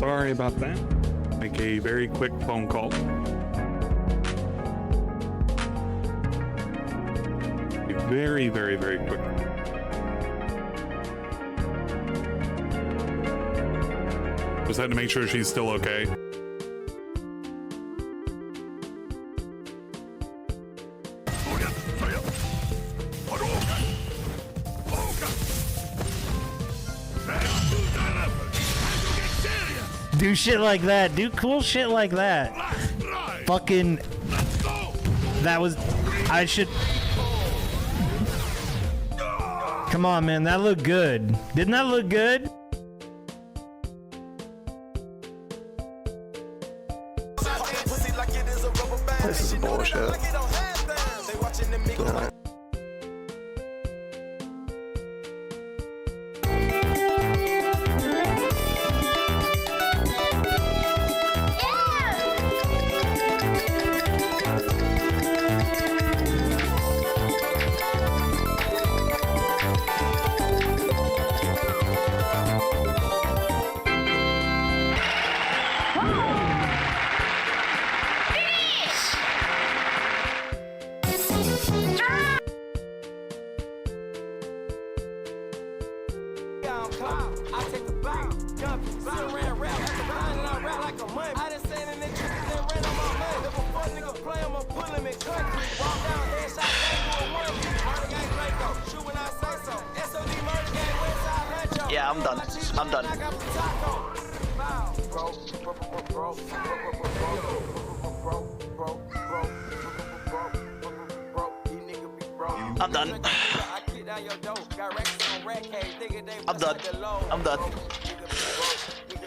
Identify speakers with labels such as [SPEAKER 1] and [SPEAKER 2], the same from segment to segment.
[SPEAKER 1] Sorry about that. Make a very quick phone call. Very, very, very quick. Just had to make sure she's still okay.
[SPEAKER 2] Do shit like that. Do cool shit like that. Fucking. That was. I should. Come on, man. That looked good. Didn't that look good?
[SPEAKER 3] This is bullshit.
[SPEAKER 4] Yeah, I'm done. I'm done. I'm done. I'm done. I'm done.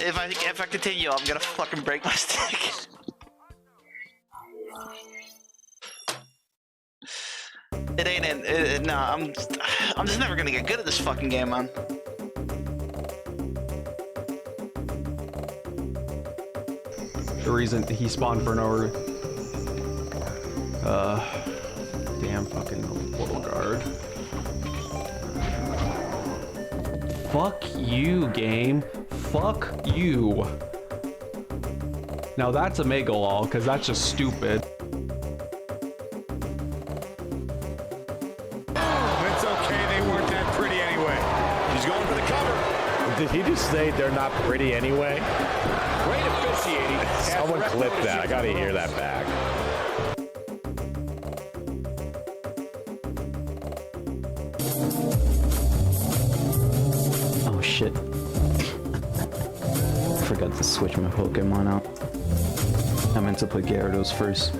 [SPEAKER 4] If I continue, I'm gonna fucking break my stick. It ain't in. Nah, I'm just never gonna get good at this fucking game, man.
[SPEAKER 5] The reason he spawned for no reason. Damn fucking portal guard. Fuck you, game. Fuck you. Now that's a mega lol, because that's just stupid.
[SPEAKER 6] It's okay, they weren't that pretty anyway. He's going for the cover.
[SPEAKER 7] Did he just say they're not pretty anyway?
[SPEAKER 6] Great officiating.
[SPEAKER 7] Someone clip that. I gotta hear that back.
[SPEAKER 8] Oh shit. I forgot to switch my Pokemon out. I meant to put Gyarados first.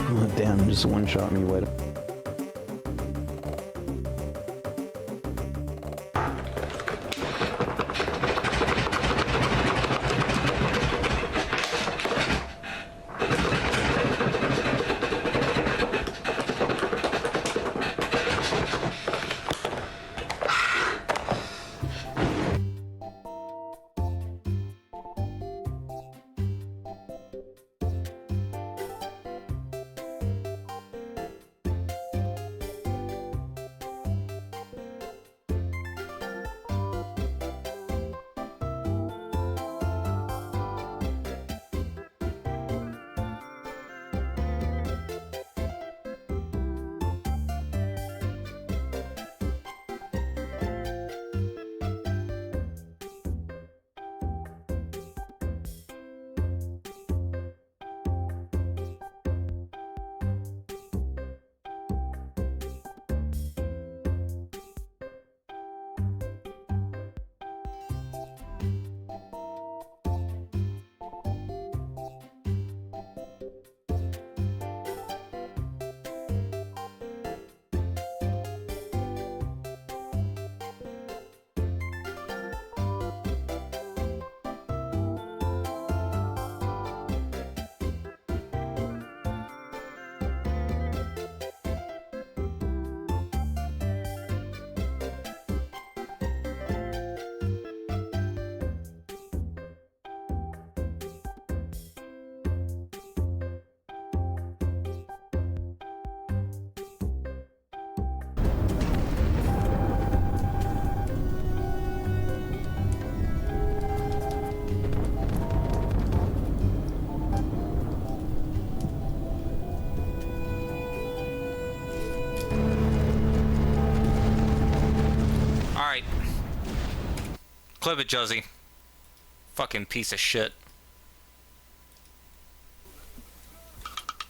[SPEAKER 8] Oh, damn, just one-shot me, wait.
[SPEAKER 9] Clip it, Josie. Fucking piece of shit.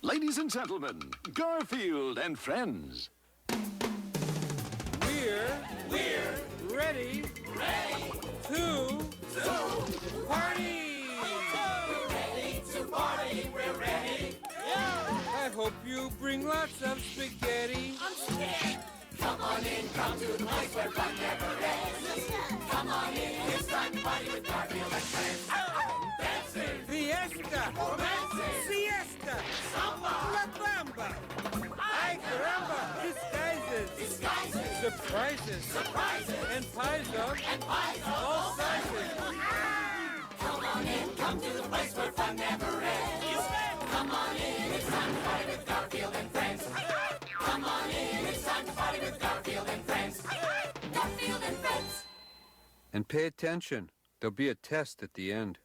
[SPEAKER 10] Ladies and gentlemen, Garfield and friends.
[SPEAKER 6] We're ready to party. We're ready. I hope you bring lots of spaghetti. I'm scared. Come on in, come to the place where fun never ends. Come on in, it's time to party with Garfield and friends. Dancing, fiesta, romancing, siesta, samba, la bamba. Ay caramba, disguises, surprises, and pies of all sizes. Come on in, come to the place where fun never ends. Come on in, it's time to party with Garfield and friends. Come on in, it's time to party with Garfield and friends. Garfield and friends.
[SPEAKER 11] And pay attention. There'll be a test at the end.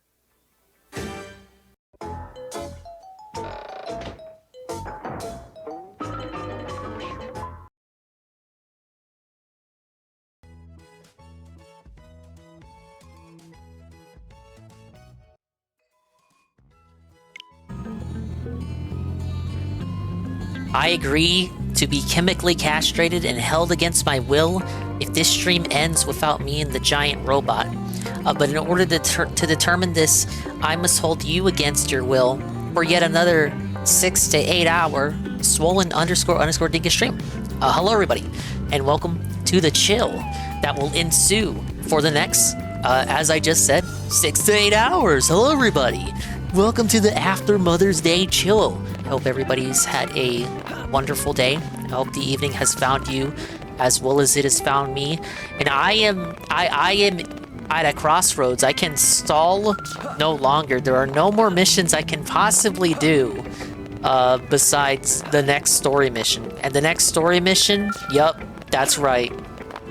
[SPEAKER 12] I agree to be chemically castrated and held against my will if this stream ends without me and the giant robot. But in order to determine this, I must hold you against your will for yet another 6 to 8 hour swollen _ Dingus stream. Hello everybody, and welcome to the chill that will ensue for the next, as I just said, 6 to 8 hours. Hello everybody. Welcome to the after Mother's Day chill. I hope everybody's had a wonderful day. I hope the evening has found you as well as it has found me. And I am at a crossroads. I can stall no longer. There are no more missions I can possibly do besides the next story mission. And the next story mission, yup, that's right,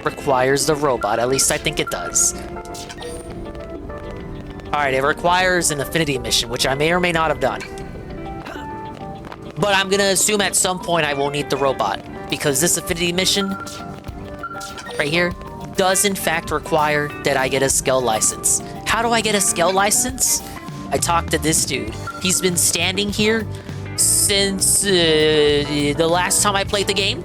[SPEAKER 12] requires the robot. At least I think it does. Alright, it requires an affinity mission, which I may or may not have done. But I'm gonna assume at some point I will need the robot, because this affinity mission right here does in fact require that I get a skill license. How do I get a skill license? I talked to this dude. He's been standing here since the last time I played the game,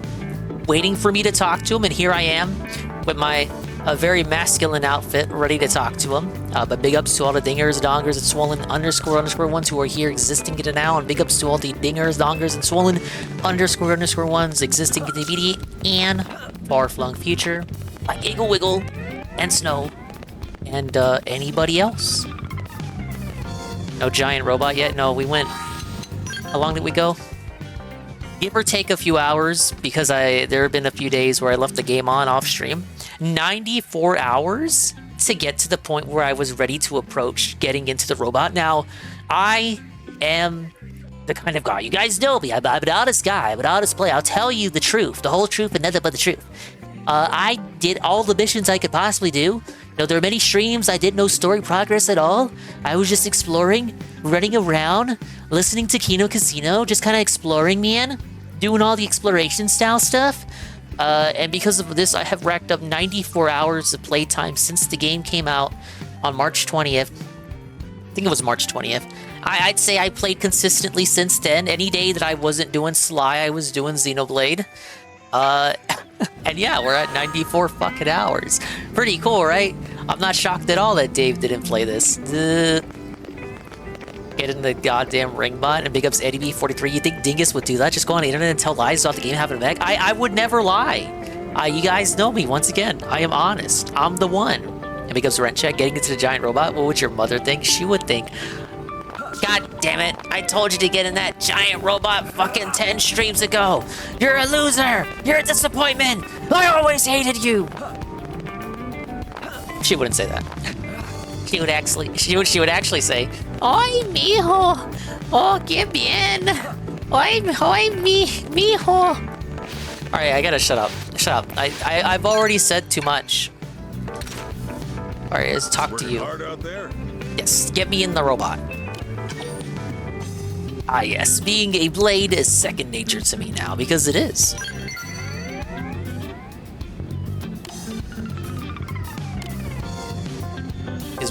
[SPEAKER 12] waiting for me to talk to him, and here I am with my very masculine outfit, ready to talk to him. But big ups to all the dingers, dongers, and swollen _ ones who are here existing in the now, and big ups to all the dingers, dongers, and swollen _ ones existing in the immediate and far-flung future, like Iggle Wiggle and Snow, and anybody else. No giant robot yet? No, we went... How long did we go? Give or take a few hours, because there have been a few days where I left the game on off stream. 94 hours to get to the point where I was ready to approach getting into the robot. Now, I am the kind of guy, you guys know me, I'm an honest guy, I'm an honest player. I'll tell you the truth, the whole truth, and nothing but the truth. I did all the missions I could possibly do. You know, there are many streams I did no story progress at all. I was just exploring, running around, listening to Kino Casino, just kind of exploring, man, doing all the exploration style stuff. And because of this, I have racked up 94 hours of playtime since the game came out on March 20th. I think it was March 20th. I'd say I played consistently since then. Any day that I wasn't doing Sly, I was doing Xenoblade. And yeah, we're at 94 fucking hours. Pretty cool, right? I'm not shocked at all that Dave didn't play this. Get in the goddamn ring bot, and big ups Eddie B43. You think Dingus would do that? Just go on the internet and tell lies about the game having a mech? I would never lie. You guys know me. Once again, I am honest. I'm the one. And big ups Rent Check, getting into the giant robot. What would your mother think? She would think, God damn it, I told you to get in that giant robot fucking 10 streams ago. You're a loser. You're a disappointment. I always hated you. She wouldn't say that. She would actually say, Oi, mijo. Oh, qué bien. Oi, mijo. Alright, I gotta shut up. Shut up. I've already said too much. Alright, let's talk to you. Yes, get me in the robot. Ah, yes, being a blade is second nature to me now, because it is.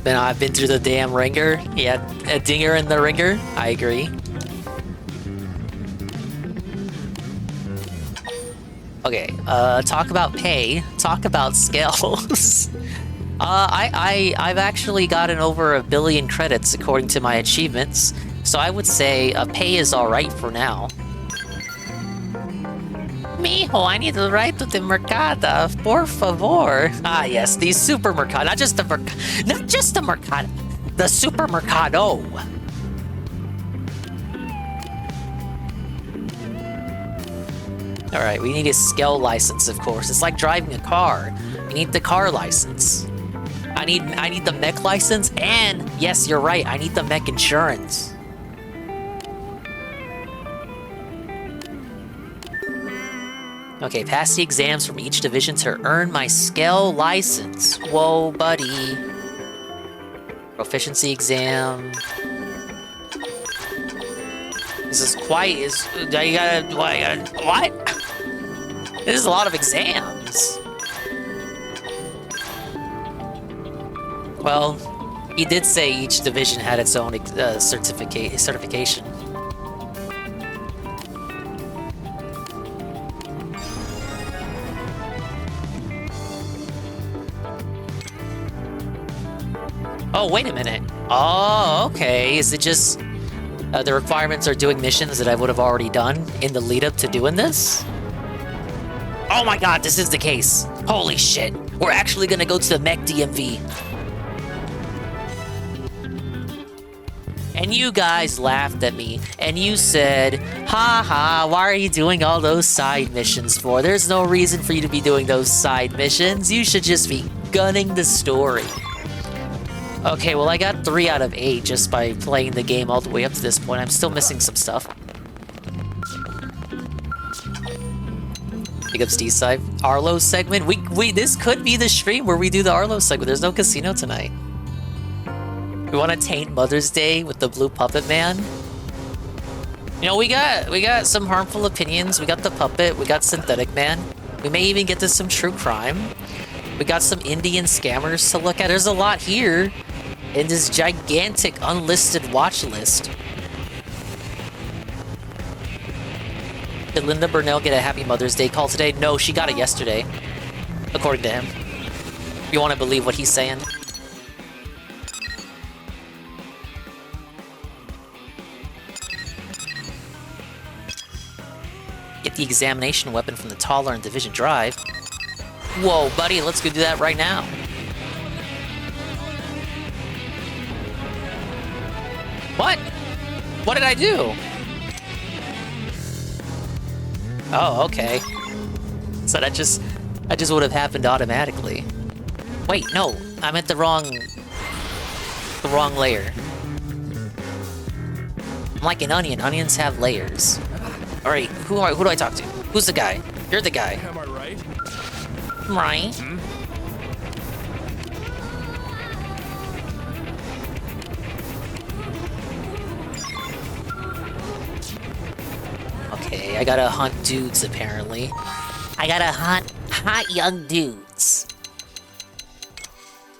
[SPEAKER 12] I've been through the damn ringer. Yeah, a dinger in the ringer. I agree. Okay, talk about pay. Talk about skills. I've actually gotten over 1 billion credits according to my achievements, so I would say pay is alright for now. Mijo, I need to ride to the Mercada, por favor. Ah, yes, the super Mercado, not just the Mercado, the super Mercado. All right, we need a skill license, of course. It's like driving a car. We need the car license. I need the mech license, and yes, you're right. I need the mech insurance. Okay, pass the exams from each division to earn my skill license. Whoa, buddy. Proficiency exam. This is quite. What? This is a lot of exams. Well, he did say each division had its own certification. Oh, wait a minute. Oh, okay. Is it just the requirements are doing missions that I would have already done in the lead up to doing this? Oh my god, this is the case. Holy shit. We're actually gonna go to the Mech DMV. And you guys laughed at me, and you said, haha, why are you doing all those side missions for? There's no reason for you to be doing those side missions. You should just be gunning the story. Okay, well, I got 3 out of 8 just by playing the game all the way up to this point. I'm still missing some stuff. Big ups D-Side. Arlo segment? This could be the stream where we do the Arlo segment. There's no casino tonight. We want to taint Mother's Day with the Blue Puppet Man. You know, we got some harmful opinions. We got the puppet. We got Synthetic Man. We may even get to some true crime. We got some Indian scammers to look at. There's a lot here in this gigantic unlisted watch list. Did Linda Burnell get a Happy Mother's Day call today? No, she got it yesterday, according to him. You want to believe what he's saying? Get the examination weapon from the Taller and Division Drive. Whoa, buddy, let's go do that right now. What? What did I do? Oh, okay. So that just would have happened automatically. Wait, no, I'm at the wrong layer. I'm like an onion. Onions have layers. All right, who do I talk to? Who's the guy? You're the guy.
[SPEAKER 6] Am I right?
[SPEAKER 12] Right. Okay, I gotta hunt dudes apparently. I gotta hunt hot young dudes.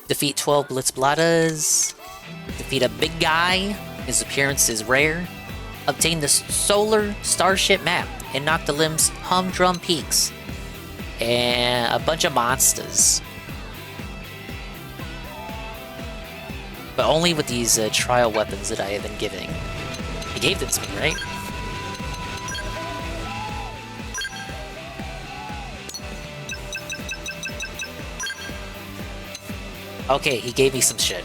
[SPEAKER 12] Defeat 12 Blitzblatters. Defeat a big guy. His appearance is rare. Obtain the Solar Starship map and knock the limbs humdrum peaks. And a bunch of monsters. But only with these trial weapons that I have been giving. He gave them to me, right? Okay, he gave me some shit.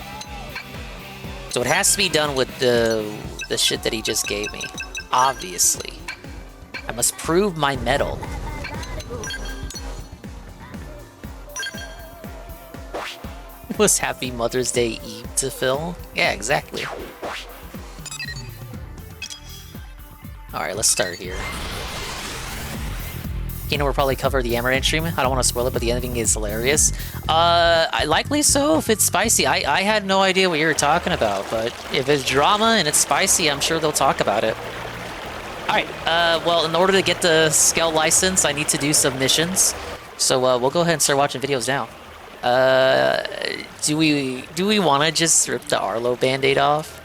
[SPEAKER 12] So it has to be done with the shit that he just gave me. Obviously. I must prove my mettle. Was Happy Mother's Day Eve to Phil? Yeah, exactly. Alright, let's start here. You know, we'll probably cover the Amaranth stream. I don't want to spoil it, but the ending is hilarious. Likely so if it's spicy. I had no idea what you were talking about, but if it's drama and it's spicy, I'm sure they'll talk about it. Alright, well, in order to get the Skell license, I need to do some missions. So, we'll go ahead and start watching videos now. Do we want to just rip the Arlo band-aid off?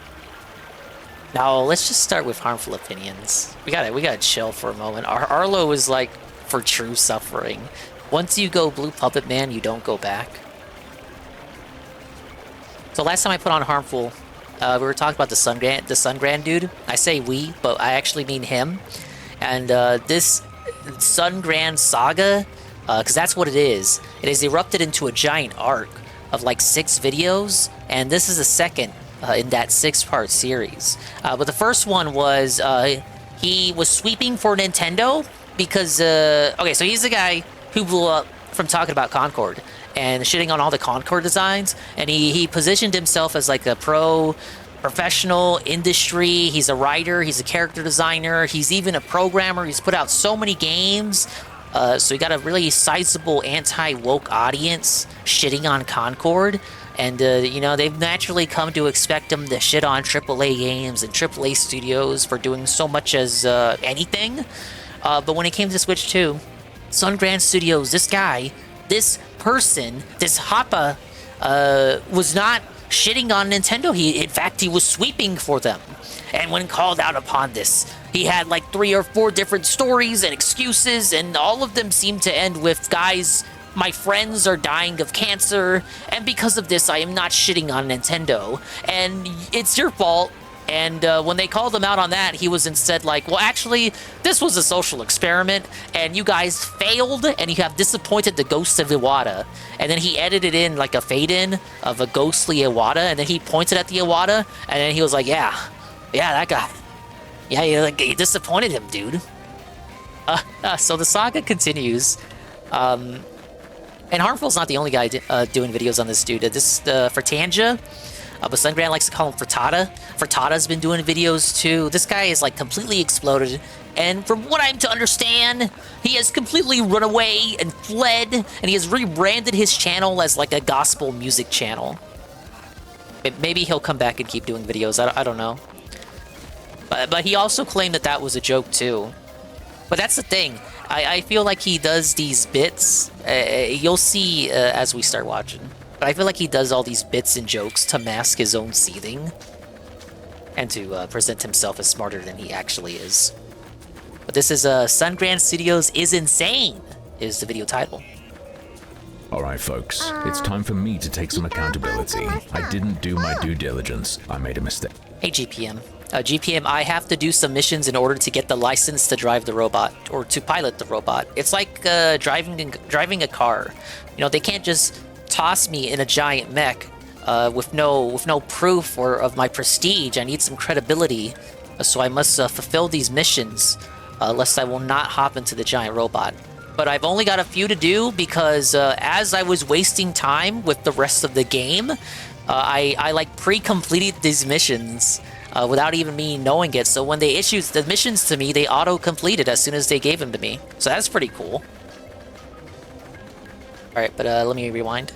[SPEAKER 12] No, let's just start with harmful opinions. We gotta chill for a moment. Arlo is like for true suffering. Once you go Blue Puppet Man, you don't go back. So last time I put on harmful, we were talking about the Sun-Grand dude. I say we, but I actually mean him. And this Sun-Grand saga, because that's what it is. It has erupted into a giant arc of like 6 videos, and this is the second in that 6-part series. But the first one was he was sweeping for Nintendo because okay, so he's the guy who blew up from talking about Concord and shitting on all the Concord designs, and he positioned himself as like a professional industry. He's a writer, he's a character designer, he's even a programmer. He's put out so many games. So he got a really sizable anti-woke audience shitting on Concord. And, you know, they've naturally come to expect him to shit on AAA games and AAA studios for doing so much as anything. But when it came to Switch 2, Sun-Grand Studios, this guy, this person, this Hoppa, was not shitting on Nintendo. In fact, he was sweeping for them. And when called out upon this, he had like 3 or 4 different stories and excuses, and all of them seemed to end with, guys, my friends are dying of cancer, and because of this, I am not shitting on Nintendo, and it's your fault. And when they called him out on that, he was instead like, well, actually, this was a social experiment, and you guys failed, and you have disappointed the ghost of Iwata. And then he edited in like a fade-in of a ghostly Iwata, and then he pointed at the Iwata, and then he was like, yeah, that guy. Yeah, you disappointed him, dude. So the saga continues. And Harmful's not the only guy doing videos on this dude. This Fertanja, but Sun-Grand likes to call him Fertada. Fertada's been doing videos too. This guy is like completely exploded. And from what I'm to understand, he has completely run away and fled, and he has rebranded his channel as like a gospel music channel. Maybe he'll come back and keep doing videos. I don't know. But he also claimed that was a joke too. But that's the thing. I feel like he does these bits. You'll see as we start watching. But I feel like he does all these bits and jokes to mask his own seething. And to present himself as smarter than he actually is. But this is Sun-Grand Studios is Insane, is the video title.
[SPEAKER 13] Alright folks, it's time for me to take some accountability. I didn't do my due diligence. I made a mistake.
[SPEAKER 12] Hey GPM. GPM, I have to do some missions in order to get the license to drive the robot, or to pilot the robot. It's like driving a car. You know, they can't just toss me in a giant mech with no proof of my prestige. I need some credibility, so I must fulfill these missions, lest I will not hop into the giant robot. But I've only got a few to do because as I was wasting time with the rest of the game, I like pre-completed these missions without even me knowing it. So when they issued the missions to me, they auto-completed as soon as they gave them to me. So that's pretty cool. Alright, but let me rewind.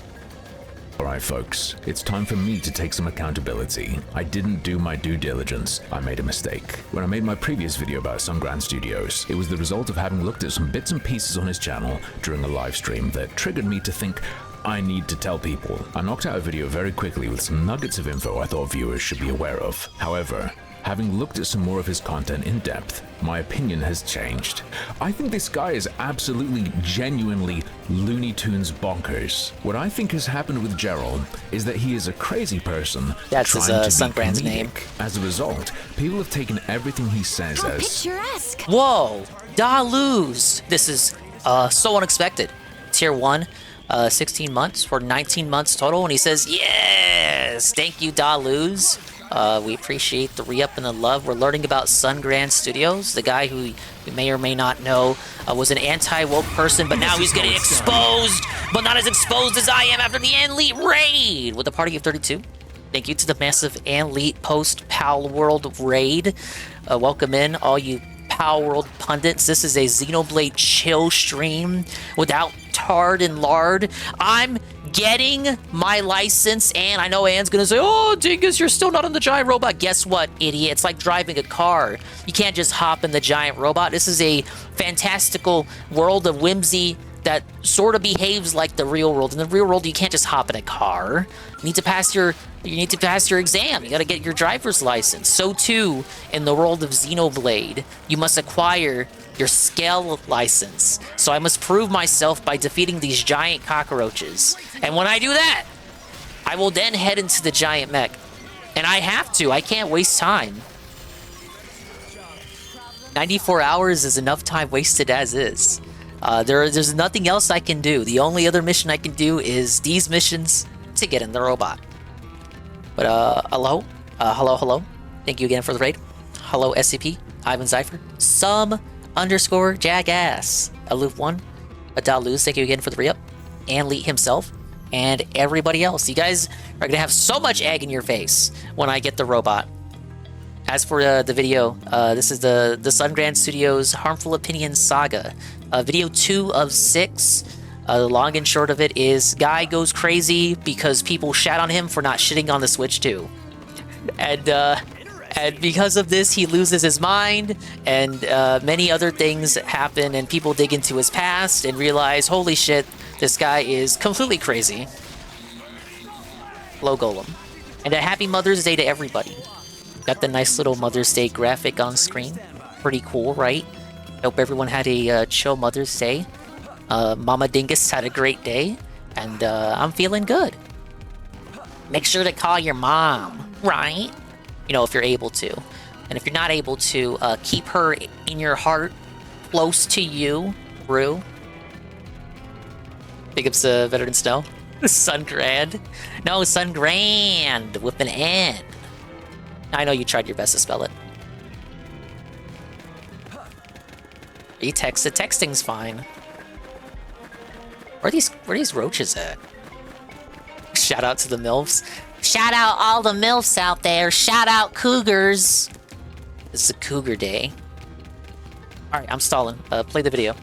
[SPEAKER 13] Alright folks, it's time for me to take some accountability. I didn't do my due diligence. I made a mistake. When I made my previous video about Sun-Grand Studios, it was the result of having looked at some bits and pieces on his channel during a live stream that triggered me to think, I need to tell people. I knocked out a video very quickly with some nuggets of info I thought viewers should be aware of. However, having looked at some more of his content in depth, my opinion has changed. I think this guy is absolutely, genuinely Looney Tunes bonkers. What I think has happened with Gerald is that he is a crazy person
[SPEAKER 12] That's
[SPEAKER 13] trying
[SPEAKER 12] his,
[SPEAKER 13] to
[SPEAKER 12] Sun-Grand's
[SPEAKER 13] be comedic.
[SPEAKER 12] name.
[SPEAKER 13] As a result, people have taken everything he says as
[SPEAKER 12] picturesque. Whoa, Da Luz. This is so unexpected. Tier 1, 16 months for 19 months total, and he says, yes, thank you, Da Luz. We appreciate the re-up and the love. We're learning about Sun-Grand Studios, the guy who you may or may not know was an anti-woke person, but now he's getting exposed, but not as exposed as I am after the Elite raid with a party of 32. Thank you to the massive Elite post Pal World raid. Welcome in, all you Pal World pundits. This is a Xenoblade chill stream without tard and lard. I'm getting my license, and I know Anne's gonna say, oh, Dingus, you're still not on the giant robot. Guess what, idiot? It's like driving a car. You can't just hop in the giant robot. This is a fantastical world of whimsy that sort of behaves like the real world. In the real world, you can't just hop in a car. You need to pass your exam. You got to get your driver's license. So too, in the world of Xenoblade, you must acquire your scale license. So I must prove myself by defeating these giant cockroaches. And when I do that, I will then head into the giant mech. And I have to. I can't waste time. 94 hours is enough time wasted as is. There's nothing else I can do. The only other mission I can do is these missions to get in the robot. But, hello? Hello. Thank you again for the raid. Hello, SCP, Ivan Zypher, _Jagass, Aloof1, Adaluz, thank you again for the re-up, and Lee himself, and everybody else. You guys are gonna have so much egg in your face when I get the robot. As for the video, this is the Sungrand Studios Harmful Opinions Saga. Video 2 of 6. The long and short of it is, guy goes crazy because people shat on him for not shitting on the Switch 2. And because of this, he loses his mind, and many other things happen, and people dig into his past and realize, holy shit, this guy is completely crazy. Low Golem. And a happy Mother's Day to everybody. Got the nice little Mother's Day graphic on screen. Pretty cool, right? Hope everyone had a chill Mother's Day. Mama Dingus had a great day, and I'm feeling good. Make sure to call your mom, right? You know, if you're able to. And if you're not able to, keep her in your heart, close to you, Rue. Big ups to Veteran Snow. Sungrand. No, Sungrand with an N. I know you tried your best to spell it. Retext. Texting's fine. Where are these roaches at? Shout out to the MILFs. Shout out all the MILFs out there. Shout out cougars. This is a cougar day. Alright, I'm stalling. Play the video.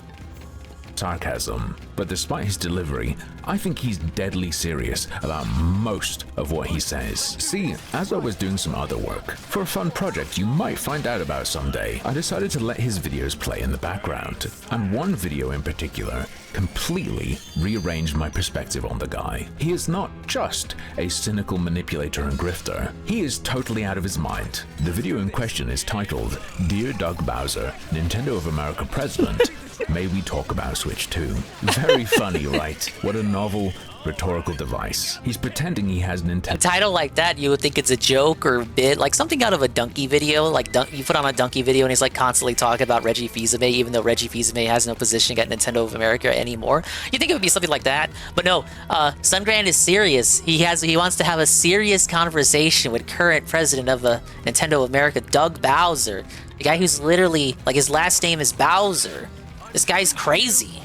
[SPEAKER 13] Sarcasm, but despite his delivery, I think he's deadly serious about most of what he says. See, as I was doing some other work, for a fun project you might find out about someday, I decided to let his videos play in the background. And one video in particular completely rearranged my perspective on the guy. He is not just a cynical manipulator and grifter, he is totally out of his mind. The video in question is titled, Dear Doug Bowser, Nintendo of America President, May we talk about Switch 2? Very funny, right? What a novel rhetorical device. He's pretending he has Nintendo.
[SPEAKER 12] A title like that, you would think it's a joke or a bit, like something out of a Donkey video. Like you put on a Donkey video and he's like constantly talking about Reggie Fils-Aimé, even though Reggie Fils-Aimé has no position at Nintendo of America anymore. You think it would be something like that, but no. Sungrand is serious. He wants to have a serious conversation with current president of Nintendo of America, Doug Bowser, the guy who's literally like his last name is Bowser. This guy's crazy.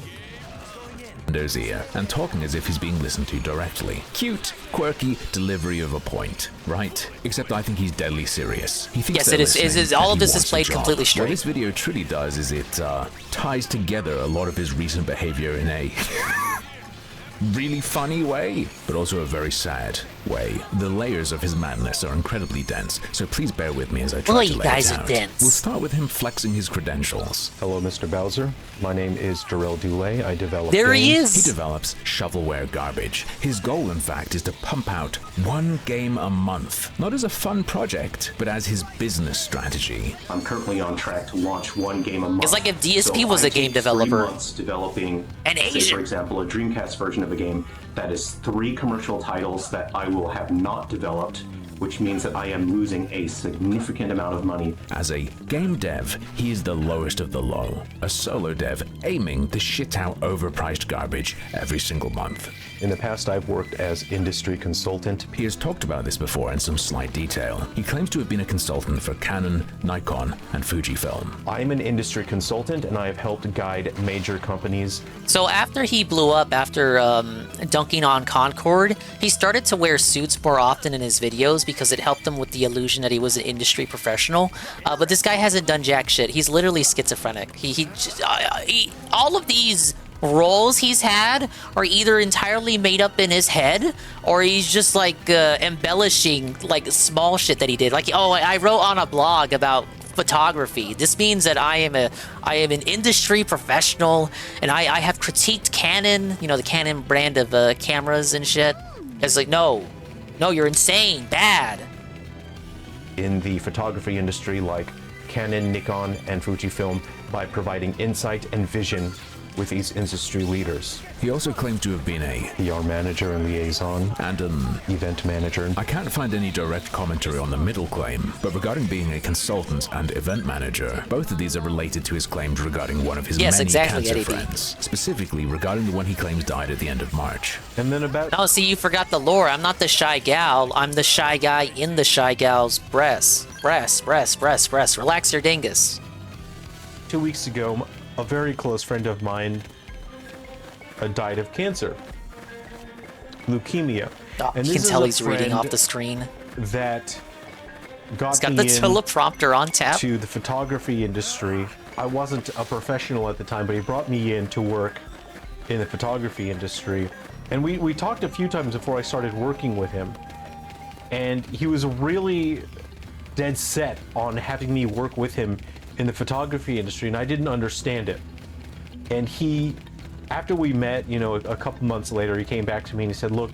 [SPEAKER 13] Ear and talking as if he's being listened to directly. Cute, quirky delivery of a point, right? Except I think he's deadly serious. He thinks
[SPEAKER 12] yes, it is. All of this is played completely straight.
[SPEAKER 13] What this video truly does is it ties together a lot of his recent behavior in a really funny way, but also a very sad way. The layers of his madness are incredibly dense, so please bear with me as I try to lay it out. We'll start with him flexing his credentials.
[SPEAKER 3] Hello, Mr. Bowser. My name is Darrell Dulé. I develop
[SPEAKER 12] There
[SPEAKER 3] games.
[SPEAKER 12] he is!
[SPEAKER 13] He develops shovelware garbage. His goal, in fact, is to pump out one game a month. Not as a fun project, but as his business strategy.
[SPEAKER 14] I'm currently on track to launch one game a month.
[SPEAKER 12] It's like if DSP was a game developer.
[SPEAKER 14] 3 months developing,
[SPEAKER 12] an Asian.
[SPEAKER 14] say, for example, a Dreamcast version of a game. That is 3 commercial titles that I will have not developed, which means that I am losing a significant amount of money.
[SPEAKER 13] As a game dev, he is the lowest of the low. A solo dev aiming to shit out overpriced garbage every single month.
[SPEAKER 3] In the past, I've worked as industry consultant.
[SPEAKER 13] He has talked about this before in some slight detail. He claims to have been a consultant for Canon, Nikon, and Fujifilm.
[SPEAKER 3] I'm an industry consultant, and I have helped guide major companies.
[SPEAKER 12] So after he blew up, after dunking on Concord, he started to wear suits more often in his videos because it helped him with the illusion that he was an industry professional. But this guy hasn't done jack shit. He's literally schizophrenic. He all of these roles he's had are either entirely made up in his head, or he's just like embellishing like small shit that he did. Like, oh, I wrote on a blog about photography. This means that I am an industry professional, and I have critiqued Canon, you know, the Canon brand of cameras and shit. It's like, no, you're insane, bad.
[SPEAKER 3] In the photography industry, like Canon, Nikon, and Fujifilm, by providing insight and vision with these industry leaders.
[SPEAKER 13] He also claimed to have been a
[SPEAKER 3] PR manager and liaison,
[SPEAKER 13] and an
[SPEAKER 3] event manager.
[SPEAKER 13] I can't find any direct commentary on the middle claim, but regarding being a consultant and event manager, both of these are related to his claims regarding one of his many cancer friends, specifically regarding the one he claims died at the end of March.
[SPEAKER 3] And then about...
[SPEAKER 12] No, see, you forgot the lore. I'm not the shy gal. I'm the shy guy in the shy gal's breast. Breast. Relax your dingus.
[SPEAKER 3] 2 weeks ago, a very close friend of mine died of cancer, leukemia.
[SPEAKER 12] Oh,
[SPEAKER 3] and
[SPEAKER 12] you
[SPEAKER 3] this
[SPEAKER 12] can tell
[SPEAKER 3] is
[SPEAKER 12] he's
[SPEAKER 3] a
[SPEAKER 12] reading off
[SPEAKER 3] friend
[SPEAKER 12] the screen.
[SPEAKER 3] That got
[SPEAKER 12] He's got
[SPEAKER 3] me
[SPEAKER 12] the
[SPEAKER 3] in
[SPEAKER 12] teleprompter on tap.
[SPEAKER 3] to the photography industry. I wasn't a professional at the time, but he brought me in to work in the photography industry. And we talked a few times before I started working with him. And he was really dead set on having me work with him in the photography industry, and I didn't understand it. And he, after we met, you know, a couple months later, he came back to me and he said, look,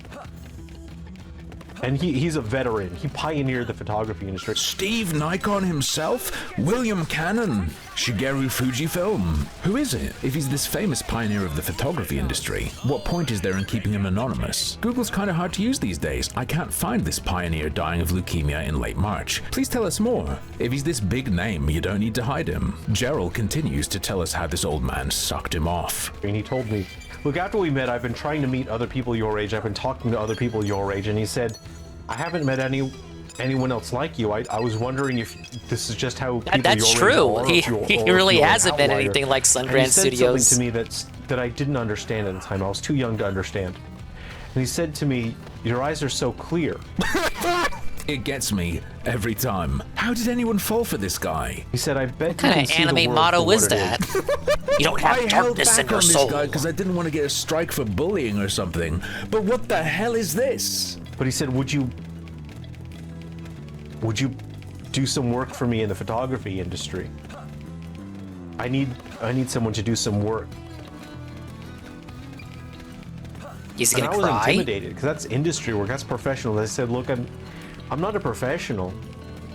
[SPEAKER 3] and he's a veteran. He pioneered the photography industry.
[SPEAKER 13] Steve Nikon himself? William Cannon? Shigeru Fujifilm? Who is it? If he's this famous pioneer of the photography industry, what point is there in keeping him anonymous? Google's kinda hard to use these days. I can't find this pioneer dying of leukemia in late March. Please tell us more. If he's this big name, you don't need to hide him. Gerald continues to tell us how this old man sucked him off.
[SPEAKER 3] And he told me, look, after we met, I've been trying to meet other people your age. I've been talking to other people your age. And he said, I haven't met anyone else like you. I was wondering if this is just how people
[SPEAKER 12] That's
[SPEAKER 3] your age
[SPEAKER 12] true.
[SPEAKER 3] are,
[SPEAKER 12] He really hasn't been anything like Sungrand Studios.
[SPEAKER 3] He said something to me that I didn't understand at the time. I was too young to understand. And he said to me, your eyes are so clear.
[SPEAKER 13] It gets me every time. How did anyone fall for this guy?
[SPEAKER 3] He said, I bet
[SPEAKER 12] what kind of anime motto is that? You don't have darkness in your soul.
[SPEAKER 13] Because I didn't want to get a strike for bullying or something. But what the hell is this?
[SPEAKER 3] But he said, would you do some work for me in the photography industry? I need someone to do some work.
[SPEAKER 12] He's gonna
[SPEAKER 3] cry? I was intimidated because that's industry work, that's professional. I said, look, I'm not a professional,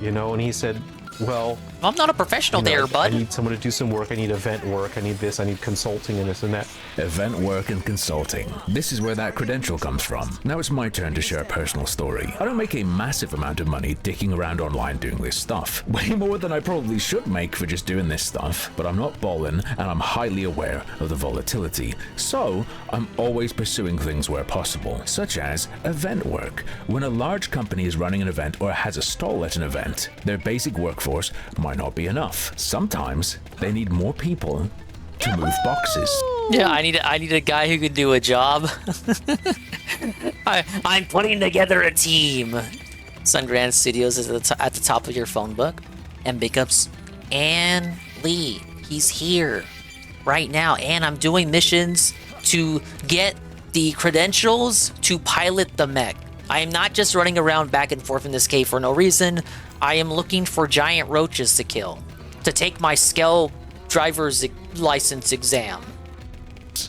[SPEAKER 3] you know. And he said, well,
[SPEAKER 12] I'm not a professional there, bud.
[SPEAKER 3] I need someone to do some work. I need event work. I need this. I need consulting and this and that.
[SPEAKER 13] Event work and consulting. This is where that credential comes from. Now it's my turn to share a personal story. I don't make a massive amount of money dicking around online doing this stuff. Way more than I probably should make for just doing this stuff. But I'm not ballin', and I'm highly aware of the volatility. So I'm always pursuing things where possible, such as event work. When a large company is running an event or has a stall at an event, their basic workforce might not be enough. Sometimes they need more people to move boxes.
[SPEAKER 12] Yeah, I need a guy who can do a job. I'm putting together a team. Sungrand Studios is at the top of your phone book. And big ups Ann Lee. He's here right now. And I'm doing missions to get the credentials to pilot the mech. I am not just running around back and forth in this cave for no reason. I am looking for giant roaches to kill, to take my Skell driver's license exam.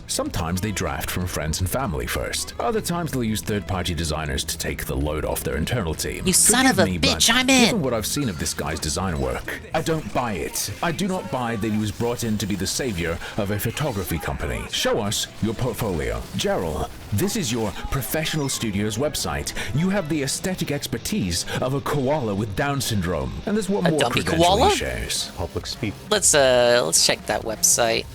[SPEAKER 13] Sometimes they draft from friends and family first. Other times they'll use third-party designers to take the load off their internal team.
[SPEAKER 12] You son of a bitch, I'm in!
[SPEAKER 13] Given what I've seen of this guy's design work, I don't buy it. I do not buy that he was brought in to be the savior of a photography company. Show us your portfolio. Gerald, this is your professional studio's website. You have the aesthetic expertise of a koala with Down syndrome. And there's one more credential
[SPEAKER 12] koala?
[SPEAKER 13] he shares.
[SPEAKER 3] Public speak.
[SPEAKER 12] Let's check that website.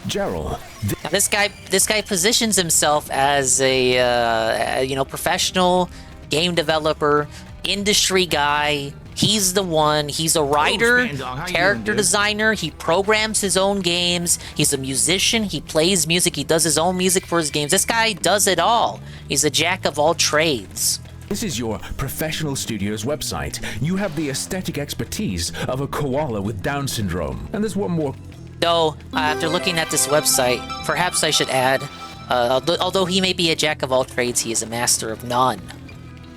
[SPEAKER 13] Gerald.
[SPEAKER 12] Now this guy positions himself as a professional game developer, industry guy. He's the one. He's a writer, character designer. He programs his own games. He's a musician. He plays music. He does his own music for his games. This guy does it all. He's a jack of all trades.
[SPEAKER 13] This is your professional studio's website. You have the aesthetic expertise of a koala with Down syndrome. And there's one more.
[SPEAKER 12] Though, after looking at this website, perhaps I should add, although he may be a jack of all trades, he is a master of none.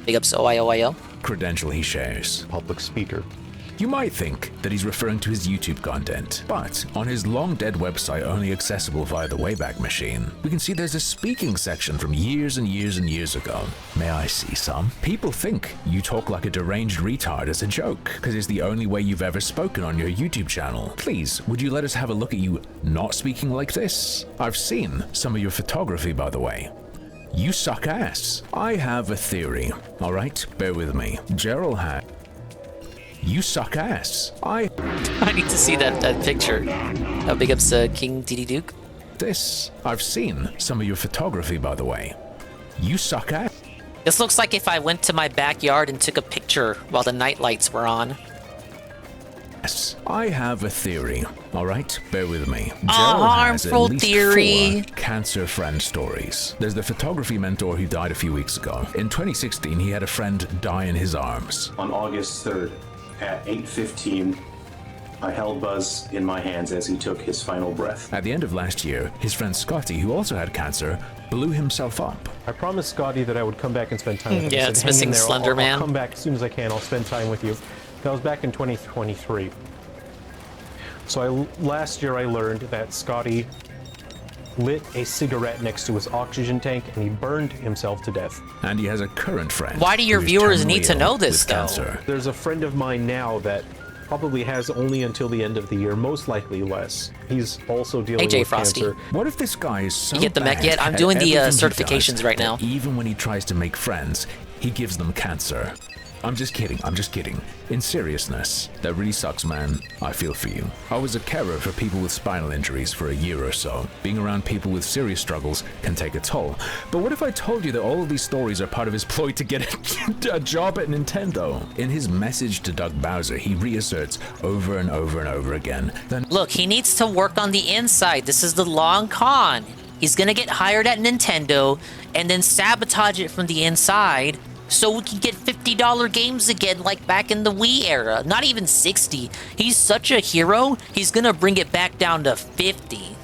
[SPEAKER 12] Big ups OIOIO.
[SPEAKER 13] Credential he shares.
[SPEAKER 3] Public speaker.
[SPEAKER 13] You might think that he's referring to his YouTube content, but on his long-dead website only accessible via the Wayback Machine, we can see there's a speaking section from years and years and years ago. May I see some? People think you talk like a deranged retard as a joke, because it's the only way you've ever spoken on your YouTube channel. Please, would you let us have a look at you not speaking like this? I've seen some of your photography, by the way. You suck ass. I have a theory, alright? Bear with me. Gerald had... You suck ass. I
[SPEAKER 12] need to see that picture. How big up's King DD Duke?
[SPEAKER 13] I've seen some of your photography, by the way. You suck ass.
[SPEAKER 12] This looks like if I went to my backyard and took a picture while the night lights were on.
[SPEAKER 13] I have a theory, alright? Bear with me.
[SPEAKER 12] A
[SPEAKER 13] Gerald has at
[SPEAKER 12] harmful
[SPEAKER 13] least
[SPEAKER 12] theory.
[SPEAKER 13] 4 cancer friend stories. There's the photography mentor who died a few weeks ago. In 2016, he had a friend die in his arms.
[SPEAKER 14] On August 3rd, at 8:15, I held Buzz in my hands as he took his final breath.
[SPEAKER 13] At the end of last year, his friend Scotty, who also had cancer, blew himself up.
[SPEAKER 3] I promised Scotty that I would come back and spend time with him.
[SPEAKER 12] Yeah, it's missing Slender Man.
[SPEAKER 3] I'll come back as soon as I can. I'll spend time with you. That was back in 2023. So last year I learned that Scotty lit a cigarette next to his oxygen tank and he burned himself to death.
[SPEAKER 13] And he has a current friend.
[SPEAKER 12] Why do your viewers need to know this, though?
[SPEAKER 13] Cancer.
[SPEAKER 3] There's a friend of mine now that probably has only until the end of the year, most likely less. He's also dealing
[SPEAKER 12] AJ
[SPEAKER 3] with
[SPEAKER 12] Frosty.
[SPEAKER 3] cancer.
[SPEAKER 13] What if this guy is so
[SPEAKER 12] You get the Mech
[SPEAKER 13] bad
[SPEAKER 12] yet? I'm
[SPEAKER 13] at
[SPEAKER 12] doing the
[SPEAKER 13] everything he
[SPEAKER 12] certifications
[SPEAKER 13] does
[SPEAKER 12] right now.
[SPEAKER 13] that even when he tries to make friends, he gives them cancer? I'm just kidding, I'm just kidding. In seriousness, that really sucks, man. I feel for you. I was a carer for people with spinal injuries for a year or so. Being around people with serious struggles can take a toll. But what if I told you that all of these stories are part of his ploy to get a job at Nintendo? In his message to Doug Bowser, he reasserts over and over and over again that...
[SPEAKER 12] Look, he needs to work on the inside. This is the long con. He's gonna get hired at Nintendo and then sabotage it from the inside so we can get $50 games again like back in the Wii era. Not even 60. He's such a hero, he's gonna bring it back down to 50.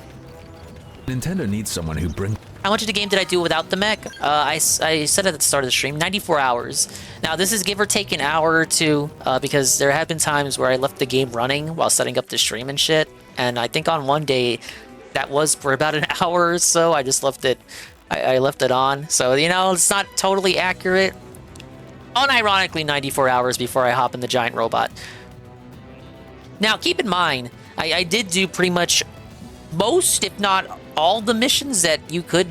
[SPEAKER 13] Nintendo needs someone who brings...
[SPEAKER 12] How much of the game did I do without the Mech? I said at the start of the stream, 94 hours. Now, this is give or take an hour or two, because there have been times where I left the game running while setting up the stream and shit. And I think on one day, that was for about an hour or so. I just left it, I left it on. So, you know, it's not totally accurate. Unironically, 94 hours before I hop in the giant robot. Now, keep in mind, I did do pretty much most, if not all, the missions that you could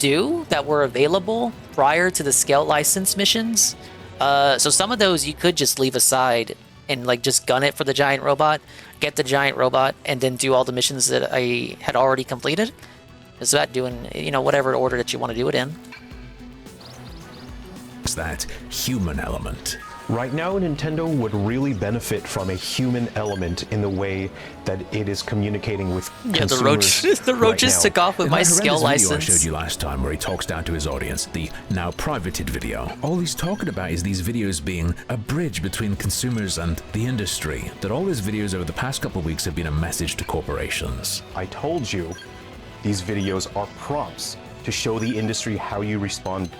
[SPEAKER 12] do that were available prior to the Scout license missions. So some of those you could just leave aside and like just gun it for the giant robot, get the giant robot, and then do all the missions that I had already completed. It's about doing, you know, whatever order that you want to do it in.
[SPEAKER 13] that human element.
[SPEAKER 3] Right now, Nintendo would really benefit from a human element in the way that it is communicating with consumers.
[SPEAKER 12] The roaches took off with my skill license.
[SPEAKER 13] Video I showed you last time where he talks down to his audience, the now privated video. All he's talking about is these videos being a bridge between consumers and the industry. That all his videos over the past couple of weeks have been a message to corporations.
[SPEAKER 3] I told you, these videos are prompts to show the industry how you respond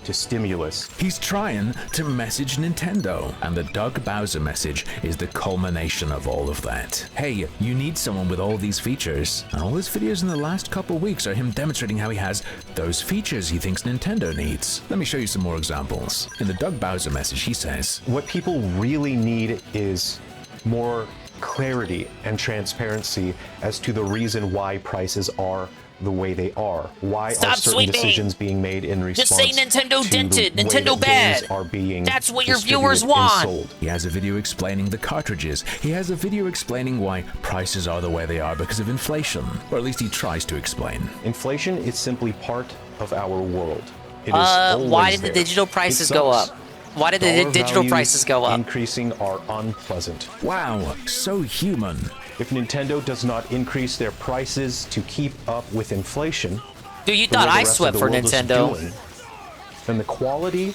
[SPEAKER 3] to stimulus.
[SPEAKER 13] He's trying to message Nintendo, and the Doug Bowser message is the culmination of all of that. Hey, you need someone with all these features, and all his videos in the last couple weeks are him demonstrating how he has those features he thinks Nintendo needs. Let me show you some more examples. In the Doug Bowser message, he says,
[SPEAKER 3] what people really need is more clarity and transparency as to the reason why prices are the way they are. Why are certain decisions being made in response
[SPEAKER 12] to Just say Nintendo dented, Nintendo bad.
[SPEAKER 3] Are being
[SPEAKER 12] That's what your viewers want.
[SPEAKER 3] Sold.
[SPEAKER 13] He has a video explaining the cartridges. He has a video explaining why prices are the way they are because of inflation. Or at least he tries to explain.
[SPEAKER 3] Inflation is simply part of our world. It is always
[SPEAKER 12] why did
[SPEAKER 3] there.
[SPEAKER 12] the digital prices go up? Why did the digital prices go up?
[SPEAKER 3] Increasing are unpleasant.
[SPEAKER 13] Wow, so human.
[SPEAKER 3] If Nintendo does not increase their prices to keep up with inflation,
[SPEAKER 12] dude, you thought I sweat for Nintendo.
[SPEAKER 3] Then the quality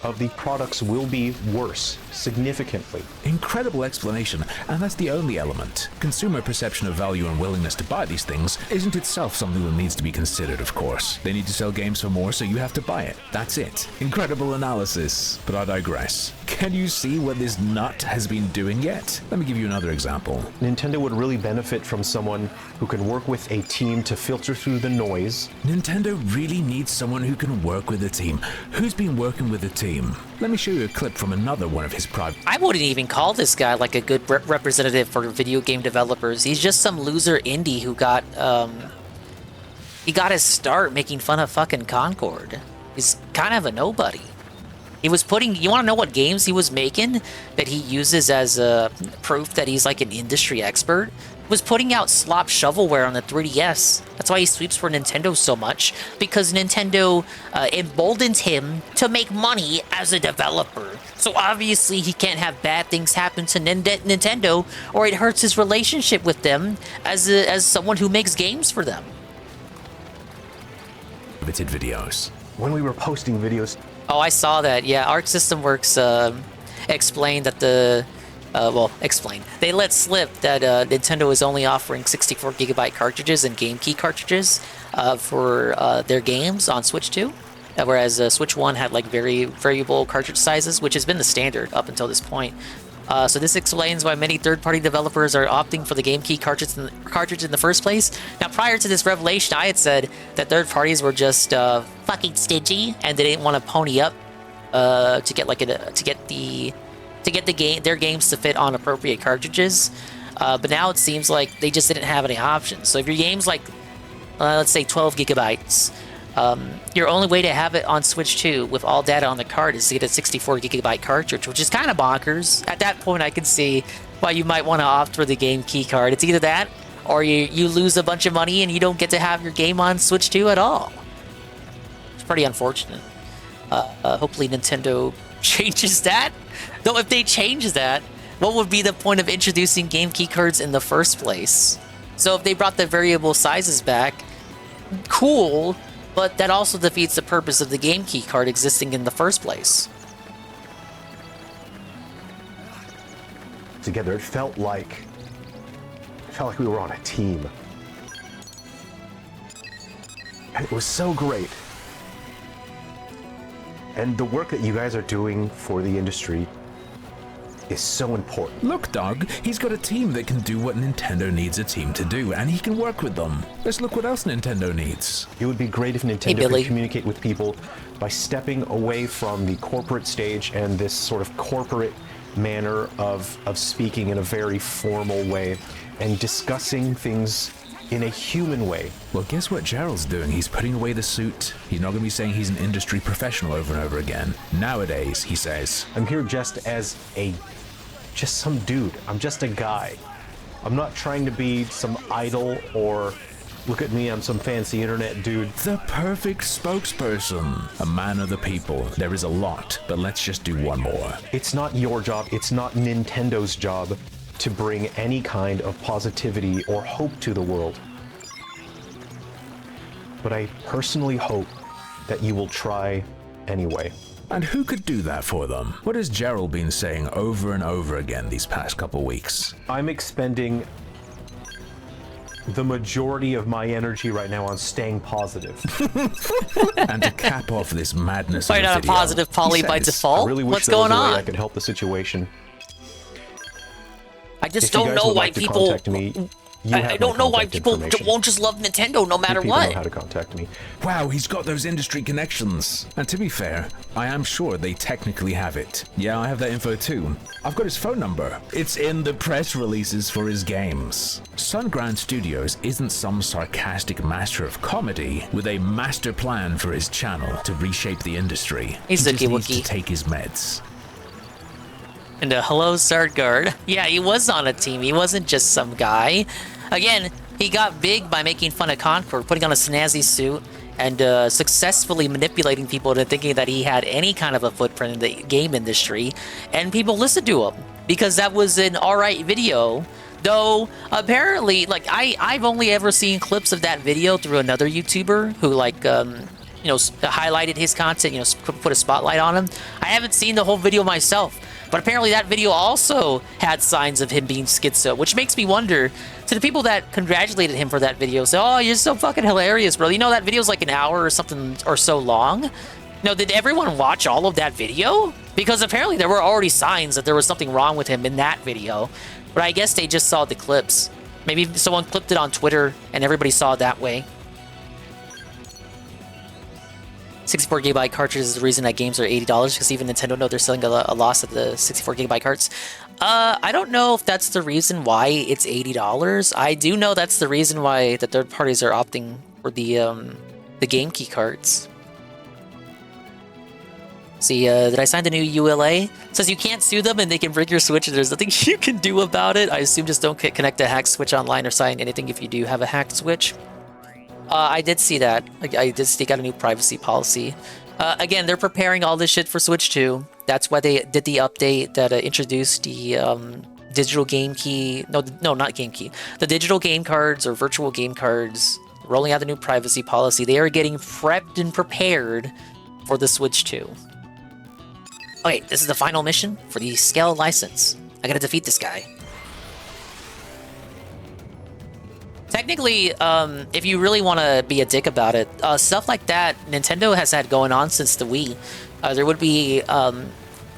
[SPEAKER 3] of the products will be worse, significantly.
[SPEAKER 13] Incredible explanation, and that's the only element. Consumer perception of value and willingness to buy these things isn't itself something that needs to be considered, of course. They need to sell games for more, so you have to buy it. That's it. Incredible analysis. But I digress. Can you see what this nut has been doing yet? Let me give you another example.
[SPEAKER 3] Nintendo would really benefit from someone who can work with a team to filter through the noise.
[SPEAKER 13] Nintendo really needs someone who can work with a team. Who's been working with a team? Let me show you a clip from another one of his private...
[SPEAKER 12] I wouldn't even call this guy like a good representative for video game developers. He's just some loser indie who got, he got his start making fun of fucking Concord. He's kind of a nobody. He was putting... You want to know what games he was making that he uses as proof that he's like an industry expert? He was putting out slop shovelware on the 3DS. That's why he sweeps for Nintendo so much, because Nintendo emboldened him to make money as a developer. So obviously he can't have bad things happen to Nintendo, or it hurts his relationship with them as someone who makes games for them.
[SPEAKER 13] videos.
[SPEAKER 3] When we were posting videos...
[SPEAKER 12] Oh, I saw that. Yeah, Arc System Works explained that they let slip that Nintendo is only offering 64GB cartridges and Game Key cartridges for their games on Switch 2, whereas Switch 1 had like very variable cartridge sizes, which has been the standard up until this point. So this explains why many third-party developers are opting for the Game Key cartridge in the first place. Now, prior to this revelation, I had said that third parties were just fucking stingy, and they didn't want to pony up to get their games to fit on appropriate cartridges. But now it seems like they just didn't have any options. So if your game's like, let's say 12 gigabytes, your only way to have it on Switch 2 with all data on the card is to get a 64GB cartridge, which is kind of bonkers. At that point, I can see why you might want to opt for the Game Key card. It's either that, or you lose a bunch of money and you don't get to have your game on Switch 2 at all. It's pretty unfortunate. Hopefully Nintendo changes that. Though if they change that, what would be the point of introducing Game Key cards in the first place? So if they brought the variable sizes back, cool, but that also defeats the purpose of the Game Key card existing in the first place.
[SPEAKER 3] Together, it felt like we were on a team. And it was so great. And the work that you guys are doing for the industry is so important.
[SPEAKER 13] Look, Doug, he's got a team that can do what Nintendo needs a team to do, and he can work with them. Let's look what else Nintendo needs.
[SPEAKER 3] It would be great if Nintendo could communicate with people by stepping away from the corporate stage and this sort of corporate manner of speaking in a very formal way and discussing things in a human way.
[SPEAKER 13] Well, guess what Gerald's doing? He's putting away the suit. He's not going to be saying he's an industry professional over and over again. Nowadays, he says,
[SPEAKER 3] I'm here just as some dude. I'm just a guy. I'm not trying to be some idol or look at me, I'm some fancy internet dude.
[SPEAKER 13] The perfect spokesperson. A man of the people. There is a lot, but let's just do one more.
[SPEAKER 3] It's not your job. It's not Nintendo's job to bring any kind of positivity or hope to the world. But I personally hope that you will try anyway.
[SPEAKER 13] And who could do that for them? What has Gerald been saying over and over again these past couple weeks?
[SPEAKER 3] I'm expending the majority of my energy right now on staying positive.
[SPEAKER 13] And to cap off this madness
[SPEAKER 12] Why
[SPEAKER 13] of a
[SPEAKER 12] not
[SPEAKER 13] video,
[SPEAKER 12] a positive poly by default?
[SPEAKER 3] I really wish
[SPEAKER 12] What's
[SPEAKER 3] there was
[SPEAKER 12] going
[SPEAKER 3] a way
[SPEAKER 12] on?
[SPEAKER 3] I could help the situation.
[SPEAKER 12] I just
[SPEAKER 3] If you
[SPEAKER 12] don't
[SPEAKER 3] guys
[SPEAKER 12] know
[SPEAKER 3] would
[SPEAKER 12] why
[SPEAKER 3] like to
[SPEAKER 12] people...
[SPEAKER 3] contact me, you
[SPEAKER 12] I
[SPEAKER 3] have
[SPEAKER 12] don't
[SPEAKER 3] my
[SPEAKER 12] know why
[SPEAKER 3] contact
[SPEAKER 12] people
[SPEAKER 3] information.
[SPEAKER 12] won't just love Nintendo no matter
[SPEAKER 3] People
[SPEAKER 12] what.
[SPEAKER 3] know how to contact me.
[SPEAKER 13] Wow, he's got those industry connections. And to be fair, I am sure they technically have it. Yeah, I have that info too. I've got his phone number. It's in the press releases for his games. Sunground Studios isn't some sarcastic master of comedy with a master plan for his channel to reshape the industry.
[SPEAKER 12] He's
[SPEAKER 13] he
[SPEAKER 12] a
[SPEAKER 13] just needs
[SPEAKER 12] Wookiee.
[SPEAKER 13] to take his meds.
[SPEAKER 12] And hello, Sardguard. Yeah, he was on a team. He wasn't just some guy. Again, he got big by making fun of Concord, putting on a snazzy suit, and successfully manipulating people into thinking that he had any kind of a footprint in the game industry. And people listened to him because that was an alright video. Though, apparently, like, I've only ever seen clips of that video through another YouTuber who, like, you know, highlighted his content, you know, put a spotlight on him. I haven't seen the whole video myself, but apparently that video also had signs of him being schizo, which makes me wonder, to the people that congratulated him for that video, say, oh, you're so fucking hilarious, bro. You know, that video's like an hour or something or so long. No, did everyone watch all of that video? Because apparently there were already signs that there was something wrong with him in that video. But I guess they just saw the clips. Maybe someone clipped it on Twitter and everybody saw it that way. 64GB cartridges is the reason that games are $80, because even Nintendo know they're selling a loss of the 64GB carts. I don't know if that's the reason why it's $80. I do know that's the reason why the third parties are opting for the game key cards. See, did I sign the new ULA? It says you can't sue them and they can break your Switch and there's nothing you can do about it. I assume just don't connect a hacked Switch online or sign anything if you do have a hacked Switch. I did see that. I did see they got a new privacy policy. Again, they're preparing all this shit for Switch 2. That's why they did the update that introduced the digital game key. No, not game key. The digital game cards or virtual game cards. Rolling out the new privacy policy. They are getting prepped and prepared for the Switch 2. Okay, this is the final mission for the Scale license. I gotta defeat this guy. Technically, if you really want to be a dick about it, stuff like that Nintendo has had going on since the Wii. There would be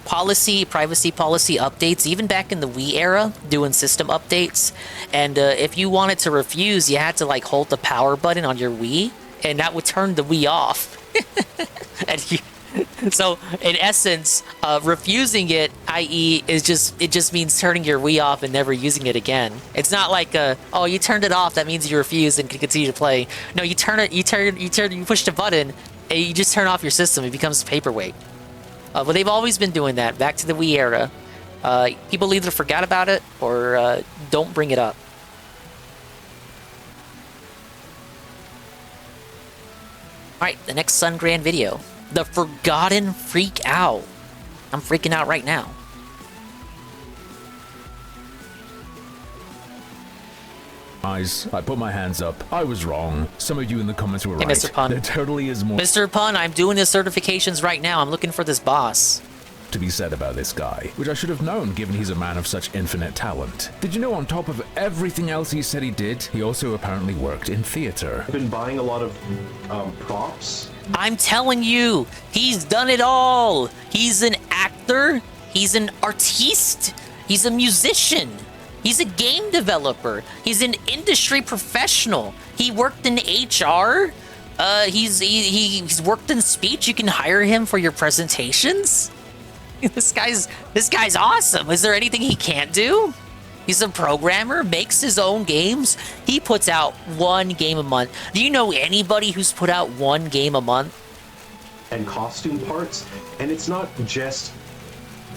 [SPEAKER 12] privacy policy updates, even back in the Wii era, doing system updates. And if you wanted to refuse, you had to like hold the power button on your Wii, and that would turn the Wii off. So, in essence, refusing it, i.e., it just means turning your Wii off and never using it again. It's not like, oh, you turned it off, that means you refuse and can continue to play. No, you push the button, and you just turn off your system. It becomes paperweight. But they've always been doing that, back to the Wii era. People either forgot about it or don't bring it up. Alright, the next Sun Grand video. The Forgotten Freak Out. I'm freaking out right now.
[SPEAKER 13] Guys, I put my hands up. I was wrong. Some of you in the comments were
[SPEAKER 12] hey,
[SPEAKER 13] right.
[SPEAKER 12] Mr. Pun.
[SPEAKER 13] There totally is more
[SPEAKER 12] Mr. Pun, I'm doing the certifications right now. I'm looking for this boss.
[SPEAKER 13] to be said about this guy, which I should have known given he's a man of such infinite talent. Did you know on top of everything else he said he did, he also apparently worked in theater?
[SPEAKER 14] I've been buying a lot of props.
[SPEAKER 12] I'm telling you, he's done it all. He's an actor, he's an artiste, he's a musician, he's a game developer, he's an industry professional, he worked in HR, he's worked in speech. You can hire him for your presentations. This guy's awesome. Is there anything he can't do? He's a programmer, makes his own games. He puts out one game a month. Do you know anybody who's put out one game a month?
[SPEAKER 14] And costume parts. And it's not just,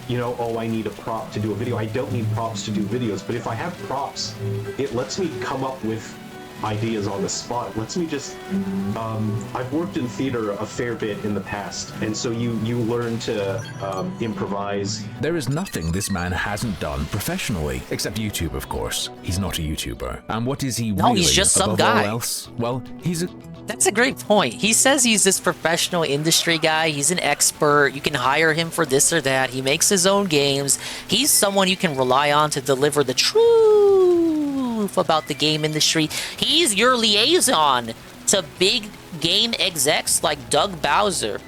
[SPEAKER 14] you know, oh, I need a prop to do a video. I don't need props to do videos. But if I have props, it lets me come up with ideas on the spot. It lets me just, I've worked in theater a fair bit in the past, and so you learn to improvise.
[SPEAKER 13] There is nothing this man hasn't done professionally, except YouTube, of course. He's not a YouTuber. And what is he really?
[SPEAKER 12] No, he's just some guy.
[SPEAKER 13] All else? Well, he's a...
[SPEAKER 12] That's a great point. He says he's this professional industry guy. He's an expert. You can hire him for this or that. He makes his own games. He's someone you can rely on to deliver the truth about the game industry. He's your liaison to big game execs like Doug Bowser.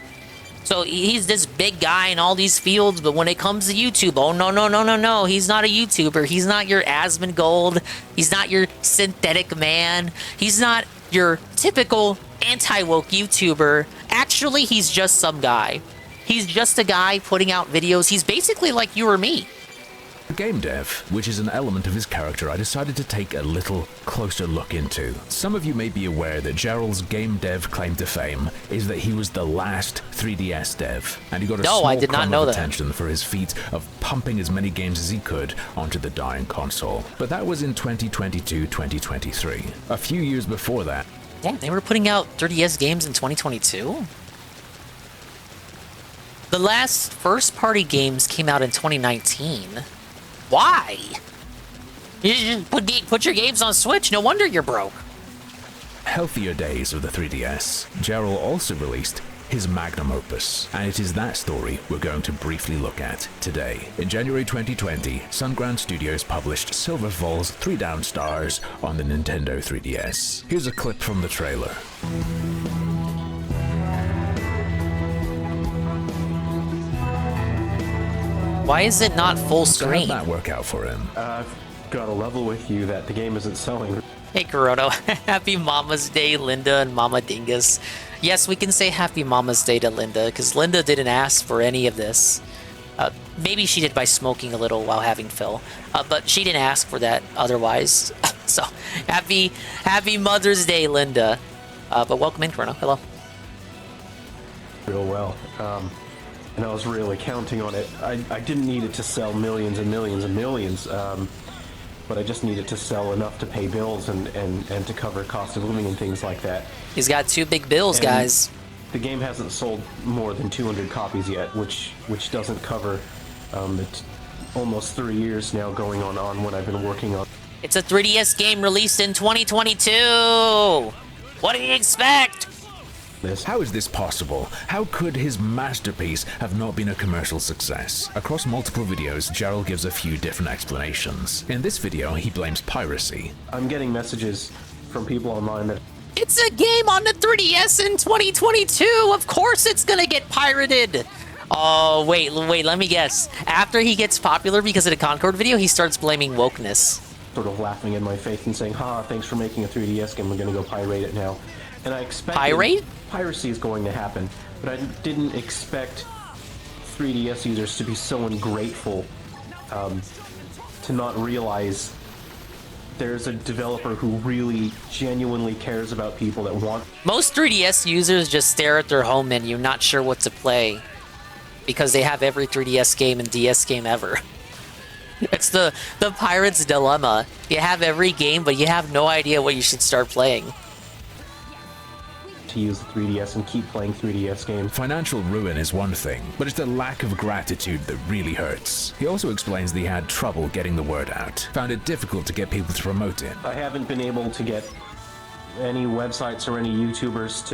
[SPEAKER 12] So he's this big guy in all these fields, but when it comes to YouTube, oh no, he's not a YouTuber. He's not your Asmongold. He's not your synthetic man. He's not your typical anti-woke YouTuber. Actually, he's just some guy. He's just a guy putting out videos. He's basically like you or me.
[SPEAKER 13] Game dev, which is an element of his character I decided to take a little closer look into. Some of you may be aware that Gerald's game dev claim to fame is that he was the last 3DS dev, and he got a small crumb of attention for his feat of pumping as many games as he could onto the dying console. But that was in 2022-2023. A few years before that.
[SPEAKER 12] Damn, they were putting out 3DS games in 2022? The last first-party games came out in 2019. Why? You just put your games on Switch. No wonder you're broke.
[SPEAKER 13] healthier days of the 3DS, Gerald also released his magnum opus, and it is that story we're going to briefly look at today. In January 2020, Sunground Studios published Silver Falls 3 Down Stars on the Nintendo 3DS. Here's a clip from the trailer.
[SPEAKER 12] Why is it not full
[SPEAKER 13] So
[SPEAKER 12] screen?
[SPEAKER 13] how'd that work out for him?
[SPEAKER 14] I've got to level with you that the game isn't selling.
[SPEAKER 12] Hey, Corono. Happy Mama's Day, Linda and Mama Dingus. Yes, we can say Happy Mama's Day to Linda, because Linda didn't ask for any of this. Maybe she did by smoking a little while having Phil, but she didn't ask for that otherwise. So, happy Mother's Day, Linda. But welcome in, Corono. Hello.
[SPEAKER 14] Real well. And I was really counting on it. I didn't need it to sell millions and millions and millions, but I just needed to sell enough to pay bills and to cover cost of living and things like that.
[SPEAKER 12] He's got 2 big bills,
[SPEAKER 14] And
[SPEAKER 12] guys.
[SPEAKER 14] The game hasn't sold more than 200 copies yet, which doesn't cover almost 3 years now going on when I've been working on.
[SPEAKER 12] It's a 3DS game released in 2022. What do you expect?
[SPEAKER 13] How is this possible? How could his masterpiece have not been a commercial success? Across multiple videos, Gerald gives a few different explanations. In this video, he blames piracy.
[SPEAKER 14] I'm getting messages from people online that
[SPEAKER 12] It's a game on the 3DS in 2022. Of course it's gonna get pirated. Oh, wait, let me guess. After he gets popular because of the Concord video, he starts blaming wokeness.
[SPEAKER 14] sort of laughing in my face and saying, "Ha, thanks for making a 3DS game. We're going to go pirate it now." And I expected piracy is going to happen, but I didn't expect 3DS users to be so ungrateful to not realize there's a developer who really genuinely cares about people that want.
[SPEAKER 12] Most 3DS users just stare at their home menu, not sure what to play, because they have every 3DS game and DS game ever. It's the pirate's dilemma. You have every game, but you have no idea what you should start playing.
[SPEAKER 14] To use the 3DS and keep playing 3DS games.
[SPEAKER 13] Financial ruin is one thing, but it's the lack of gratitude that really hurts. He also explains that he had trouble getting the word out, found it difficult to get people to promote it.
[SPEAKER 14] I haven't been able to get any websites or any YouTubers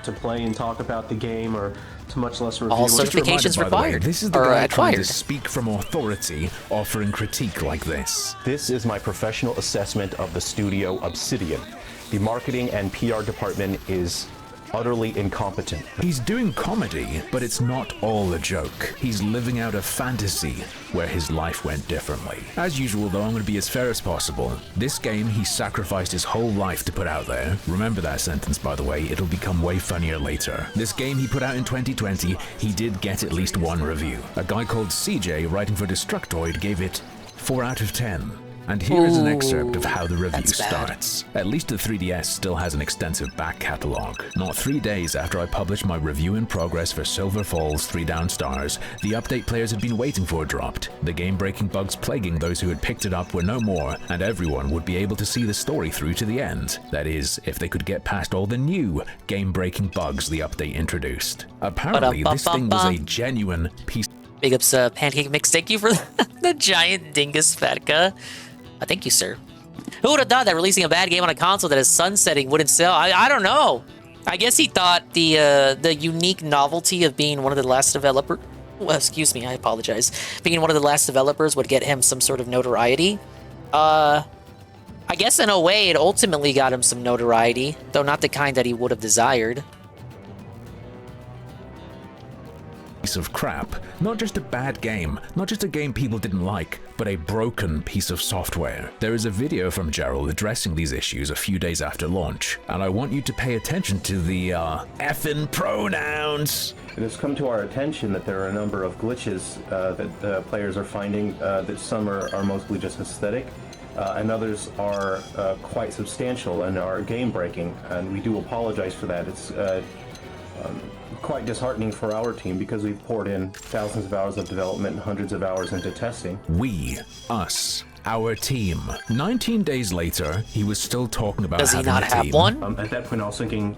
[SPEAKER 14] to play and talk about the game, or to much less review.
[SPEAKER 12] All certifications required.
[SPEAKER 13] This is the guy trying to speak from authority, offering critique like this.
[SPEAKER 7] This is my professional assessment of the studio Obsidian. The marketing and PR department is utterly incompetent.
[SPEAKER 13] He's doing comedy, but it's not all a joke. He's living out a fantasy where his life went differently. As usual, though, I'm going to be as fair as possible. This game, he sacrificed his whole life to put out there. Remember that sentence, by the way. It'll become way funnier later. This game he put out in 2020, he did get at least one review. A guy called CJ, writing for Destructoid, gave it 4 out of 10. And here is an excerpt of how the review starts. At least the 3DS still has an extensive back catalogue. Not 3 days after I published my review in progress for Silver Falls 3 Down Stars, the update players had been waiting for dropped. The game-breaking bugs plaguing those who had picked it up were no more, and everyone would be able to see the story through to the end. That is, if they could get past all the new game-breaking bugs the update introduced. Apparently, this thing was a genuine piece.
[SPEAKER 12] Big ups, Pancake Mix. Thank you for the giant Dingus Fatka. Thank you, sir. Who would have thought that releasing a bad game on a console that is sunsetting wouldn't sell? I don't know. I guess he thought the unique novelty of being one of the last developers... Well, excuse me, I apologize. Being one of the last developers would get him some sort of notoriety. I guess in a way it ultimately got him some notoriety, though not the kind that he would have desired.
[SPEAKER 13] Piece of crap. Not just a bad game, not just a game people didn't like, but a broken piece of software. There is a video from Gerald addressing these issues a few days after launch, and I want you to pay attention to the effing pronouns.
[SPEAKER 14] It has come to our attention that there are a number of glitches that players are finding, that some are mostly just aesthetic, and others are quite substantial and are game-breaking, and we do apologize for that. It's quite disheartening for our team because we've poured in thousands of hours of development and hundreds of hours into testing.
[SPEAKER 13] We, us, our team. 19 days later, he was still talking about
[SPEAKER 12] Does he
[SPEAKER 13] having
[SPEAKER 12] not
[SPEAKER 13] a
[SPEAKER 12] have
[SPEAKER 13] team.
[SPEAKER 12] one?
[SPEAKER 14] At that point, I was thinking,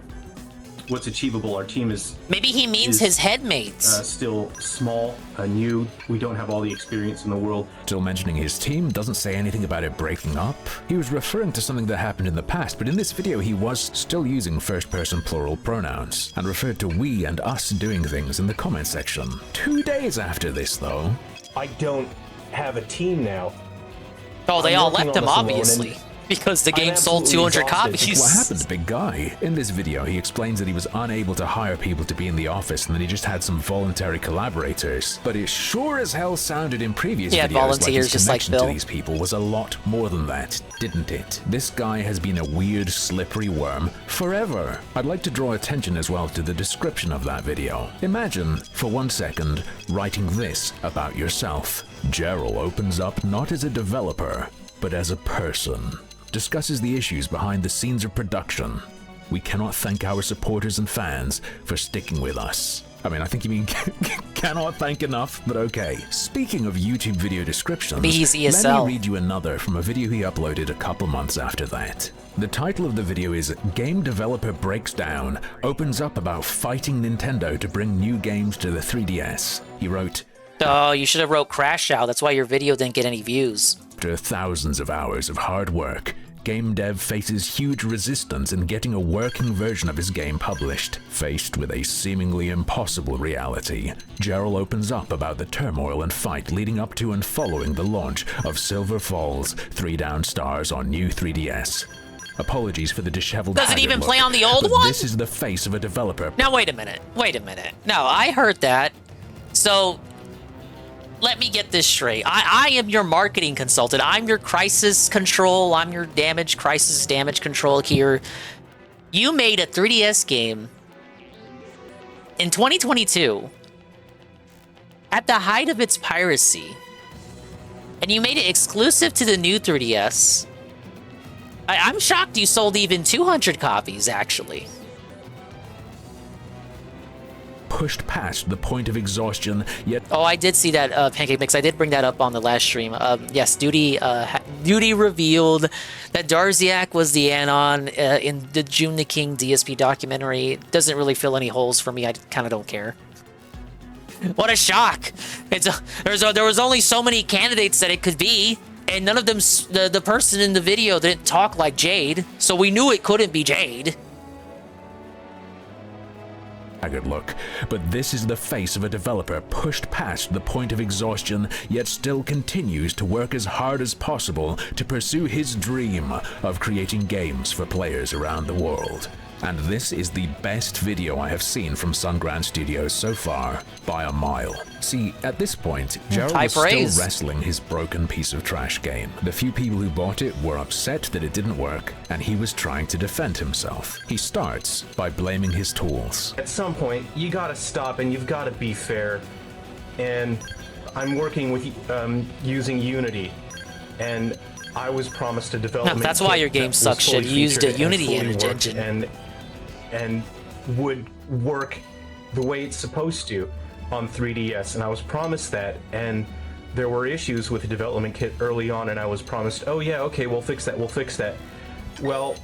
[SPEAKER 14] what's achievable. Our team is
[SPEAKER 12] maybe he means his headmates.
[SPEAKER 14] Still small, new. We don't have all the experience in the world.
[SPEAKER 13] Still mentioning his team doesn't say anything about it breaking up. He was referring to something that happened in the past, but in this video he was still using first-person plural pronouns and referred to we and us doing things in the comment section. 2 days after this, though,
[SPEAKER 14] I don't have a team now.
[SPEAKER 12] Oh, they
[SPEAKER 14] I'm
[SPEAKER 12] all
[SPEAKER 14] working
[SPEAKER 12] left
[SPEAKER 14] on
[SPEAKER 12] him,
[SPEAKER 14] this alone,
[SPEAKER 12] obviously.
[SPEAKER 14] and
[SPEAKER 12] Because the game
[SPEAKER 14] I'm
[SPEAKER 12] sold
[SPEAKER 14] absolutely
[SPEAKER 12] 200
[SPEAKER 14] exhausted.
[SPEAKER 12] copies.
[SPEAKER 13] what happened, big guy? In this video, he explains that he was unable to hire people to be in the office and that he just had some voluntary collaborators. But it sure as hell sounded in previous videos like his
[SPEAKER 12] just like
[SPEAKER 13] connection
[SPEAKER 12] Bill.
[SPEAKER 13] to these people was a lot more than that, didn't it? This guy has been a weird, slippery worm forever. I'd like to draw attention as well to the description of that video. Imagine, for 1 second, writing this about yourself. Gerald opens up not as a developer, but as a person. Discusses the issues behind the scenes of production. We cannot thank our supporters and fans for sticking with us. I mean, I think you mean cannot thank enough, but okay. Speaking of YouTube video descriptions,
[SPEAKER 12] Maybe he's
[SPEAKER 13] let
[SPEAKER 12] ESL.
[SPEAKER 13] me read you another from a video he uploaded a couple months after that. The title of the video is Game Developer Breaks Down, Opens Up About Fighting Nintendo to Bring New Games to the 3DS. He wrote,
[SPEAKER 12] Oh, you should have wrote Crash Out. That's why your video didn't get any views.
[SPEAKER 13] after thousands of hours of hard work, game dev faces huge resistance in getting a working version of his game published. Faced with a seemingly impossible reality, Gerald opens up about the turmoil and fight leading up to and following the launch of Silver Falls 3 Down Stars on new 3DS. Apologies for the disheveled
[SPEAKER 12] Does it
[SPEAKER 13] haggard
[SPEAKER 12] even
[SPEAKER 13] look,
[SPEAKER 12] play on the old
[SPEAKER 13] but
[SPEAKER 12] one?
[SPEAKER 13] This is the face of a developer.
[SPEAKER 12] Now, wait a minute. Wait a minute. No, I heard that. So, let me get this straight. I am your marketing consultant. I'm your crisis control. I'm your crisis damage control here. You made a 3DS game in 2022 at the height of its piracy, and you made it exclusive to the new 3DS. I'm shocked you sold even 200 copies, actually.
[SPEAKER 13] Pushed past the point of exhaustion, yet
[SPEAKER 12] Oh, I did see that, Pancake Mix. I did bring that up on the last stream. Yes, Duty revealed that Darziak was the Anon in the June the King DSP documentary. It doesn't really fill any holes for me. I kind of don't care. What a shock! There was only so many candidates that it could be, and none of them, the person in the video didn't talk like Jade, so we knew it couldn't be Jade.
[SPEAKER 13] haggard look, but this is the face of a developer pushed past the point of exhaustion, yet still continues to work as hard as possible to pursue his dream of creating games for players around the world. And this is the best video I have seen from Sungran Studios so far, by a mile. See, at this point, Gerald was still wrestling his broken piece of trash game. The few people who bought it were upset that it didn't work, and he was trying to defend himself. He starts by blaming his tools.
[SPEAKER 14] At some point, you gotta stop and you've gotta be fair. And I'm working with using Unity, and I was promised a development.
[SPEAKER 12] That's why your game sucks shit. You used a Unity engine.
[SPEAKER 14] And would work the way it's supposed to on 3DS, and I was promised that, and there were issues with the development kit early on, and I was promised, oh yeah, okay, we'll fix that. Well,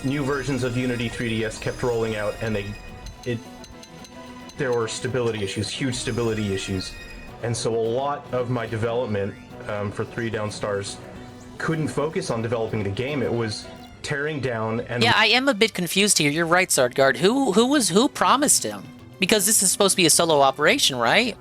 [SPEAKER 14] new versions of Unity 3DS kept rolling out, and there were stability issues, huge stability issues, and so a lot of my development for 3 Down Stars couldn't focus on developing the game. It was tearing down and
[SPEAKER 12] yeah, I am a bit confused here. You're right, Sardguard. Who promised him? Because this is supposed to be a solo operation, right?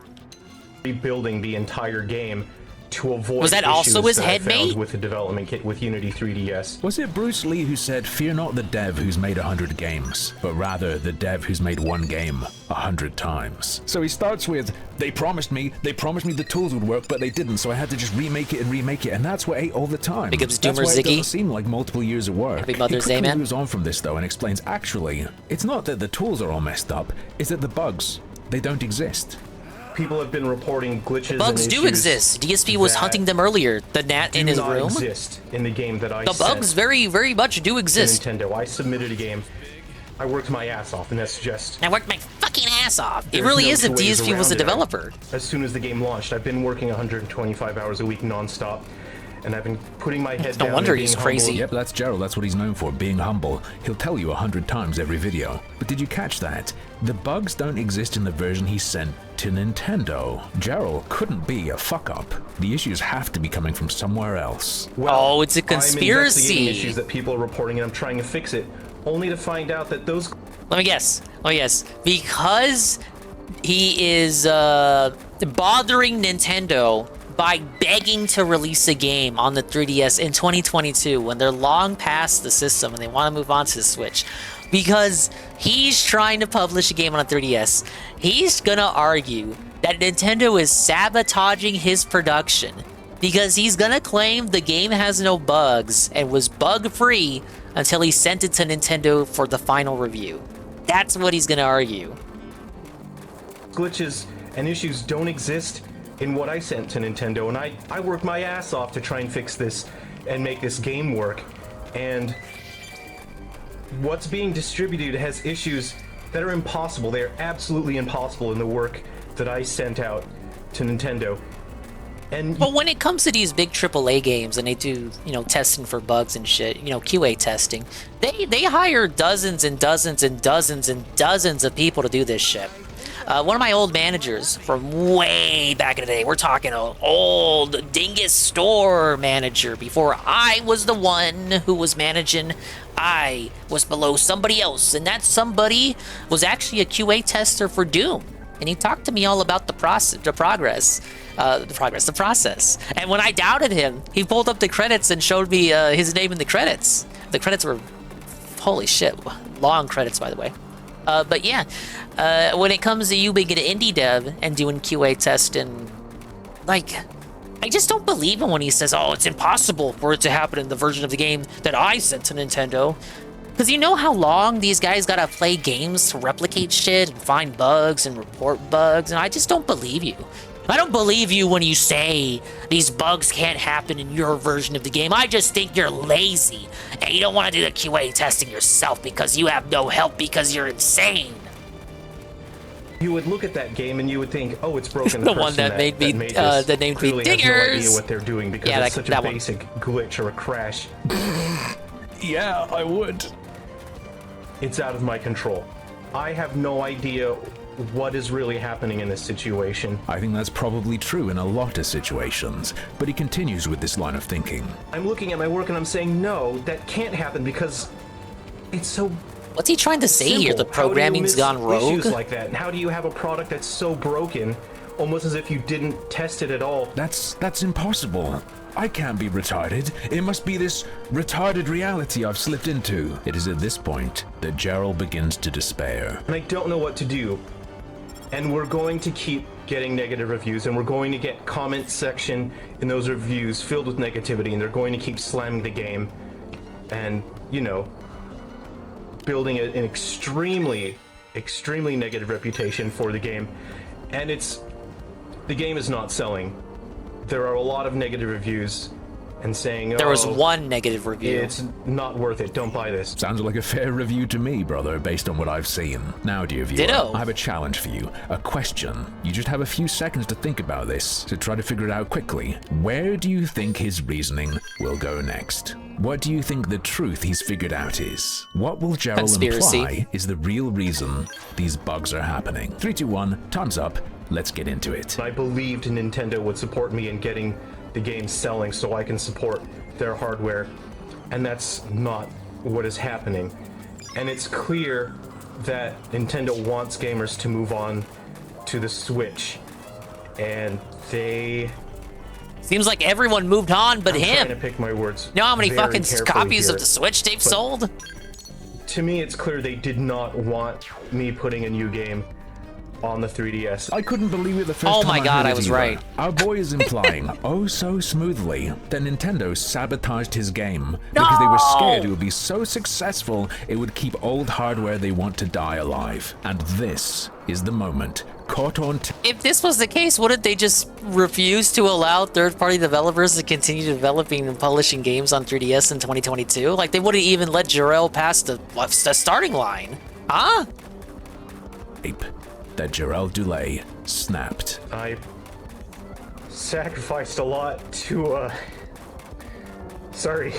[SPEAKER 14] Rebuilding the entire game to avoid
[SPEAKER 12] was that also his
[SPEAKER 14] headmate with the development kit with Unity 3DS.
[SPEAKER 13] Was it Bruce Lee who said, "Fear not the dev who's made 100 games, but rather the dev who's made one game 100 times"? So he starts with, they promised me the tools would work, but they didn't, so I had to just remake it, and that's what I ate all the time.
[SPEAKER 12] Big ups
[SPEAKER 13] That's
[SPEAKER 12] Doomer
[SPEAKER 13] why it
[SPEAKER 12] Ziggy.
[SPEAKER 13] doesn't seem like multiple years of work.
[SPEAKER 12] Happy
[SPEAKER 13] He
[SPEAKER 12] Mother's Day,
[SPEAKER 13] quickly
[SPEAKER 12] man.
[SPEAKER 13] moves on from this though and explains, actually, it's not that the tools are all messed up, it's that the bugs, they don't exist.
[SPEAKER 14] People have been reporting glitches.
[SPEAKER 12] Bugs
[SPEAKER 14] and
[SPEAKER 12] do
[SPEAKER 14] issues
[SPEAKER 12] exist. DSP was hunting them earlier. The gnat in his room.
[SPEAKER 14] Exist in the game that I
[SPEAKER 12] The bugs very, very much do exist.
[SPEAKER 14] Nintendo. I submitted a game. I worked my ass off, and that's just.
[SPEAKER 12] I worked my fucking ass off. It really is if DSP was a developer.
[SPEAKER 14] As soon as the game launched, I've been working 125 hours a week nonstop,
[SPEAKER 3] and I've been putting my head
[SPEAKER 12] No
[SPEAKER 3] down.
[SPEAKER 12] wonder
[SPEAKER 3] and
[SPEAKER 12] he's
[SPEAKER 3] being
[SPEAKER 12] crazy.
[SPEAKER 3] humble.
[SPEAKER 13] Yep, that's Gerald. That's what he's known for, being humble. He'll tell you 100 times every video. But did you catch that? The bugs don't exist in the version he sent to Nintendo. Gerald couldn't be a fuck-up. The issues have to be coming from somewhere else.
[SPEAKER 12] Oh, it's a
[SPEAKER 3] I'm
[SPEAKER 12] conspiracy.
[SPEAKER 3] investigating issues that people are reporting, and I'm trying to fix it, only to find out that those...
[SPEAKER 12] Let me guess. Because he is bothering Nintendo by begging to release a game on the 3DS in 2022 when they're long past the system and they want to move on to the Switch. Because he's trying to publish a game on a 3DS, he's gonna argue that Nintendo is sabotaging his production because he's gonna claim the game has no bugs and was bug-free until he sent it to Nintendo for the final review. That's what he's gonna argue.
[SPEAKER 3] glitches and issues don't exist in what I sent to Nintendo, and I worked my ass off to try and fix this and make this game work, and what's being distributed has issues that are impossible. They're absolutely impossible in the work that I sent out to Nintendo.
[SPEAKER 12] But when it comes to these big AAA games and they do, testing for bugs and shit, QA testing, they hire dozens and dozens and dozens and dozens of people to do this shit. One of my old managers from way back in the day, we're talking an old Dingus store manager before I was the one who was managing. I was below somebody else, and that somebody was actually a QA tester for Doom. And he talked to me all about the process. And when I doubted him, he pulled up the credits and showed me his name in the credits. The credits were, holy shit, long credits, by the way. But yeah, when it comes to you being an indie dev and doing QA testing, I just don't believe him when he says, oh, it's impossible for it to happen in the version of the game that I sent to Nintendo. Because you know how long these guys gotta play games to replicate shit and find bugs and report bugs, and I just don't believe you. I don't believe you when you say these bugs can't happen in your version of the game. I just think you're lazy and you don't want to do the QA testing yourself because you have no help because you're insane.
[SPEAKER 3] You would look at that game and you would think, oh, it's broken.
[SPEAKER 12] The one that made me, that named me
[SPEAKER 3] Dingus. Has no idea
[SPEAKER 12] Dingus.
[SPEAKER 3] what they're doing because
[SPEAKER 12] Yeah,
[SPEAKER 3] it's such a basic glitch or a crash.
[SPEAKER 13] Yeah, I would.
[SPEAKER 3] It's out of my control. I have no idea what is really happening in this situation.
[SPEAKER 13] I think that's probably true in a lot of situations, but he continues with this line of thinking.
[SPEAKER 3] I'm looking at my work and I'm saying, no, that can't happen because it's so
[SPEAKER 12] What's he trying to say
[SPEAKER 3] simple.
[SPEAKER 12] here? The programming's gone rogue?
[SPEAKER 3] Issues like that. And how do you have a product that's so broken, almost as if you didn't test it at all?
[SPEAKER 13] That's impossible. I can't be retarded. It must be this retarded reality I've slipped into. It is at this point that Gerald begins to despair.
[SPEAKER 3] And I don't know what to do. And we're going to keep getting negative reviews, and we're going to get comment section in those reviews filled with negativity, and they're going to keep slamming the game and, building an extremely, extremely negative reputation for the game. And the game is not selling. There are a lot of negative reviews and saying,
[SPEAKER 12] There was one negative review.
[SPEAKER 3] It's not worth it. Don't buy this.
[SPEAKER 13] Sounds like a fair review to me, brother, based on what I've seen. Now, dear viewer,
[SPEAKER 12] Ditto.
[SPEAKER 13] I have a challenge for you. A question. You just have a few seconds to think about this, so try to figure it out quickly. Where do you think his reasoning will go next? What do you think the truth he's figured out is? What will Gerald
[SPEAKER 12] Conspiracy.
[SPEAKER 13] imply is the real reason these bugs are happening? 3, 2, 1, time's up. Let's get into it.
[SPEAKER 3] I believed Nintendo would support me in getting the game selling so I can support their hardware, and that's not what is happening. And it's clear that Nintendo wants gamers to move on to the Switch, and they...
[SPEAKER 12] Seems like everyone moved on but
[SPEAKER 3] I'm
[SPEAKER 12] him.
[SPEAKER 3] trying to pick my words.
[SPEAKER 12] You know how many
[SPEAKER 3] very
[SPEAKER 12] fucking
[SPEAKER 3] carefully
[SPEAKER 12] copies
[SPEAKER 3] here,
[SPEAKER 12] of the Switch they've
[SPEAKER 3] but
[SPEAKER 12] sold?
[SPEAKER 3] To me, it's clear they did not want me putting a new game on the 3DS.
[SPEAKER 13] I couldn't believe it the first
[SPEAKER 12] Oh
[SPEAKER 13] time
[SPEAKER 12] my God,
[SPEAKER 13] heard
[SPEAKER 12] I
[SPEAKER 13] it
[SPEAKER 12] was
[SPEAKER 13] either.
[SPEAKER 12] right.
[SPEAKER 13] Our boy is implying, oh so smoothly, that Nintendo sabotaged his game because they were scared it would be so successful it would keep old hardware they want to die alive. And this is the moment. Caught on
[SPEAKER 12] If this was the case, wouldn't they just refuse to allow third-party developers to continue developing and publishing games on 3DS in 2022? Like, they wouldn't even let Jarrell pass the starting line. Huh?
[SPEAKER 13] that Gerald Dulé snapped.
[SPEAKER 3] I sacrificed a lot to
[SPEAKER 15] Sorry.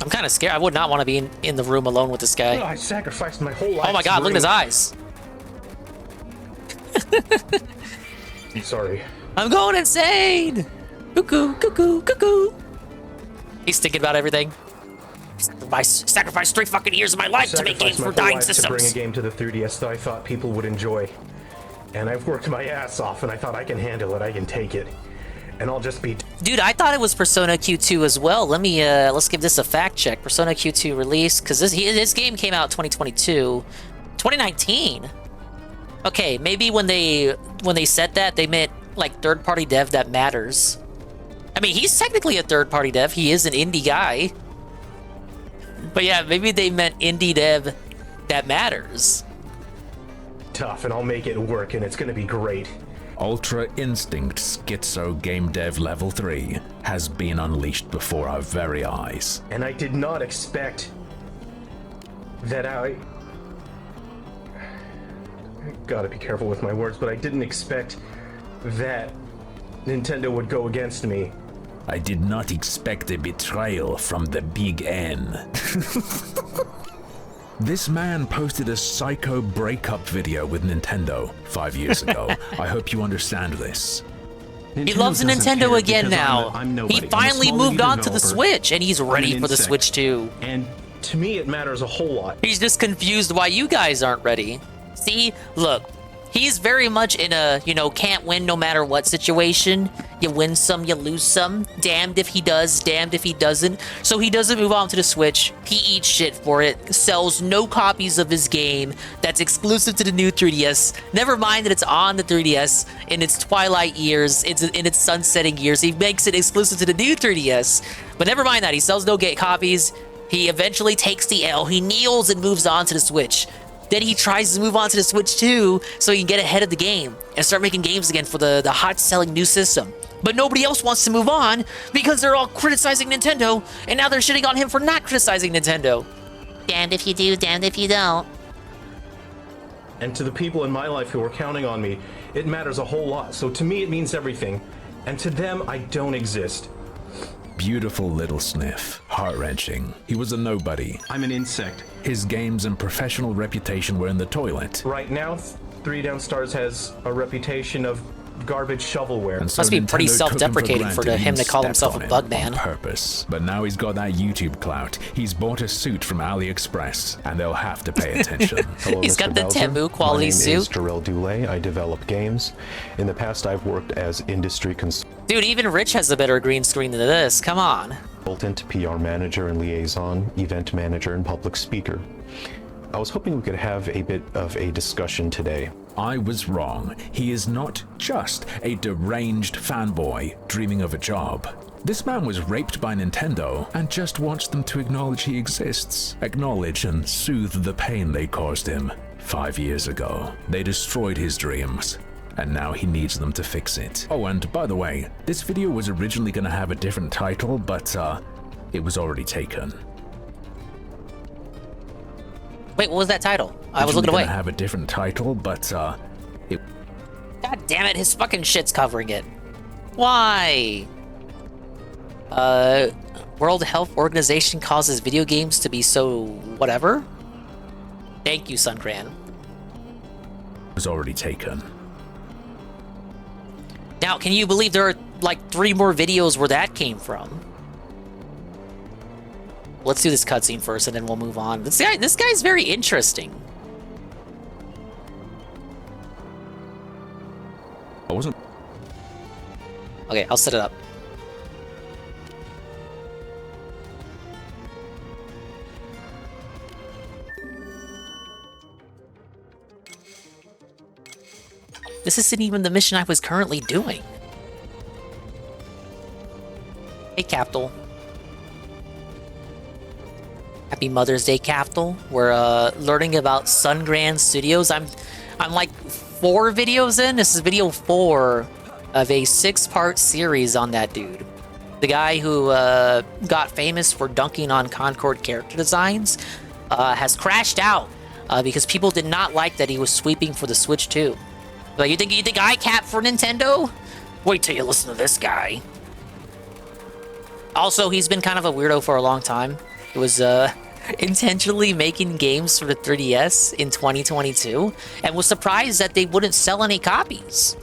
[SPEAKER 12] I'm kind of scared. I would not want to be in the room alone with this guy.
[SPEAKER 15] Oh, I sacrificed my whole life.
[SPEAKER 12] Oh my god, look at his eyes.
[SPEAKER 15] I'm sorry.
[SPEAKER 12] I'm going insane! Cuckoo, cuckoo, cuckoo. He's thinking about everything. Sacrifice 3 fucking years of my life to make games for dying systems.
[SPEAKER 15] To bring a game to the 3DS that I thought people would enjoy. And I've worked my ass off, and I thought I can handle it, I can take it. And I'll just be...
[SPEAKER 12] Dude, I thought it was Persona Q2 as well. let's give this a fact check. Persona Q2 release, because this game came out 2022. 2019? Okay, maybe when they said that, they meant, like, third-party dev that matters. I mean, he's technically a third-party dev. He is an indie guy. But yeah, maybe they meant indie dev that matters.
[SPEAKER 15] Tough, and I'll make it work, and it's gonna be great.
[SPEAKER 13] Ultra Instinct Schizo Game Dev Level 3 has been unleashed before our very eyes.
[SPEAKER 15] And I did not expect that I gotta be careful with my words, but I didn't expect that Nintendo would go against me.
[SPEAKER 13] I did not expect a betrayal from the big N. This man posted a psycho breakup video with Nintendo 5 years ago. I hope you understand this.
[SPEAKER 12] He loves Nintendo again now. He finally moved on to the Switch, and he's ready for the Switch too.
[SPEAKER 15] And to me, it matters a whole lot.
[SPEAKER 12] He's just confused why you guys aren't ready. See, look, he's very much in a, can't win no matter what situation. You win some, you lose some. Damned if he does, damned if he doesn't. So he doesn't move on to the Switch. He eats shit for it. Sells no copies of his game that's exclusive to the new 3DS. Never mind that it's on the 3DS in its twilight years, in its sunsetting years. He makes it exclusive to the new 3DS. But never mind that. He sells no copies. He eventually takes the L. He kneels and moves on to the Switch. Then he tries to move on to the Switch too, so he can get ahead of the game and start making games again for the hot-selling new system. But nobody else wants to move on because they're all criticizing Nintendo, and now they're shitting on him for not criticizing Nintendo. Damned if you do, damned if you don't.
[SPEAKER 15] And to the people in my life who are counting on me, it matters a whole lot. So to me, it means everything. And to them, I don't exist.
[SPEAKER 13] Beautiful little sniff. Heart-wrenching. He was a nobody.
[SPEAKER 15] I'm an insect.
[SPEAKER 13] His games and professional reputation were in the toilet.
[SPEAKER 15] Right now, 3 Down Stars has a reputation of garbage shovelware.
[SPEAKER 13] And so
[SPEAKER 12] must be pretty
[SPEAKER 13] Nintendo
[SPEAKER 12] self-deprecating for him to call himself a bug man.
[SPEAKER 13] On purpose. But now he's got that YouTube clout. He's bought a suit from AliExpress, and they'll have to pay attention.
[SPEAKER 7] Hello,
[SPEAKER 12] He's got the Temu quality suit.
[SPEAKER 7] My name is Jarrell Dulé. I develop games. In the past, I've worked as industry
[SPEAKER 12] Dude, even Rich has a better green screen than this. Come on.
[SPEAKER 7] consultant, PR manager and liaison, event manager, and public speaker. I was hoping we could have a bit of a discussion today.
[SPEAKER 13] I was wrong. He is not just a deranged fanboy dreaming of a job. This man was raped by Nintendo and just wants them to acknowledge he exists. Acknowledge and soothe the pain they caused him 5 years ago. They destroyed his dreams, and now he needs them to fix it. Oh, and by the way, this video was originally going to have a different title, but it was already taken.
[SPEAKER 12] Wait, what was that title? I was looking away.
[SPEAKER 13] Have a different title, but it.
[SPEAKER 12] God damn it! His fucking shit's covering it. Why? World Health Organization causes video games to be so whatever. Thank you, Sungran.
[SPEAKER 13] Was already taken.
[SPEAKER 12] Now, can you believe there are like 3 more videos where that came from? Let's do this cutscene first, and then we'll move on. This guy's very interesting.
[SPEAKER 13] I wasn't.
[SPEAKER 12] Okay, I'll set it up. This isn't even the mission I was currently doing. Hey, Capital. Happy Mother's Day, Capital. We're learning about Sungran Studios. I'm like 4 videos in. This is video 4 of a 6-part series on that dude. The guy who got famous for dunking on Concord character designs has crashed out because people did not like that he was sweeping for the Switch 2. Like, you think I cap for Nintendo? Wait till you listen to this guy. Also, he's been kind of a weirdo for a long time. It was intentionally making games for the 3DS in 2022 and was surprised that they wouldn't sell any copies.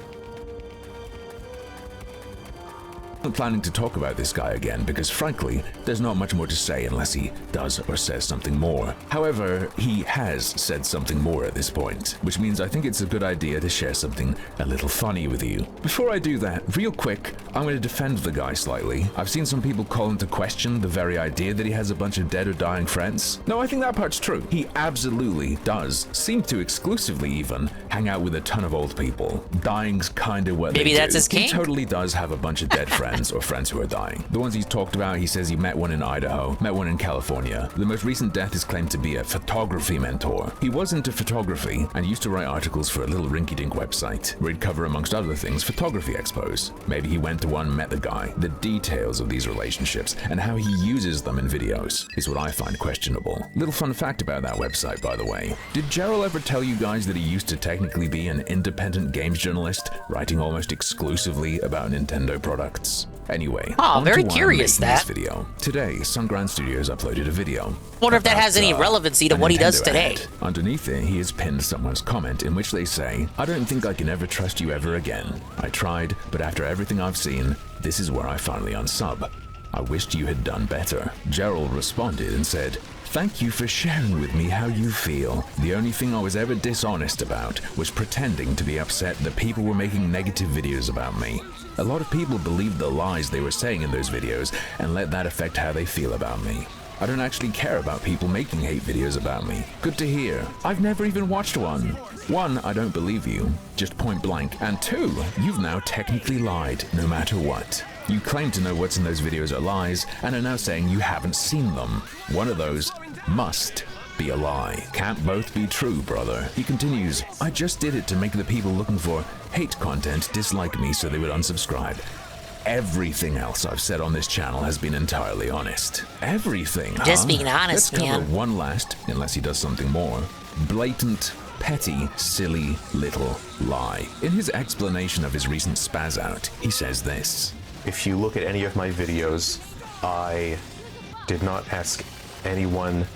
[SPEAKER 13] I'm planning to talk about this guy again because frankly, there's not much more to say unless he does or says something more. However, he has said something more at this point, which means I think it's a good idea to share something a little funny with you. Before I do that, real quick, I'm going to defend the guy slightly. I've seen some people call into question the very idea that he has a bunch of dead or dying friends. No, I think that part's true. He absolutely does, seem to exclusively even, hang out with a ton of old people. Dying's kind of what
[SPEAKER 12] Maybe
[SPEAKER 13] they
[SPEAKER 12] that's
[SPEAKER 13] do.
[SPEAKER 12] his kink?
[SPEAKER 13] He totally does have a bunch of dead friends. Or friends who are dying. The ones he's talked about, he says he met one in Idaho, met one in California. The most recent death is claimed to be a photography mentor. He was into photography and used to write articles for a little rinky-dink website where he'd cover, amongst other things, photography expos. Maybe he went to one, met the guy. The details of these relationships and how he uses them in videos is what I find questionable. Little fun fact about that website, by the way. Did Gerald ever tell you guys that he used to technically be an independent games journalist, writing almost exclusively about Nintendo products? Anyway, on
[SPEAKER 12] very
[SPEAKER 13] to why
[SPEAKER 12] curious
[SPEAKER 13] I'm making
[SPEAKER 12] that.
[SPEAKER 13] this video. Today, Sunground Studios uploaded a video.
[SPEAKER 12] Wonder if that
[SPEAKER 13] about,
[SPEAKER 12] has any relevancy to
[SPEAKER 13] a
[SPEAKER 12] what he does
[SPEAKER 13] Nintendo
[SPEAKER 12] today.
[SPEAKER 13] ad. Underneath it, he has pinned someone's comment in which they say, "I don't think I can ever trust you ever again. I tried, but after everything I've seen, this is where I finally unsub. I wished you had done better." Gerald responded and said, "Thank you for sharing with me how you feel. The only thing I was ever dishonest about was pretending to be upset that people were making negative videos about me. A lot of people believed the lies they were saying in those videos and let that affect how they feel about me. I don't actually care about people making hate videos about me. Good to hear. I've never even watched one. One, I don't believe you, just point blank. And two, you've now technically lied, no matter what. You claim to know what's in those videos are lies and are now saying you haven't seen them. One of those must be a lie. Can't both be true, brother." He continues, "I just did it to make the people looking for hate content dislike me so they would unsubscribe. Everything else I've said on this channel has been entirely honest." Everything, huh?
[SPEAKER 12] Just being honest,
[SPEAKER 13] Let's cover
[SPEAKER 12] man.
[SPEAKER 13] one last, unless he does something more, blatant, petty, silly little lie. In his explanation of his recent spaz out, he says this.
[SPEAKER 14] If you look at any of my videos, I did not ask anyone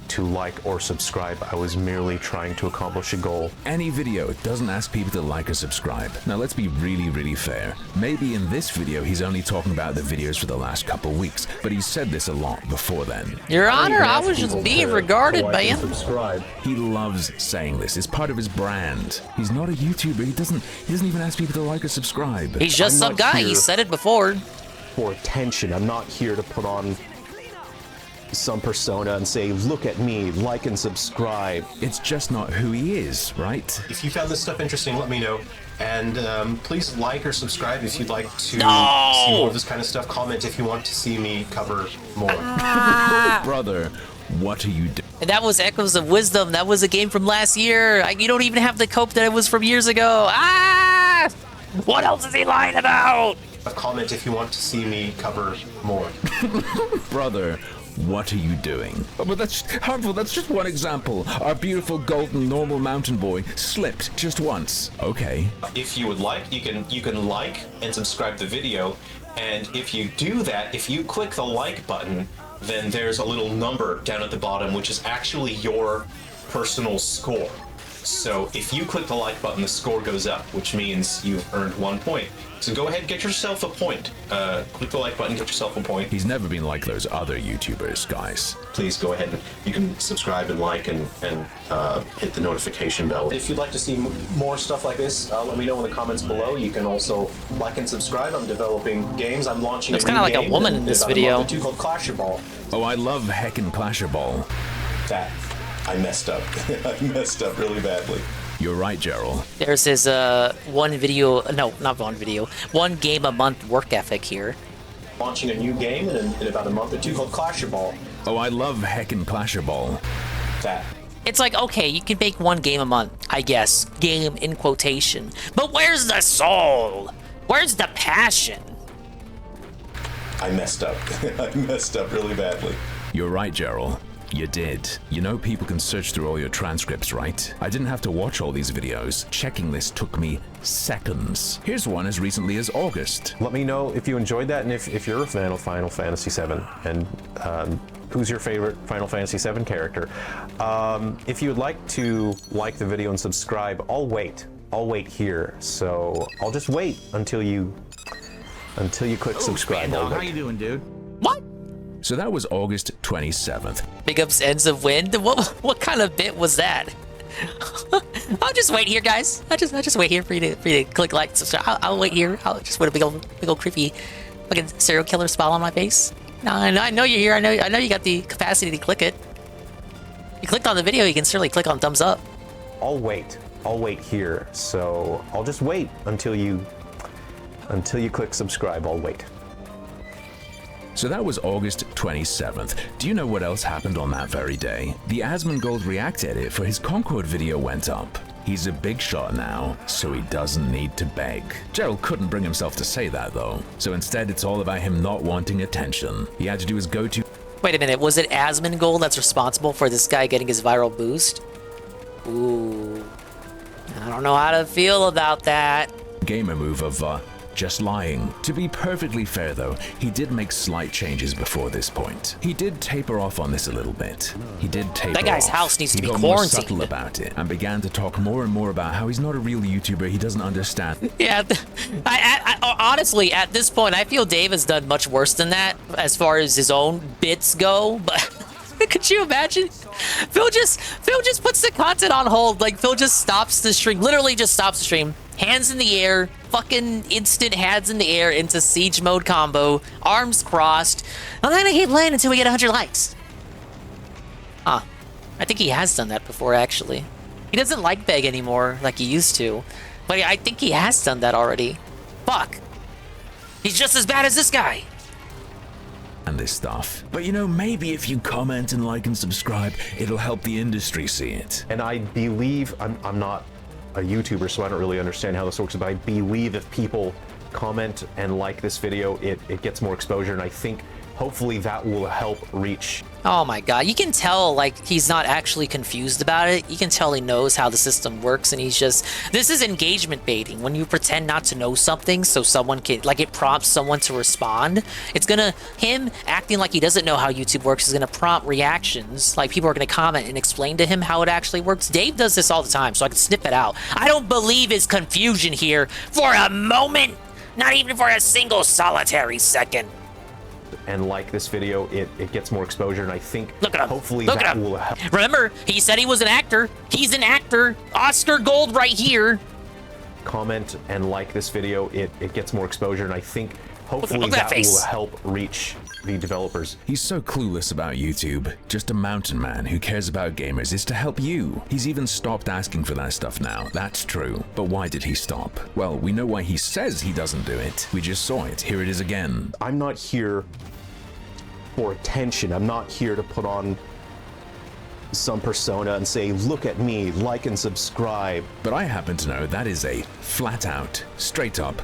[SPEAKER 14] to like or subscribe. I was merely trying to accomplish a goal.
[SPEAKER 13] Any video doesn't ask people to like or subscribe. Now let's be really fair. Maybe in this video he's only talking about the videos for the last couple weeks, but he's said this a lot before then.
[SPEAKER 12] Your Honor, I was just being regarded, man.
[SPEAKER 14] Subscribe.
[SPEAKER 13] He loves saying this. It's part of his brand. He's not a YouTuber. He doesn't even ask people to like or subscribe.
[SPEAKER 12] He's just some guy. He said it before.
[SPEAKER 14] For attention. I'm not here to put on some persona and say, look at me, like and subscribe.
[SPEAKER 13] It's just not who he is, right?
[SPEAKER 15] If you found this stuff interesting, let me know. And please like or subscribe if you'd like to see more of this kind of stuff. Comment if you want to see me cover more.
[SPEAKER 13] Brother, what are you doing?
[SPEAKER 12] And that was Echoes of Wisdom. That was a game from last year. You don't even have the cope that it was from years ago. Ah! What else is he lying about?
[SPEAKER 15] Comment if you want to see me cover more.
[SPEAKER 13] Brother, what are you doing? Oh, but that's harmful. That's just one example. Our beautiful golden normal mountain boy slipped just once. Okay.
[SPEAKER 15] If you would like, you can like and subscribe the video. And if you do that, if you click the like button, then there's a little number down at the bottom, which is actually your personal score. So if you click the like button, the score goes up, which means you've earned 1 point. So go ahead and get yourself a point. Click the like button, get yourself a point.
[SPEAKER 13] He's never been like those other YouTubers, guys.
[SPEAKER 15] Please go ahead and you can subscribe and like and hit the notification bell. If you'd like to see more stuff like this, let me know in the comments below. You can also like and subscribe. I'm developing games. I'm launching
[SPEAKER 12] Looks
[SPEAKER 15] a new
[SPEAKER 12] kind of like
[SPEAKER 15] game
[SPEAKER 12] a woman in this video.
[SPEAKER 15] about a month or two called Clasher Ball.
[SPEAKER 13] Oh, I love heckin' Clasher Ball.
[SPEAKER 15] That I messed up. I messed up really badly.
[SPEAKER 13] You're right, Gerald.
[SPEAKER 12] There's his one game a month work ethic here.
[SPEAKER 15] Launching a new game in about a month or two called Clasher Ball.
[SPEAKER 13] Oh, I love heckin' Clasher Ball.
[SPEAKER 15] That.
[SPEAKER 12] It's like, okay, you can make one game a month, I guess. Game in quotation. But where's the soul? Where's the passion?
[SPEAKER 15] I messed up. I messed up really badly.
[SPEAKER 13] You're right, Gerald. You did. You know people can search through all your transcripts, right? I didn't have to watch all these videos. Checking this took me seconds. Here's one as recently as August.
[SPEAKER 14] Let me know if you enjoyed that and if you're a fan of Final Fantasy VII and who's your favorite Final Fantasy VII character. If you would like to like the video and subscribe, I'll wait. I'll wait here. So I'll just wait until you click subscribe.
[SPEAKER 5] How you doing, dude?
[SPEAKER 12] What?
[SPEAKER 13] So that was August 27th.
[SPEAKER 12] Big ups ends of wind. What kind of bit was that? I'll just wait here, guys. I'll just wait here for you to click like, subscribe. I'll wait here. I'll just put a big old creepy fucking serial killer smile on my face. No, I know you're here. I know you got the capacity to click it. You clicked on the video. You can certainly click on thumbs up.
[SPEAKER 14] I'll wait. I'll wait here. So I'll just wait until you click subscribe. I'll wait.
[SPEAKER 13] So that was August 27th. Do you know what else happened on that very day? The Asmongold React edit for his Concord video went up. He's a big shot now, so he doesn't need to beg. Gerald couldn't bring himself to say that though, so instead it's all about him not wanting attention. He had to do his go-to.
[SPEAKER 12] Wait a minute, was it Asmongold that's responsible for this guy getting his viral boost? Ooh, I don't know how to feel about that.
[SPEAKER 13] Gamer move of just lying. To be perfectly fair though, he did make slight changes before this point. He did taper off on this a little bit. He did taper
[SPEAKER 12] That guy's
[SPEAKER 13] off.
[SPEAKER 12] house needs to be
[SPEAKER 13] He got more
[SPEAKER 12] quarantined.
[SPEAKER 13] subtle about it and began to talk more and more about how he's not a real YouTuber, he doesn't understand.
[SPEAKER 12] Yeah, I honestly, at this point, I feel Dave has done much worse than that as far as his own bits go, but could you imagine? Phil just puts the content on hold. Like, Phil just stops the stream, literally just stops the stream, hands in the air, fucking instant hands in the air into siege mode combo, arms crossed. I'm not gonna keep playing until we get 100 likes. I think he has done that before, actually. He doesn't like beg anymore like he used to, but I think he has done that already. Fuck. He's just as bad as this guy.
[SPEAKER 13] And this stuff. But you know, maybe if you comment and like and subscribe, it'll help the industry see it.
[SPEAKER 14] And I believe, I'm not a YouTuber, so I don't really understand how this works, but I believe if people comment and like this video, it gets more exposure, and I think hopefully that will help reach.
[SPEAKER 12] Oh my god, you can tell, like, he's not actually confused about it. You can tell he knows how the system works, and he's just... This is engagement baiting. When you pretend not to know something so someone can... Like, it prompts someone to respond. It's gonna... Him acting like he doesn't know how YouTube works is gonna prompt reactions. Like, people are gonna comment and explain to him how it actually works. Dave does this all the time, so I can snip it out. I don't believe his confusion here for a moment! Not even for a single solitary second.
[SPEAKER 14] And like this video, it gets more exposure, and I think
[SPEAKER 12] Look at him.
[SPEAKER 14] hopefully
[SPEAKER 12] Look at
[SPEAKER 14] that
[SPEAKER 12] him.
[SPEAKER 14] will help.
[SPEAKER 12] Remember, he said he was an actor. He's an actor. Oscar Gold right here.
[SPEAKER 14] Comment and like this video, it gets more exposure, and I think hopefully
[SPEAKER 12] Look at that
[SPEAKER 14] that
[SPEAKER 12] face.
[SPEAKER 14] will help reach the developers.
[SPEAKER 13] He's so clueless about YouTube. Just a mountain man who cares about gamers is to help you. He's even stopped asking for that stuff now. That's true. But why did he stop? Well, we know why he says he doesn't do it. We just saw it. Here it is again.
[SPEAKER 14] I'm not here for attention. I'm not here to put on some persona and say, look at me, like and subscribe.
[SPEAKER 13] But I happen to know that is a flat out, straight up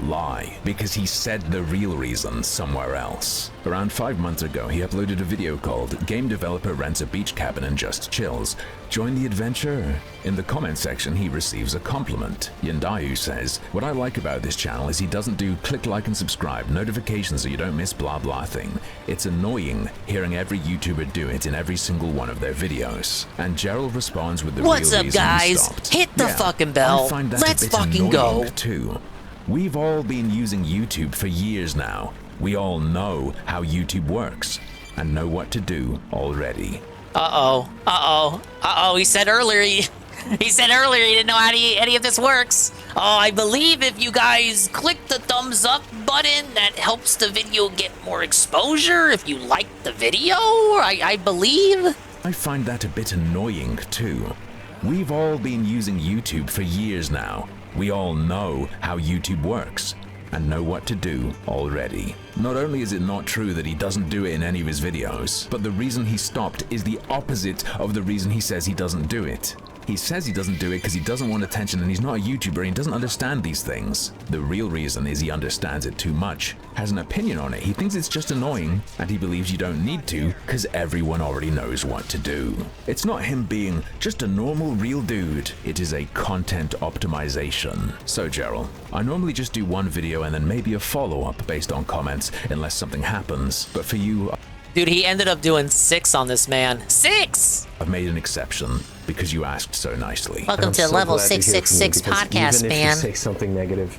[SPEAKER 13] lie, because he said the real reason somewhere else. Around 5 months ago, he uploaded a video called Game Developer Rents a Beach Cabin and Just Chills. Join the adventure. In the comment section, he receives a compliment. Yandayu says, what I like about this channel is he doesn't do click like and subscribe, notifications so you don't miss blah blah thing. It's annoying hearing every YouTuber do it in every single one of their videos. And Gerald responds with the
[SPEAKER 12] What's
[SPEAKER 13] real
[SPEAKER 12] up,
[SPEAKER 13] reason he
[SPEAKER 12] guys?
[SPEAKER 13] stopped.
[SPEAKER 12] Hit the fucking bell.
[SPEAKER 13] I find that
[SPEAKER 12] Let's
[SPEAKER 13] a bit
[SPEAKER 12] fucking go.
[SPEAKER 13] annoying too. We've all been using YouTube for years now. We all know how YouTube works and know what to do already.
[SPEAKER 12] He said earlier he said earlier he didn't know how any of this works. Oh, I believe if you guys click the thumbs up button, that helps the video get more exposure. If you like the video, I believe.
[SPEAKER 13] I find that a bit annoying too. We've all been using YouTube for years now. We all know how YouTube works and know what to do already. Not only is it not true that he doesn't do it in any of his videos, but the reason he stopped is the opposite of the reason he says he doesn't do it. He says he doesn't do it because he doesn't want attention and he's not a YouTuber and he doesn't understand these things. The real reason is he understands it too much, has an opinion on it, he thinks it's just annoying, and he believes you don't need to because everyone already knows what to do. It's not him being just a normal real dude, it is a content optimization. So Gerald, I normally just do one video and then maybe a follow-up based on comments unless something happens, but for you,
[SPEAKER 12] Dude, he ended up doing 6 on this man. 6!
[SPEAKER 13] I've made an exception because you asked so nicely.
[SPEAKER 12] Welcome to Level 666 Podcast,
[SPEAKER 14] even
[SPEAKER 12] man.
[SPEAKER 14] If you say something negative,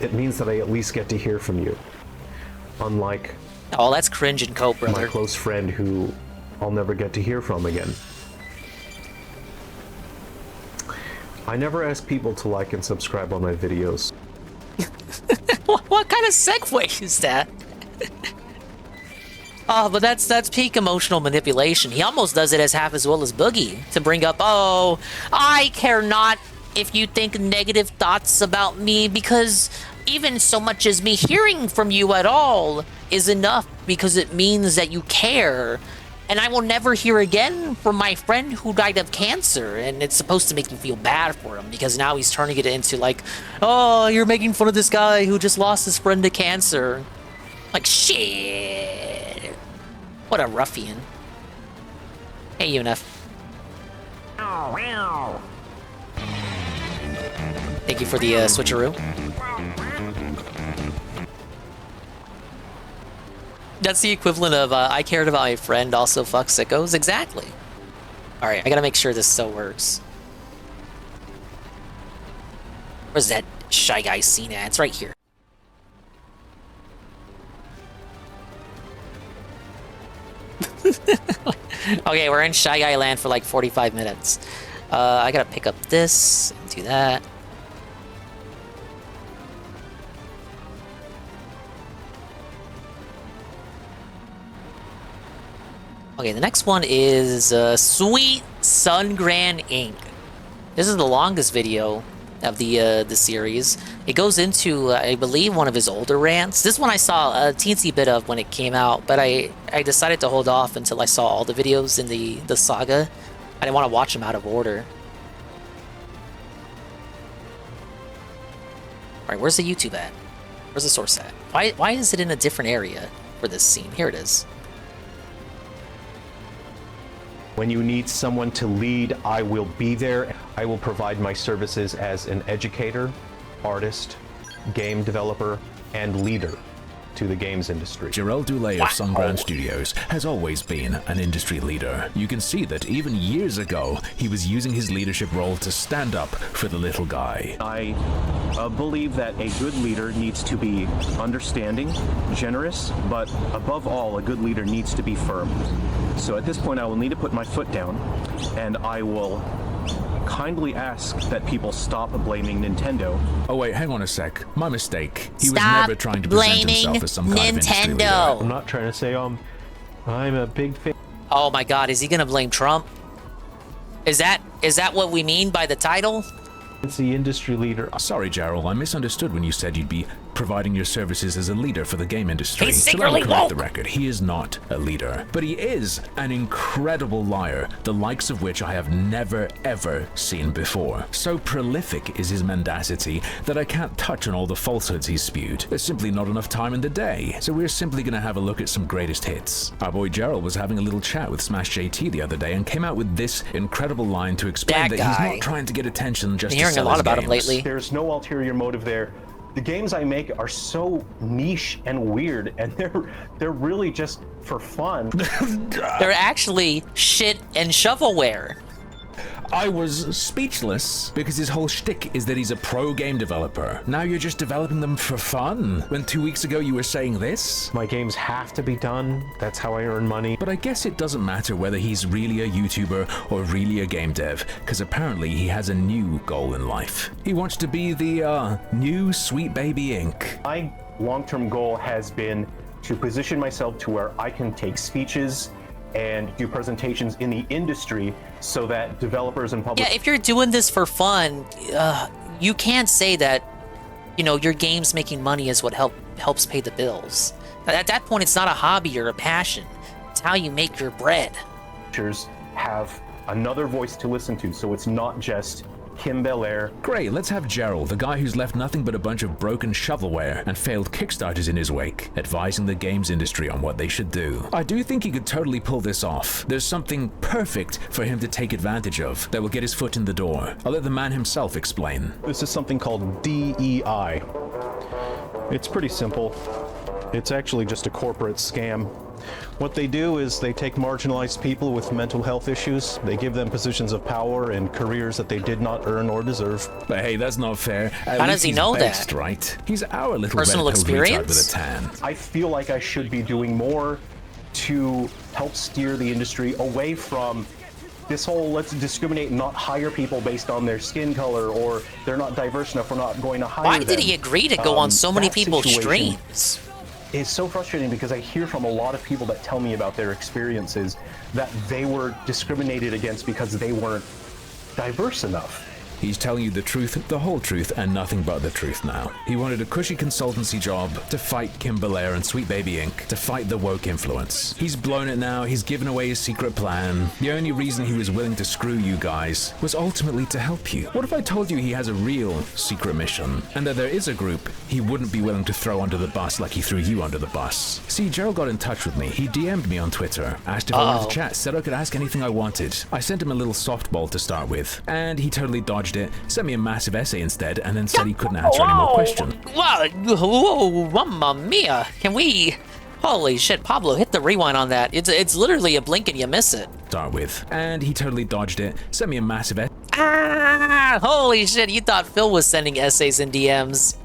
[SPEAKER 14] it means that I at least get to hear from you. Unlike
[SPEAKER 12] Oh, that's cringe and cope, brother.
[SPEAKER 14] my close friend who I'll never get to hear from again. I never ask people to like and subscribe on my videos.
[SPEAKER 12] What kind of segue is that? Oh, but that's peak emotional manipulation. He almost does it as half as well as Boogie to bring up, oh, I care not if you think negative thoughts about me because even so much as me hearing from you at all is enough because it means that you care. And I will never hear again from my friend who died of cancer. And it's supposed to make you feel bad for him because now he's turning it into like, oh, you're making fun of this guy who just lost his friend to cancer. Like, shit. What a ruffian. Hey, UNF. Thank you for the switcheroo. That's the equivalent of I cared about my friend, also fuck sickos. Exactly. Alright, I gotta make sure this still works. Where's that Shy Guy scene at? It's right here. Okay, we're in Shy Guy Land for like 45 minutes. I gotta pick up this and do that. Okay, the next one is Sweet Sungran Inc. This is the longest video of the series. It goes into, I believe, one of his older rants. This one I saw a teensy bit of when it came out, but I decided to hold off until I saw all the videos in the saga. I didn't want to watch them out of order. Alright, where's the YouTube at? Where's the source at? Why is it in a different area for this scene? Here it is.
[SPEAKER 14] When you need someone to lead, I will be there. I will provide my services as an educator, artist, game developer, and leader to the games industry.
[SPEAKER 13] Gerald Dulé of Sungran Studios has always been an industry leader. You can see that even years ago, he was using his leadership role to stand up for the little guy.
[SPEAKER 14] I believe that a good leader needs to be understanding, generous, but above all, a good leader needs to be firm. So at this point, I will need to put my foot down, and I will kindly ask that people stop blaming Nintendo.
[SPEAKER 13] Oh wait, hang on a sec. My mistake. He was
[SPEAKER 12] Stop
[SPEAKER 13] never trying to present himself as some kind of industry leader.
[SPEAKER 14] I'm not trying to say I'm a big fan.
[SPEAKER 12] Oh my god, is he gonna blame Trump? Is that what we mean by the title?
[SPEAKER 14] It's the industry leader.
[SPEAKER 13] Sorry, Gerald, I misunderstood when you said you'd be providing your services as a leader for the game industry.
[SPEAKER 12] He's
[SPEAKER 13] So let me
[SPEAKER 12] secretly
[SPEAKER 13] correct the
[SPEAKER 12] woke.
[SPEAKER 13] record. He is not a leader, but he is an incredible liar, the likes of which I have never ever seen before. So prolific is his mendacity that I can't touch on all the falsehoods he's spewed. There's simply not enough time in the day, so we're simply gonna have a look at some greatest hits. Our boy Gerald was having a little chat with Smash JT the other day and came out with this incredible line to explain that he's not trying to get attention just to sell his games.
[SPEAKER 14] There's no ulterior motive there. The games I make are so niche and weird, and they're really just for fun.
[SPEAKER 12] They're actually shit and shovelware.
[SPEAKER 13] I was speechless because his whole shtick is that he's a pro game developer. Now you're just developing them for fun. When 2 weeks ago you were saying this?
[SPEAKER 14] My games have to be done. That's how I earn money.
[SPEAKER 13] But I guess it doesn't matter whether he's really a YouTuber or really a game dev, because apparently he has a new goal in life. He wants to be the new Sweet Baby Inc.
[SPEAKER 14] My long-term goal has been to position myself to where I can take speeches and do presentations in the industry so that developers and public...
[SPEAKER 12] Yeah, if you're doing this for fun, you can't say that, you know, your game's making money is what helps pay the bills. At that point, it's not a hobby or a passion. It's how you make your bread.
[SPEAKER 14] Have
[SPEAKER 7] another voice to listen to, so it's not just Kim Belair.
[SPEAKER 13] Great, let's have Gerald, the guy who's left nothing but a bunch of broken shovelware and failed Kickstarters in his wake, advising the games industry on what they should do. I do think he could totally pull this off. There's something perfect for him to take advantage of that will get his foot in the door. I'll let the man himself explain.
[SPEAKER 3] This is something called DEI. It's pretty simple. It's actually just a corporate scam. What they do is they take marginalized people with mental health issues, they give them positions of power and careers that they did not earn or deserve.
[SPEAKER 13] But hey, that's not fair.
[SPEAKER 12] How does he know that?
[SPEAKER 13] Right? He's our little
[SPEAKER 12] personal
[SPEAKER 13] red-pilled retard
[SPEAKER 12] experience
[SPEAKER 13] with a tan.
[SPEAKER 7] I feel like I should be doing more to help steer the industry away from this whole let's discriminate and not hire people based on their skin color, or they're not diverse enough, we're not going to hire them.
[SPEAKER 12] Why did he agree to go on so many
[SPEAKER 7] That
[SPEAKER 12] people's
[SPEAKER 7] situation
[SPEAKER 12] streams?
[SPEAKER 7] It's so frustrating because I hear from a lot of people that tell me about their experiences that they were discriminated against because they weren't diverse enough.
[SPEAKER 13] He's telling you the truth, the whole truth, and nothing but the truth now. He wanted a cushy consultancy job to fight Kim Belair and Sweet Baby Inc., to fight the woke influence. He's blown it now, he's given away his secret plan. The only reason he was willing to screw you guys was ultimately to help you. What if I told you he has a real secret mission, and that there is a group he wouldn't be willing to throw under the bus like he threw you under the bus? See, Gerald got in touch with me. He DM'd me on Twitter, asked if I wanted to chat, said I could ask anything I wanted. I sent him a little softball to start with, and he totally dodged it, sent me a massive essay instead, and then said he couldn't answer any more questions.
[SPEAKER 12] Wow, whoa, mamma mia. Can we... Holy shit, Pablo, hit the rewind on that. It's literally a blink and you miss it.
[SPEAKER 13] Start with. And he totally dodged it, sent me a massive essay
[SPEAKER 12] Holy shit, you thought Phil was sending essays in DMs.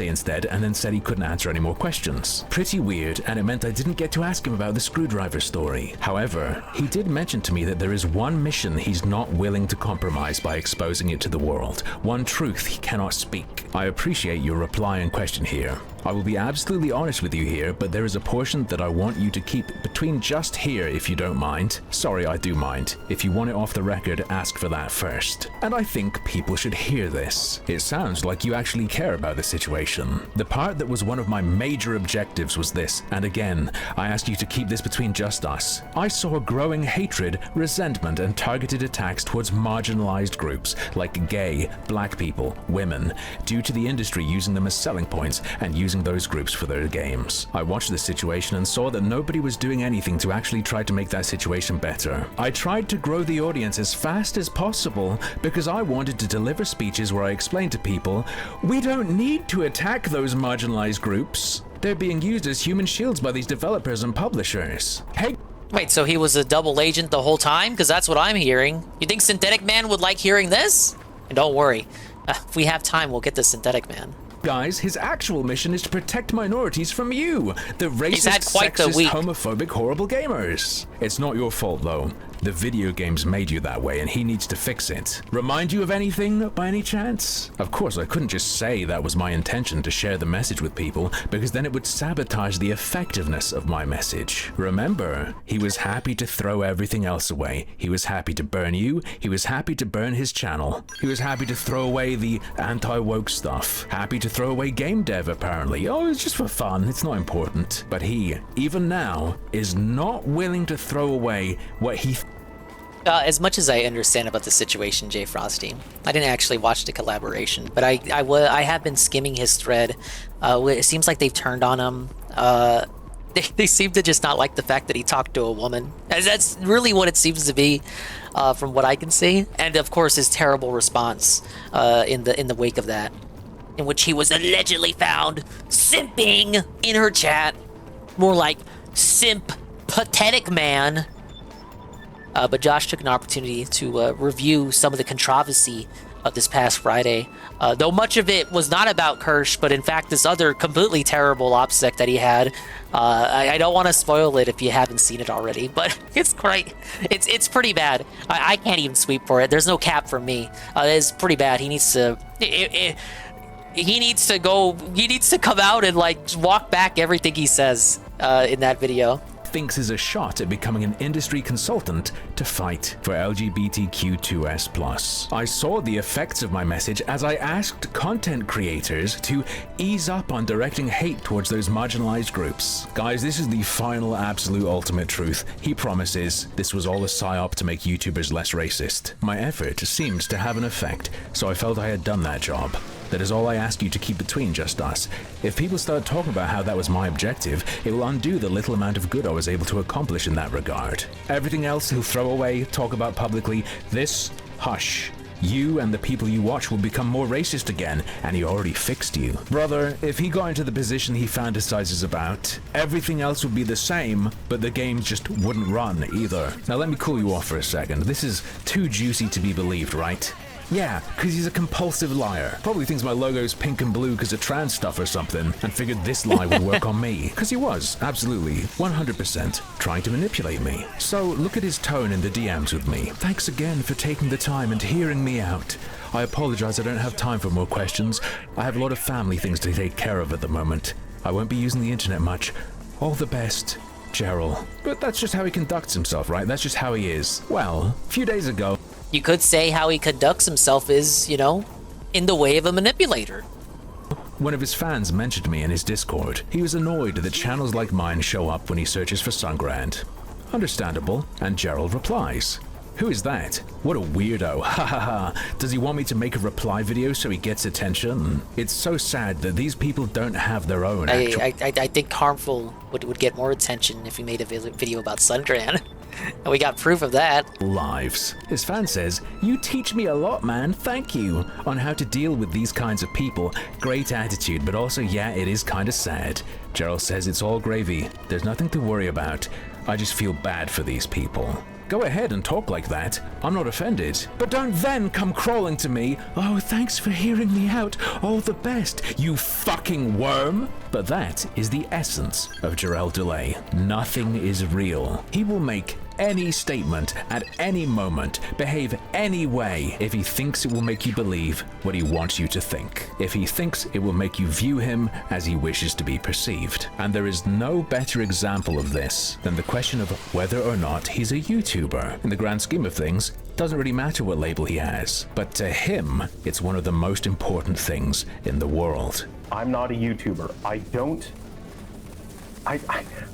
[SPEAKER 13] instead, and then said he couldn't answer any more questions. Pretty weird, and it meant I didn't get to ask him about the screwdriver story. However, he did mention to me that there is one mission he's not willing to compromise by exposing it to the world, one truth he cannot speak. I appreciate your reply and question here. I will be absolutely honest with you here, but there is a portion that I want you to keep between just here if you don't mind. Sorry, I do mind. If you want it off the record, ask for that first. And I think people should hear this. It sounds like you actually care about the situation. The part that was one of my major objectives was this, and again, I ask you to keep this between just us. I saw growing hatred, resentment, and targeted attacks towards marginalized groups like gay, black people, women, due to the industry using them as selling points and using those groups for their games. I watched the situation and saw that nobody was doing anything to actually try to make that situation better. I tried to grow the audience as fast as possible because I wanted to deliver speeches where I explained to people, we don't need to attack those marginalized groups. They're being used as human shields by these developers and publishers. Hey.
[SPEAKER 12] Wait, so he was a double agent the whole time? Because that's what I'm hearing. You think Synthetic Man would like hearing this? And don't worry, if we have time, we'll get the Synthetic Man.
[SPEAKER 13] Guys, his actual mission is to protect minorities from you, the
[SPEAKER 12] He's
[SPEAKER 13] racist,
[SPEAKER 12] had quite the
[SPEAKER 13] sexist,
[SPEAKER 12] week.
[SPEAKER 13] homophobic, horrible gamers. It's not your fault, though. The video games made you that way, and he needs to fix it. Remind you of anything, by any chance? Of course, I couldn't just say that was my intention to share the message with people, because then it would sabotage the effectiveness of my message. Remember, he was happy to throw everything else away. He was happy to burn you. He was happy to burn his channel. He was happy to throw away the anti-woke stuff. Happy to throw away game dev, apparently. Oh, it's just for fun. It's not important. But he, even now, is not willing to throw away what he
[SPEAKER 12] as much as I understand about the situation, Jay Frosty, I didn't actually watch the collaboration, but I have been skimming his thread. It seems like they've turned on him. They seem to just not like the fact that he talked to a woman. That's really what it seems to be, from what I can see. And of course, his terrible response in the wake of that, in which he was allegedly found simping in her chat, more like simp pathetic man. But Josh took an opportunity to review some of the controversy of this past Friday, though much of it was not about Kirsch, but in fact this other completely terrible OPSEC that he had. I don't want to spoil it if you haven't seen it already, but it's great. It's pretty bad. I can't even sweep for it. There's no cap from me. It's pretty bad. He needs to. He needs to go. He needs to come out and like walk back everything he says in that video.
[SPEAKER 13] thinks is a shot at becoming an industry consultant to fight for LGBTQ2S+. I saw the effects of my message as I asked content creators to ease up on directing hate towards those marginalized groups. Guys, this is the final, absolute, ultimate truth. He promises this was all a psyop to make YouTubers less racist. My effort seemed to have an effect, so I felt I had done that job. That is all I ask you to keep between just us. If people start talking about how that was my objective, it will undo the little amount of good I was able to accomplish in that regard. Everything else he'll throw away, talk about publicly. This, hush. You and the people you watch will become more racist again, and he already fixed you. Brother, if he got into the position he fantasizes about, everything else would be the same, but the game just wouldn't run either. Now let me cool you off for a second. This is too juicy to be believed, right? Yeah, because he's a compulsive liar. Probably thinks my logo's pink and blue because of trans stuff or something, and figured this lie would work on me. Because he was, absolutely, 100%, trying to manipulate me. So look at his tone in the DMs with me. Thanks again for taking the time and hearing me out. I apologize I don't have time for more questions. I have a lot of family things to take care of at the moment. I won't be using the internet much. All the best, Gerald. But that's just how he conducts himself, right? That's just how he is. Well, a few days ago,
[SPEAKER 12] You could say how he conducts himself is, you know, in the way of a manipulator.
[SPEAKER 13] one of his fans mentioned me in his Discord. He was annoyed that channels like mine show up when he searches for Sungrand. Understandable, and Gerald replies, "Who is that? What a weirdo, ha ha ha. Does he want me to make a reply video so he gets attention?" It's so sad that these people don't have their own actual...
[SPEAKER 12] I think Harmful would get more attention if he made a video about Sungran. And we got proof of that.
[SPEAKER 13] Lives. His fan says, "You teach me a lot, man, thank you, on how to deal with these kinds of people. Great attitude, but also, yeah, it is kinda sad." Gerald says it's all gravy. There's nothing to worry about. I just feel bad for these people. Go ahead and talk like that. I'm not offended. But don't then come crawling to me, "Oh, thanks for hearing me out. All the best, you fucking worm." But that is the essence of Gerald Delay. Nothing is real. He will make any statement at any moment, behave any way if he thinks it will make you believe what he wants you to think. If he thinks it will make you view him as he wishes to be perceived. And there is no better example of this than the question of whether or not he's a YouTuber. In the grand scheme of things, doesn't really matter what label he has, but to him, it's one of the most important things in the world.
[SPEAKER 7] I'm not a YouTuber.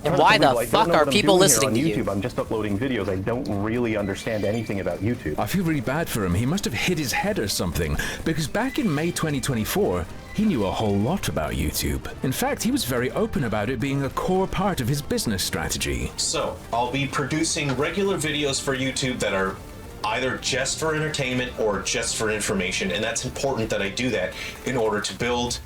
[SPEAKER 12] And why the fuck are people listening to
[SPEAKER 7] YouTube?
[SPEAKER 12] you?
[SPEAKER 7] I'm just uploading videos. I don't really understand anything about YouTube.
[SPEAKER 13] I feel really bad for him. He must have hit his head or something, because back in May 2024, he knew a whole lot about YouTube. In fact, he was very open about it being a core part of his business strategy.
[SPEAKER 15] So, I'll be producing regular videos for YouTube that are either just for entertainment or just for information, and that's important that I do that in order to build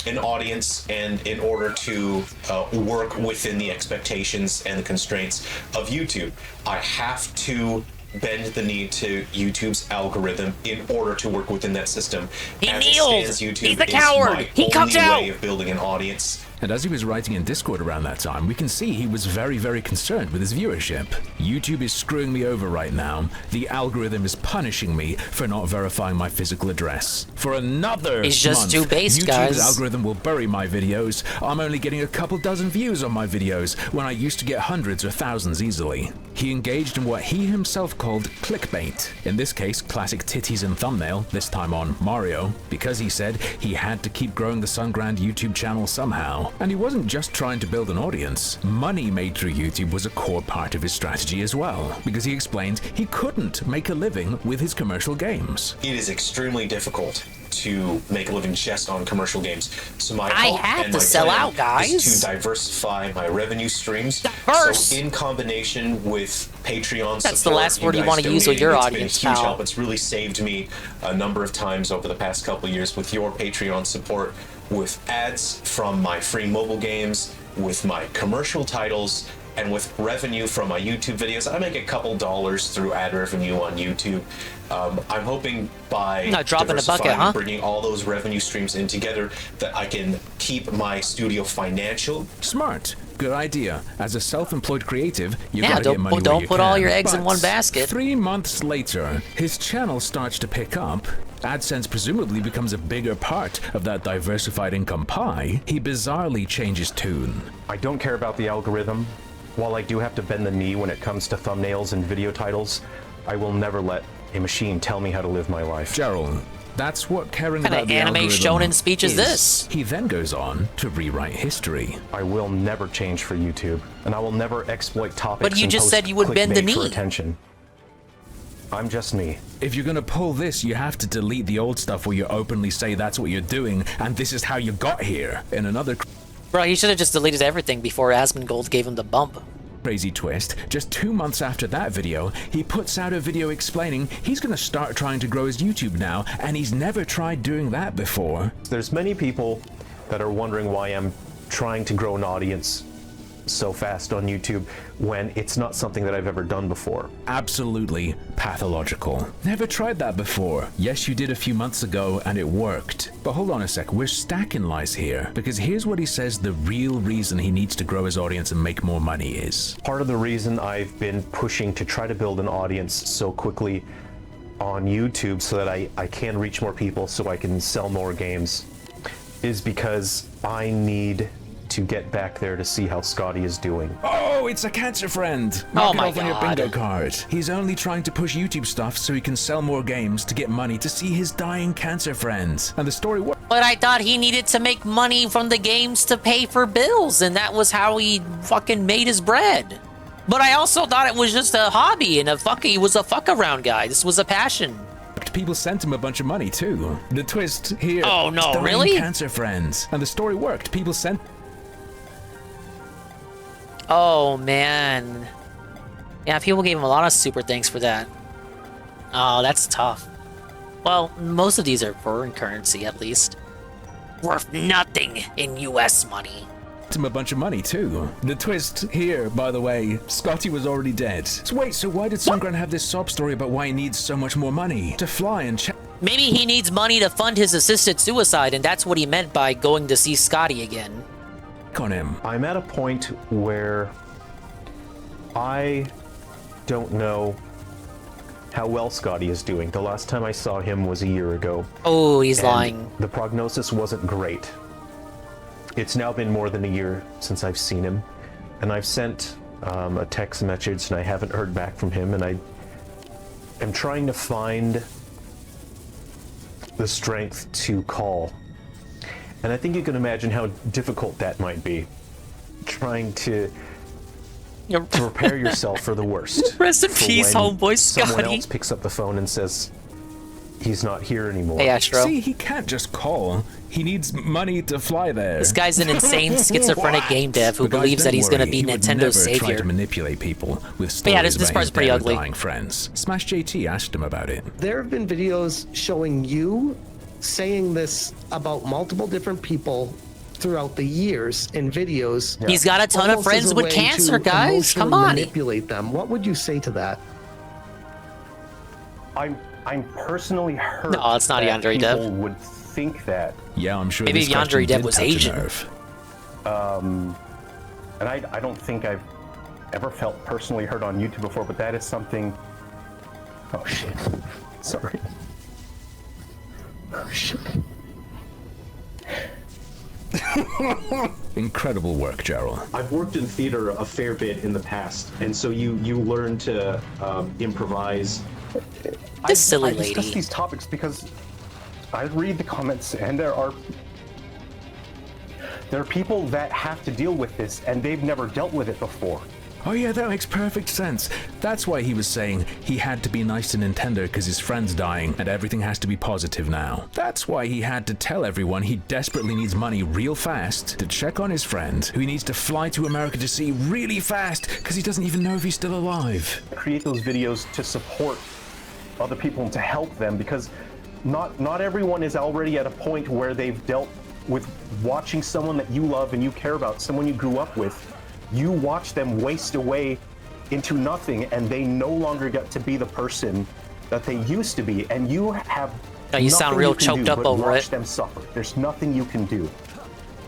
[SPEAKER 15] an audience and in order to work within the expectations and the constraints of YouTube. I have to bend the knee to YouTube's algorithm in order to work within that system.
[SPEAKER 12] He
[SPEAKER 15] As
[SPEAKER 12] kneels!
[SPEAKER 15] it stands, YouTube
[SPEAKER 12] He's a
[SPEAKER 15] is
[SPEAKER 12] coward!
[SPEAKER 15] my
[SPEAKER 12] He comes
[SPEAKER 15] only
[SPEAKER 12] out!
[SPEAKER 15] way of building an audience.
[SPEAKER 13] And as he was writing in Discord around that time, we can see he was very, very concerned with his viewership. YouTube is screwing me over right now. The algorithm is punishing me for not verifying my physical address. For another
[SPEAKER 12] He's just
[SPEAKER 13] month,
[SPEAKER 12] too based,
[SPEAKER 13] YouTube's
[SPEAKER 12] guys.
[SPEAKER 13] algorithm will bury my videos. I'm only getting a couple dozen views on my videos when I used to get hundreds or thousands easily. He engaged in what he himself called clickbait. In this case, classic titties and thumbnail, this time on Mario, because he said he had to keep growing the Sungrand YouTube channel somehow. And he wasn't just trying to build an audience. Money made through YouTube was a core part of his strategy as well, because he explained he couldn't make a living with his commercial games.
[SPEAKER 15] It is extremely difficult to make a living just on commercial games. So my
[SPEAKER 12] I
[SPEAKER 15] hope
[SPEAKER 12] had
[SPEAKER 15] and
[SPEAKER 12] to
[SPEAKER 15] my
[SPEAKER 12] sell
[SPEAKER 15] plan
[SPEAKER 12] out, guys.
[SPEAKER 15] is to diversify my revenue streams.
[SPEAKER 12] Diverse.
[SPEAKER 15] So in combination with Patreon
[SPEAKER 12] That's
[SPEAKER 15] support,
[SPEAKER 12] the last word you
[SPEAKER 15] guys
[SPEAKER 12] want to use with your
[SPEAKER 15] donating,
[SPEAKER 12] audience,
[SPEAKER 15] it's been a huge
[SPEAKER 12] pal.
[SPEAKER 15] help. It's really saved me a number of times over the past couple of years with your Patreon support, with ads from my free mobile games, with my commercial titles, and with revenue from my YouTube videos. I make a couple dollars through ad revenue on YouTube. I'm hoping by
[SPEAKER 12] Not dropping a bucket,
[SPEAKER 15] diversifying
[SPEAKER 12] huh?
[SPEAKER 15] and bringing all those revenue streams in together that I can keep my studio financial.
[SPEAKER 13] Smart. Good idea. As a self-employed creative, you
[SPEAKER 12] Yeah,
[SPEAKER 13] gotta
[SPEAKER 12] don't-
[SPEAKER 13] get money
[SPEAKER 12] don't
[SPEAKER 13] where you
[SPEAKER 12] put all
[SPEAKER 13] can.
[SPEAKER 12] your eggs in
[SPEAKER 13] But
[SPEAKER 12] one basket.
[SPEAKER 13] 3 months later, his channel starts to pick up, AdSense presumably becomes a bigger part of that diversified income pie, he bizarrely changes tune.
[SPEAKER 7] I don't care about the algorithm. While I do have to bend the knee when it comes to thumbnails and video titles, I will never let a machine tell me how to live my life.
[SPEAKER 13] Gerald, that's what caring
[SPEAKER 12] What kind
[SPEAKER 13] about
[SPEAKER 12] of
[SPEAKER 13] the
[SPEAKER 12] anime
[SPEAKER 13] algorithm
[SPEAKER 12] shonen speech is this?
[SPEAKER 13] He then goes on to rewrite history.
[SPEAKER 7] I will never change for YouTube, and I will never exploit topics.
[SPEAKER 12] But you
[SPEAKER 7] and
[SPEAKER 12] just
[SPEAKER 7] post
[SPEAKER 12] said you would bend the
[SPEAKER 7] clickbait for
[SPEAKER 12] knee.
[SPEAKER 7] attention. I'm just me.
[SPEAKER 13] If you're gonna pull this, you have to delete the old stuff where you openly say that's what you're doing and this is how you got here. In another
[SPEAKER 12] Bro, he should have just deleted everything before Asmongold gave him the bump.
[SPEAKER 13] crazy twist, just 2 months after that video, he puts out a video explaining he's gonna start trying to grow his YouTube now, and he's never tried doing that before.
[SPEAKER 7] There's many people that are wondering why I'm trying to grow an audience so fast on YouTube when it's not something that I've ever done before.
[SPEAKER 13] Absolutely pathological. Never tried that before. Yes, you did a few months ago and it worked. But hold on a sec, we're stacking lies here, because here's what he says the real reason he needs to grow his audience and make more money is.
[SPEAKER 7] Part of the reason I've been pushing to try to build an audience so quickly on YouTube so that I can reach more people so I can sell more games is because I need to get back there to see how Scotty is doing.
[SPEAKER 13] Oh, it's a cancer friend! Mark it off on your bingo card. He's only trying to push YouTube stuff so he can sell more games to get money to see his dying cancer friends. And the story works.
[SPEAKER 12] But I thought he needed to make money from the games to pay for bills, and that was how he fucking made his bread. But I also thought it was just a hobby and he was a fuck around guy. This was a passion.
[SPEAKER 13] People sent him a bunch of money too. The twist here.
[SPEAKER 12] Oh no,
[SPEAKER 13] dying
[SPEAKER 12] really?
[SPEAKER 13] Cancer friends. And the story worked. People sent.
[SPEAKER 12] Oh, man. Yeah, people gave him a lot of super thanks for that. Oh, that's tough. Well, most of these are foreign currency, at least. Worth nothing in US money.
[SPEAKER 13] Him a bunch of money too. The twist here, by the way, Scotty was already dead. So wait, so why did Songran have this sob story about why he needs so much more money? To fly and check.
[SPEAKER 12] Maybe he needs money to fund his assisted suicide, and that's what he meant by going to see Scotty again.
[SPEAKER 13] On him.
[SPEAKER 7] I'm at a point where I don't know how well Scotty is doing. The last time I saw him was a year ago.
[SPEAKER 12] Oh, he's lying.
[SPEAKER 7] The prognosis wasn't great. It's now been more than a year since I've seen him, and I've sent a text message and I haven't heard back from him, and I am trying to find the strength to call. And I think you can imagine how difficult that might be, trying to prepare yourself for the worst.
[SPEAKER 12] Rest in peace, homeboy
[SPEAKER 7] Someone
[SPEAKER 12] Scotty.
[SPEAKER 7] else picks up the phone and says, he's not here anymore.
[SPEAKER 12] Hey, Astro.
[SPEAKER 13] See, he can't just call. He needs money to fly there.
[SPEAKER 12] This guy's an insane schizophrenic game dev who believes that he's going to be Nintendo's
[SPEAKER 13] Try
[SPEAKER 12] savior.
[SPEAKER 13] to manipulate people with stories
[SPEAKER 12] But yeah, this
[SPEAKER 13] about
[SPEAKER 12] part's
[SPEAKER 13] his
[SPEAKER 12] pretty
[SPEAKER 13] dead or
[SPEAKER 12] ugly.
[SPEAKER 13] dying friends. Smash JT asked him about it.
[SPEAKER 16] There have been videos showing you saying this about multiple different people throughout the years in videos.
[SPEAKER 12] He's got a ton of
[SPEAKER 16] almost
[SPEAKER 12] friends
[SPEAKER 16] as a
[SPEAKER 12] with
[SPEAKER 16] way
[SPEAKER 12] cancer,
[SPEAKER 16] to
[SPEAKER 12] guys. Come
[SPEAKER 16] emotionally
[SPEAKER 12] on.
[SPEAKER 16] manipulate them. What would you say to that?
[SPEAKER 7] I'm personally hurt.
[SPEAKER 12] No, it's not
[SPEAKER 7] that
[SPEAKER 12] Yandere
[SPEAKER 7] people
[SPEAKER 12] Dev.
[SPEAKER 7] would think that.
[SPEAKER 13] Yeah, I'm sure
[SPEAKER 12] Maybe
[SPEAKER 13] this question
[SPEAKER 12] Yandere Dev
[SPEAKER 13] did
[SPEAKER 12] was
[SPEAKER 13] touch a
[SPEAKER 12] Asian.
[SPEAKER 13] nerve.
[SPEAKER 7] And I don't think I've ever felt personally hurt on YouTube before, but that is something. Oh shit. Sorry. Oh shit.
[SPEAKER 13] Incredible work, Gerald.
[SPEAKER 14] I've worked in theater a fair bit in the past, and so you learn to improvise.
[SPEAKER 12] This silly
[SPEAKER 7] I discuss
[SPEAKER 12] lady.
[SPEAKER 7] these topics because I read the comments, and there are people that have to deal with this, and they've never dealt with it before.
[SPEAKER 13] Oh yeah, that makes perfect sense. That's why he was saying he had to be nice to Nintendo because his friend's dying and everything has to be positive now. That's why he had to tell everyone he desperately needs money real fast to check on his friend, who he needs to fly to America to see really fast because he doesn't even know if he's still alive.
[SPEAKER 7] Create those videos to support other people and to help them, because not everyone is already at a point where they've dealt with watching someone that you love and you care about, someone you grew up with. You watch them waste away into nothing, and they no longer get to be the person that they used to be, and you have
[SPEAKER 12] Oh, you sound
[SPEAKER 7] nothing
[SPEAKER 12] real
[SPEAKER 7] you can
[SPEAKER 12] choked
[SPEAKER 7] do
[SPEAKER 12] up
[SPEAKER 7] but
[SPEAKER 12] over
[SPEAKER 7] watch
[SPEAKER 12] it.
[SPEAKER 7] them suffer. There's nothing you can do.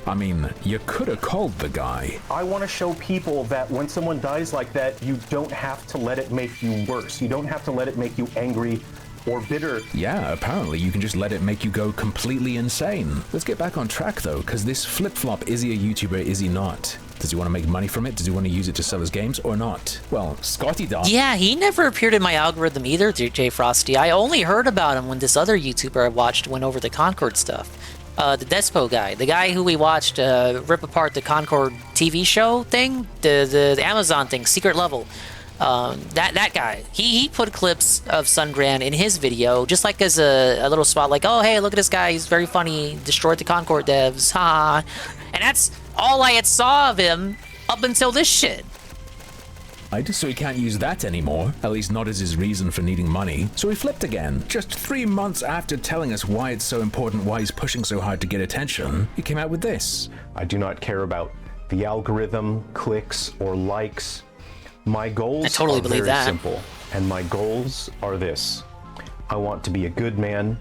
[SPEAKER 13] I mean, you could have called the guy.
[SPEAKER 7] I want to show people that when someone dies like that, you don't have to let it make you worse. You don't have to let it make you angry or bitter.
[SPEAKER 13] Yeah, apparently you can just let it make you go completely insane. Let's get back on track though, because this flip-flop, is he a YouTuber, is he not? Does he want to make money from it? Does he want to use it to sell his games or not? Well, Scotty does.
[SPEAKER 12] Yeah, he never appeared in my algorithm either, J Frosty. I only heard about him when this other YouTuber I watched went over the Concord stuff. The Despo guy, the guy who we watched rip apart the Concord TV show thing, the Amazon thing, Secret Level. That guy, he put clips of Sungran in his video, just like as a little spot, like, oh, hey, look at this guy, he's very funny, destroyed the Concord devs, ha. And that's all I had saw of him up until this shit.
[SPEAKER 13] So he can't use that anymore, at least not as his reason for needing money. So he flipped again. Just 3 months after telling us why it's so important, why he's pushing so hard to get attention, he came out with this.
[SPEAKER 7] I do not care about the algorithm, clicks, or likes. My goals are very simple, and my goals are this. I want to be a good man.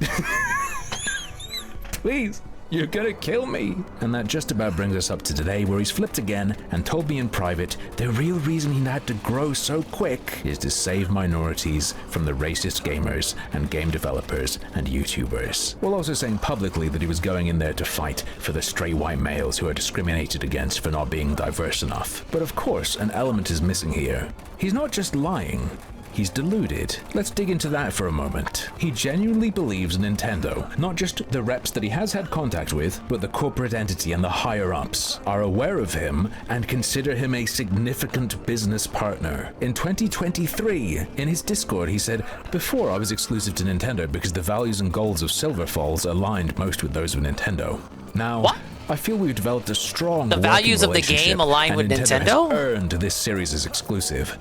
[SPEAKER 13] Please, you're gonna kill me. And that just about brings us up to today, where he's flipped again and told me in private the real reason he had to grow so quick is to save minorities from the racist gamers and game developers and YouTubers, while also saying publicly that he was going in there to fight for the stray white males who are discriminated against for not being diverse enough. But of course, an element is missing here. He's not just lying. He's deluded. Let's dig into that for a moment. He genuinely believes Nintendo, not just the reps that he has had contact with, but the corporate entity and the higher-ups, are aware of him and consider him a significant business partner. In 2023, in his Discord, he said, before I was exclusive to Nintendo because the values and goals of Silver Falls aligned most with those of Nintendo. Now, I feel we've developed a strong
[SPEAKER 12] The values of the game align with Nintendo?
[SPEAKER 13] Has earned this series as exclusive.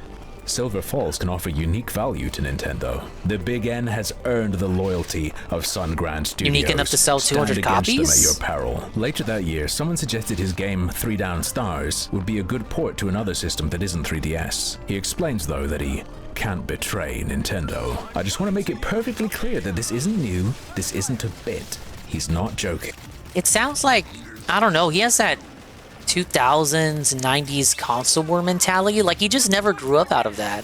[SPEAKER 13] Silver Falls can offer unique value to Nintendo. The Big N has earned the loyalty of Sungran Studios.
[SPEAKER 12] Unique enough to sell 200 copies?
[SPEAKER 13] Them at your peril. Later that year, someone suggested his game 3 Down Stars would be a good port to another system that isn't 3DS. He explains though that he can't betray Nintendo. I just want to make it perfectly clear that this isn't new, this isn't a bit. He's not joking.
[SPEAKER 12] It sounds like, I don't know, he has that 2000s, 90s console war mentality. Like, he just never grew up out of that.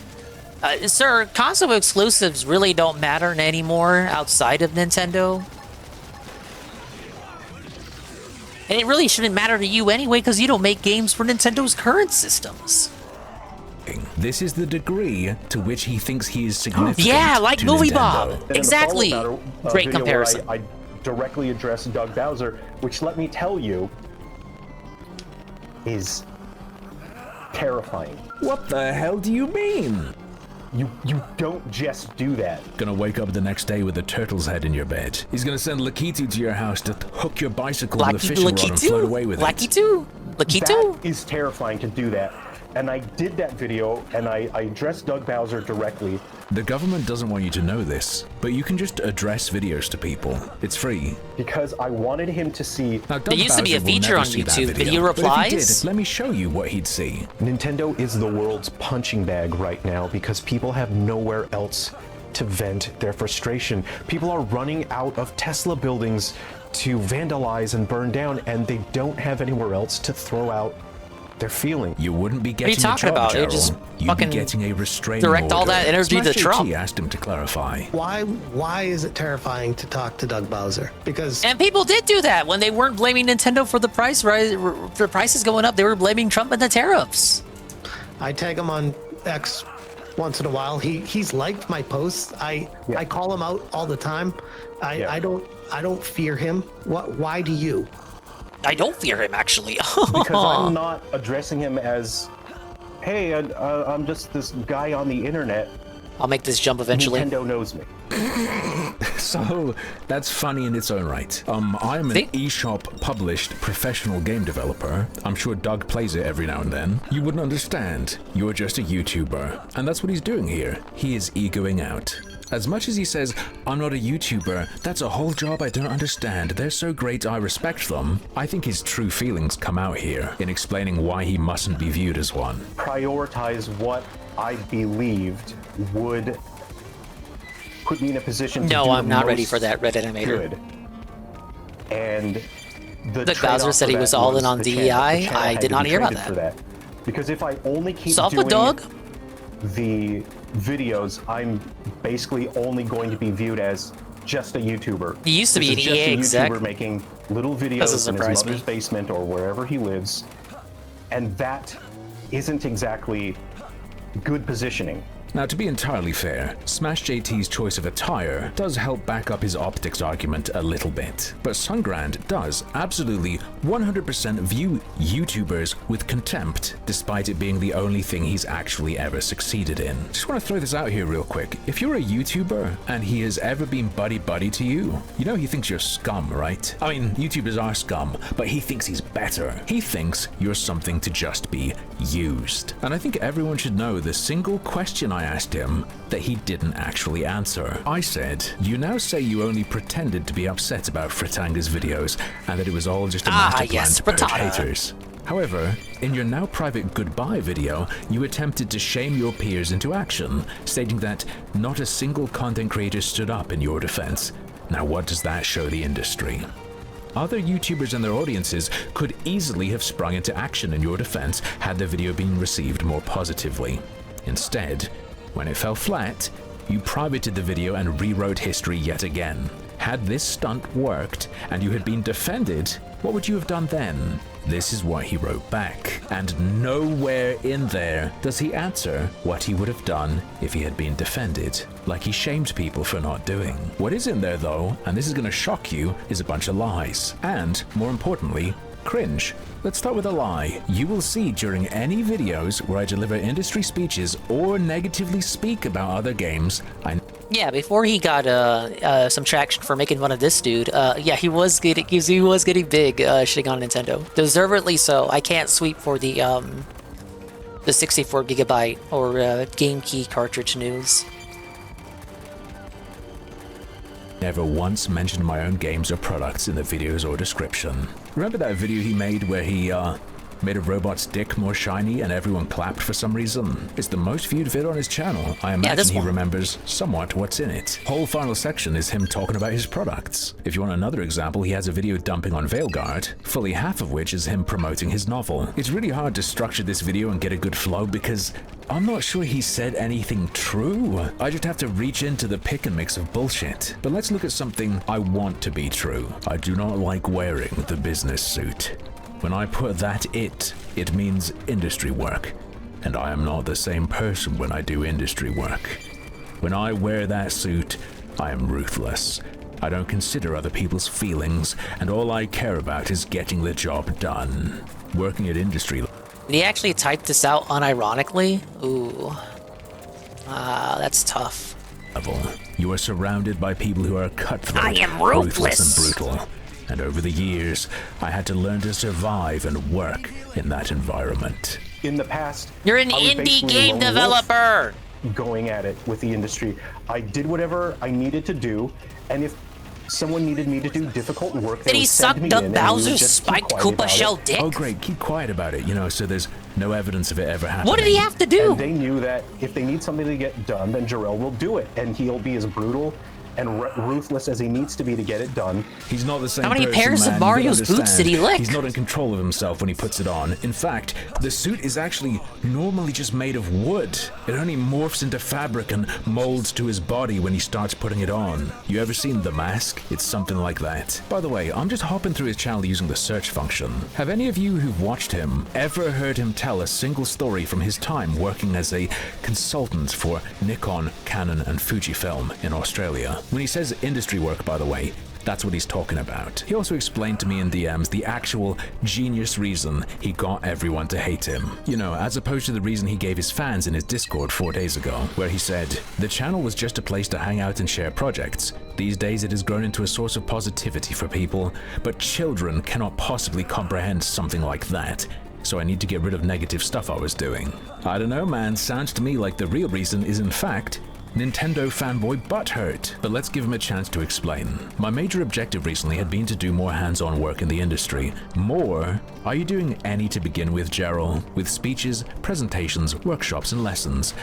[SPEAKER 12] Sir, console exclusives really don't matter anymore outside of Nintendo. And it really shouldn't matter to you anyway, because you don't make games for Nintendo's current systems.
[SPEAKER 13] This is the degree to which he thinks he is significant.
[SPEAKER 12] Yeah, like
[SPEAKER 13] to
[SPEAKER 12] Movie
[SPEAKER 13] Nintendo.
[SPEAKER 12] Bob. Exactly. Great comparison.
[SPEAKER 7] I directly addressed Doug Bowser, which, let me tell you, is terrifying.
[SPEAKER 13] What the hell do you mean?
[SPEAKER 7] You don't just do that.
[SPEAKER 13] Gonna wake up the next day with a turtle's head in your bed. He's gonna send Lakitu to your house to hook your bicycle with a fishing rod and float away with it.
[SPEAKER 12] Lakitu?
[SPEAKER 7] That is terrifying to do that. And I did that video, and I addressed Doug Bowser directly.
[SPEAKER 13] The government doesn't want you to know this, but you can just address videos to people. It's free.
[SPEAKER 7] Because I wanted him to see...
[SPEAKER 13] Now,
[SPEAKER 12] there used to be a feature on YouTube, video replies.
[SPEAKER 13] But if he did, let me show you what he'd see.
[SPEAKER 7] Nintendo is the world's punching bag right now because people have nowhere else to vent their frustration. People are running out of Tesla buildings to vandalize and burn down, and they don't have anywhere else to throw out their feeling.
[SPEAKER 13] You wouldn't be getting
[SPEAKER 12] what are you talking about? You're just fucking
[SPEAKER 13] getting a restraining
[SPEAKER 12] direct
[SPEAKER 13] order.
[SPEAKER 12] all that energy to Trump.
[SPEAKER 13] He asked him to clarify.
[SPEAKER 16] Why is it terrifying to talk to Doug Bowser? Because
[SPEAKER 12] and people did do that when they weren't blaming Nintendo for the price rise, the prices going up. They were blaming Trump and the tariffs.
[SPEAKER 16] I tag him on X once in a while. He's liked my posts. I call him out all the time. I don't fear him. Why do you?
[SPEAKER 12] I don't fear him, actually.
[SPEAKER 7] Because I'm not addressing him as, hey, I'm just this guy on the internet.
[SPEAKER 12] I'll make this jump eventually.
[SPEAKER 7] Nintendo knows me.
[SPEAKER 13] So, that's funny in its own right. I'm an eShop published professional game developer. I'm sure Doug plays it every now and then. You wouldn't understand. You're just a YouTuber. And that's what he's doing here. He is egoing out. As much as he says, I'm not a YouTuber, that's a whole job I don't understand, they're so great I respect them, I think his true feelings come out here in explaining why he mustn't be viewed as one.
[SPEAKER 7] Prioritize what I believed would put me in a position to do
[SPEAKER 12] I'm not ready for that, Red Animator.
[SPEAKER 7] Good. And
[SPEAKER 12] the Bowser said he was all in on DEI. I did not hear about that.
[SPEAKER 7] Because if I only keep
[SPEAKER 12] Soft with Doug?
[SPEAKER 7] the videos, I'm basically only going to be viewed as just a YouTuber.
[SPEAKER 12] He used to be an
[SPEAKER 7] This is just
[SPEAKER 12] EA
[SPEAKER 7] a
[SPEAKER 12] exec.
[SPEAKER 7] YouTuber making little videos
[SPEAKER 12] Doesn't
[SPEAKER 7] in his
[SPEAKER 12] surprise
[SPEAKER 7] mother's
[SPEAKER 12] me.
[SPEAKER 7] basement or wherever he lives, and that isn't exactly good positioning.
[SPEAKER 13] Now, to be entirely fair, Smash JT's choice of attire does help back up his optics argument a little bit. But Sungrand does absolutely 100% view YouTubers with contempt, despite it being the only thing he's actually ever succeeded in. Just want to throw this out here real quick. If you're a YouTuber and he has ever been buddy-buddy to you, you know he thinks you're scum, right? I mean, YouTubers are scum, but he thinks he's better. He thinks you're something to just be used. And I think everyone should know the single question I asked him that he didn't actually answer. I said, "You now say you only pretended to be upset about Fritanga's videos and that it was all just a master plan to purge haters. However, in your now private goodbye video, you attempted to shame your peers into action, stating that not a single content creator stood up in your defense. Now what does that show the industry? Other YouTubers and their audiences could easily have sprung into action in your defense had the video been received more positively. Instead, when it fell flat, you privated the video and rewrote history yet again. Had this stunt worked and you had been defended, what would you have done then?" This is what he wrote back, and nowhere in there does he answer what he would have done if he had been defended, like he shamed people for not doing. What is in there though, and this is going to shock you, is a bunch of lies, and more importantly, cringe. Let's start with a lie. You will see during any videos where I deliver industry speeches or negatively speak about other games,
[SPEAKER 12] Yeah, before he got some traction for making fun of this dude, yeah, he was getting big shitting on Nintendo. Deservedly so. I can't sweep for the 64 gigabyte or Game Key cartridge news.
[SPEAKER 13] never once mentioned my own games or products in the videos or description. Remember that video he made where he made a robot's dick more shiny and everyone clapped for some reason? It's the most viewed video on his channel. I imagine he remembers somewhat what's in it. Whole final section is him talking about his products. If you want another example, he has a video dumping on Veilguard, fully half of which is him promoting his novel. It's really hard to structure this video and get a good flow because I'm not sure he said anything true. I just have to reach into the pick and mix of bullshit. But let's look at something I want to be true. I do not like wearing the business suit. When I put that it means industry work. And I am not the same person when I do industry work. When I wear that suit, I am ruthless. I don't consider other people's feelings, and all I care about is getting the job done. Working at industry...
[SPEAKER 12] Did he actually type this out unironically? Ooh. That's tough.
[SPEAKER 13] ...level. You are surrounded by people who are cutthroat,
[SPEAKER 12] I am
[SPEAKER 13] ruthless and brutal. And over the years, I had to learn to survive and work in that environment.
[SPEAKER 7] In the past,
[SPEAKER 12] you're an indie game developer.
[SPEAKER 7] Going at it with the industry, I did whatever I needed to do, and if someone needed me to do difficult work,
[SPEAKER 12] did he suck Doug Bowser's spiked Koopa shell dick?
[SPEAKER 13] Oh great, keep quiet about it, you know, so there's no evidence of it ever happening.
[SPEAKER 12] What did he have to do?
[SPEAKER 7] And they knew that if they need something to get done, then Jarrell will do it, and he'll be as brutal and ruthless as he needs to be to get it done.
[SPEAKER 13] He's not the same
[SPEAKER 12] How many
[SPEAKER 13] person,
[SPEAKER 12] pairs
[SPEAKER 13] man.
[SPEAKER 12] of Mario's boots did he lick?
[SPEAKER 13] He's not in control of himself when he puts it on. In fact, the suit is actually normally just made of wood. It only morphs into fabric and molds to his body when he starts putting it on. You ever seen The Mask? It's something like that. By the way, I'm just hopping through his channel using the search function. Have any of you who've watched him ever heard him tell a single story from his time working as a consultant for Nikon, Canon, and Fujifilm in Australia? When he says industry work, by the way, that's what he's talking about. He also explained to me in DMs the actual genius reason he got everyone to hate him. You know, as opposed to the reason he gave his fans in his Discord 4 days ago, where he said, "The channel was just a place to hang out and share projects. These days it has grown into a source of positivity for people, but children cannot possibly comprehend something like that. So I need to get rid of negative stuff I was doing." I don't know, man, sounds to me like the real reason is in fact Nintendo fanboy butthurt, but let's give him a chance to explain. My major objective recently had been to do more hands-on work in the industry. More? Are you doing any to begin with, Gerald? With speeches, presentations, workshops, and lessons?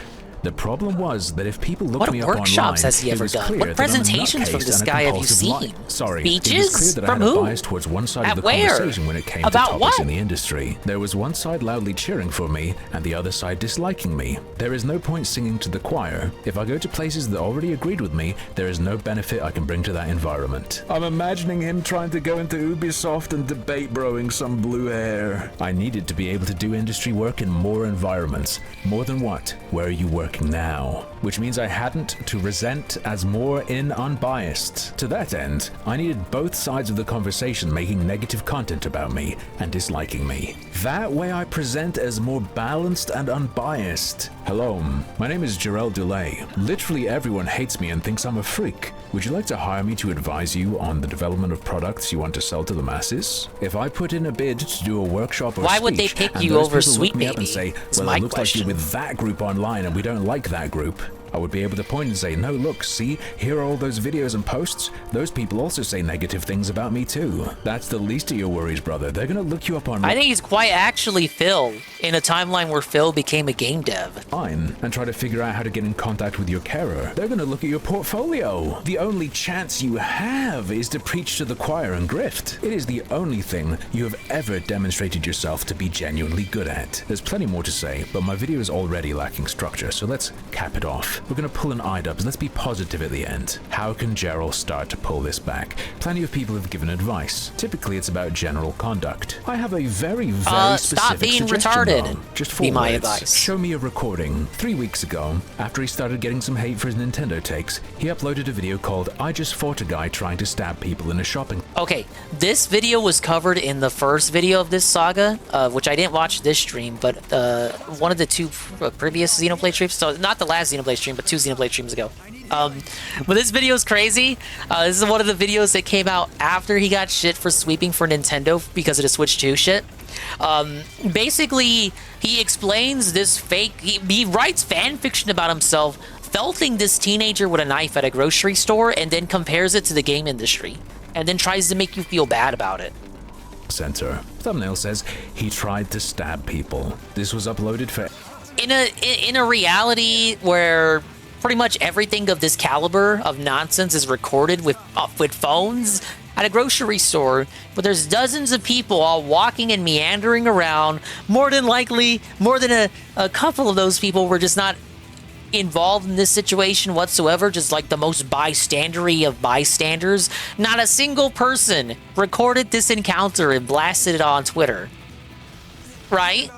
[SPEAKER 13] The problem was that if people looked
[SPEAKER 12] What
[SPEAKER 13] me up online,
[SPEAKER 12] workshops has he
[SPEAKER 13] it
[SPEAKER 12] ever
[SPEAKER 13] was
[SPEAKER 12] done?
[SPEAKER 13] clear
[SPEAKER 12] What
[SPEAKER 13] that I'm a
[SPEAKER 12] presentations from
[SPEAKER 13] nutcase
[SPEAKER 12] this
[SPEAKER 13] and a
[SPEAKER 12] guy have you
[SPEAKER 13] compulsive
[SPEAKER 12] seen?
[SPEAKER 13] liar. Sorry,
[SPEAKER 12] Speeches?
[SPEAKER 13] it was clear that
[SPEAKER 12] From
[SPEAKER 13] I had
[SPEAKER 12] who?
[SPEAKER 13] a bias towards one side
[SPEAKER 12] At
[SPEAKER 13] of the
[SPEAKER 12] where?
[SPEAKER 13] conversation when it came
[SPEAKER 12] About
[SPEAKER 13] to topics
[SPEAKER 12] what?
[SPEAKER 13] in the industry. There was one side loudly cheering for me and the other side disliking me. There is no point singing to the choir. If I go to places that already agreed with me, there is no benefit I can bring to that environment. I'm imagining him trying to go into Ubisoft and debate broing some blue hair. I needed to be able to do industry work in more environments. More than what? Where are you working now? Which means I hadn't to resent as more unbiased. To that end, I needed both sides of the conversation making negative content about me and disliking me. That way I present as more balanced and unbiased. Hello, my name is Jarrell Delay. Literally everyone hates me and thinks I'm a freak. Would you like to hire me to advise you on the development of products you want to sell to the masses? If I put in a bid to do a workshop or
[SPEAKER 12] Why
[SPEAKER 13] speech,
[SPEAKER 12] would they pick
[SPEAKER 13] and
[SPEAKER 12] you
[SPEAKER 13] those
[SPEAKER 12] over
[SPEAKER 13] people
[SPEAKER 12] Sweet
[SPEAKER 13] look me up and
[SPEAKER 12] Baby?
[SPEAKER 13] say,
[SPEAKER 12] It's
[SPEAKER 13] well,
[SPEAKER 12] my
[SPEAKER 13] it looks
[SPEAKER 12] question.
[SPEAKER 13] like you're with that group online and we don't like that group, I would be able to point and say, no, look, see, here are all those videos and posts. Those people also say negative things about me too. That's the least of your worries, brother. They're gonna look you up on
[SPEAKER 12] I think he's quite actually Phil in a timeline where Phil became a game dev.
[SPEAKER 13] Fine, and try to figure out how to get in contact with your carer. They're gonna look at your portfolio. The only chance you have is to preach to the choir and grift. It is the only thing you have ever demonstrated yourself to be genuinely good at. There's plenty more to say, but my video is already lacking structure, so let's cap it off. We're gonna pull an eye-dubs. Let's be positive at the end. How can Gerald start to pull this back? Plenty of people have given advice. Typically, it's about general conduct. I have a very
[SPEAKER 12] Stop
[SPEAKER 13] specific
[SPEAKER 12] being
[SPEAKER 13] suggestion,
[SPEAKER 12] retarded.
[SPEAKER 13] though. Just
[SPEAKER 12] Be
[SPEAKER 13] 4
[SPEAKER 12] my
[SPEAKER 13] words.
[SPEAKER 12] advice.
[SPEAKER 13] Show me a recording. 3 weeks ago, after he started getting some hate for his Nintendo takes, he uploaded a video called "I Just Fought a Guy Trying to Stab People in a Shopping."
[SPEAKER 12] Okay, this video was covered in the first video of this saga, which I didn't watch this stream, but one of the two previous Xenoblade streams, so not the last Xenoblade stream, but 2 Xenoblade streams ago. But this video is crazy. This is one of the videos that came out after he got shit for sweeping for Nintendo because of the Switch 2 shit. Basically, he explains this fake... He writes fan fiction about himself felting this teenager with a knife at a grocery store and then compares it to the game industry. And then tries to make you feel bad about it.
[SPEAKER 13] Center. Thumbnail says he tried to stab people. This was uploaded for...
[SPEAKER 12] In a reality where pretty much everything of this caliber of nonsense is recorded with phones at a grocery store, but there's dozens of people all walking and meandering around. More than likely, more than a couple of those people were just not involved in this situation whatsoever, just like the most bystandery of bystanders. Not a single person recorded this encounter and blasted it on Twitter. Right?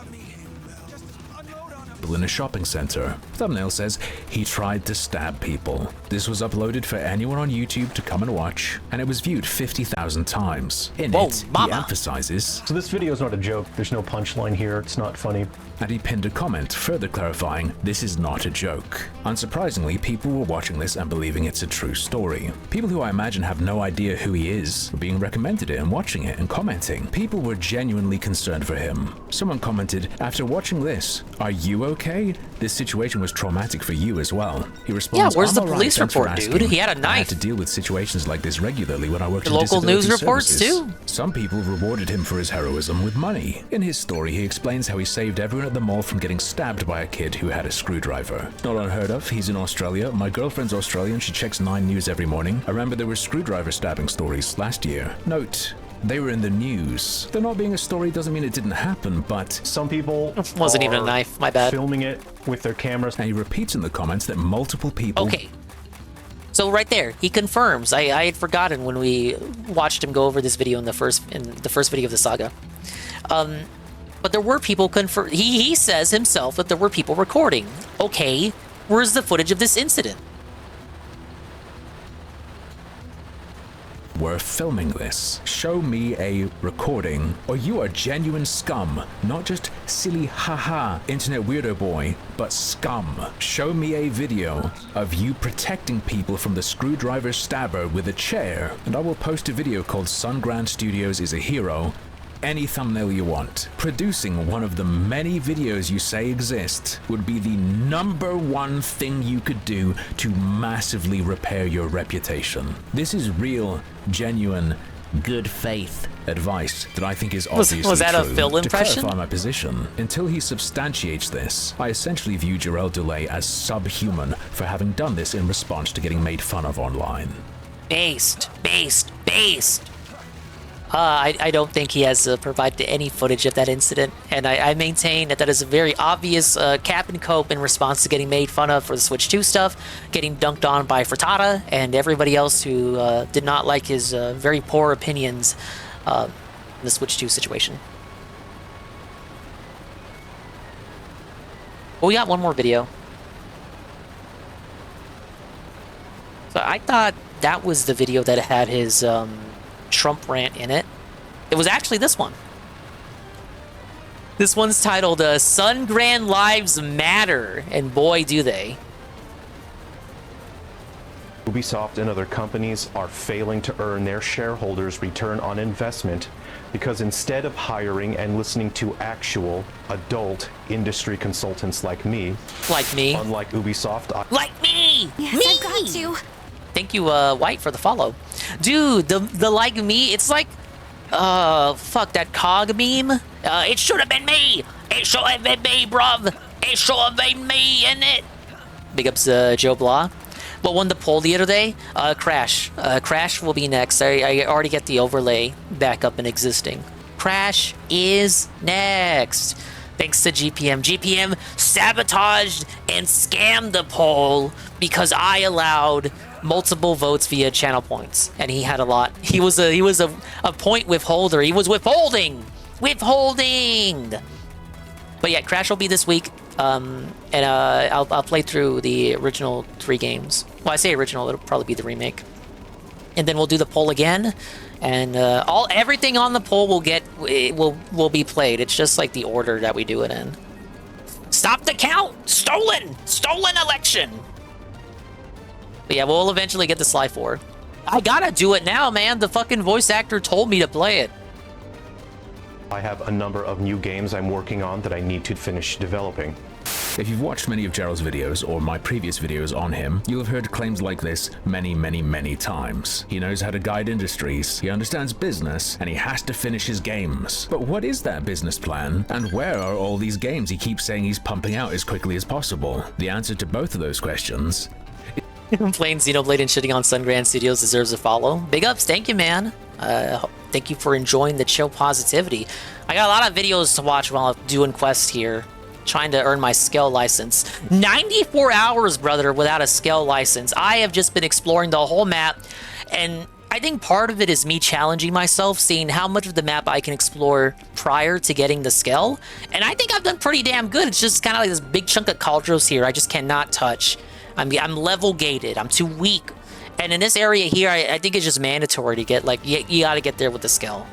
[SPEAKER 13] in a shopping center. Thumbnail says he tried to stab people. This was uploaded for anyone on YouTube to come and watch, and it was viewed 50,000 times. In it, he emphasizes...
[SPEAKER 7] So this video is not a joke. There's no punchline here. It's not funny.
[SPEAKER 13] And he pinned a comment, further clarifying this is not a joke. Unsurprisingly, people were watching this and believing it's a true story. People who I imagine have no idea who he is were being recommended it and watching it and commenting. People were genuinely concerned for him. Someone commented, after watching this, are you okay? This situation was traumatic for you as well. He responds,
[SPEAKER 12] yeah, where's the
[SPEAKER 13] "I'm all right,
[SPEAKER 12] police
[SPEAKER 13] thanks for
[SPEAKER 12] report, dude?
[SPEAKER 13] asking.
[SPEAKER 12] He had a knife.
[SPEAKER 13] I had to deal with situations like this regularly when I worked
[SPEAKER 12] The
[SPEAKER 13] in
[SPEAKER 12] local
[SPEAKER 13] disability
[SPEAKER 12] news reports
[SPEAKER 13] services.
[SPEAKER 12] too.
[SPEAKER 13] Some people rewarded him for his heroism with money. In his story, he explains how he saved everyone at the mall from getting stabbed by a kid who had a screwdriver. Not unheard of, he's in Australia. My girlfriend's Australian, she checks 9 News every morning. I remember there were screwdriver stabbing stories last year. Note, they were in the news. There not being a story doesn't mean it didn't happen, but...
[SPEAKER 7] Some people
[SPEAKER 12] wasn't even a knife, my bad.
[SPEAKER 7] Filming it with their cameras.
[SPEAKER 13] And he repeats in the comments that multiple people...
[SPEAKER 12] Okay. So right there, he confirms. I had forgotten when we watched him go over this video in the first video of the saga. But there were people he says himself that there were people recording. Okay, where's the footage of this incident?
[SPEAKER 13] We're filming this. Show me a recording, or you are genuine scum. Not just silly haha internet weirdo boy, but scum. Show me a video of you protecting people from the screwdriver stabber with a chair, and I will post a video called Sungrand Studios is a Hero. Any thumbnail you want. Producing one of the many videos you say exist would be the #1 thing you could do to massively repair your reputation. This is real, genuine,
[SPEAKER 8] good faith.
[SPEAKER 13] Advice that I think is
[SPEAKER 12] Was
[SPEAKER 13] obviously
[SPEAKER 12] that a
[SPEAKER 13] true.
[SPEAKER 12] Phil
[SPEAKER 13] To
[SPEAKER 12] impression?
[SPEAKER 13] clarify my position, until he substantiates this, I essentially view Jarrell Delay as subhuman for having done this in response to getting made fun of online.
[SPEAKER 12] Based. I don't think he has provided any footage of that incident, and I maintain that that is a very obvious cap and cope in response to getting made fun of for the Switch 2 stuff, getting dunked on by Frittata and everybody else who did not like his very poor opinions in the Switch 2 situation. Well, we got one more video. So I thought that was the video that had his Trump rant in it. It was actually this one. This one's titled Sungran Lives Matter, and boy do they.
[SPEAKER 7] Ubisoft and other companies are failing to earn their shareholders' return on investment because instead of hiring and listening to actual adult industry consultants like me, unlike Ubisoft,
[SPEAKER 12] like me,
[SPEAKER 17] yes,
[SPEAKER 12] me.
[SPEAKER 17] I've got you.
[SPEAKER 12] Thank you, White, for the follow. Dude, the like me, it's like, fuck that cog meme. It should have been me. It should have been me, bruv. It should have been me, innit? Big ups, Joe Blah. What won the poll the other day? Crash. Crash will be next. I already get the overlay back up and existing. Crash is next. Thanks to GPM. GPM sabotaged and scammed the poll because I allowed multiple votes via channel points, and he had a lot. He was a point withholder. He was withholding. But yeah, Crash will be this week, and I'll play through the original 3 games. Well, I say original, it'll probably be the remake, and then we'll do the poll again, and everything on the poll will be played. It's just like the order that we do it in. Stop the count! Stolen election. But yeah, we'll eventually get to Sly 4. I gotta do it now, man. The fucking voice actor told me to play it.
[SPEAKER 7] I have a number of new games I'm working on that I need to finish developing.
[SPEAKER 13] If you've watched many of Gerald's videos or my previous videos on him, you'll have heard claims like this many times. He knows how to guide industries, he understands business, and he has to finish his games. But what is that business plan? And where are all these games he keeps saying he's pumping out as quickly as possible? The answer to both of those questions...
[SPEAKER 12] Playing Xenoblade and shitting on Sungran Studios deserves a follow. Big ups, thank you, man. Thank you for enjoying the chill positivity. I got a lot of videos to watch while I'm doing quests here, trying to earn my skill license. 94 hours, brother, without a skill license. I have just been exploring the whole map, and I think part of it is me challenging myself, seeing how much of the map I can explore prior to getting the skill. And I think I've done pretty damn good. It's just kind of like this big chunk of Cauldros here I just cannot touch. I'm level gated. I'm too weak. And in this area here, I think it's just mandatory to get, like, you gotta get there with the skill.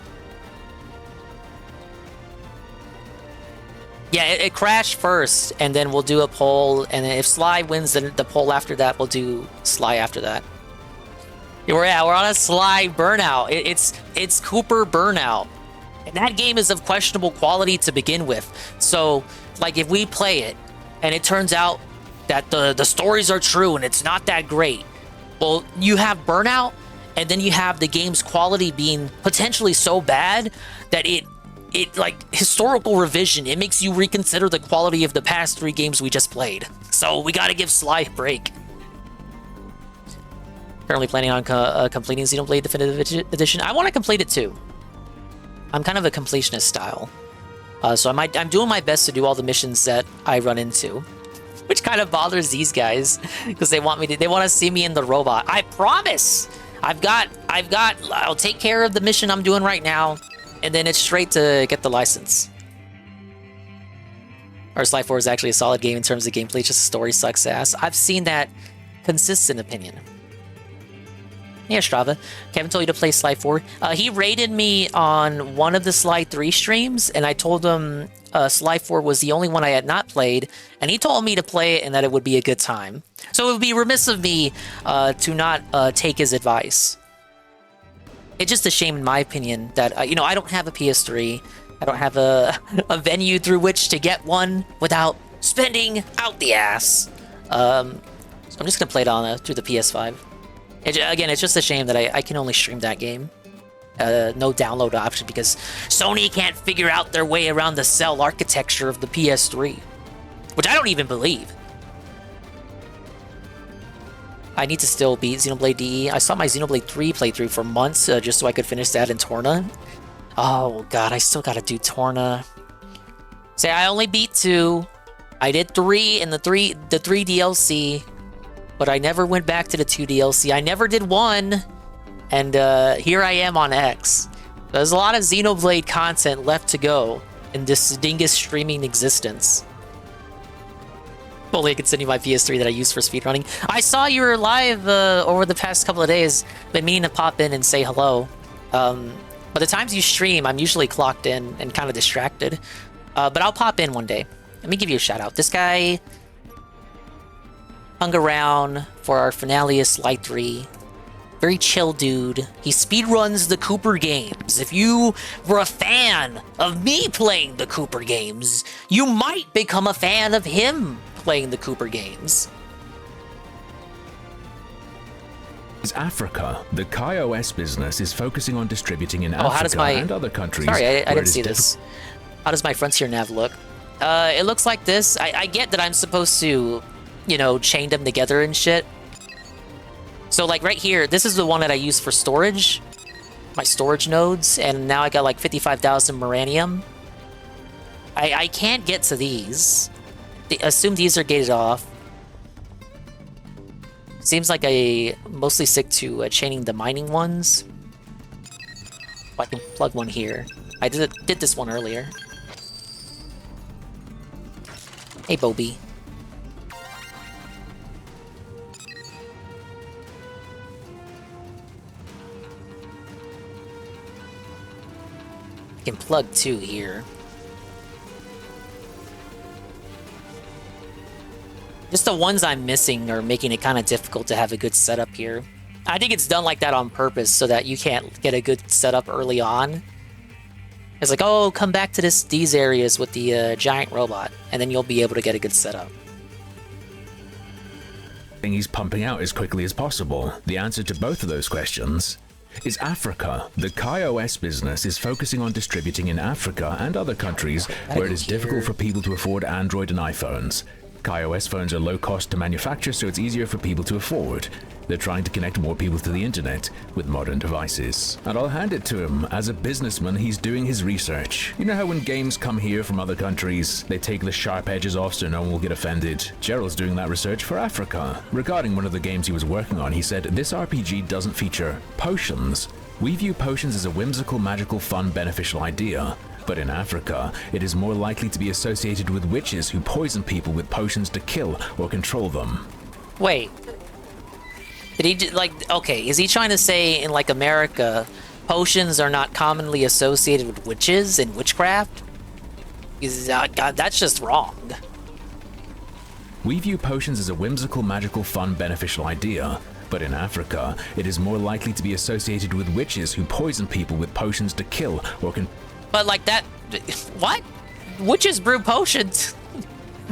[SPEAKER 12] Yeah, it crashed first, and then we'll do a poll, and then if Sly wins the poll after that, we'll do Sly after that. Yeah, we're on a Sly burnout. It's Cooper burnout. And that game is of questionable quality to begin with. So, like, if we play it, and it turns out that the stories are true and it's not that great, well, you have burnout, and then you have the game's quality being potentially so bad that it like historical revision, it makes you reconsider the quality of the past 3 games we just played. So we gotta give Sly a break. Currently planning on completing Xenoblade Definitive Edition. I want to complete it too. I'm kind of a completionist style, so I'm doing my best to do all the missions that I run into. Which kind of bothers these guys because they want to see me in the robot. I promise. I'll take care of the mission I'm doing right now, and then it's straight to get the license. Or Sly 4 is actually a solid game in terms of gameplay, just the story sucks ass. I've seen that consistent opinion. Yeah, Strava. Kevin told you to play Sly 4. He rated me on one of the Sly 3 streams, and I told him Sly 4 was the only one I had not played, and he told me to play it and that it would be a good time. So it would be remiss of me to not take his advice. It's just a shame, in my opinion, that I don't have a PS3. I don't have a venue through which to get one without spending out the ass. So I'm just gonna play it on through the PS5. Again, it's just a shame that I can only stream that game. no download option because Sony can't figure out their way around the cell architecture of the PS3, which I don't even believe. I need to still beat Xenoblade DE. I saw my Xenoblade 3 playthrough for months just so I could finish that in Torna. Oh god, I still gotta do Torna. Say I only beat 2. I did 3 in the 3 DLC, but I never went back to the 2 DLC. I never did 1, and here I am on X. There's a lot of Xenoblade content left to go in this Dingus streaming existence. Only considering my PS3 that I use for speedrunning. I saw you were live over the past couple of days. Been meaning to pop in and say hello. But the times you stream, I'm usually clocked in and kind of distracted. But I'll pop in one day. Let me give you a shout out. This guy hung around for our Finalius Light 3. Very chill dude. He speedruns the Cooper games. If you were a fan of me playing the Cooper games, you might become a fan of him playing the Cooper games.
[SPEAKER 13] Is Africa. The KaiOS business is focusing on distributing in Africa
[SPEAKER 12] how does my...
[SPEAKER 13] and other countries.
[SPEAKER 12] Sorry, I didn't see this. How does my Frontier nav look? It looks like this. I get that I'm supposed to, you know, chain them together and shit. So, like, right here, this is the one that I use for storage. My storage nodes. And now I got, like, 55,000 Moranium. I can't get to these. Assume these are gated off. Seems like I mostly stick to chaining the mining ones. I can plug one here. I did this one earlier. Hey, Bobby. I can plug 2 here. Just the ones I'm missing are making it kind of difficult to have a good setup here. I think it's done like that on purpose so that you can't get a good setup early on. It's like, oh, come back to these areas with the giant robot, and then you'll be able to get a good setup.
[SPEAKER 13] He's pumping out as quickly as possible. The answer to both of those questions is Africa. The KaiOS business is focusing on distributing in Africa and other countries where it is difficult for people to afford Android and iPhones. KaiOS phones are low cost to manufacture, so it's easier for people to afford. They're trying to connect more people to the internet with modern devices. And I'll hand it to him. As a businessman, he's doing his research. You know how when games come here from other countries, they take the sharp edges off so no one will get offended? Gerald's doing that research for Africa. Regarding one of the games he was working on, he said, "This RPG doesn't feature potions. We view potions as a whimsical, magical, fun, beneficial idea. But in Africa, it is more likely to be associated with witches who poison people with potions to kill or control them."
[SPEAKER 12] Wait. Did he, like, okay, is he trying to say in, like, America, potions are not commonly associated with witches and witchcraft? God, that's just wrong.
[SPEAKER 13] We view potions as a whimsical, magical, fun, beneficial idea. But in Africa, it is more likely to be associated with witches who poison people with potions to kill or
[SPEAKER 12] But like that, what? Witches brew potions.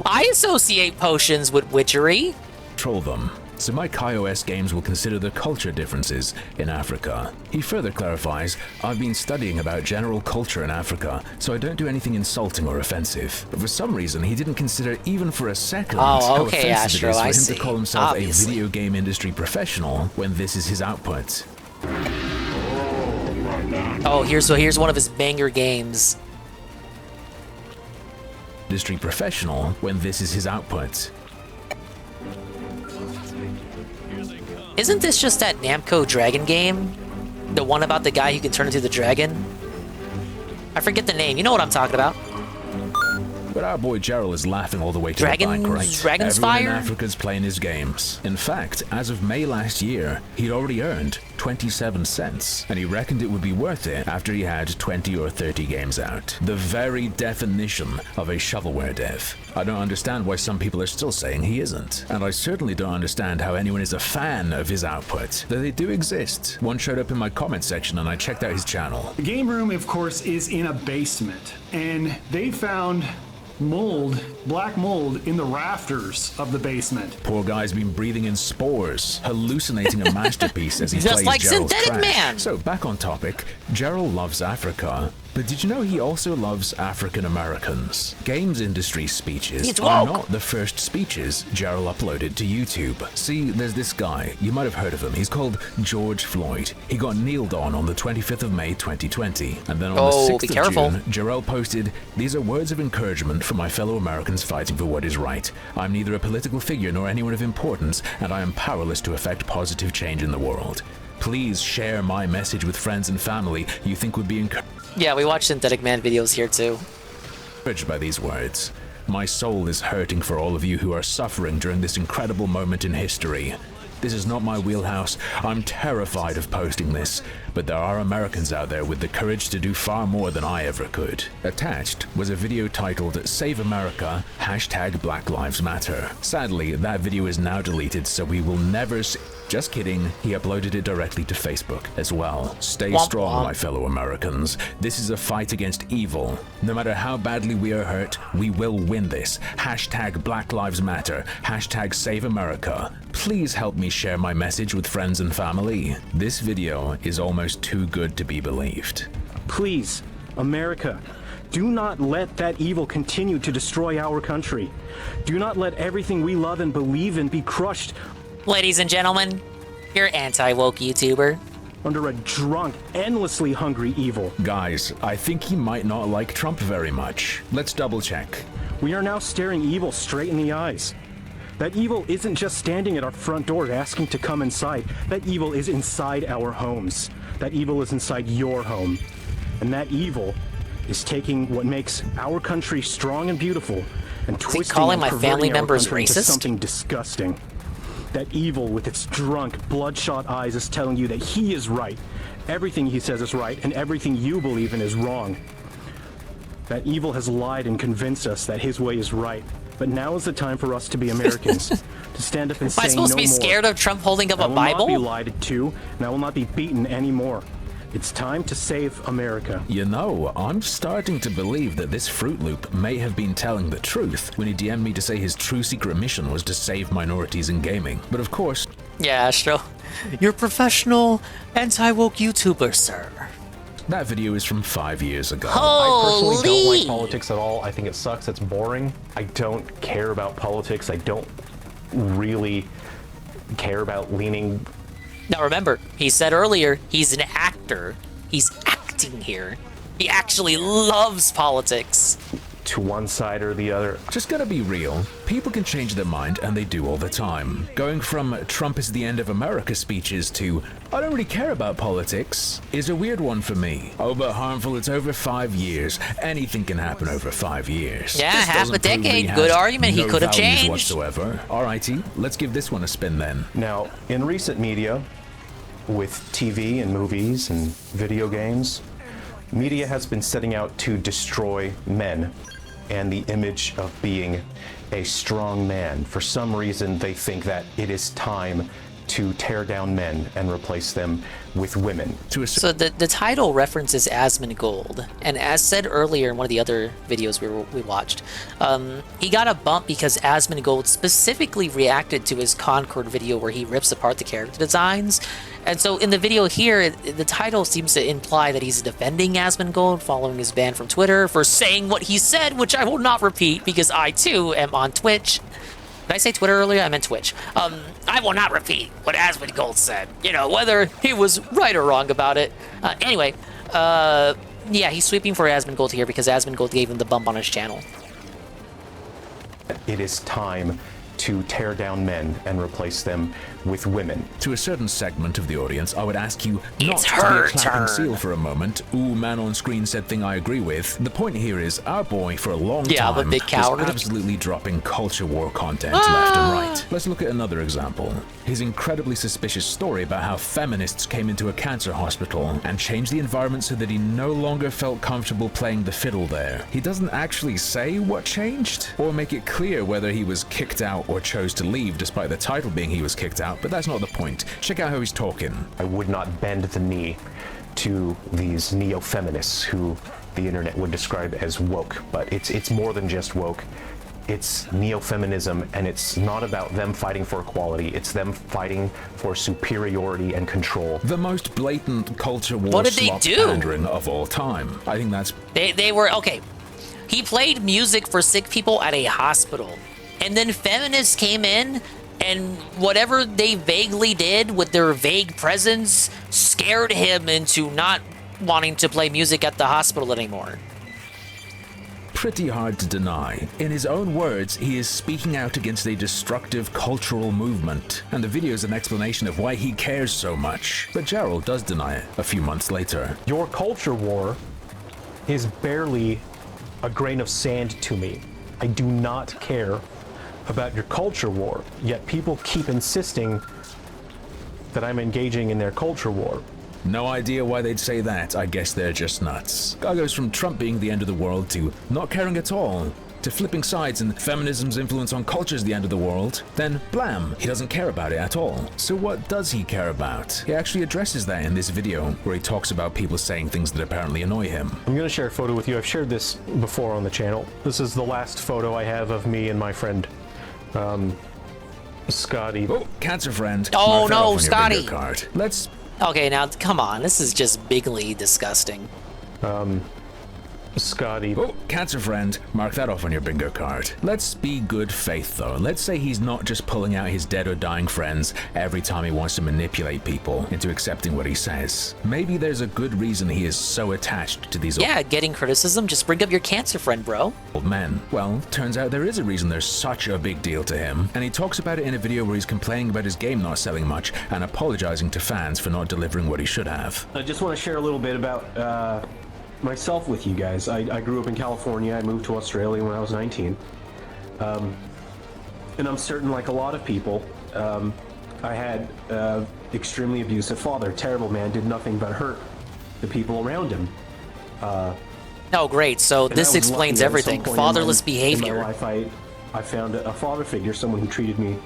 [SPEAKER 12] I associate potions with witchery.
[SPEAKER 13] Control them. So my KaiOS games will consider the culture differences in Africa. He further clarifies, "I've been studying about general culture in Africa, so I don't do anything insulting or offensive." But for some reason, he didn't consider even for a second how offensive
[SPEAKER 12] Astro,
[SPEAKER 13] it is for
[SPEAKER 12] I
[SPEAKER 13] him
[SPEAKER 12] see.
[SPEAKER 13] to call himself
[SPEAKER 12] Obviously.
[SPEAKER 13] a video game industry professional when this is his output.
[SPEAKER 12] Oh, here's one of his banger games.
[SPEAKER 13] Industry professional when this is his output.
[SPEAKER 12] Isn't this just that Namco Dragon game? The one about the guy who can turn into the dragon? I forget the name. You know what I'm talking about.
[SPEAKER 13] But our boy Gerald is laughing all the way to the bank, right?
[SPEAKER 12] Dragon's
[SPEAKER 13] Everyone
[SPEAKER 12] Fire?
[SPEAKER 13] in Africa's playing his games. In fact, as of May last year, he'd already earned 27 cents, and he reckoned it would be worth it after he had 20 or 30 games out. The very definition of a shovelware dev. I don't understand why some people are still saying he isn't, and I certainly don't understand how anyone is a fan of his output, though they do exist. One showed up in my comment section and I checked out his channel.
[SPEAKER 17] The game room, of course, is in a basement, and they found mold, black mold in the rafters of the basement.
[SPEAKER 13] Poor guy's been breathing in spores, hallucinating a masterpiece as he
[SPEAKER 12] Just
[SPEAKER 13] plays
[SPEAKER 12] like
[SPEAKER 13] Gerald's
[SPEAKER 12] Synthetic
[SPEAKER 13] trash.
[SPEAKER 12] Man.
[SPEAKER 13] So back on topic, Gerald loves Africa. But did you know he also loves African Americans? Games industry speeches
[SPEAKER 12] He's
[SPEAKER 13] are
[SPEAKER 12] woke.
[SPEAKER 13] not the first speeches Gerald uploaded to YouTube. See, there's this guy, you might have heard of him, he's called George Floyd. He got kneeled on the 25th of May 2020. And then on the 6th
[SPEAKER 12] be
[SPEAKER 13] of
[SPEAKER 12] careful.
[SPEAKER 13] June, Gerald posted, "These are words of encouragement for my fellow Americans fighting for what is right. I'm neither a political figure nor anyone of importance, and I am powerless to effect positive change in the world. Please share my message with friends and family you think would be encouraged."
[SPEAKER 12] Yeah, we watch Synthetic Man videos here too.
[SPEAKER 13] By these words. My soul is hurting for all of you who are suffering during this incredible moment in history. This is not my wheelhouse. I'm terrified of posting this, but there are Americans out there with the courage to do far more than I ever could. Attached was a video titled Save America, #Black Lives Matter. Sadly, that video is now deleted, so we will never see. Just kidding, he uploaded it directly to Facebook as well. Stay
[SPEAKER 12] Womp
[SPEAKER 13] strong,
[SPEAKER 12] womp.
[SPEAKER 13] my fellow Americans. This is a fight against evil. No matter how badly we are hurt, we will win this. #Black Lives Matter, #Save America. Please help me share my message with friends and family. This video is almost too good to be believed.
[SPEAKER 7] Please, America, do not let that evil continue to destroy our country. Do not let everything we love and believe in be crushed.
[SPEAKER 12] Ladies and gentlemen, your anti-woke YouTuber.
[SPEAKER 7] Under a drunk, endlessly hungry evil.
[SPEAKER 13] Guys, I think he might not like Trump very much. Let's double check.
[SPEAKER 7] We are now staring evil straight in the eyes. That evil isn't just standing at our front door asking to come inside. That evil is inside our homes. That evil is inside your home. And that evil is taking what makes our country strong and beautiful and twisting
[SPEAKER 12] calling
[SPEAKER 7] and
[SPEAKER 12] my
[SPEAKER 7] perverting
[SPEAKER 12] family
[SPEAKER 7] our
[SPEAKER 12] members
[SPEAKER 7] country into
[SPEAKER 12] racist?
[SPEAKER 7] something disgusting. That evil with its drunk, bloodshot eyes is telling you that he is right. Everything he says is right, and everything you believe in is wrong. That evil has lied and convinced us that his way is right. But now is the time for us to be Americans, to stand up and say
[SPEAKER 12] Am I
[SPEAKER 7] no
[SPEAKER 12] supposed to be
[SPEAKER 7] more.
[SPEAKER 12] scared of Trump holding up
[SPEAKER 7] I
[SPEAKER 12] a
[SPEAKER 7] will
[SPEAKER 12] Bible?
[SPEAKER 7] not be lied to, and I will not be beaten anymore. It's time to save America.
[SPEAKER 13] You know, I'm starting to believe that this Fruit Loop may have been telling the truth when he DM'd me to say his true secret mission was to save minorities in gaming. But of course...
[SPEAKER 12] Yeah, Astro. You're a professional anti-woke YouTuber, sir.
[SPEAKER 13] That video is from 5 years ago.
[SPEAKER 7] I personally don't like politics at all. I think it sucks. It's boring. I don't care about politics. I don't really care about leaning.
[SPEAKER 12] Now remember, he said earlier, he's an actor. He's acting here. He actually loves politics.
[SPEAKER 7] To one side or the other.
[SPEAKER 13] Just gotta be real. People can change their mind, and they do all the time. Going from Trump is the end of America speeches to I don't really care about politics is a weird one for me. Oh, but harmful, it's over 5 years. Anything can happen over 5 years.
[SPEAKER 12] Yeah,
[SPEAKER 13] This
[SPEAKER 12] half
[SPEAKER 13] doesn't
[SPEAKER 12] a
[SPEAKER 13] prove
[SPEAKER 12] decade.
[SPEAKER 13] he
[SPEAKER 12] Good
[SPEAKER 13] has
[SPEAKER 12] argument. He
[SPEAKER 13] no
[SPEAKER 12] could have
[SPEAKER 13] values
[SPEAKER 12] changed.
[SPEAKER 13] whatsoever. Alrighty, let's give this one a spin then.
[SPEAKER 7] Now, in recent media, with TV and movies and video games, media has been setting out to destroy men and the image of being a strong man. For some reason, they think that it is time to tear down men and replace them with women.
[SPEAKER 12] So the title references Asmongold, and as said earlier in one of the other videos we watched, he got a bump because Asmongold specifically reacted to his Concord video where he rips apart the character designs. And so in the video here, the title seems to imply that he's defending Asmongold following his ban from Twitter for saying what he said, which I will not repeat because I too am on Twitch. Did I say Twitter earlier? I meant Twitch. I will not repeat what Asmongold said. You know, whether he was right or wrong about it. Anyway, yeah, he's sweeping for Asmongold here because Asmongold gave him the bump on his channel.
[SPEAKER 7] It is time to tear down men and replace them with women.
[SPEAKER 13] To a certain segment of the audience, I would ask you not
[SPEAKER 12] It's
[SPEAKER 13] to be
[SPEAKER 12] her
[SPEAKER 13] a clapping
[SPEAKER 12] turn.
[SPEAKER 13] seal for a moment. Ooh, man on screen said thing I agree with. The point here is our boy for a long
[SPEAKER 12] Yeah,
[SPEAKER 13] time
[SPEAKER 12] I'm a big coward.
[SPEAKER 13] was absolutely dropping culture war content left and right. Let's look at another example. His incredibly suspicious story about how feminists came into a cancer hospital and changed the environment so that he no longer felt comfortable playing the fiddle there. He doesn't actually say what changed or make it clear whether he was kicked out or chose to leave despite the title being he was kicked out, but that's not the point. Check out how he's talking.
[SPEAKER 7] I would not bend the knee to these neo-feminists who the internet would describe as woke, but it's more than just woke. It's neo-feminism, and it's not about them fighting for equality. It's them fighting for superiority and control.
[SPEAKER 13] The most blatant culture war
[SPEAKER 12] What did they
[SPEAKER 13] slop
[SPEAKER 12] do?
[SPEAKER 13] pandering of all time. I think that's...
[SPEAKER 12] They were, okay. He played music for sick people at a hospital. And then feminists came in, and whatever they vaguely did with their vague presence scared him into not wanting to play music at the hospital anymore.
[SPEAKER 13] Pretty hard to deny. In his own words, he is speaking out against a destructive cultural movement, and the video is an explanation of why he cares so much. But Gerald does deny it a few months later.
[SPEAKER 3] Your culture war is barely a grain of sand to me. I do not care about your culture war, yet people keep insisting that I'm engaging in their culture war.
[SPEAKER 13] No idea why they'd say that. I guess they're just nuts. Guy goes from Trump being the end of the world to not caring at all, to flipping sides and feminism's influence on culture is the end of the world. Then, blam, he doesn't care about it at all. So what does he care about? He actually addresses that in this video, where he talks about people saying things that apparently annoy him.
[SPEAKER 3] I'm going to share a photo with you. I've shared this before on the channel. This is the last photo I have of me and my friend, Scotty.
[SPEAKER 13] Oh, cancer friend.
[SPEAKER 12] Oh
[SPEAKER 13] Mark that off
[SPEAKER 12] no,
[SPEAKER 13] on your
[SPEAKER 12] Scotty.
[SPEAKER 13] bingo card. Let's...
[SPEAKER 12] Okay, now come on. This is just bigly disgusting.
[SPEAKER 3] Scotty.
[SPEAKER 13] Oh, cancer friend. Mark that off on your bingo card. Let's be good faith though. Let's say he's not just pulling out his dead or dying friends every time he wants to manipulate people into accepting what he says. Maybe there's a good reason he is so attached to these
[SPEAKER 12] Yeah, getting criticism, just bring up your cancer friend, bro.
[SPEAKER 13] old men. Well, turns out there is a reason there's such a big deal to him, and he talks about it in a video where he's complaining about his game not selling much and apologizing to fans for not delivering what he should have.
[SPEAKER 7] I just want to share a little bit about myself with you guys. I grew up in California. I moved to Australia when I was 19. And I'm certain, like a lot of people, I had extremely abusive father. Terrible man, did nothing but hurt the people around him.
[SPEAKER 12] Oh, great. So this explains everything. Fatherless
[SPEAKER 7] In
[SPEAKER 12] behavior.
[SPEAKER 7] my life, I found a father figure, someone who treated me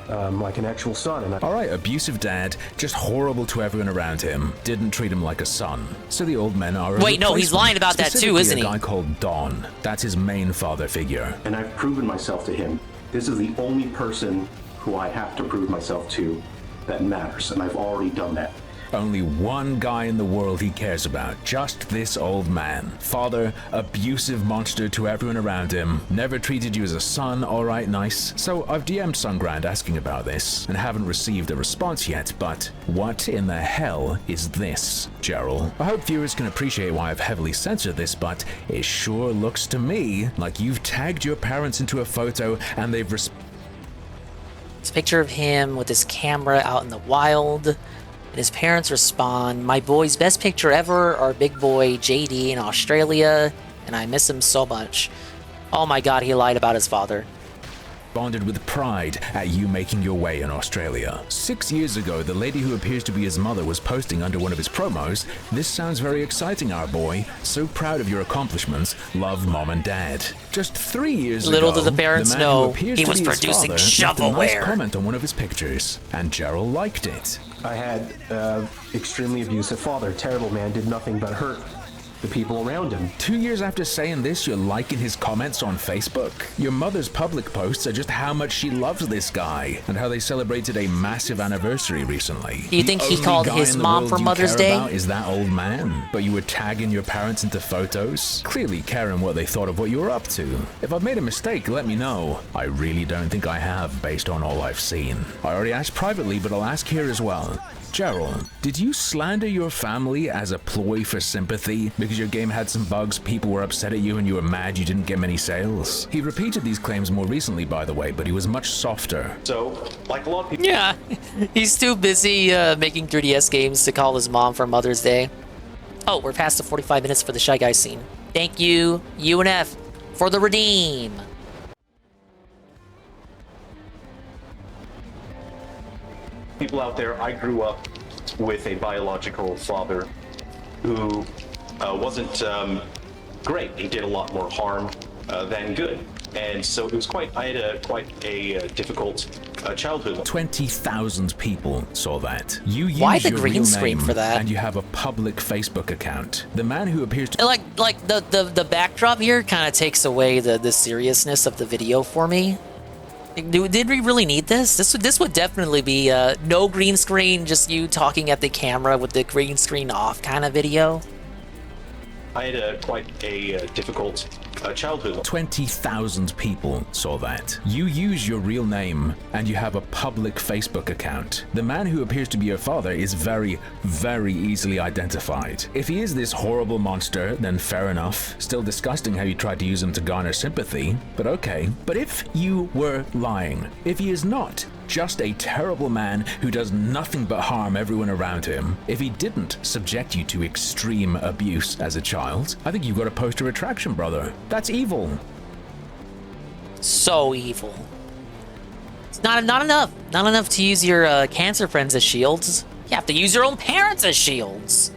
[SPEAKER 7] like an actual son. And
[SPEAKER 13] All right, abusive dad, just horrible to everyone around him. Didn't treat him like a son. So the old men are.
[SPEAKER 12] Wait, no, he's lying about that too, isn't he?
[SPEAKER 13] A guy called Don. That's his main father figure.
[SPEAKER 7] And I've proven myself to him. This is the only person who I have to prove myself to that matters, and I've already done that.
[SPEAKER 13] Only one guy in the world he cares about, just this old man. Father, abusive monster to everyone around him, never treated you as a son, alright, nice. So I've DM'd Sungrand asking about this, and haven't received a response yet, but what in the hell is this, Gerald? I hope viewers can appreciate why I've heavily censored this, but it sure looks to me like you've tagged your parents into a photo and they've
[SPEAKER 12] It's a picture of him with his camera out in the wild. And his parents respond, "My boy's best picture ever, our big boy JD in Australia, and I miss him so much." Oh my god, he lied about his father.
[SPEAKER 13] Bonded with pride at you making your way in Australia. 6 years ago, the lady who appears to be his mother was posting under one of his promos, "This sounds very exciting, our boy. So proud of your accomplishments. Love, Mom and Dad." Just 3 years ago,
[SPEAKER 12] Little did the parents
[SPEAKER 13] man who
[SPEAKER 12] know
[SPEAKER 13] appears
[SPEAKER 12] he
[SPEAKER 13] to
[SPEAKER 12] was
[SPEAKER 13] be his
[SPEAKER 12] producing
[SPEAKER 13] father left a nice
[SPEAKER 12] shovelware.
[SPEAKER 13] comment on one of his pictures, and Gerald liked it.
[SPEAKER 7] I had extremely abusive father. Terrible man, did nothing but hurt the people around him.
[SPEAKER 13] 2 years after saying this, you're liking his comments on Facebook? Your mother's public posts are just how much she loves this guy, and how they celebrated a massive anniversary recently.
[SPEAKER 12] Do you think he called his mom for Mother's Day?
[SPEAKER 13] Is that old man? But you were tagging your parents into photos? Clearly caring what they thought of what you were up to. If I've made a mistake, let me know. I really don't think I have, based on all I've seen. I already asked privately, but I'll ask here as well. Gerald, did you slander your family as a ploy for sympathy? Because your game had some bugs, people were upset at you, and you were mad you didn't get many sales? He repeated these claims more recently, by the way, but he was much softer.
[SPEAKER 7] So, like a lot of people...
[SPEAKER 12] Yeah, he's too busy making 3DS games to call his mom for Mother's Day. Oh, we're past the 45 minutes for the Shy Guy scene. Thank you, UNF, for the redeem.
[SPEAKER 7] People out there, I grew up with a biological father who wasn't great. He did a lot more harm than good. And so it was I had quite a difficult
[SPEAKER 14] childhood.
[SPEAKER 13] 20,000 people saw that. You use
[SPEAKER 12] Why the
[SPEAKER 13] your
[SPEAKER 12] green
[SPEAKER 13] real
[SPEAKER 12] screen
[SPEAKER 13] name
[SPEAKER 12] for that?
[SPEAKER 13] and you have a public Facebook account. The man who appears to
[SPEAKER 12] Like the backdrop here kind of takes away the seriousness of the video for me. Did we really need this? This would definitely be no green screen, just you talking at the camera with the green screen off kind of video.
[SPEAKER 14] I had quite a difficult childhood.
[SPEAKER 13] 20,000 people saw that. You use your real name and you have a public Facebook account. The man who appears to be your father is very, very easily identified. If he is this horrible monster, then fair enough. Still disgusting how you tried to use him to garner sympathy, but okay. But if you were lying, if he is not just a terrible man who does nothing but harm everyone around him, if he didn't subject you to extreme abuse as a child, I think you've got a poster attraction, brother. That's evil.
[SPEAKER 12] So evil. It's not enough. Not enough to use your cancer friends as shields. You have to use your own parents as shields.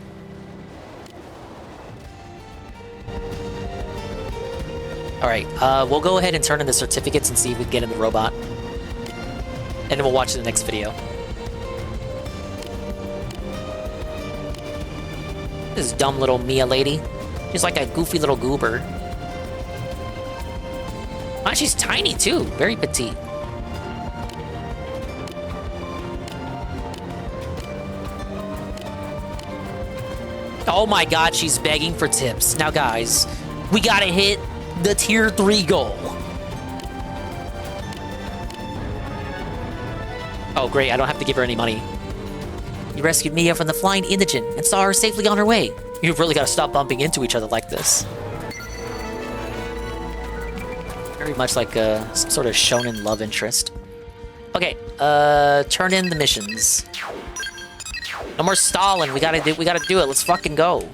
[SPEAKER 12] All right, we'll go ahead and turn in the certificates and see if we can get in the robot. And then we'll watch the next video. This dumb little Mia lady. She's like a goofy little goober. Ah, she's tiny too. Very petite. Oh my god, she's begging for tips. Now guys, we gotta hit the tier 3 goal. Oh great, I don't have to give her any money. You rescued Mia from the flying indigent and saw her safely on her way. You've really got to stop bumping into each other like this. Very much like some sort of shonen love interest. Okay, turn in the missions. No more stalling. We gotta do it. Let's fucking go.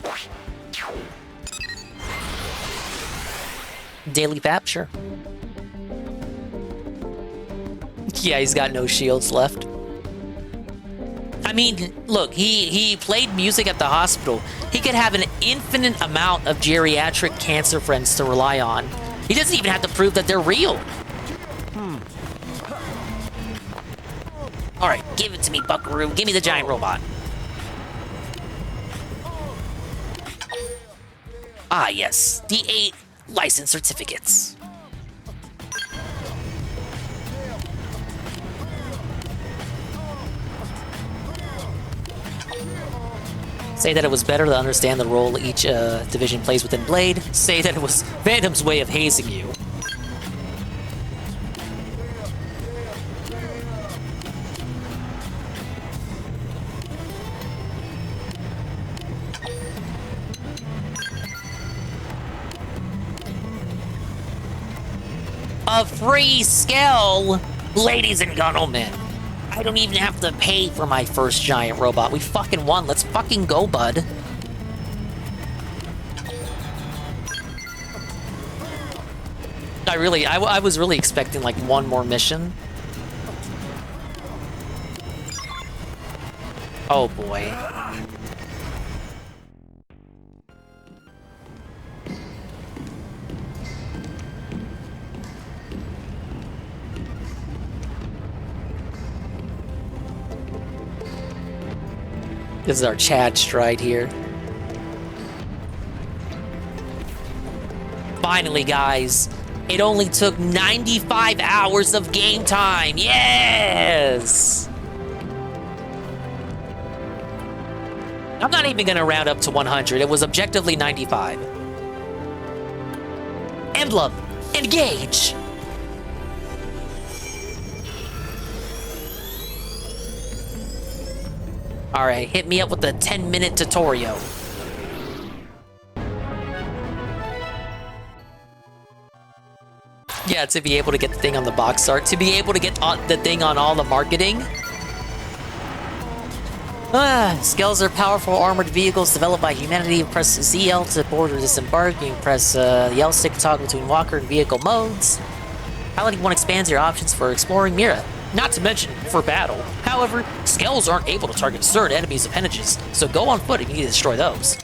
[SPEAKER 12] Daily Pap, sure. Yeah, he's got no shields left. I mean, look, he played music at the hospital. He could have an infinite amount of geriatric cancer friends to rely on. He doesn't even have to prove that they're real. All right, give it to me, buckaroo. Give me the giant robot. Ah, yes, the 8 license certificates. Say that it was better to understand the role each division plays within Blade. Say that it was Phantom's way of hazing you. A free skill, ladies and gentlemen. I don't even have to pay for my first giant robot. We fucking won. Let's fucking go, bud. I was really expecting like one more mission. Oh boy. This is our Chad stride here. Finally, guys. It only took 95 hours of game time. Yes! I'm not even gonna round up to 100. It was objectively 95. Emblem, engage! Alright, hit me up with a 10-minute tutorial. Yeah, to be able to get the thing on the box art, to be able to get the thing on all the marketing. Skells are powerful armored vehicles developed by humanity. Press ZL to board or disembark. You can press the L stick to toggle between walker and vehicle modes. Piloting 1 expands your options for exploring Mira, not to mention for battle. However, Skells aren't able to target certain enemies' appendages, so go on foot if you need to destroy those.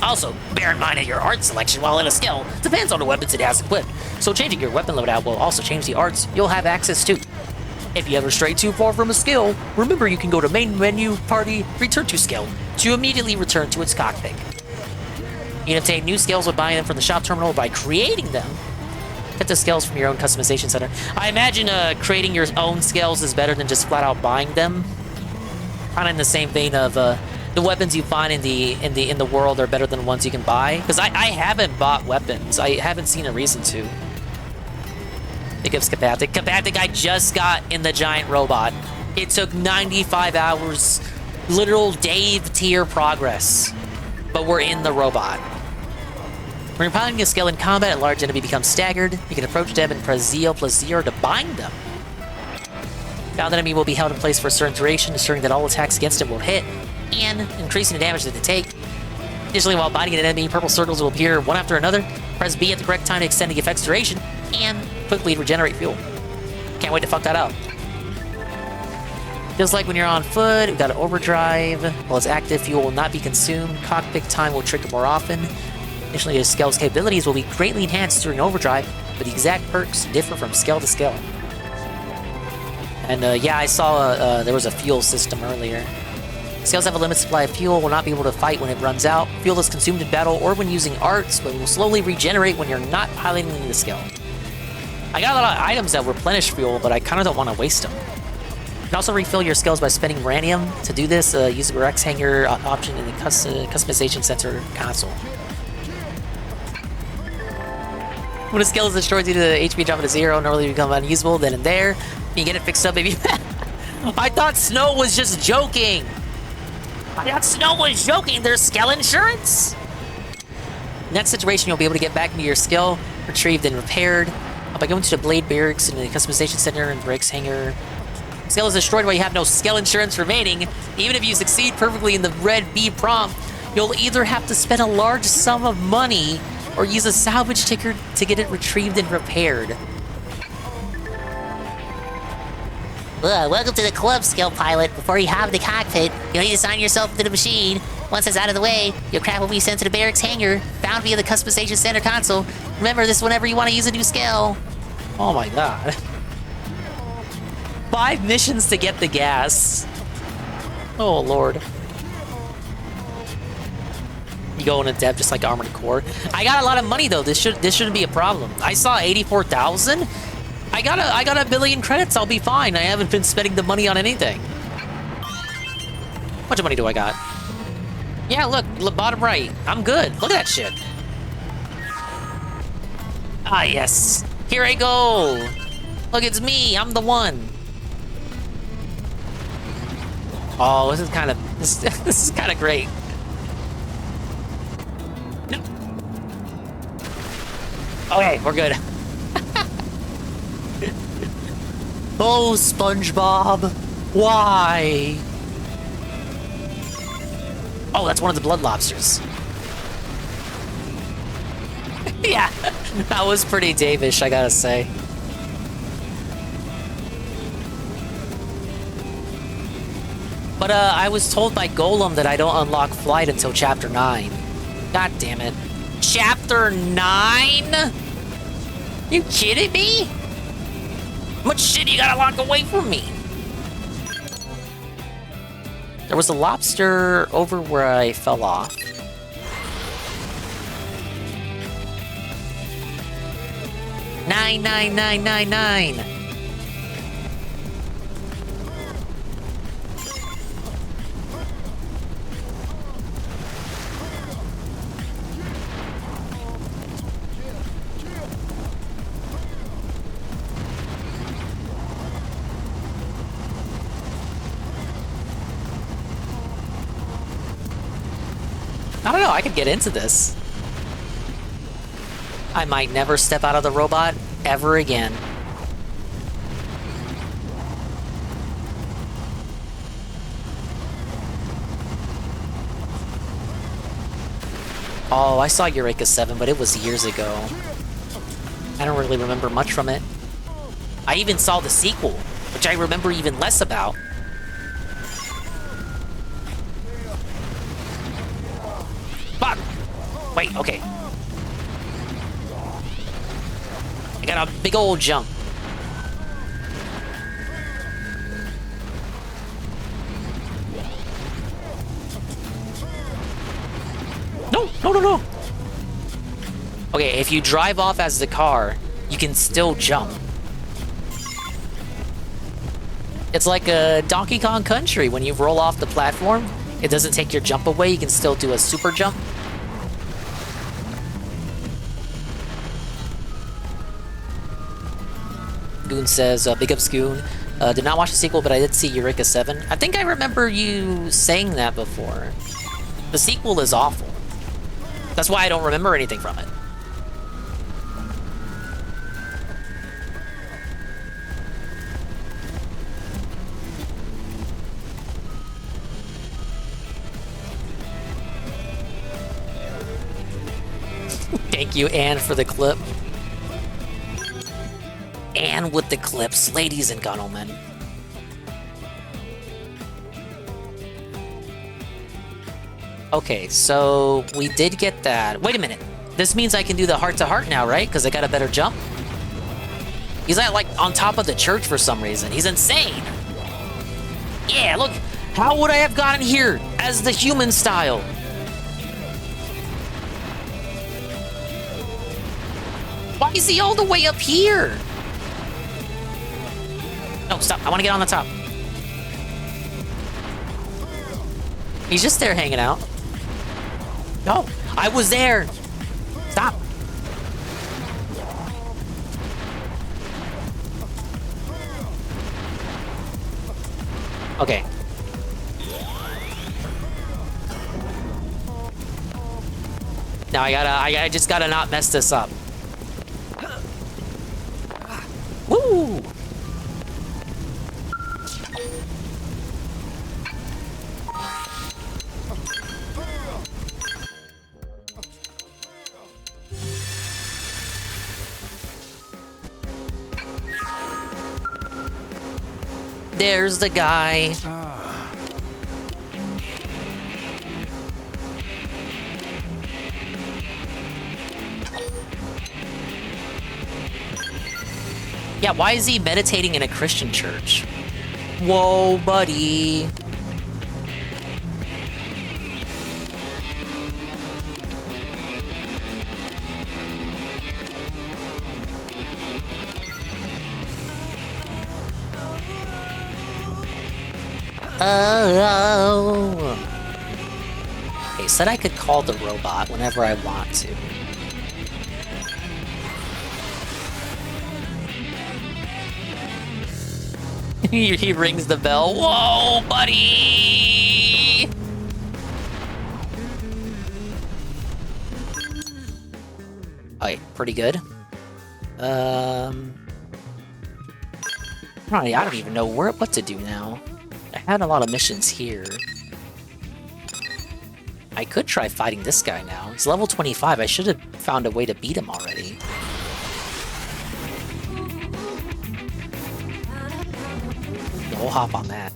[SPEAKER 12] Also, bear in mind that your art selection while in a skill depends on the weapons it has equipped, so changing your weapon loadout will also change the arts you'll have access to. If you ever stray too far from a skill, remember you can go to main menu, party, return to skill, to immediately return to its cockpit. You can obtain new skills by buying them from the shop terminal or by creating them. Get the skills from your own customization center. I imagine creating your own skills is better than just flat out buying them. Kind of in the same vein of the weapons you find in the world are better than the ones you can buy. Because I haven't bought weapons. I haven't seen a reason to. Big ups Kapathic. Kapathic, I just got in the giant robot. It took 95 hours, literal Dave tier progress. But we're in the robot. When you're piloting a skill in combat, a large enemy becomes staggered. You can approach them and press Z+0 to bind them. Bound enemy will be held in place for a certain duration, ensuring that all attacks against him will hit, and increasing the damage that they take. Additionally, while binding an enemy, purple circles will appear one after another. Press B at the correct time to extend the effect's duration, and quickly regenerate fuel. Can't wait to fuck that up. Just like when you're on foot, we've got an overdrive. While it's active, fuel will not be consumed. Cockpit time will trigger more often. Additionally, the skill's capabilities will be greatly enhanced during overdrive, but the exact perks differ from skill to skill. And yeah, I saw there was a fuel system earlier. Skills have a limited supply of fuel, will not be able to fight when it runs out. Fuel is consumed in battle or when using arts, but will slowly regenerate when you're not piloting the skill. I got a lot of items that replenish fuel, but I kind of don't want to waste them. You can also refill your skills by spending uranium. To do this, use the Rex Hanger option in the customization center console. When a skill is destroyed due to the HP dropping to 0, normally become unusable, then and there. You get it fixed up, baby. I thought Snow was just joking. There's skill insurance. Next situation, you'll be able to get back into your skill, retrieved and repaired by going to the Blade Barracks in the customization center and Rex Hanger. Skill is destroyed while you have no skill insurance remaining. Even if you succeed perfectly in the red B prompt, you'll either have to spend a large sum of money or use a salvage ticker to get it retrieved and repaired. Welcome to the club, skill pilot. Before you have the cockpit, you'll need to sign yourself into the machine. Once it's out of the way, your crap will be sent to the barracks hangar, found via the customization center console. Remember this whenever you want to use a new skill. Oh my god. 5 missions to get the gas. Oh lord. You go into depth just like Armored Core. I got a lot of money though. This shouldn't be a problem. I saw 84,000. I got a billion credits. I'll be fine. I haven't been spending the money on anything. How much money do I got? Yeah, look, bottom right. I'm good. Look at that shit. Ah, yes. Here I go. Look, it's me. I'm the one. Oh, this is kind of this is kind of great. No. Okay, we're good. Oh, SpongeBob, why? Oh, that's one of the blood lobsters. Yeah, that was pretty Davish, I gotta say. But I was told by Golem that I don't unlock flight until Chapter 9. God damn it. Chapter 9? You kidding me? How much shit you gotta lock away from me? There was a lobster over where I fell off. Nine. I don't know, I could get into this. I might never step out of the robot ever again. Oh, I saw Eureka 7, but it was years ago. I don't really remember much from it. I even saw the sequel, which I remember even less about. Fuck! Wait, okay. I got a big old jump. No, no, no, no. Okay, if you drive off as the car, you can still jump. It's like a Donkey Kong Country. When you roll off the platform, it doesn't take your jump away. You can still do a super jump. Goon says, big up Scoon. Did not watch the sequel, but I did see Eureka 7. I think I remember you saying that before. The sequel is awful. That's why I don't remember anything from it. Thank you, Anne, for the clip. Anne with the clips, ladies and gentlemen. Okay, so we did get that. Wait a minute. This means I can do the heart-to-heart now, right? Because I got a better jump? He's like on top of the church for some reason. He's insane. Yeah, look. How would I have gotten here as the human style? Why is he all the way up here? No, stop. I want to get on the top. He's just there hanging out. No, I was there. Stop. Okay. Now I just gotta not mess this up. Woo! There's the guy. Yeah, why is he meditating in a Christian church? Whoa, buddy. Oh. Okay, said I could call the robot whenever I want to. He rings the bell. Whoa, buddy! Okay, pretty good. I don't even know what to do now. I had a lot of missions here. I could try fighting this guy now. He's level 25. I should have found a way to beat him already. We'll hop on that.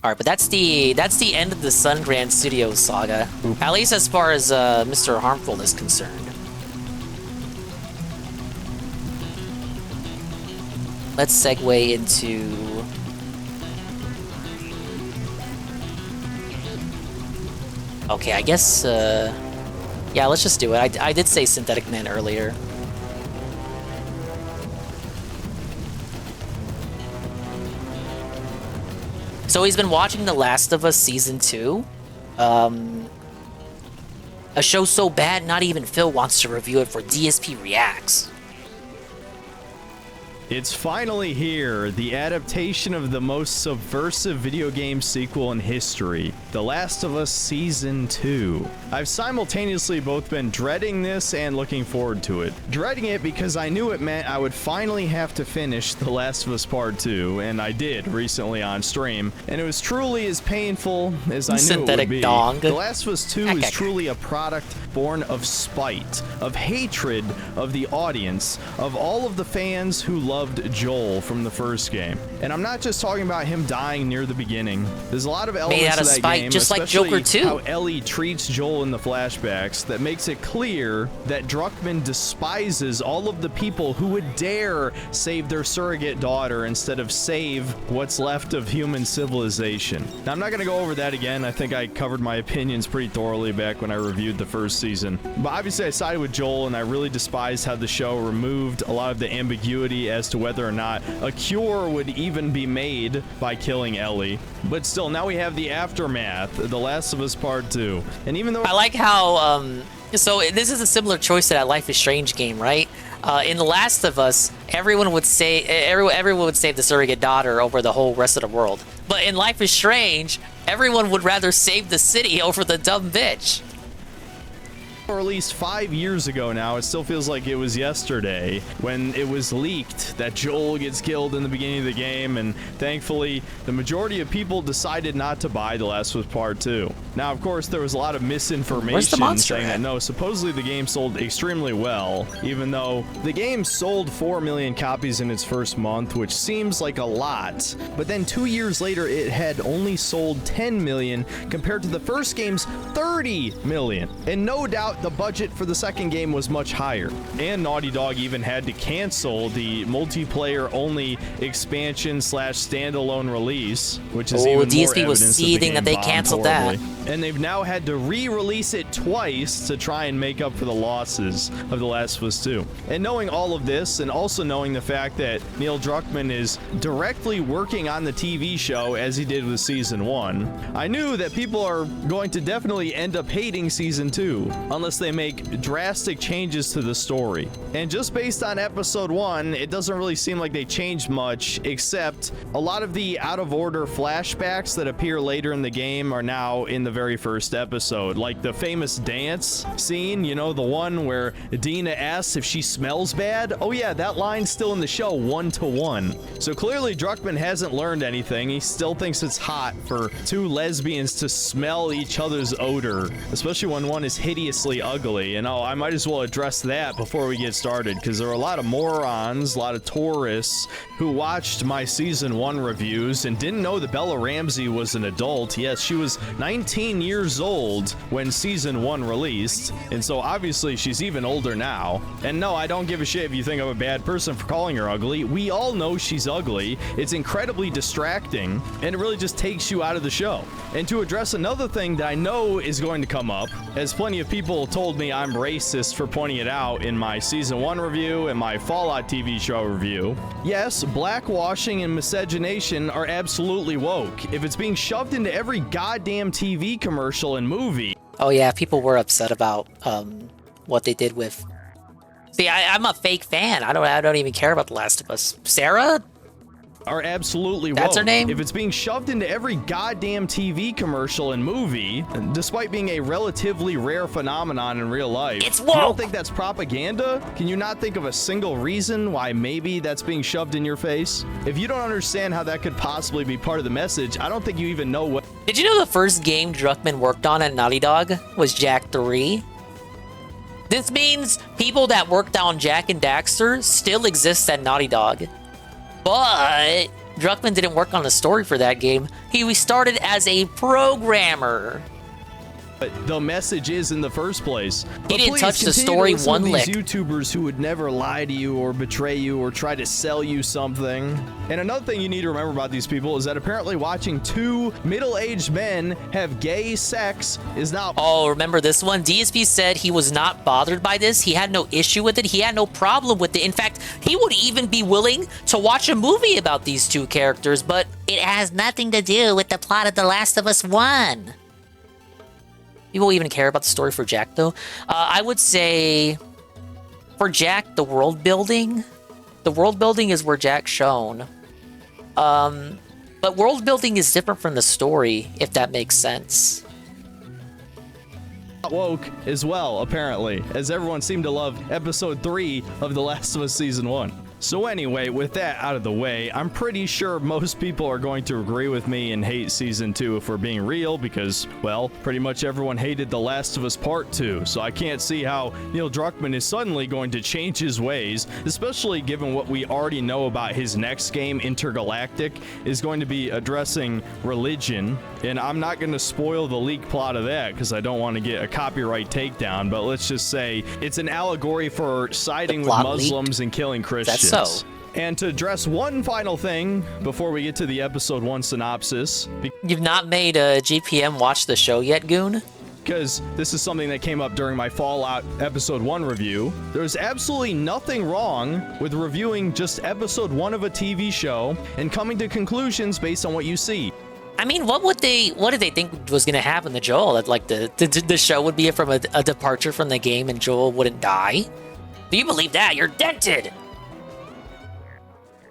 [SPEAKER 12] Alright, but that's the end of the Sun Grand Studios saga. At least as far as Mr. Harmful is concerned. Let's segue into... Okay, I guess, yeah, let's just do it. I did say Synthetic Man earlier. So he's been watching The Last of Us Season 2. A show so bad, not even Phil wants to review it for DSP Reacts.
[SPEAKER 18] It's finally here, the adaptation of the most subversive video game sequel in history, The Last of Us Season 2. I've simultaneously both been dreading this and looking forward to it. Dreading it because I knew it meant I would finally have to finish The Last of Us Part 2, and I did recently on stream, and it was truly as painful as I knew it would be.
[SPEAKER 12] Dong.
[SPEAKER 18] The Last of Us 2 is truly a product born of spite, of hatred of the audience, of all of the fans who love loved Joel from the first game. And I'm not just talking about him dying near the beginning. There's a lot of elements of that game,
[SPEAKER 12] just like
[SPEAKER 18] especially
[SPEAKER 12] Joker 2.
[SPEAKER 18] how Ellie treats Joel in the flashbacks, that makes it clear that Druckmann despises all of the people who would dare save their surrogate daughter instead of save what's left of human civilization. Now, I'm not going to go over that again. I think I covered my opinions pretty thoroughly back when I reviewed the first season. But obviously I sided with Joel, and I really despised how the show removed a lot of the ambiguity as to whether or not a cure would even be made by killing Ellie. But still, now we have the aftermath, The Last of Us Part 2. And even though
[SPEAKER 12] I like how, so this is a similar choice to that Life is Strange game, right? In The Last of Us, everyone would save the surrogate daughter over the whole rest of the world. But in Life is Strange, everyone would rather save the city over the dumb bitch.
[SPEAKER 18] or at least 5 years ago now, it still feels like it was yesterday when it was leaked that Joel gets killed in the beginning of the game, and thankfully the majority of people decided not to buy The Last of Us Part 2. Now, of course, there was a lot of misinformation saying that no, supposedly the game sold extremely well, even though the game sold 4 million copies in its first month, which seems like a lot, but then 2 years later it had only sold 10 million compared to the first game's 30 million. And no doubt the budget for the second game was much higher. And Naughty Dog even had to cancel the multiplayer only expansion / standalone release, which is even
[SPEAKER 12] DSP
[SPEAKER 18] more evidence
[SPEAKER 12] was seething that they canceled that.
[SPEAKER 18] And they've now had to re-release it twice to try and make up for the losses of The Last of Us 2. And knowing all of this, and also knowing the fact that Neil Druckmann is directly working on the TV show as he did with Season 1, I knew that people are going to definitely end up hating Season 2, unless they make drastic changes to the story. And just based on Episode 1, it doesn't really seem like they changed much, except a lot of the out-of-order flashbacks that appear later in the game are now in the very first episode, like the famous dance scene, you know, the one where Dina asks if she smells bad. Oh yeah, that line's still in the show 1-to-1. So clearly Druckmann hasn't learned anything. He still thinks it's hot for two lesbians to smell each other's odor, especially when one is hideously ugly. And I might as well address that before we get started, because there are a lot of morons, a lot of tourists who watched my Season 1 reviews and didn't know that Bella Ramsey was an adult. Yes, she was 19 years old when Season 1 released, and so obviously she's even older now. And no, I don't give a shit if you think I'm a bad person for calling her ugly. We all know she's ugly. It's incredibly distracting, and it really just takes you out of the show. And to address another thing that I know is going to come up, as plenty of people told me I'm racist for pointing it out in my Season 1 review and my Fallout TV show review. Yes, blackwashing and miscegenation are absolutely woke. If it's being shoved into every goddamn TV commercial and movie.
[SPEAKER 12] Oh yeah, people were upset about what they did with. See, I'm a fake fan. I don't even care about The Last of Us. Sarah
[SPEAKER 18] are absolutely woke.
[SPEAKER 12] That's her name?
[SPEAKER 18] If it's being shoved into every goddamn TV commercial and movie, despite being a relatively rare phenomenon in real life,
[SPEAKER 12] it's woke.
[SPEAKER 18] You don't think that's propaganda? Can you not think of a single reason why maybe that's being shoved in your face? If you don't understand how that could possibly be part of the message, I don't think you even know what.
[SPEAKER 12] Did you know the first game Druckmann worked on at Naughty Dog was Jak 3? This means people that worked on Jak and Daxter still exist at Naughty Dog. But Druckmann didn't work on the story for that game. He started as a programmer.
[SPEAKER 18] But the message is in the first place.
[SPEAKER 12] He didn't touch the story one lick.
[SPEAKER 18] These YouTubers who would never lie to you or betray you or try to sell you something. And another thing you need to remember about these people is that apparently watching two middle-aged men have gay sex is not.
[SPEAKER 12] Oh, remember this one? DSP said he was not bothered by this. He had no issue with it. He had no problem with it. In fact, he would even be willing to watch a movie about these two characters, but it has nothing to do with the plot of The Last of Us 1. People even care about the story for Jak, though. I would say for Jak, the world building is where Jak's shown. But world building is different from the story, if that makes sense.
[SPEAKER 18] Woke as well, apparently, as everyone seemed to love Episode 3 of The Last of Us Season 1. So anyway, with that out of the way, I'm pretty sure most people are going to agree with me and hate Season 2 if we're being real, because, well, pretty much everyone hated The Last of Us Part 2, so I can't see how Neil Druckmann is suddenly going to change his ways, especially given what we already know about his next game, Intergalactic, is going to be addressing religion, and I'm not going to spoil the leak plot of that because I don't want to get a copyright takedown, but let's just say it's an allegory for siding with Muslims and killing Christians.
[SPEAKER 12] That's so.
[SPEAKER 18] And to address one final thing before we get to the episode 1 synopsis.
[SPEAKER 12] You've not made a GPM watch the show yet, Goon?
[SPEAKER 18] Because this is something that came up during my Fallout episode 1 review. There's absolutely nothing wrong with reviewing just episode 1 of a TV show and coming to conclusions based on what you see.
[SPEAKER 12] I mean, what did they think was going to happen to Joel? That like the show would be from a departure from the game and Joel wouldn't die? Do you believe that? You're dented!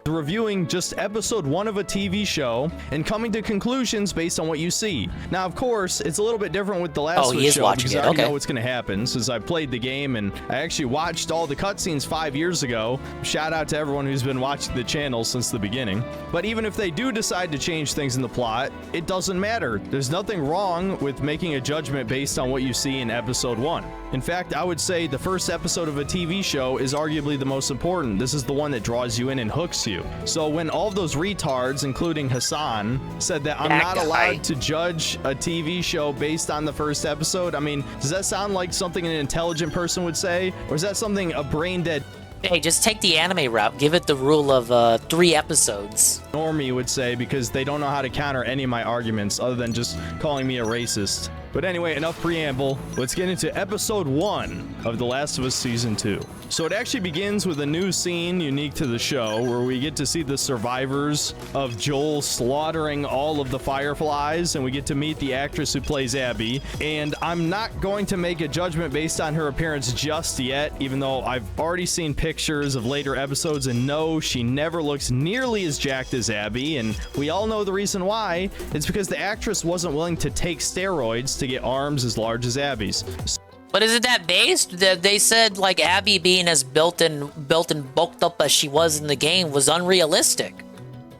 [SPEAKER 18] Reviewing just episode 1 of a TV show and coming to conclusions based on what you see. Now, of course, it's a little bit different with The Last of Us show because I already know what's going to happen since I played the game and I actually watched all the cutscenes 5 years ago. Shout out to everyone who's been watching the channel since the beginning. But even if they do decide to change things in the plot, it doesn't matter. There's nothing wrong with making a judgment based on what you see in episode 1. In fact, I would say the first episode of a TV show is arguably the most important. This is the one that draws you in and hooks you. So when all of those retards, including Hassan, said that I'm not allowed to judge a TV show based on the first episode, I mean, does that sound like something an intelligent person would say? Or is that something a brain dead...
[SPEAKER 12] Hey, just take the anime route. Give it the rule of 3 episodes.
[SPEAKER 18] Normie would say, because they don't know how to counter any of my arguments other than just calling me a racist. But anyway, enough preamble. Let's get into episode 1 of The Last of Us Season 2. So it actually begins with a new scene unique to the show where we get to see the survivors of Joel slaughtering all of the Fireflies, and we get to meet the actress who plays Abby. And I'm not going to make a judgment based on her appearance just yet, even though I've already seen pictures of later episodes, and no, she never looks nearly as jacked as Abby, and we all know the reason why. It's because the actress wasn't willing to take steroids to get arms as large as Abby's.
[SPEAKER 12] But isn't that based? They said like Abby being as built and bulked up as she was in the game was unrealistic.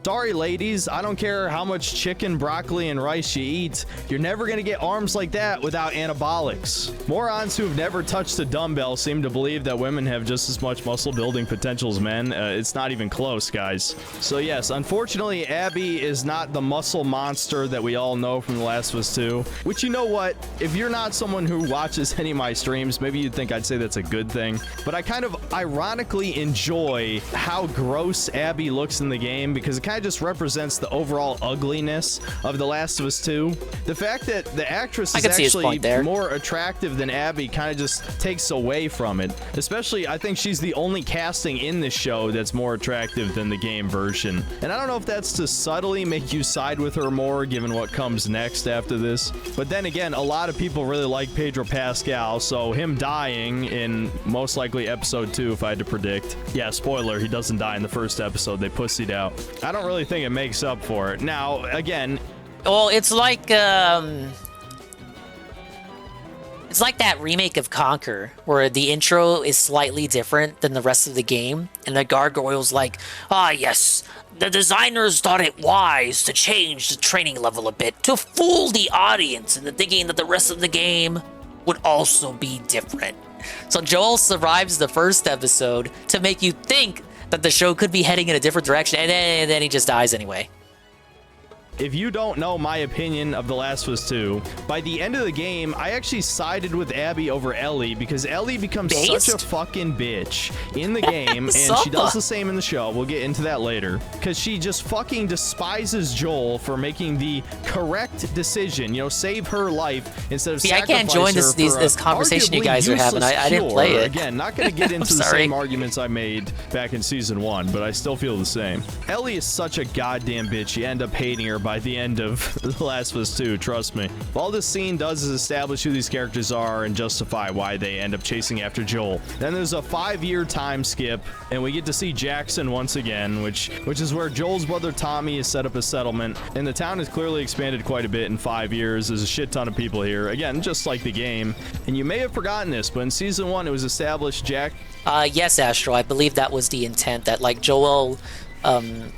[SPEAKER 18] Sorry, ladies, I don't care how much chicken, broccoli, and rice you eat. You're never gonna get arms like that without anabolics. Morons who've never touched a dumbbell seem to believe that women have just as much muscle building potential as men. It's not even close, guys. So yes, unfortunately, Abby is not the muscle monster that we all know from The Last of Us 2. Which, you know what? If you're not someone who watches any of my streams, maybe you'd think I'd say that's a good thing. But I kind of ironically enjoy how gross Abby looks in the game because it kind of just represents the overall ugliness of The Last of Us 2. The fact that the actress is actually more attractive than Abby kind of just takes away from it. Especially, I think she's the only casting in this show that's more attractive than the game version. And I don't know if that's to subtly make you side with her more given what comes next after this. But then again, a lot of people really like Pedro Pascal, so him dying in most likely episode 2 if I had to predict. Yeah, spoiler, he doesn't die in the first episode. They pussied out. I don't really think it makes up for it. Now, again...
[SPEAKER 12] Well, it's like that remake of Conquer, where the intro is slightly different than the rest of the game, and the gargoyle's like, ah, yes, the designers thought it wise to change the training level a bit to fool the audience into thinking that the rest of the game would also be different. So Joel survives the first episode to make you think that the show could be heading in a different direction, and then he just dies anyway.
[SPEAKER 18] If you don't know my opinion of The Last of Us 2, by the end of the game, I actually sided with Abby over Ellie because Ellie becomes such a fucking bitch in the game, and she does the same in the show. We'll get into that later. Because she just fucking despises Joel for making the correct decision, you know, save her life instead of sacrifice her.
[SPEAKER 12] I can't join this conversation you guys are having. I didn't play it.
[SPEAKER 18] Again, not going to get into the same arguments I made back in Season 1, but I still feel the same. Ellie is such a goddamn bitch. You end up hating her by the end of The Last of Us 2, trust me. All this scene does is establish who these characters are and justify why they end up chasing after Joel. Then there's a 5-year time skip, and we get to see Jackson once again, which is where Joel's brother Tommy has set up a settlement, and the town has clearly expanded quite a bit in 5 years. There's a shit ton of people here, again, just like the game. And you may have forgotten this, but in Season 1, it was established
[SPEAKER 12] Yes, Astro, I believe that was the intent, that like Joel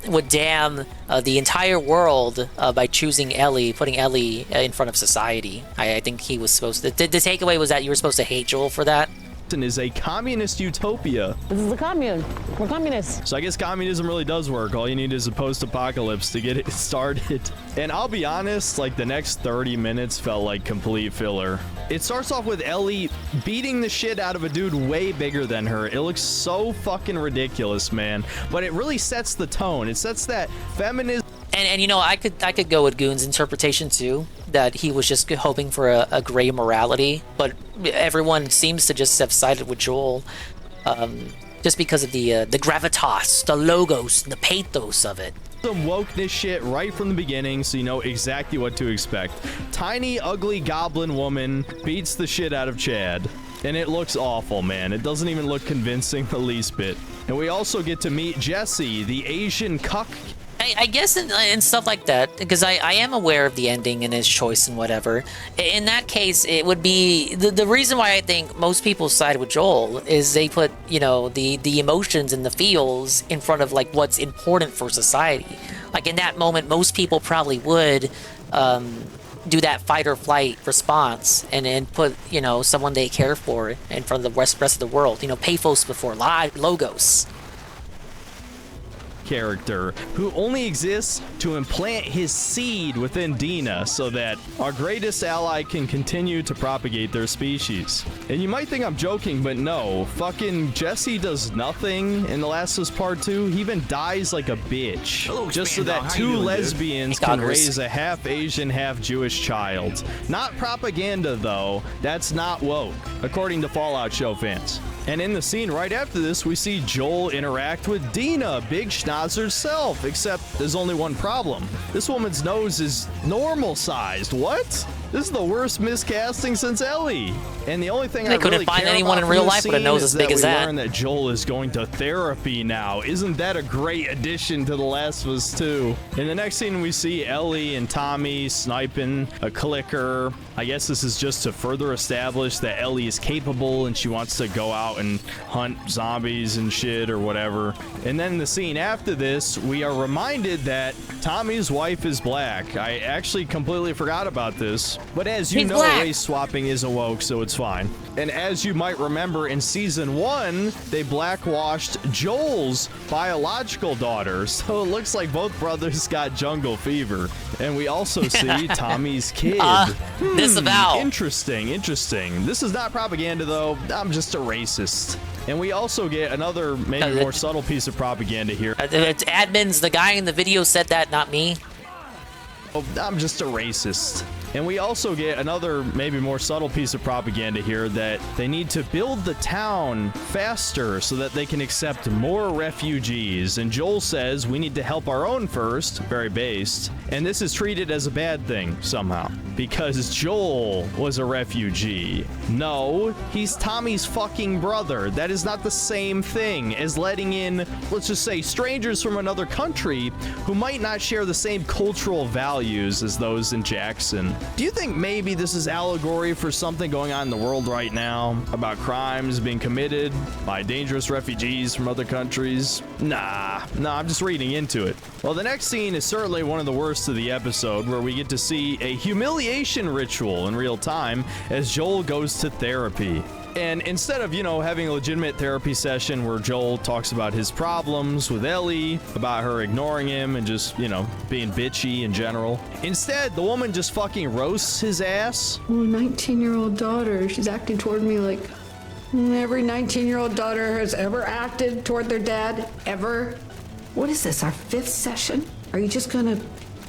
[SPEAKER 12] would damn the entire world by choosing Ellie, putting Ellie in front of society. I think he was supposed to... The takeaway was that you were supposed to hate Joel for that.
[SPEAKER 18] Is a communist utopia.
[SPEAKER 19] This is the commune. We're communists.
[SPEAKER 18] So I guess communism really does work. All you need is a post-apocalypse to get it started. And I'll be honest, like the next 30 minutes felt like complete filler. It starts off with Ellie beating the shit out of a dude way bigger than her. It looks so fucking ridiculous, man. But it really sets the tone. It sets that feminism.
[SPEAKER 12] And you know, I could go with Goon's interpretation too, that he was just hoping for a gray morality, but everyone seems to just have sided with Joel, just because of the gravitas, the logos, the pathos of it.
[SPEAKER 18] Some wokeness shit right from the beginning, so you know exactly what to expect. Tiny, ugly goblin woman beats the shit out of Chad. And it looks awful, man. It doesn't even look convincing the least bit. And we also get to meet Jesse, the Asian cuck.
[SPEAKER 12] I guess in stuff like that, because I am aware of the ending and his choice and whatever. In that case, it would be... The reason why I think most people side with Joel is they put, you know, the emotions and the feels in front of, like, what's important for society. Like, in that moment, most people probably would do that fight or flight response and put, you know, someone they care for in front of the rest of the world. You know, pathos before logos.
[SPEAKER 18] Character who only exists to implant his seed within Dina so that our greatest ally can continue to propagate their species. And you might think I'm joking, but no, fucking Jesse does nothing in The Last of Us Part 2. He even dies like a bitch just so that 2 lesbians can raise a half Asian, half Jewish child. Not propaganda though, that's not woke, according to Fallout show fans. And in the scene right after this, we see Joel interact with Dina, Big Schnauzer's self, except there's only one problem. This woman's nose is normal sized. What? This is the worst miscasting since Ellie. And the only thing I
[SPEAKER 12] couldn't
[SPEAKER 18] really
[SPEAKER 12] find
[SPEAKER 18] care
[SPEAKER 12] anyone
[SPEAKER 18] about
[SPEAKER 12] in real
[SPEAKER 18] from this
[SPEAKER 12] life with a
[SPEAKER 18] scene
[SPEAKER 12] nose
[SPEAKER 18] is
[SPEAKER 12] as big as that.
[SPEAKER 18] We learn that Joel is going to therapy now. Isn't that a great addition to The Last of Us 2? In the next scene, we see Ellie and Tommy sniping a clicker. I guess this is just to further establish that Ellie is capable and she wants to go out and hunt zombies and shit or whatever. And then in the scene after this, we are reminded that Tommy's wife is black. I actually completely forgot about this. But as you know, race swapping isn't woke, so it's fine. And as you might remember, in Season 1, they blackwashed Joel's biological daughter. So it looks like both brothers got jungle fever. And we also see Tommy's kid.
[SPEAKER 12] Disavow.
[SPEAKER 18] Interesting. This is not propaganda, though. I'm just a racist. And we also get another, maybe more subtle piece of propaganda here.
[SPEAKER 12] It's admins, the guy in the video said that, not me.
[SPEAKER 18] Oh, I'm just a racist. And we also get another, maybe more subtle piece of propaganda here that they need to build the town faster so that they can accept more refugees. And Joel says we need to help our own first, very based. And this is treated as a bad thing somehow because Joel was a refugee. No, he's Tommy's fucking brother. That is not the same thing as letting in, let's just say, strangers from another country who might not share the same cultural values as those in Jackson. Do you think maybe this is allegory for something going on in the world right now about crimes being committed by dangerous refugees from other countries? Nah, I'm just reading into it. Well, the next scene is certainly one of the worst of the episode, where we get to see a humiliation ritual in real time as Joel goes to therapy. And instead of, you know, having a legitimate therapy session where Joel talks about his problems with Ellie, about her ignoring him and just, you know, being bitchy in general, instead, the woman just fucking roasts his ass.
[SPEAKER 19] Oh, 19-year-old daughter. She's acting toward me like every 19-year-old daughter has ever acted toward their dad, ever. What is this, our 5th session? Are you just gonna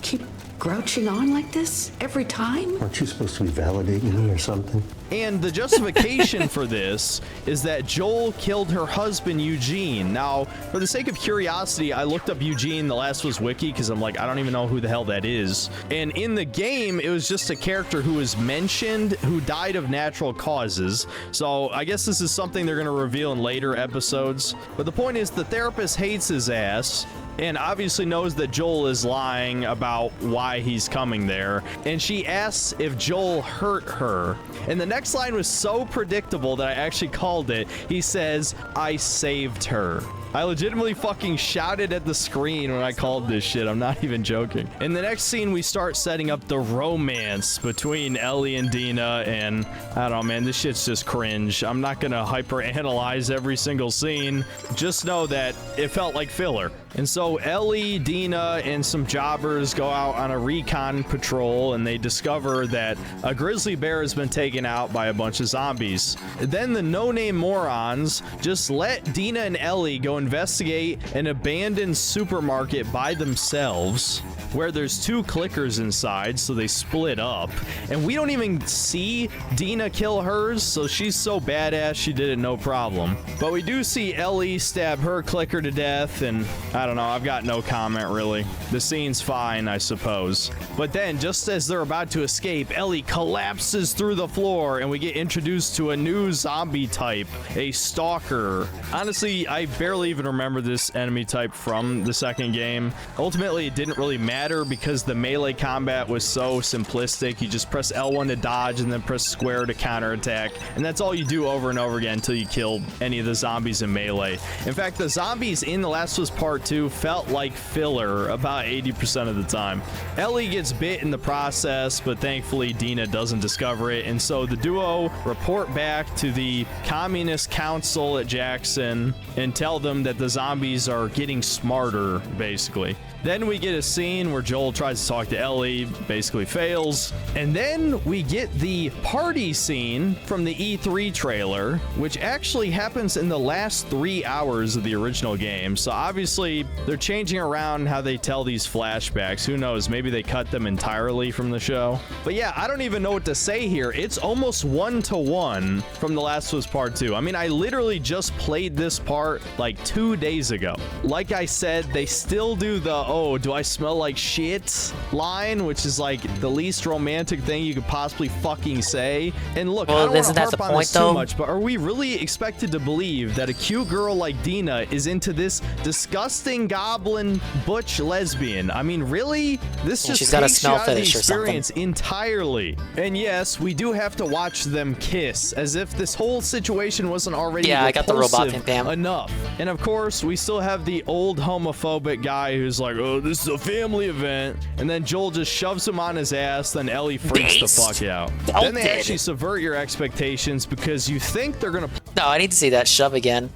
[SPEAKER 19] keep grouching on like this every time?
[SPEAKER 14] Aren't you supposed to be validating me or something?
[SPEAKER 18] And the justification for this is that Joel killed her husband, Eugene. Now, for the sake of curiosity, I looked up Eugene, the Last of Us wiki, because I'm like, I don't even know who the hell that is. And in the game, it was just a character who was mentioned who died of natural causes. So I guess this is something they're going to reveal in later episodes. But the point is, the therapist hates his ass and obviously knows that Joel is lying about why he's coming there. And she asks if Joel hurt her. And the next line was so predictable that I actually called it. He says, "I saved her." I legitimately fucking shouted at the screen when I called this shit. I'm not even joking. In the next scene, we start setting up the romance between Ellie and Dina, and I don't know, man, this shit's just cringe. I'm not gonna hyper-analyze every single scene. Just know that it felt like filler. And so Ellie, Dina, and some jobbers go out on a recon patrol, and they discover that a grizzly bear has been taken out by a bunch of zombies. Then the no-name morons just let Dina and Ellie go investigate an abandoned supermarket by themselves, where there's 2 clickers inside, so they split up. And we don't even see Dina kill hers, so she's so badass she did it no problem. But we do see Ellie stab her clicker to death, and I don't know, I've got no comment really. The scene's fine, I suppose. But then, just as they're about to escape, Ellie collapses through the floor, and we get introduced to a new zombie type, a stalker. Honestly, I barely even remember this enemy type from the second game. Ultimately, it didn't really matter because the melee combat was so simplistic. You just press L1 to dodge and then press square to counterattack, and that's all you do over and over again until you kill any of the zombies in melee. In fact, the zombies in The Last of Us Part 2 felt like filler about 80% of the time. Ellie gets bit in the process, but thankfully Dina doesn't discover it, and so the duo report back to the Communist Council at Jackson and tell them that the zombies are getting smarter, basically. Then we get a scene where Joel tries to talk to Ellie, basically fails. And then we get the party scene from the E3 trailer, which actually happens in the last 3 hours of the original game. So obviously they're changing around how they tell these flashbacks. Who knows? Maybe they cut them entirely from the show. But yeah, I don't even know what to say here. It's almost 1-to-1 from The Last of Us Part 2. I mean, I literally just played this part like 2 days ago. Like I said, they still do the "oh, do I smell like shit" line, which is like the least romantic thing you could possibly fucking say. And look, I don't want to harp on this too much, but are we really expected to believe that a cute girl like Dina is into this disgusting goblin butch lesbian? I mean, really? This just takes you out of the experience entirely. And yes, we do have to watch them kiss, as if this whole situation wasn't already
[SPEAKER 12] I got the robot pimp
[SPEAKER 18] enough. And of course, we still have the old homophobic guy who's like, "Oh, this is a family event," and then Joel just shoves him on his ass, then Ellie freaks the fuck out. Then they actually subvert your expectations because you think they're gonna
[SPEAKER 12] No, I need to see that shove again.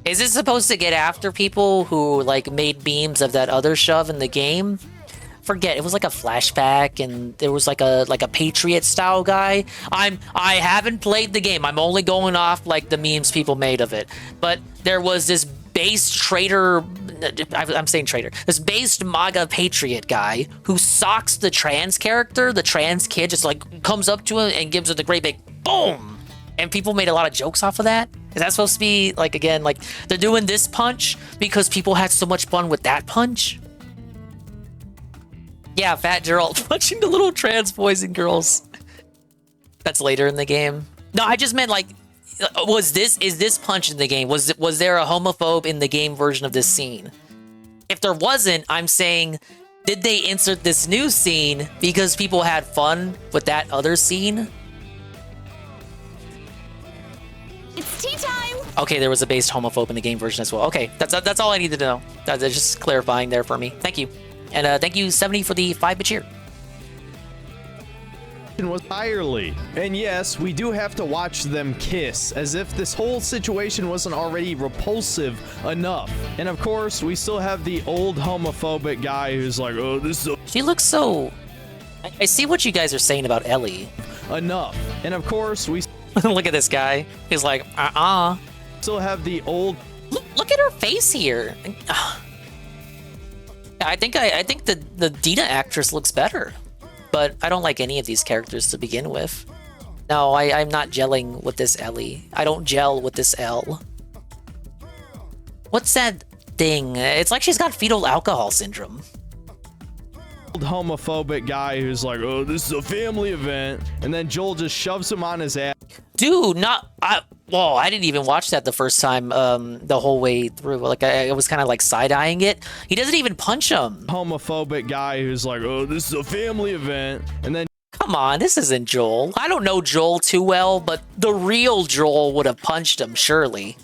[SPEAKER 12] Is it supposed to get after people who like made memes of that other shove in the game? Forget, it was like a flashback, and there was like a Patriot style guy. I haven't played the game. I'm only going off like the memes people made of it. But there was this based traitor, I'm saying traitor, this based MAGA Patriot guy who socks the trans character. The trans kid just like comes up to him and gives her the great big boom. And people made a lot of jokes off of that. Is that supposed to be like, again, like they're doing this punch because people had so much fun with that punch? Yeah, Fat Gerald punching the little trans boys and girls. That's later in the game. No, I just meant like, is this punch in the game? Was there a homophobe in the game version of this scene? If there wasn't, I'm saying, did they insert this new scene because people had fun with that other scene?
[SPEAKER 20] It's tea time!
[SPEAKER 12] Okay, there was a based homophobe in the game version as well. Okay, that's all I need to know. That's just clarifying there for me. Thank you. And thank you, 70, for the 5-bit cheer.
[SPEAKER 18] Was entirely. And yes, we do have to watch them kiss, as if this whole situation wasn't already repulsive enough. And of course, we still have the old homophobic guy who's like, "Oh, this is..."
[SPEAKER 12] She looks so... I see what you guys are saying about Ellie.
[SPEAKER 18] Enough. And of course, we...
[SPEAKER 12] Look at this guy. He's like, Still
[SPEAKER 18] have the old...
[SPEAKER 12] Look at her face here. I think the Dina actress looks better, but I don't like any of these characters to begin with. No, I'm not gelling with this Ellie. I don't gel with this L. What's that thing? It's like she's got fetal alcohol syndrome.
[SPEAKER 18] Homophobic guy who's like, oh, this is a family event, and then Joel just shoves him on his ass.
[SPEAKER 12] Dude, I didn't even watch that the first time the whole way through. Like I was kind of like side-eyeing it. He doesn't even punch him.
[SPEAKER 18] Homophobic guy who's like, oh, this is a family event, and then
[SPEAKER 12] come on, this isn't Joel. I don't know Joel too well, but the real Joel would have punched him, surely.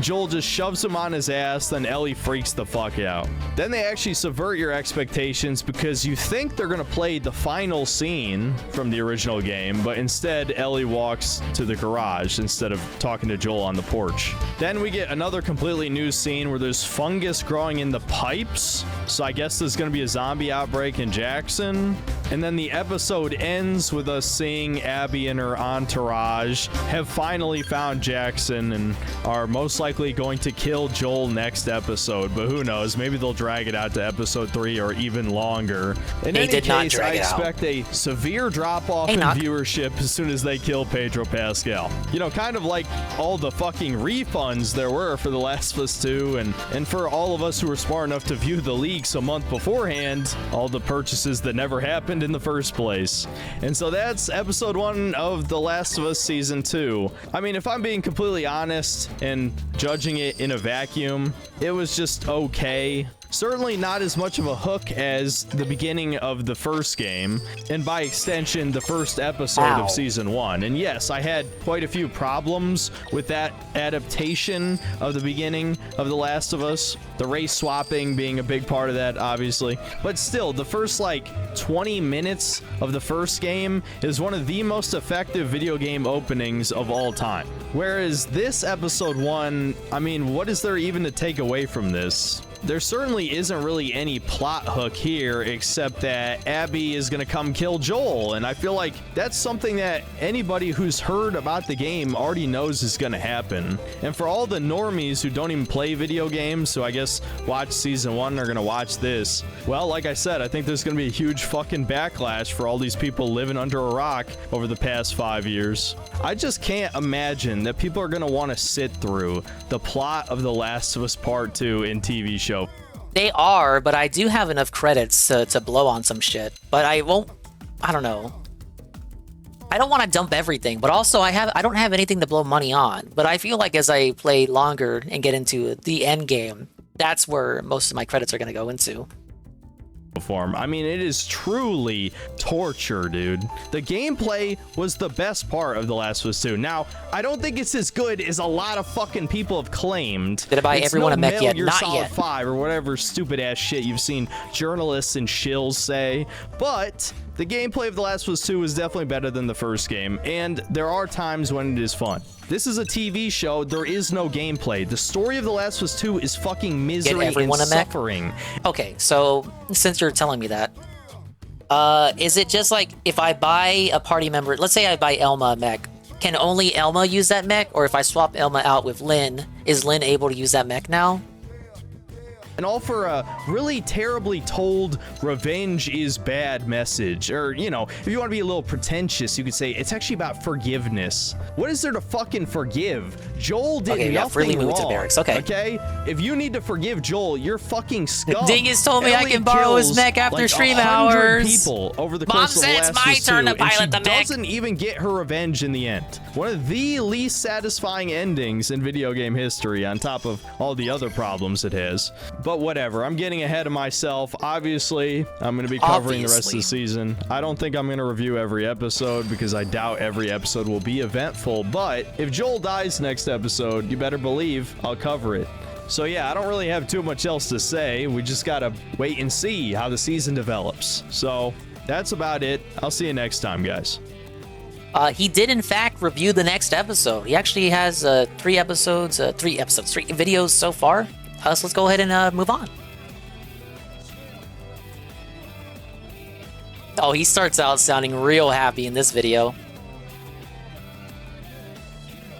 [SPEAKER 18] Joel just shoves him on his ass, then Ellie freaks the fuck out. Then they actually subvert your expectations because you think they're gonna play the final scene from the original game, but instead Ellie walks to the garage instead of talking to Joel on the porch. Then we get another completely new scene where there's fungus growing in the pipes, so I guess there's gonna be a zombie outbreak in Jackson. And then the episode ends with us seeing Abby and her entourage have finally found Jackson and are most likely going to kill Joel next episode, but who knows? Maybe they'll drag it out to episode 3 or even longer. In any case, I expect a severe drop-off in viewership as soon as they kill Pedro Pascal. You know, kind of like all the fucking refunds there were for The Last of Us 2, and for all of us who were smart enough to view the leaks a month beforehand, all the purchases that never happened in the first place. And so that's episode 1 of The Last of Us Season 2. I mean, if I'm being completely honest and judging it in a vacuum, it was just okay. Certainly not as much of a hook as the beginning of the first game, and by extension, the first episode of Season 1. And yes, I had quite a few problems with that adaptation of the beginning of The Last of Us, the race swapping being a big part of that, obviously. But still, the first, 20 minutes of the first game is one of the most effective video game openings of all time. Whereas this episode 1, I mean, what is there even to take away from this? There certainly isn't really any plot hook here, except that Abby is going to come kill Joel, and I feel like that's something that anybody who's heard about the game already knows is going to happen. And for all the normies who don't even play video games, who I guess watch Season 1 are going to watch this, well, like I said, I think there's going to be a huge fucking backlash for all these people living under a rock over the past 5 years. I just can't imagine that people are going to want to sit through the plot of The Last of Us Part 2 in TV show.
[SPEAKER 12] They are, but I do have enough credits to blow on some shit. But I won't. I don't know. I don't want to dump everything, but also I don't have anything to blow money on. But I feel like as I play longer and get into the end game, that's where most of my credits are going to go into.
[SPEAKER 18] Form. I mean, it is truly torture, dude. The gameplay was the best part of The Last of Us 2. Now, I don't think it's as good as a lot of fucking people have claimed.
[SPEAKER 12] Did I buy everyone a mech yet? Not
[SPEAKER 18] Solid
[SPEAKER 12] yet.
[SPEAKER 18] 5 or whatever stupid ass shit you've seen journalists and shills say, but the gameplay of The Last of Us 2 is definitely better than the first game, and there are times when it is fun. This is a TV show. There is no gameplay. The story of The Last of Us 2 is fucking misery and suffering.
[SPEAKER 12] Okay, so since you're telling me that, is it just like if I buy a party member, let's say I buy Elma a mech, can only Elma use that mech? Or if I swap Elma out with Lynn, is Lynn able to use that mech now?
[SPEAKER 18] And all for a really terribly told revenge is bad message. Or, you know, if you want to be a little pretentious, you could say it's actually about forgiveness. What is there to fucking forgive? Joel did nothing wrong. Okay? If you need to forgive Joel, you're fucking scum.
[SPEAKER 12] Dingus told me I can borrow his mech after stream hours.
[SPEAKER 18] People over the course of The Last of Us 2, and she doesn't even get her revenge in the end. One of the least satisfying endings in video game history, on top of all the other problems it has. But whatever, I'm getting ahead of myself. Obviously, I'm going to be covering the rest of the season. I don't think I'm going to review every episode because I doubt every episode will be eventful. But if Joel dies next episode, you better believe I'll cover it. So yeah, I don't really have too much else to say. We just got to wait and see how the season develops. So that's about it. I'll see you next time, guys.
[SPEAKER 12] He did in fact review the next episode. He actually has 3 videos so far. So let's go ahead and move on. Oh, he starts out sounding real happy in this video.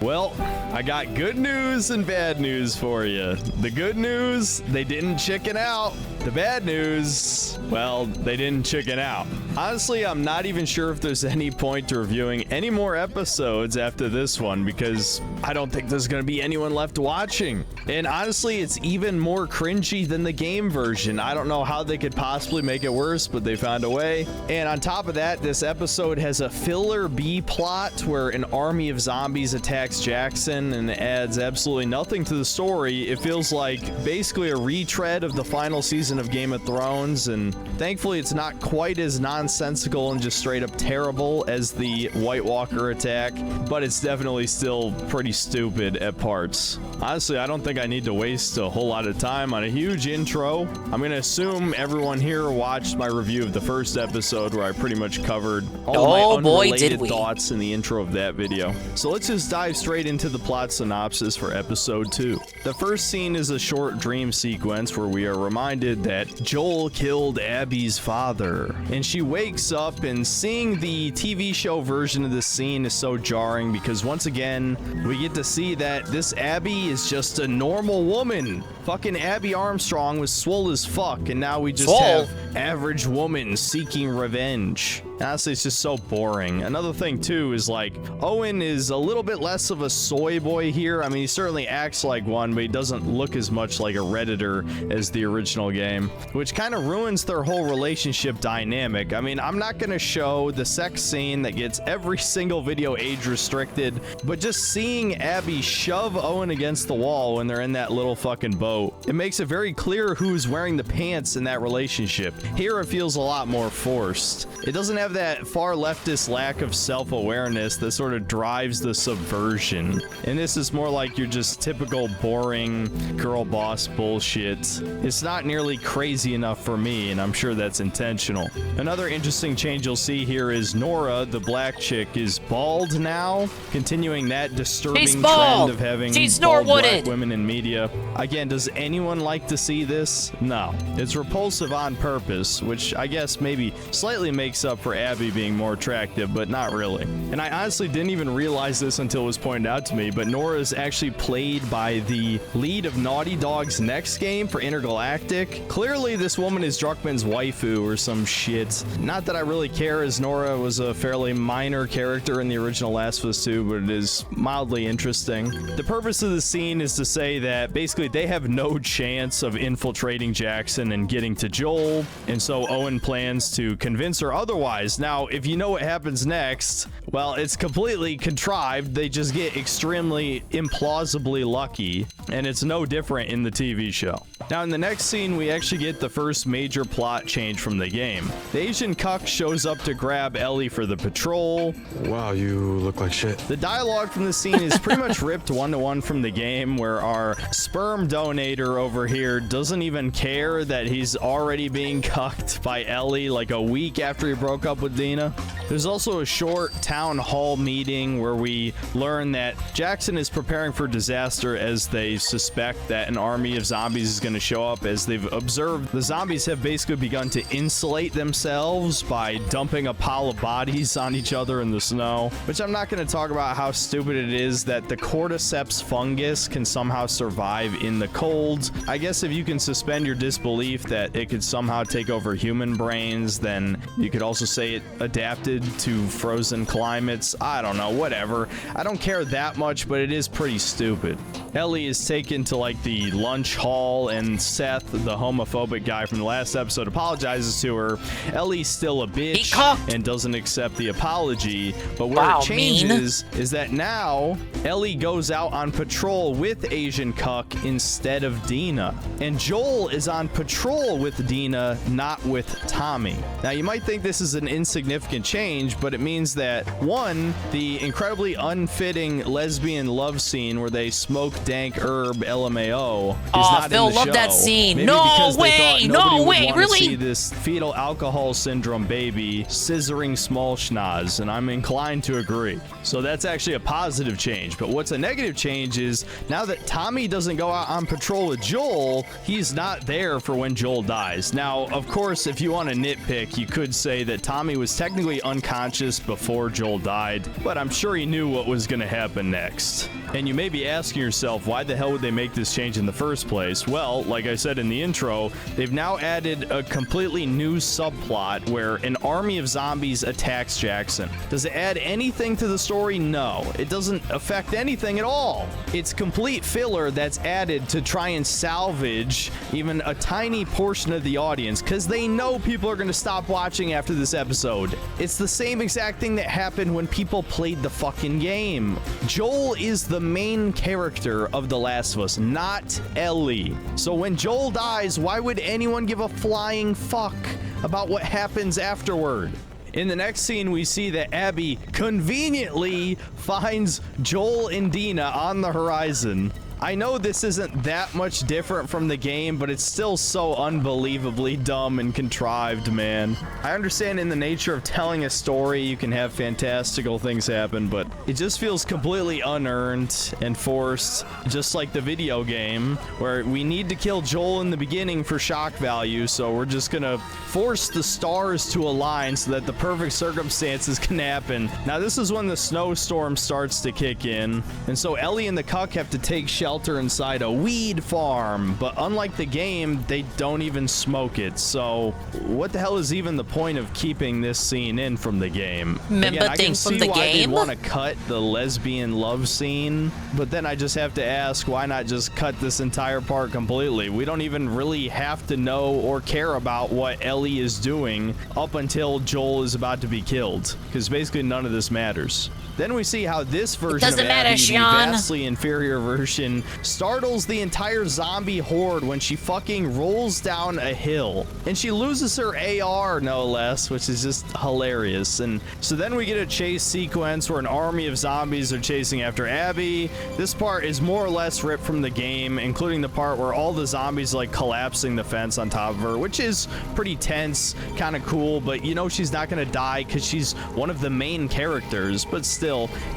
[SPEAKER 18] Well, I got good news and bad news for you. The good news, they didn't chicken out. The bad news, well, they didn't chicken out. Honestly, I'm not even sure if there's any point to reviewing any more episodes after this one because I don't think there's going to be anyone left watching. And honestly, it's even more cringy than the game version. I don't know how they could possibly make it worse, but they found a way. And on top of that, this episode has a filler B plot where an army of zombies attacks Jackson and adds absolutely nothing to the story. It feels like basically a retread of the final season of Game of Thrones, and thankfully it's not quite as nonsensical and just straight up terrible as the White Walker attack, but it's definitely still pretty stupid at parts. Honestly, I don't think I need to waste a whole lot of time on a huge intro. I'm gonna assume everyone here watched my review of the first episode where I pretty much covered all of my unrelated thoughts in the intro of that video. So let's just dive straight into the plot synopsis for episode 2. The first scene is a short dream sequence where we are reminded that Joel killed Abby's father, and she wakes up, and seeing the TV show version of this scene is so jarring because once again we get to see that this Abby is just a normal woman. Fucking Abby Armstrong was swole as fuck, and now we just have average woman seeking revenge. Honestly, it's just so boring. Another thing too is like Owen is a little bit less of a soy boy here. I mean, he certainly acts like one, but he doesn't look as much like a Redditor as the original game, which kind of ruins their whole relationship dynamic. I mean, I'm not gonna show the sex scene that gets every single video age restricted, but just seeing Abby shove Owen against the wall when they're in that little fucking boat, it makes it very clear who's wearing the pants in that relationship. Here it feels a lot more forced. It doesn't have that far leftist lack of self-awareness that sort of drives the subversion. And this is more like your just typical boring girl boss bullshit. It's not nearly crazy enough for me, and I'm sure that's intentional. Another interesting change you'll see here is Nora, the black chick, is bald now, continuing that disturbing trend of having bald black women in media. Again, does anyone like to see this? No. It's repulsive on purpose, which I guess maybe slightly makes up for Abby being more attractive, but not really. And I honestly didn't even realize this until it was pointed out to me, but Nora is actually played by the lead of Naughty Dog's next game for Intergalactic. Clearly, this woman is Druckmann's waifu or some shit. Not that I really care, as Nora was a fairly minor character in the original Last of Us 2, but it is mildly interesting. The purpose of the scene is to say that basically they have no chance of infiltrating Jackson and getting to Joel, and so Owen plans to convince her otherwise. Now, if you know what happens next, well, it's completely contrived. They just get extremely implausibly lucky, and it's no different in the TV show. Now, in the next scene, we actually get the first major plot change from the game. The Asian cuck shows up to grab Ellie for the patrol.
[SPEAKER 1] Wow, you look like shit.
[SPEAKER 18] The dialogue from the scene is pretty much ripped one-to-one from the game, where our sperm donator over here doesn't even care that he's already being cucked by Ellie like a week after he broke up with Dina. There's also a short town hall meeting where we learn that Jackson is preparing for disaster as they suspect that an army of zombies is going to show up. As they've observed, the zombies have basically begun to insulate themselves by dumping a pile of bodies on each other in the snow, which I'm not going to talk about how stupid it is that the cordyceps fungus can somehow survive in the cold. I guess if you can suspend your disbelief that it could somehow take over human brains, then you could also say it adapted to frozen climates. I don't know, whatever. I don't care that much, but it is pretty stupid. Ellie is taken to like the lunch hall, and Seth, the homophobic guy from the last episode, apologizes to her. Ellie's still a bitch and doesn't accept the apology, but where it changes is that now Ellie goes out on patrol with Asian cuck instead of Dina, and Joel is on patrol with Dina, not with Tommy. Now, you might think this is an insignificant change, but it means that, one, the incredibly unfitting lesbian love scene where they smoke dank herb LMAO is not
[SPEAKER 12] Phil,
[SPEAKER 18] in the show.
[SPEAKER 12] love that scene.
[SPEAKER 18] Maybe
[SPEAKER 12] No way, no way, really?
[SPEAKER 18] See this fetal alcohol syndrome baby scissoring small schnoz, and I'm inclined to agree. So that's actually a positive change. But what's a negative change is now that Tommy doesn't go out on patrol with Joel, he's not there for when Joel dies. Now, of course, if you want to nitpick, you could say that Tommy was technically unconscious before Joel died, but I'm sure he knew what was going to happen next. And you may be asking yourself, why the hell would they make this change in the first place? Well, like I said in the intro, show, they've now added a completely new subplot where an army of zombies attacks Jackson. Does it add anything to the story? No. It doesn't affect anything at all. It's complete filler that's added to try and salvage even a tiny portion of the audience, because they know people are going to stop watching after this episode. It's the same exact thing that happened when people played the fucking game. Joel is the main character of The Last of Us, not Ellie. So when Joel dies, why would anyone give a flying fuck about what happens afterward? In the next scene, we see that Abby conveniently finds Joel and Dina on the horizon. I know this isn't that much different from the game, but it's still so unbelievably dumb and contrived, man. I understand in the nature of telling a story, you can have fantastical things happen, but it just feels completely unearned and forced, just like the video game, where we need to kill Joel in the beginning for shock value, so we're just gonna force the stars to align so that the perfect circumstances can happen. Now, this is when the snowstorm starts to kick in, and so Ellie and the Cuck have to take shelter inside a weed farm, but unlike the game, they don't even smoke it. So what the hell is even the point of keeping this scene in from the game?
[SPEAKER 12] Remember
[SPEAKER 18] Again, I can
[SPEAKER 12] things
[SPEAKER 18] see
[SPEAKER 12] from the
[SPEAKER 18] why
[SPEAKER 12] game?
[SPEAKER 18] they'd want to cut the lesbian love scene, but then I just have to ask, why not just cut this entire part completely? We don't even really have to know or care about what Ellie is doing up until Joel is about to be killed, because basically none of this matters. Then we see how this version of Abby, the vastly inferior version, startles the entire zombie horde when she fucking rolls down a hill. And she loses her AR, no less, which is just hilarious. And so then we get a chase sequence where an army of zombies are chasing after Abby. This part is more or less ripped from the game, including the part where all the zombies like collapsing the fence on top of her, which is pretty tense, kind of cool, but you know she's not gonna die because she's one of the main characters, but still,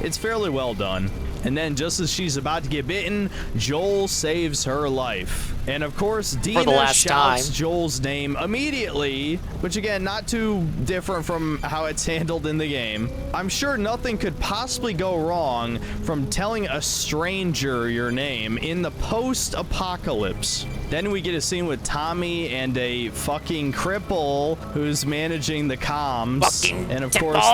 [SPEAKER 18] it's fairly well done. And then just as she's about to get bitten, Joel saves her life. And of course, Dina shouts Joel's name immediately, which again, not too different from how it's handled in the game. I'm sure nothing could possibly go wrong from telling a stranger your name in the post-apocalypse. Then we get a scene with Tommy and a fucking cripple who's managing the comms. And of course,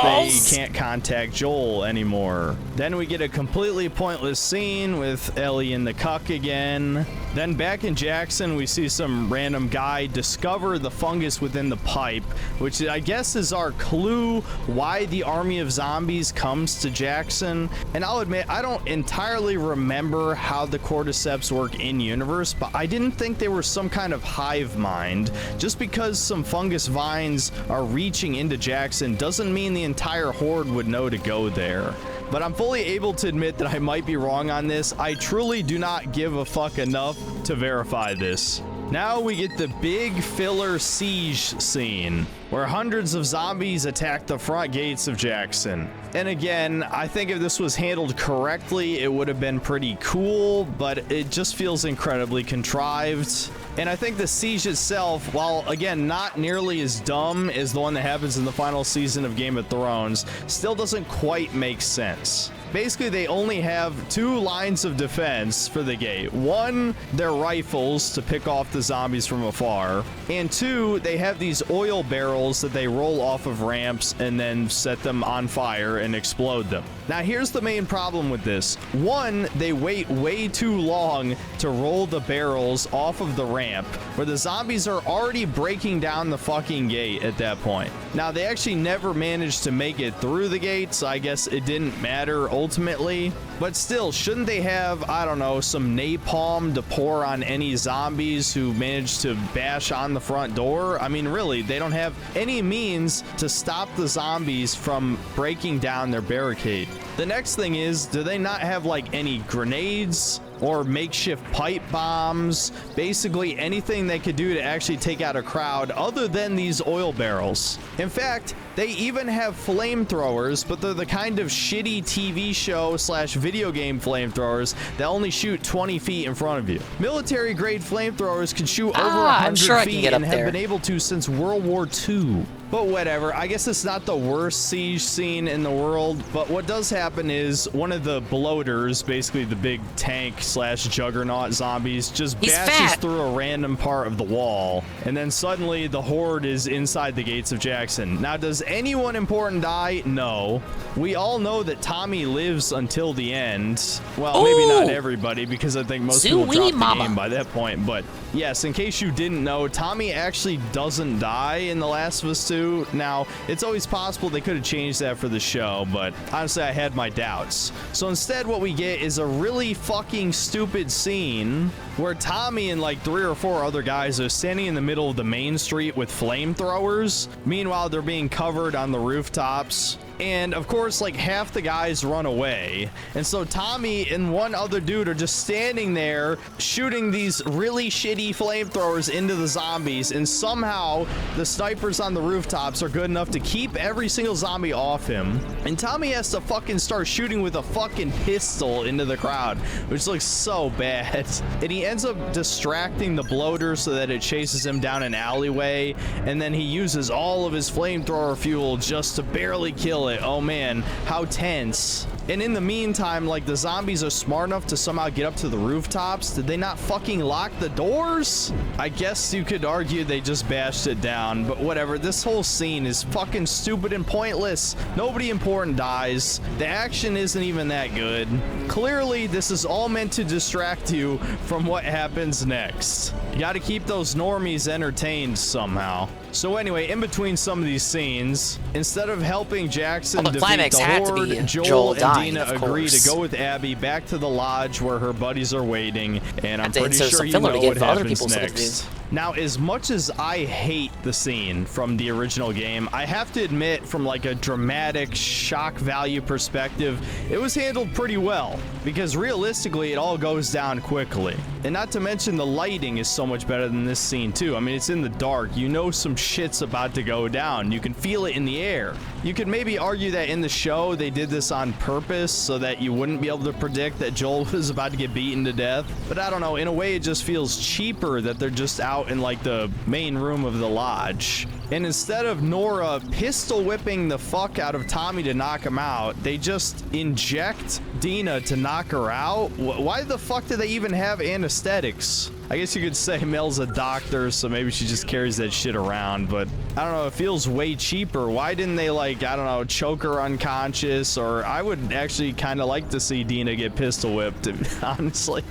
[SPEAKER 18] they can't contact Joel anymore. Then we get a completely pointless scene with Ellie and the Cuck again. Then back in Jackson, we see some random guy discover the fungus within the pipe, which I guess is our clue why the army of zombies comes to Jackson. And I'll admit, I don't entirely remember how the cordyceps work in universe, but I didn't think they were some kind of hive mind. Just because some fungus vines are reaching into Jackson doesn't mean the entire horde would know to go there. But I'm fully able to admit that I might be wrong on this. I truly do not give a fuck enough to verify this. Now we get the big filler siege scene, where hundreds of zombies attack the front gates of Jackson. And again, I think if this was handled correctly, it would have been pretty cool, but it just feels incredibly contrived. And I think the siege itself, while again not nearly as dumb as the one that happens in the final season of Game of Thrones, still doesn't quite make sense. Basically, they only have two lines of defense for the gate. One, their rifles to pick off the zombies from afar. And two, they have these oil barrels that they roll off of ramps and then set them on fire and explode them. Now, here's the main problem with this. One, they wait way too long to roll the barrels off of the ramp, where the zombies are already breaking down the fucking gate at that point. Now, they actually never managed to make it through the gate, so I guess it didn't matter ultimately. But still, shouldn't they have, I don't know, some napalm to pour on any zombies who manage to bash on the front door? I mean, really, they don't have any means to stop the zombies from breaking down their barricade. The next thing is, do they not have like any grenades or makeshift pipe bombs? Basically anything they could do to actually take out a crowd other than these oil barrels. In fact, they even have flamethrowers, but they're the kind of shitty TV show / video game flamethrowers that only shoot 20 feet in front of you. Military grade flamethrowers can shoot over 100 feet and have been able to since World War II. But whatever, I guess it's not the worst siege scene in the world, but what does happen is one of the bloaters, basically the big tank slash juggernaut zombies, just bashes through a random part of the wall, and then suddenly the horde is inside the gates of Jackson. Now, does anyone important die? No. We all know that Tommy lives until the end. Well, maybe not everybody, because I think most people dropped the game by that point, but yes, in case you didn't know, Tommy actually doesn't die in The Last of Us 2. Now, it's always possible they could have changed that for the show, but honestly, I had my doubts. So instead, what we get is a really fucking stupid scene where Tommy and like 3 or 4 other guys are standing in the middle of the main street with flamethrowers. Meanwhile, they're being covered on the rooftops. And of course, like half the guys run away. And so Tommy and one other dude are just standing there shooting these really shitty flamethrowers into the zombies. And somehow the snipers on the rooftops are good enough to keep every single zombie off him. And Tommy has to fucking start shooting with a fucking pistol into the crowd, which looks so bad. And he ends up distracting the bloater so that it chases him down an alleyway. And then he uses all of his flamethrower fuel just to barely kill it. Oh man, how tense. And in the meantime, like, the zombies are smart enough to somehow get up to the rooftops. Did they not fucking lock the doors? I guess you could argue they just bashed it down, but whatever. This whole scene is fucking stupid and pointless. Nobody important dies. The action isn't even that good. Clearly, this is all meant to distract you from what happens next. You gotta keep those normies entertained somehow. So anyway, in between some of these scenes, instead of helping Jackson defeat the horde, Joel and Dina agree to go with Abby back to the lodge where her buddies are waiting, and I'm pretty sure you know what happens next. Now, as much as I hate the scene from the original game, I have to admit, from like a dramatic shock value perspective, it was handled pretty well, because realistically it all goes down quickly. And not to mention the lighting is so much better than this scene too. I mean, it's in the dark, you know some shit's about to go down, you can feel it in the air. You could maybe argue that in the show they did this on purpose so that you wouldn't be able to predict that Joel was about to get beaten to death, but I don't know, in a way it just feels cheaper that they're just out in like the main room of the lodge. And instead of Nora pistol whipping the fuck out of Tommy to knock him out, they just inject Dina to knock her out. Why the fuck do they even have anesthetics? I guess you could say Mel's a doctor, so maybe she just carries that shit around, but I don't know, it feels way cheaper. Why didn't they, like, I don't know, choke her unconscious? Or I would actually kind of like to see Dina get pistol whipped, honestly.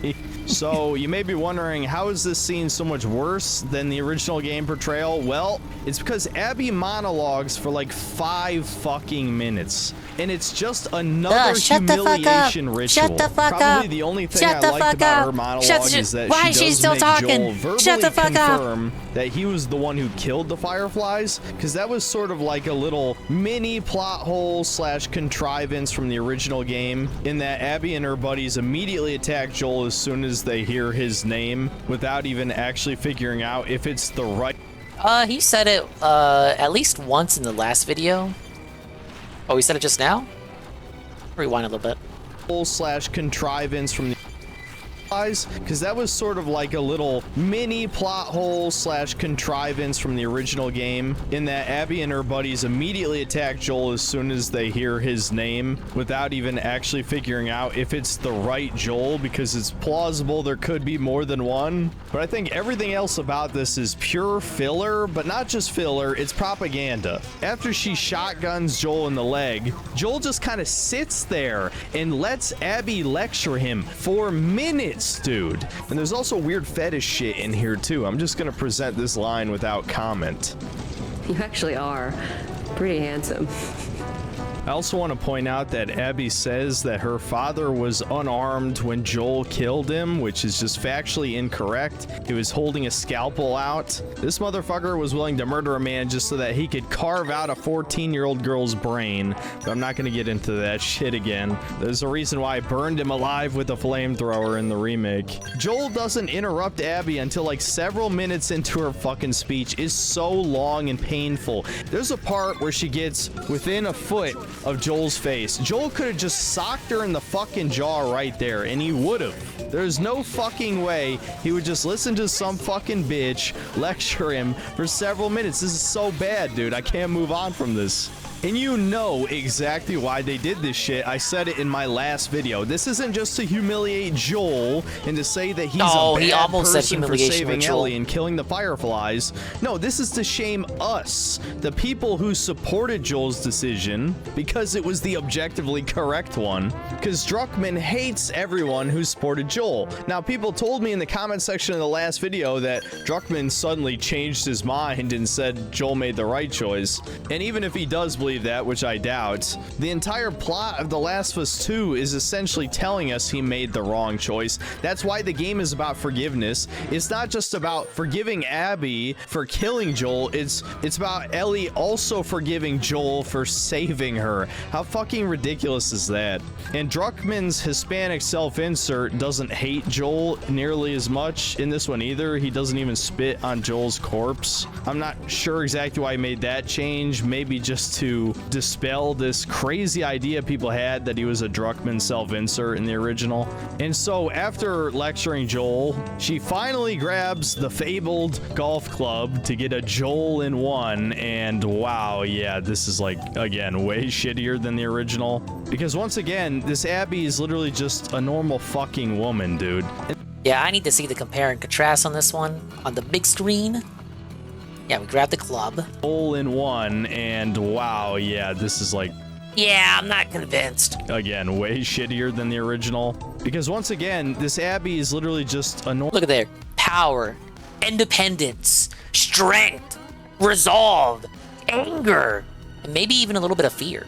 [SPEAKER 18] So you may be wondering, how is this scene so much worse than the original game portrayal? Well, it's because Abby monologues for like 5 fucking minutes. And it's just another humiliation ritual.
[SPEAKER 12] Shut the fuck up.
[SPEAKER 18] Probably the only thing I liked about her monologue is that she does make Joel verbally confirm that he was the one who killed the Fireflies, because that was sort of like a little mini plot hole slash contrivance from the original game, in that Abby and her buddies immediately attack Joel as soon as they hear his name without even actually figuring out if it's the right.
[SPEAKER 12] He said it at least once in the last video. Oh, he said it just now? Rewind a little bit.
[SPEAKER 18] Slash contrivance from the because that was sort of like a little mini plot hole slash contrivance from the original game, in that Abby and her buddies immediately attack Joel as soon as they hear his name without even actually figuring out if it's the right Joel, because it's plausible there could be more than one. But I think everything else about this is pure filler, but not just filler, it's propaganda. After she shotguns Joel in the leg, Joel just kind of sits there and lets Abby lecture him for minutes, dude. And there's also weird fetish shit in here too. I'm just gonna present this line without comment.
[SPEAKER 21] You actually are pretty handsome.
[SPEAKER 18] I also want to point out that Abby says that her father was unarmed when Joel killed him, which is just factually incorrect. He was holding a scalpel out. This motherfucker was willing to murder a man just so that he could carve out a 14-year-old girl's brain. But I'm not going to get into that shit again. There's a reason why I burned him alive with a flamethrower in the remake. Joel doesn't interrupt Abby until like several minutes into her fucking speech. Is so long and painful. There's a part where she gets within a foot of Joel's face. Joel could have just socked her in the fucking jaw right there, and he would have. There's no fucking way he would just listen to some fucking bitch lecture him for several minutes. This is so bad, dude. I can't move on from this. And you know exactly why they did this shit. I said it in my last video. This isn't just to humiliate Joel and to say that he's a bad person for saving Ellie and killing the Fireflies. No, this is to shame us, the people who supported Joel's decision, because it was the objectively correct one. Because Druckmann hates everyone who supported Joel. Now, people told me in the comment section of the last video that Druckmann suddenly changed his mind and said Joel made the right choice. And even if he does believe that, which I doubt, the entire plot of The Last of Us 2 is essentially telling us he made the wrong choice. That's why the game is about forgiveness. It's not just about forgiving Abby for killing Joel, it's about Ellie also forgiving Joel for saving her. How fucking ridiculous is that? And Druckmann's Hispanic self-insert doesn't hate Joel nearly as much in this one either. He doesn't even spit on Joel's corpse. I'm not sure exactly why he made that change. Maybe just to dispel this crazy idea people had that he was a Druckmann self-insert in the original. And so after lecturing Joel, she finally grabs the fabled golf club to get a Joel in one, and wow, yeah, this is like, again, way shittier than the original. Because once again, this Abby is literally just a normal fucking woman, dude.
[SPEAKER 12] Yeah, I need to see the compare and contrast on this one on the big screen. Yeah, we grabbed the club.
[SPEAKER 18] All in one, and wow, yeah, this is like...
[SPEAKER 12] Yeah, I'm not convinced.
[SPEAKER 18] Again, way shittier than the original. Because once again, this Abby is literally just a normal...
[SPEAKER 12] Look at there. Power, independence, strength, resolve, anger, and maybe even a little bit of fear.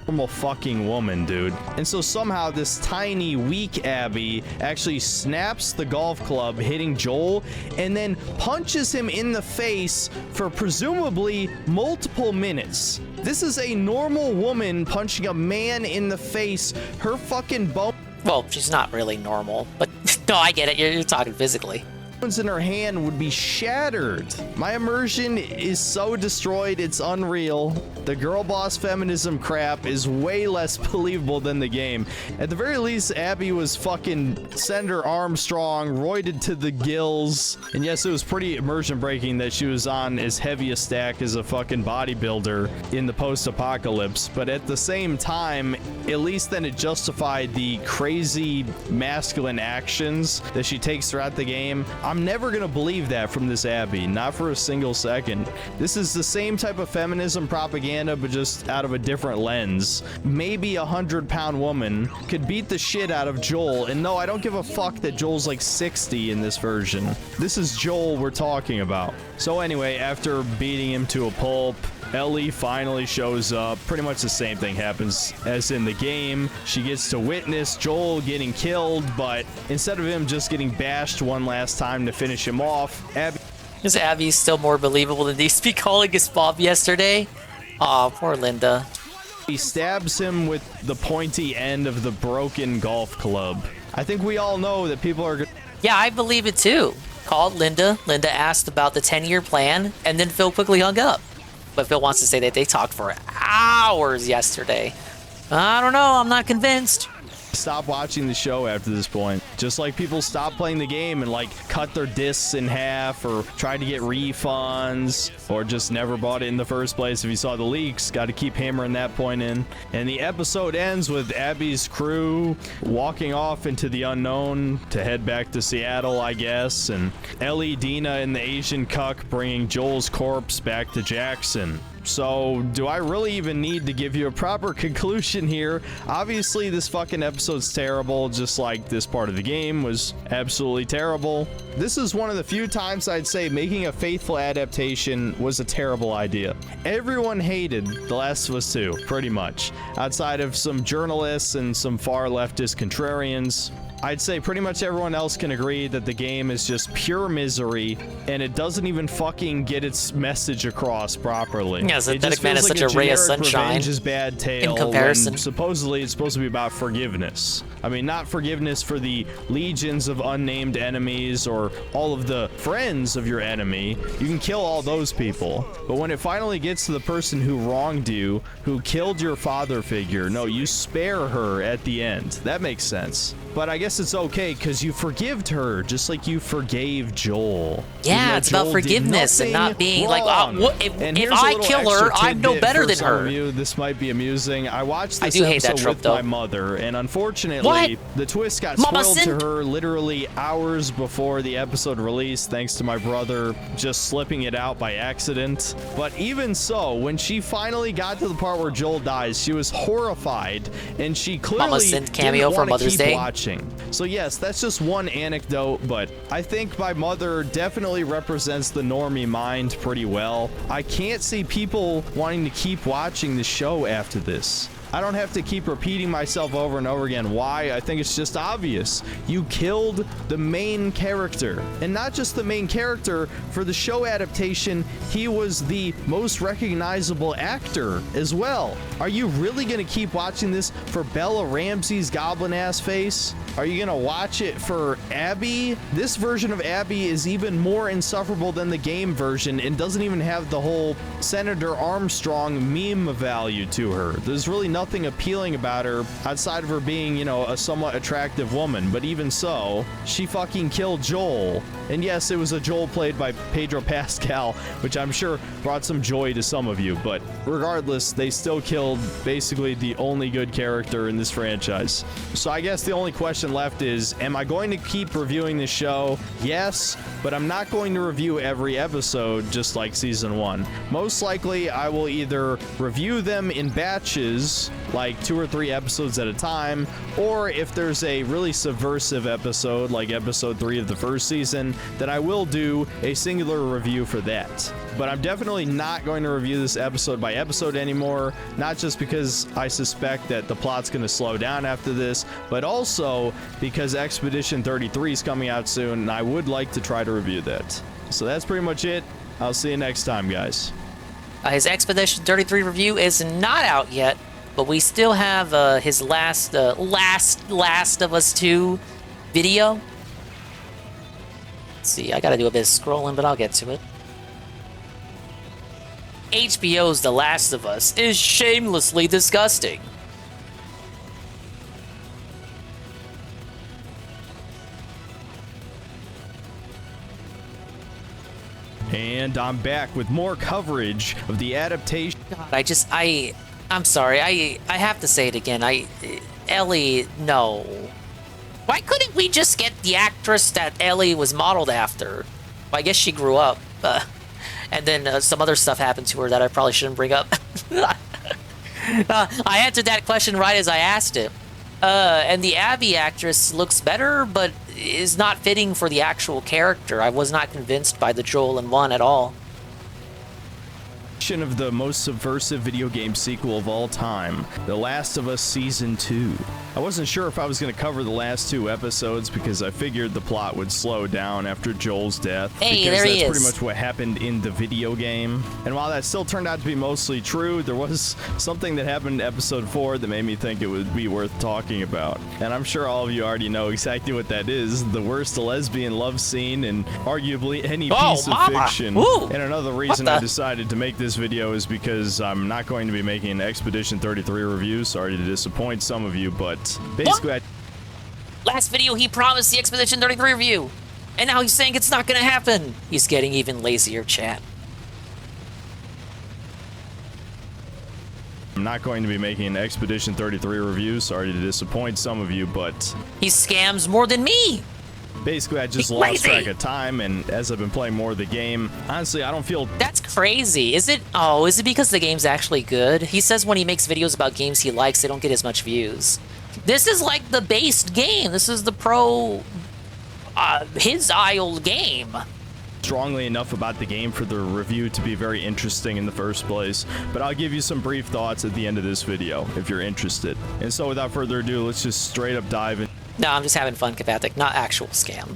[SPEAKER 18] Normal fucking woman, dude. And so somehow this tiny, weak Abby actually snaps the golf club, hitting Joel, and then punches him in the face for presumably multiple minutes. This is a normal woman punching a man in the face. Her fucking bone...
[SPEAKER 12] Well, she's not really normal, but no, I get it. You're talking physically.
[SPEAKER 18] In her hand would be shattered. My immersion is so destroyed, it's unreal. The girl boss feminism crap is way less believable than the game. At the very least, Abby was fucking Senator Armstrong, roided to the gills. And yes, it was pretty immersion breaking that she was on as heavy a stack as a fucking bodybuilder in the post-apocalypse. But at the same time, at least then it justified the crazy masculine actions that she takes throughout the game. I'm never gonna believe that from this Abby, not for a single second. This is the same type of feminism propaganda, but just out of a different lens. Maybe a 100-pound woman could beat the shit out of Joel, and no, I don't give a fuck that Joel's like 60 in this version. This is Joel we're talking about. So anyway, after beating him to a pulp, Ellie finally shows up. Pretty much the same thing happens as in the game. She gets to witness Joel getting killed, but instead of him just getting bashed one last time to finish him off,
[SPEAKER 12] Abby's still more believable than these be calling his Bob yesterday. Aw, poor Linda.
[SPEAKER 18] He stabs him with the pointy end of the broken golf club. I think we all know that people are...
[SPEAKER 12] Yeah, I believe it too. Called Linda. Linda asked about the 10-year plan, and then Phil quickly hung up. But Phil wants to say that they talked for hours yesterday. I don't know, I'm not convinced.
[SPEAKER 18] Stop watching the show after this point. Just like people stop playing the game and like cut their discs in half or tried to get refunds or just never bought it in the first place. If you saw the leaks, got to keep hammering that point in. And the episode ends with Abby's crew walking off into the unknown to head back to Seattle, I guess. And Ellie, Dina, and the Asian cuck bringing Joel's corpse back to Jackson. So, do I really even need to give you a proper conclusion here? Obviously, this fucking episode's terrible, just like this part of the game was absolutely terrible. This is one of the few times I'd say making a faithful adaptation was a terrible idea. Everyone hated The Last of Us 2, pretty much, outside of some journalists and some far leftist contrarians. I'd say pretty much everyone else can agree that the game is just pure misery, and it doesn't even fucking get its message across properly.
[SPEAKER 12] Yeah, Synthetic Man is
[SPEAKER 18] like
[SPEAKER 12] such a ray of
[SPEAKER 18] generic
[SPEAKER 12] sunshine
[SPEAKER 18] revenge is bad tale
[SPEAKER 12] in comparison.
[SPEAKER 18] when supposedly it's supposed to be about forgiveness. I mean, not forgiveness for the legions of unnamed enemies or all of the friends of your enemy. You can kill all those people. But when it finally gets to the person who wronged you, who killed your father figure, no, you spare her at the end. That makes sense. But I guess it's okay because you forgived her just like you forgave Joel.
[SPEAKER 12] Yeah, it's about forgiveness and not being like, if I kill her, I'm no better than her.
[SPEAKER 18] You, this might be amusing. I watched this
[SPEAKER 12] hate that
[SPEAKER 18] episode
[SPEAKER 12] trope,
[SPEAKER 18] with
[SPEAKER 12] though.
[SPEAKER 18] my mother, and unfortunately, the twist got
[SPEAKER 12] Momma
[SPEAKER 18] spoiled to her literally hours before the episode released, thanks to my brother just slipping it out by accident. But even so, when she finally got to the part where Joel dies, she was horrified, and she clearly
[SPEAKER 12] sent cameo
[SPEAKER 18] didn't
[SPEAKER 12] for
[SPEAKER 18] want to
[SPEAKER 12] Mother's
[SPEAKER 18] keep
[SPEAKER 12] Day.
[SPEAKER 18] watching. So yes, that's just one anecdote, but I think my mother definitely represents the normie mind pretty well. I can't see people wanting to keep watching the show after this. I don't have to keep repeating myself over and over again why. I think it's just obvious. You killed the main character. And not just the main character. For the show adaptation, he was the most recognizable actor as well. Are you really going to keep watching this for Bella Ramsey's goblin-ass face? Are you going to watch it for Abby? This version of Abby is even more insufferable than the game version and doesn't even have the whole Senator Armstrong meme value to her. There's really nothing appealing about her outside of her being, you know, a somewhat attractive woman. But even so, she fucking killed Joel. And yes, it was a Joel played by Pedro Pascal, which I'm sure brought some joy to some of you. But regardless, they still killed basically the only good character in this franchise. So I guess the only question left is, am I going to keep reviewing this show? Yes, but I'm not going to review every episode just like season 1. Most likely, I will either review them in batches, like 2 or 3 episodes at a time, or if there's a really subversive episode, like episode 3 of the first season, then I will do a singular review for that. But I'm definitely not going to review this episode by episode anymore, not just because I suspect that the plot's going to slow down after this, but also because Expedition 33 is coming out soon, and I would like to try to review that. So that's pretty much it. I'll see you next time, guys.
[SPEAKER 12] His Expedition 33 review is not out yet, but we still have his last of Us 2 video. Let's see, I gotta do a bit of scrolling, but I'll get to it. HBO's The Last of Us is shamelessly disgusting.
[SPEAKER 18] And I'm back with more coverage of the adaptation.
[SPEAKER 12] God, I'm sorry. I have to say it again. Ellie, no. Why couldn't we just get the actress that Ellie was modeled after? Well, I guess she grew up. And then some other stuff happened to her that I probably shouldn't bring up. I answered that question right as I asked it. And the Abby actress looks better, but is not fitting for the actual character. I was not convinced by the Joel in 1 at all.
[SPEAKER 18] Of the most subversive video game sequel of all time, The Last of Us Season 2. I wasn't sure if I was going to cover the last 2 episodes because I figured the plot would slow down after Joel's death.
[SPEAKER 12] Hey,
[SPEAKER 18] because
[SPEAKER 12] there he
[SPEAKER 18] that's
[SPEAKER 12] is.
[SPEAKER 18] pretty much what happened in the video game. And while that still turned out to be mostly true, there was something that happened in episode 4 that made me think it would be worth talking about. And I'm sure all of you already know exactly what that is. The worst lesbian love scene in arguably any piece of fiction.
[SPEAKER 12] Ooh.
[SPEAKER 18] And another reason I decided to make this video is because I'm not going to be making an Expedition 33 review. Sorry to disappoint some of you, but basically
[SPEAKER 12] Last video he promised the Expedition 33 review, and now he's saying it's not gonna happen. He's getting even lazier, chat.
[SPEAKER 18] I'm not going to be making an Expedition 33 review. Sorry to disappoint some of you, but
[SPEAKER 12] he scams more than me.
[SPEAKER 18] Basically, I just lost track of time, and as I've been playing more of the game, honestly, I don't feel...
[SPEAKER 12] That's crazy. Is it because the game's actually good? He says when he makes videos about games he likes, they don't get as much views. This is like the based game. This is the his aisle game.
[SPEAKER 18] Strongly enough about the game for the review to be very interesting in the first place, but I'll give you some brief thoughts at the end of this video if you're interested. And so without further ado, let's just straight up dive in.
[SPEAKER 12] No, I'm just having fun, Kapathic, not actual scam.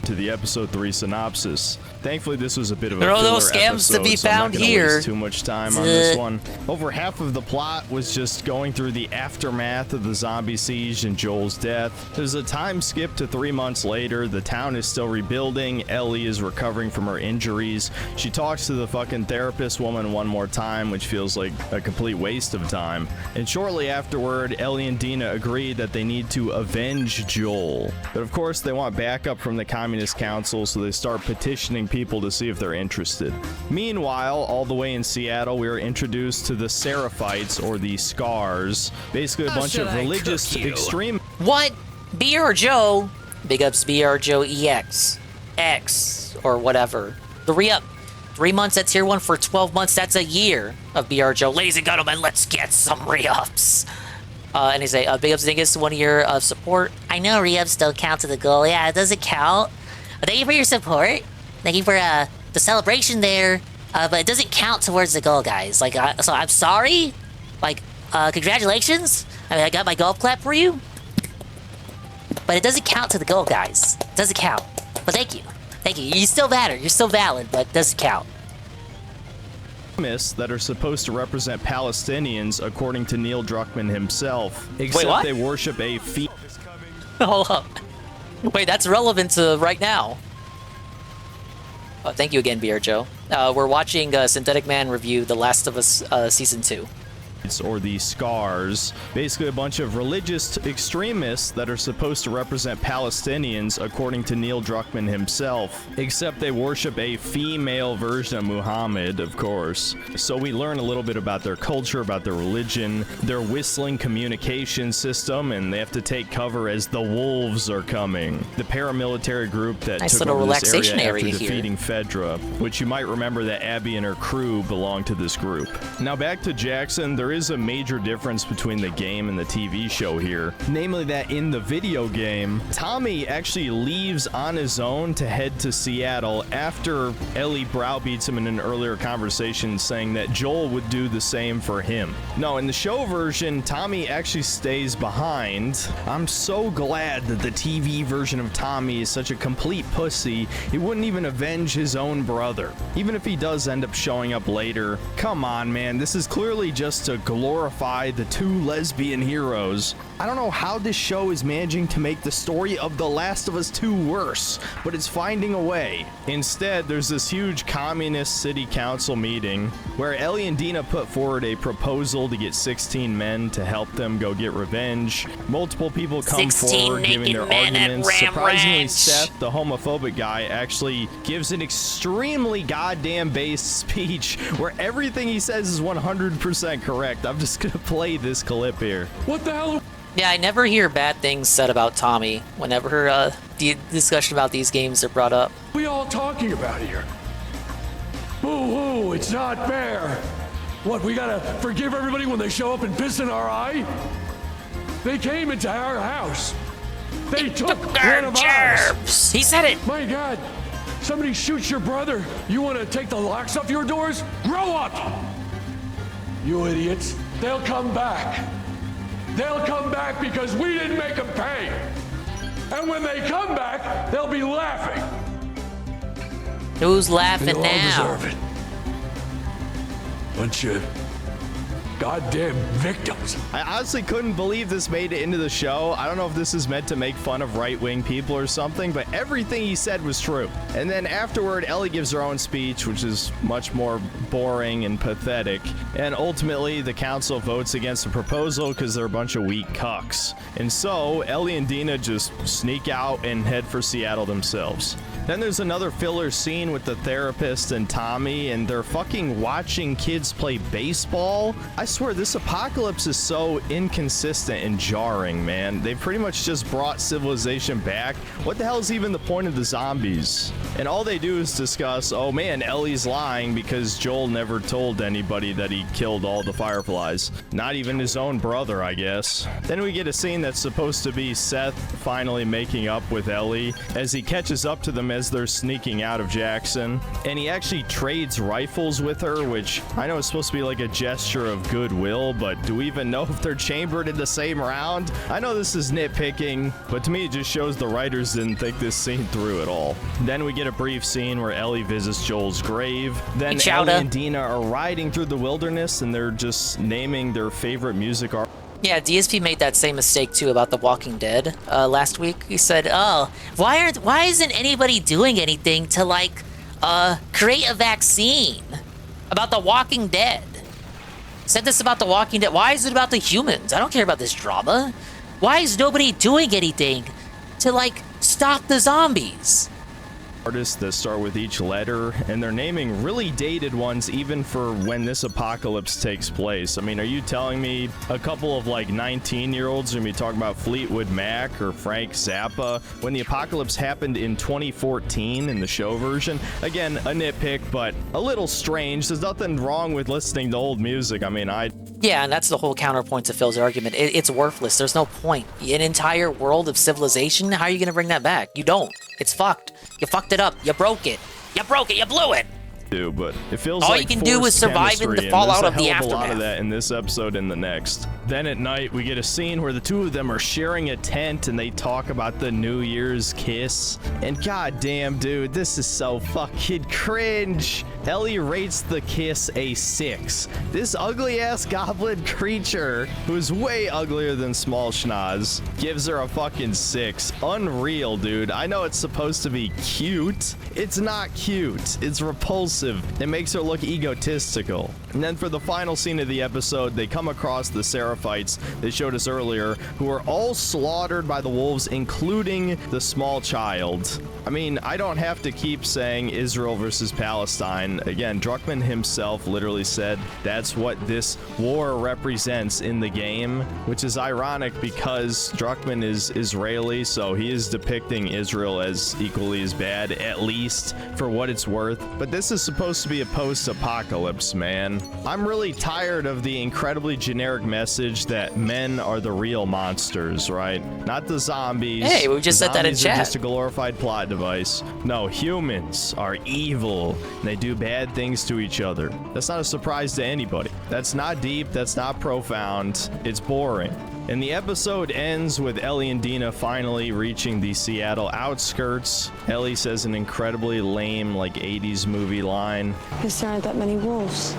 [SPEAKER 18] To the episode 3 synopsis. Thankfully, this was a bit of a
[SPEAKER 12] There are no
[SPEAKER 18] filler
[SPEAKER 12] scams to be
[SPEAKER 18] episode, so I'm
[SPEAKER 12] found
[SPEAKER 18] not gonna
[SPEAKER 12] here.
[SPEAKER 18] waste too much time on this one. Over half of the plot was just going through the aftermath of the zombie siege and Joel's death. There's a time skip to 3 months later. The town is still rebuilding. Ellie is recovering from her injuries. She talks to the fucking therapist woman one more time, which feels like a complete waste of time. And shortly afterward, Ellie and Dina agree that they need to avenge Joel. But of course, they want backup from the Communist Council, so they start petitioning people to see if they're interested. Meanwhile, all the way in Seattle, we are introduced to the Seraphites, or the Scars. Basically a bunch of religious extreme...
[SPEAKER 12] What? BR Joe? Big ups BR Joe EX. X, or whatever. The re-up. 3 months at tier 1 for 12 months, that's a year of BR Joe. Ladies and gentlemen, let's get some re-ups. And they say, big ups Dingus, 1 year of support. I know re-ups don't count to the goal. Yeah, it doesn't count. Thank you for your support. Thank you for the celebration there. But it doesn't count towards the goal, guys. Like, so I'm sorry. Like, congratulations. I mean, I got my golf clap for you. But it doesn't count to the goal, guys. It doesn't count. But thank you. Thank you. You still matter. You're still valid, but it doesn't count.
[SPEAKER 18] That are supposed to represent Palestinians, according to Neil Druckmann himself. Except
[SPEAKER 12] what?
[SPEAKER 18] they worship a
[SPEAKER 12] Hold up. Wait, that's relevant to right now. Thank you again, BR Joe. We're watching Synthetic Man review The Last of Us Season 2.
[SPEAKER 18] Or the Scars. Basically a bunch of religious extremists that are supposed to represent Palestinians, according to Neil Druckmann himself. Except they worship a female version of Muhammad, of course. So we learn a little bit about their culture, about their religion, their whistling communication system, and they have to take cover as the wolves are coming. The paramilitary group that
[SPEAKER 12] Nice
[SPEAKER 18] took
[SPEAKER 12] little
[SPEAKER 18] over this
[SPEAKER 12] relaxation
[SPEAKER 18] area after
[SPEAKER 12] area here.
[SPEAKER 18] defeating Fedra, which you might remember that Abby and her crew belong to this group. Now back to Jackson, there is a major difference between the game and the TV show here. Namely that in the video game, Tommy actually leaves on his own to head to Seattle after Ellie browbeats him in an earlier conversation saying that Joel would do the same for him. No, in the show version, Tommy actually stays behind. I'm so glad that the TV version of Tommy is such a complete pussy, he wouldn't even avenge his own brother. Even if he does end up showing up later, come on man, this is clearly just to glorify the two lesbian heroes. I don't know how this show is managing to make the story of The Last of Us 2 worse, but it's finding a way. Instead, there's this huge communist city council meeting where Ellie and Dina put forward a proposal to get 16 men to help them go get revenge. Multiple people come forward giving their arguments. Surprisingly, Seth, the homophobic guy, actually gives an extremely goddamn based speech where everything he says is 100% correct. I'm just gonna play this clip here.
[SPEAKER 6] What the hell?
[SPEAKER 12] Yeah, I never hear bad things said about Tommy whenever the discussion about these games are brought up.
[SPEAKER 6] What are we all talking about here? Boo-hoo, it's not fair. What, we gotta forgive everybody when they show up and piss in our eye? They came into our house. They took one of ours.
[SPEAKER 12] He said it.
[SPEAKER 6] My God, somebody shoots your brother. You want to take the locks off your doors? Grow up! You idiots. They'll come back. They'll come back because we didn't make them pay. And when they come back, they'll be laughing.
[SPEAKER 12] Who's laughing
[SPEAKER 6] They'll
[SPEAKER 12] now?
[SPEAKER 6] all deserve it. Bunch of goddamn victims.
[SPEAKER 18] I honestly couldn't believe this made it into the show. I don't know if this is meant to make fun of right-wing people or something, but everything he said was true. And then afterward, Ellie gives her own speech, which is much more boring and pathetic. And ultimately, the council votes against the proposal because they're a bunch of weak cucks. And so, Ellie and Dina just sneak out and head for Seattle themselves. Then there's another filler scene with the therapist and Tommy, and they're fucking watching kids play baseball. I swear, this apocalypse is so inconsistent and jarring, man. They pretty much just brought civilization back. What the hell is even the point of the zombies? And all they do is discuss, oh man, Ellie's lying because Joel never told anybody that he killed all the fireflies. Not even his own brother, I guess. Then we get a scene that's supposed to be Seth finally making up with Ellie as he catches up to them as as they're sneaking out of Jackson. And he actually trades rifles with her, which I know is supposed to be like a gesture of goodwill, but do we even know if they're chambered in the same round? I know this is nitpicking, but to me it just shows the writers didn't think this scene through at all. Then we get a brief scene where Ellie visits Joel's grave. Then Ellie and Dina are riding through the wilderness and they're just naming their favorite music art.
[SPEAKER 12] Yeah, DSP made that same mistake too about The Walking Dead last week. He said, "Oh, why isn't anybody doing anything to like create a vaccine about The Walking Dead? Said this about The Walking Dead. Why is it about the humans? I don't care about this drama. Why is nobody doing anything to like stop the zombies?"
[SPEAKER 18] Artists that start with each letter, and they're naming really dated ones even for when this apocalypse takes place. I mean, are you telling me a couple of like 19-year-olds are gonna be talking about Fleetwood Mac or Frank Zappa when the apocalypse happened in 2014 in the show version? Again, a nitpick, but a little strange. There's nothing wrong with listening to old music. I mean,
[SPEAKER 12] Yeah, and that's the whole counterpoint to Phil's argument. It's worthless. There's no point. An entire world of civilization, how are you going to bring that back? You don't. It's fucked. You fucked it up. You broke it. You broke it. You blew it.
[SPEAKER 18] But it feels
[SPEAKER 12] all
[SPEAKER 18] like
[SPEAKER 12] you can do is survive in the fallout of the aftermath.
[SPEAKER 18] A lot of that in this episode and the next. Then at night we get a scene where the two of them are sharing a tent and they talk about the New Year's kiss. And goddamn, dude, this is so fucking cringe. Ellie rates the kiss a 6. This ugly ass goblin creature, who's way uglier than Small Schnoz, gives her a fucking 6. Unreal, dude. I know it's supposed to be cute. It's not cute. It's repulsive. It makes her look egotistical. And then for the final scene of the episode, they come across the Seraphites they showed us earlier, who are all slaughtered by the wolves, including the small child. I mean, I don't have to keep saying Israel versus Palestine. Again, Druckmann himself literally said that's what this war represents in the game, which is ironic because Druckmann is Israeli, so he is depicting Israel as equally as bad, at least for what it's worth. But this is supposed to be a post-apocalypse, man. I'm really tired of the incredibly generic message that men are the real monsters, right? Not the zombies.
[SPEAKER 12] Hey, we just said that in chat.
[SPEAKER 18] Are just a glorified plot device. No, humans are evil and they do bad things to each other. That's not a surprise to anybody. That's not deep, that's not profound, it's boring. And the episode ends with Ellie and Dina finally reaching the Seattle outskirts. Ellie says an incredibly lame, like 80s movie line.
[SPEAKER 21] Because there aren't that many wolves.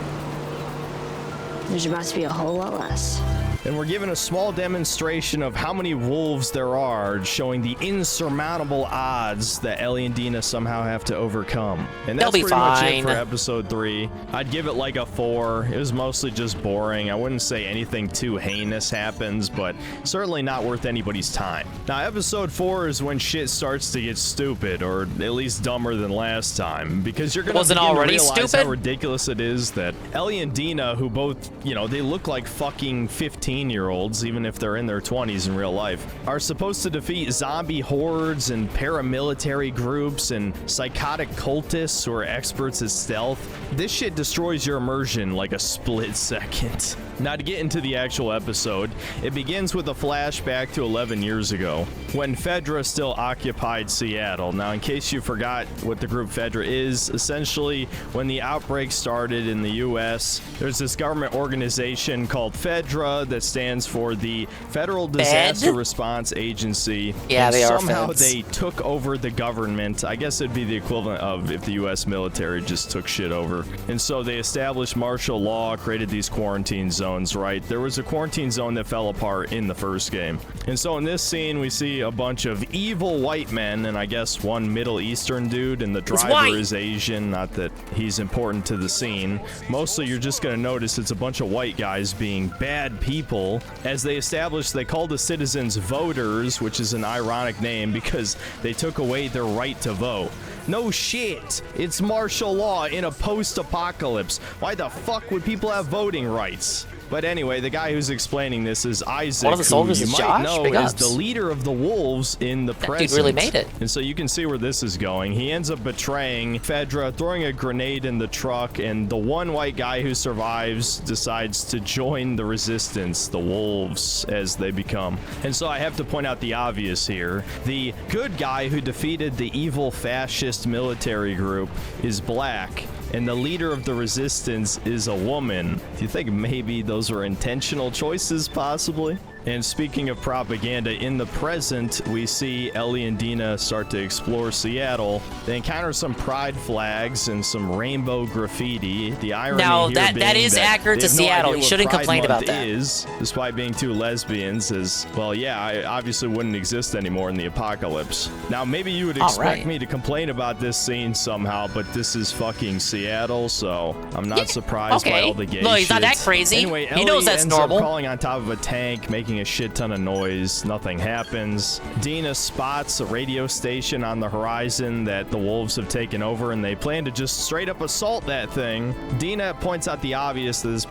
[SPEAKER 21] There's about to be a whole lot less.
[SPEAKER 18] And we're given a small demonstration of how many wolves there are, showing the insurmountable odds that Ellie and Dina somehow have to overcome. And that's pretty much it for episode 3. I'd give it like a 4. It was mostly just boring. I wouldn't say anything too heinous happens, but certainly not worth anybody's time. Now, episode 4 is when shit starts to get stupid, or at least dumber than last time, because you're gonna begin to realize how ridiculous it is that Ellie and Dina, who both, you know, they look like fucking 15-year-olds, even if they're in their 20s in real life, are supposed to defeat zombie hordes and paramilitary groups and psychotic cultists who are experts at stealth. This shit destroys your immersion like a split second. Now, to get into the actual episode, it begins with a flashback to 11 years ago, when Fedra still occupied Seattle. Now, in case you forgot what the group Fedra is, essentially, when the outbreak started in the US, there's this government organization called Fedra that stands for the Federal Disaster Response Agency.
[SPEAKER 12] Yeah,
[SPEAKER 18] and
[SPEAKER 12] they are
[SPEAKER 18] somehow
[SPEAKER 12] feds.
[SPEAKER 18] they took over the government. I guess it'd be the equivalent of if the US military just took shit over. And so they established martial law, created these quarantine zones, right? There was a quarantine zone that fell apart in the first game. And so in this scene, we see a bunch of evil white men and I guess one Middle Eastern dude, and the driver is Asian. Not that he's important to the scene. Mostly you're just gonna notice it's a bunch of white guys being bad people. As they established, they call the citizens voters, which is an ironic name because they took away their right to vote. No shit, it's martial law in a post-apocalypse. Why the fuck would people have voting rights? But anyway, the guy who's explaining this is Isaac,
[SPEAKER 12] One of the soldiers
[SPEAKER 18] who you
[SPEAKER 12] is
[SPEAKER 18] might
[SPEAKER 12] Josh?
[SPEAKER 18] know
[SPEAKER 12] Big
[SPEAKER 18] is
[SPEAKER 12] ups.
[SPEAKER 18] the leader of the wolves in the present.
[SPEAKER 12] dude really made it.
[SPEAKER 18] And so you can see where this is going. He ends up betraying Fedra, throwing a grenade in the truck, and the one white guy who survives decides to join the resistance, the wolves, as they become. And so I have to point out the obvious here. The good guy who defeated the evil fascist military group is black, and the leader of the resistance is a woman. Do you think maybe those were intentional choices, possibly? And speaking of propaganda, in the present, we see Ellie and Dina start to explore Seattle. They encounter some pride flags and some rainbow graffiti. The irony
[SPEAKER 12] Now,
[SPEAKER 18] here
[SPEAKER 12] that
[SPEAKER 18] being
[SPEAKER 12] is
[SPEAKER 18] that
[SPEAKER 12] accurate
[SPEAKER 18] they
[SPEAKER 12] to
[SPEAKER 18] have no
[SPEAKER 12] Seattle.
[SPEAKER 18] idea
[SPEAKER 12] You
[SPEAKER 18] what
[SPEAKER 12] shouldn't
[SPEAKER 18] Pride
[SPEAKER 12] complain about
[SPEAKER 18] Month
[SPEAKER 12] that.
[SPEAKER 18] is, despite being two lesbians, is, well, yeah, I obviously wouldn't exist anymore in the apocalypse. Now, maybe you would expect me to complain about this scene somehow, but this is fucking Seattle, so I'm not surprised by all the gay
[SPEAKER 12] Look, he's not that
[SPEAKER 18] shit.
[SPEAKER 12] crazy.
[SPEAKER 18] Anyway,
[SPEAKER 12] He knows
[SPEAKER 18] Ellie
[SPEAKER 12] that's
[SPEAKER 18] ends
[SPEAKER 12] normal.
[SPEAKER 18] Up crawling on top of a tank, making a shit ton of noise. Nothing happens. Dina spots a radio station on the horizon that the wolves have taken over, and they plan to just straight up assault that thing. Dina points out the obvious. This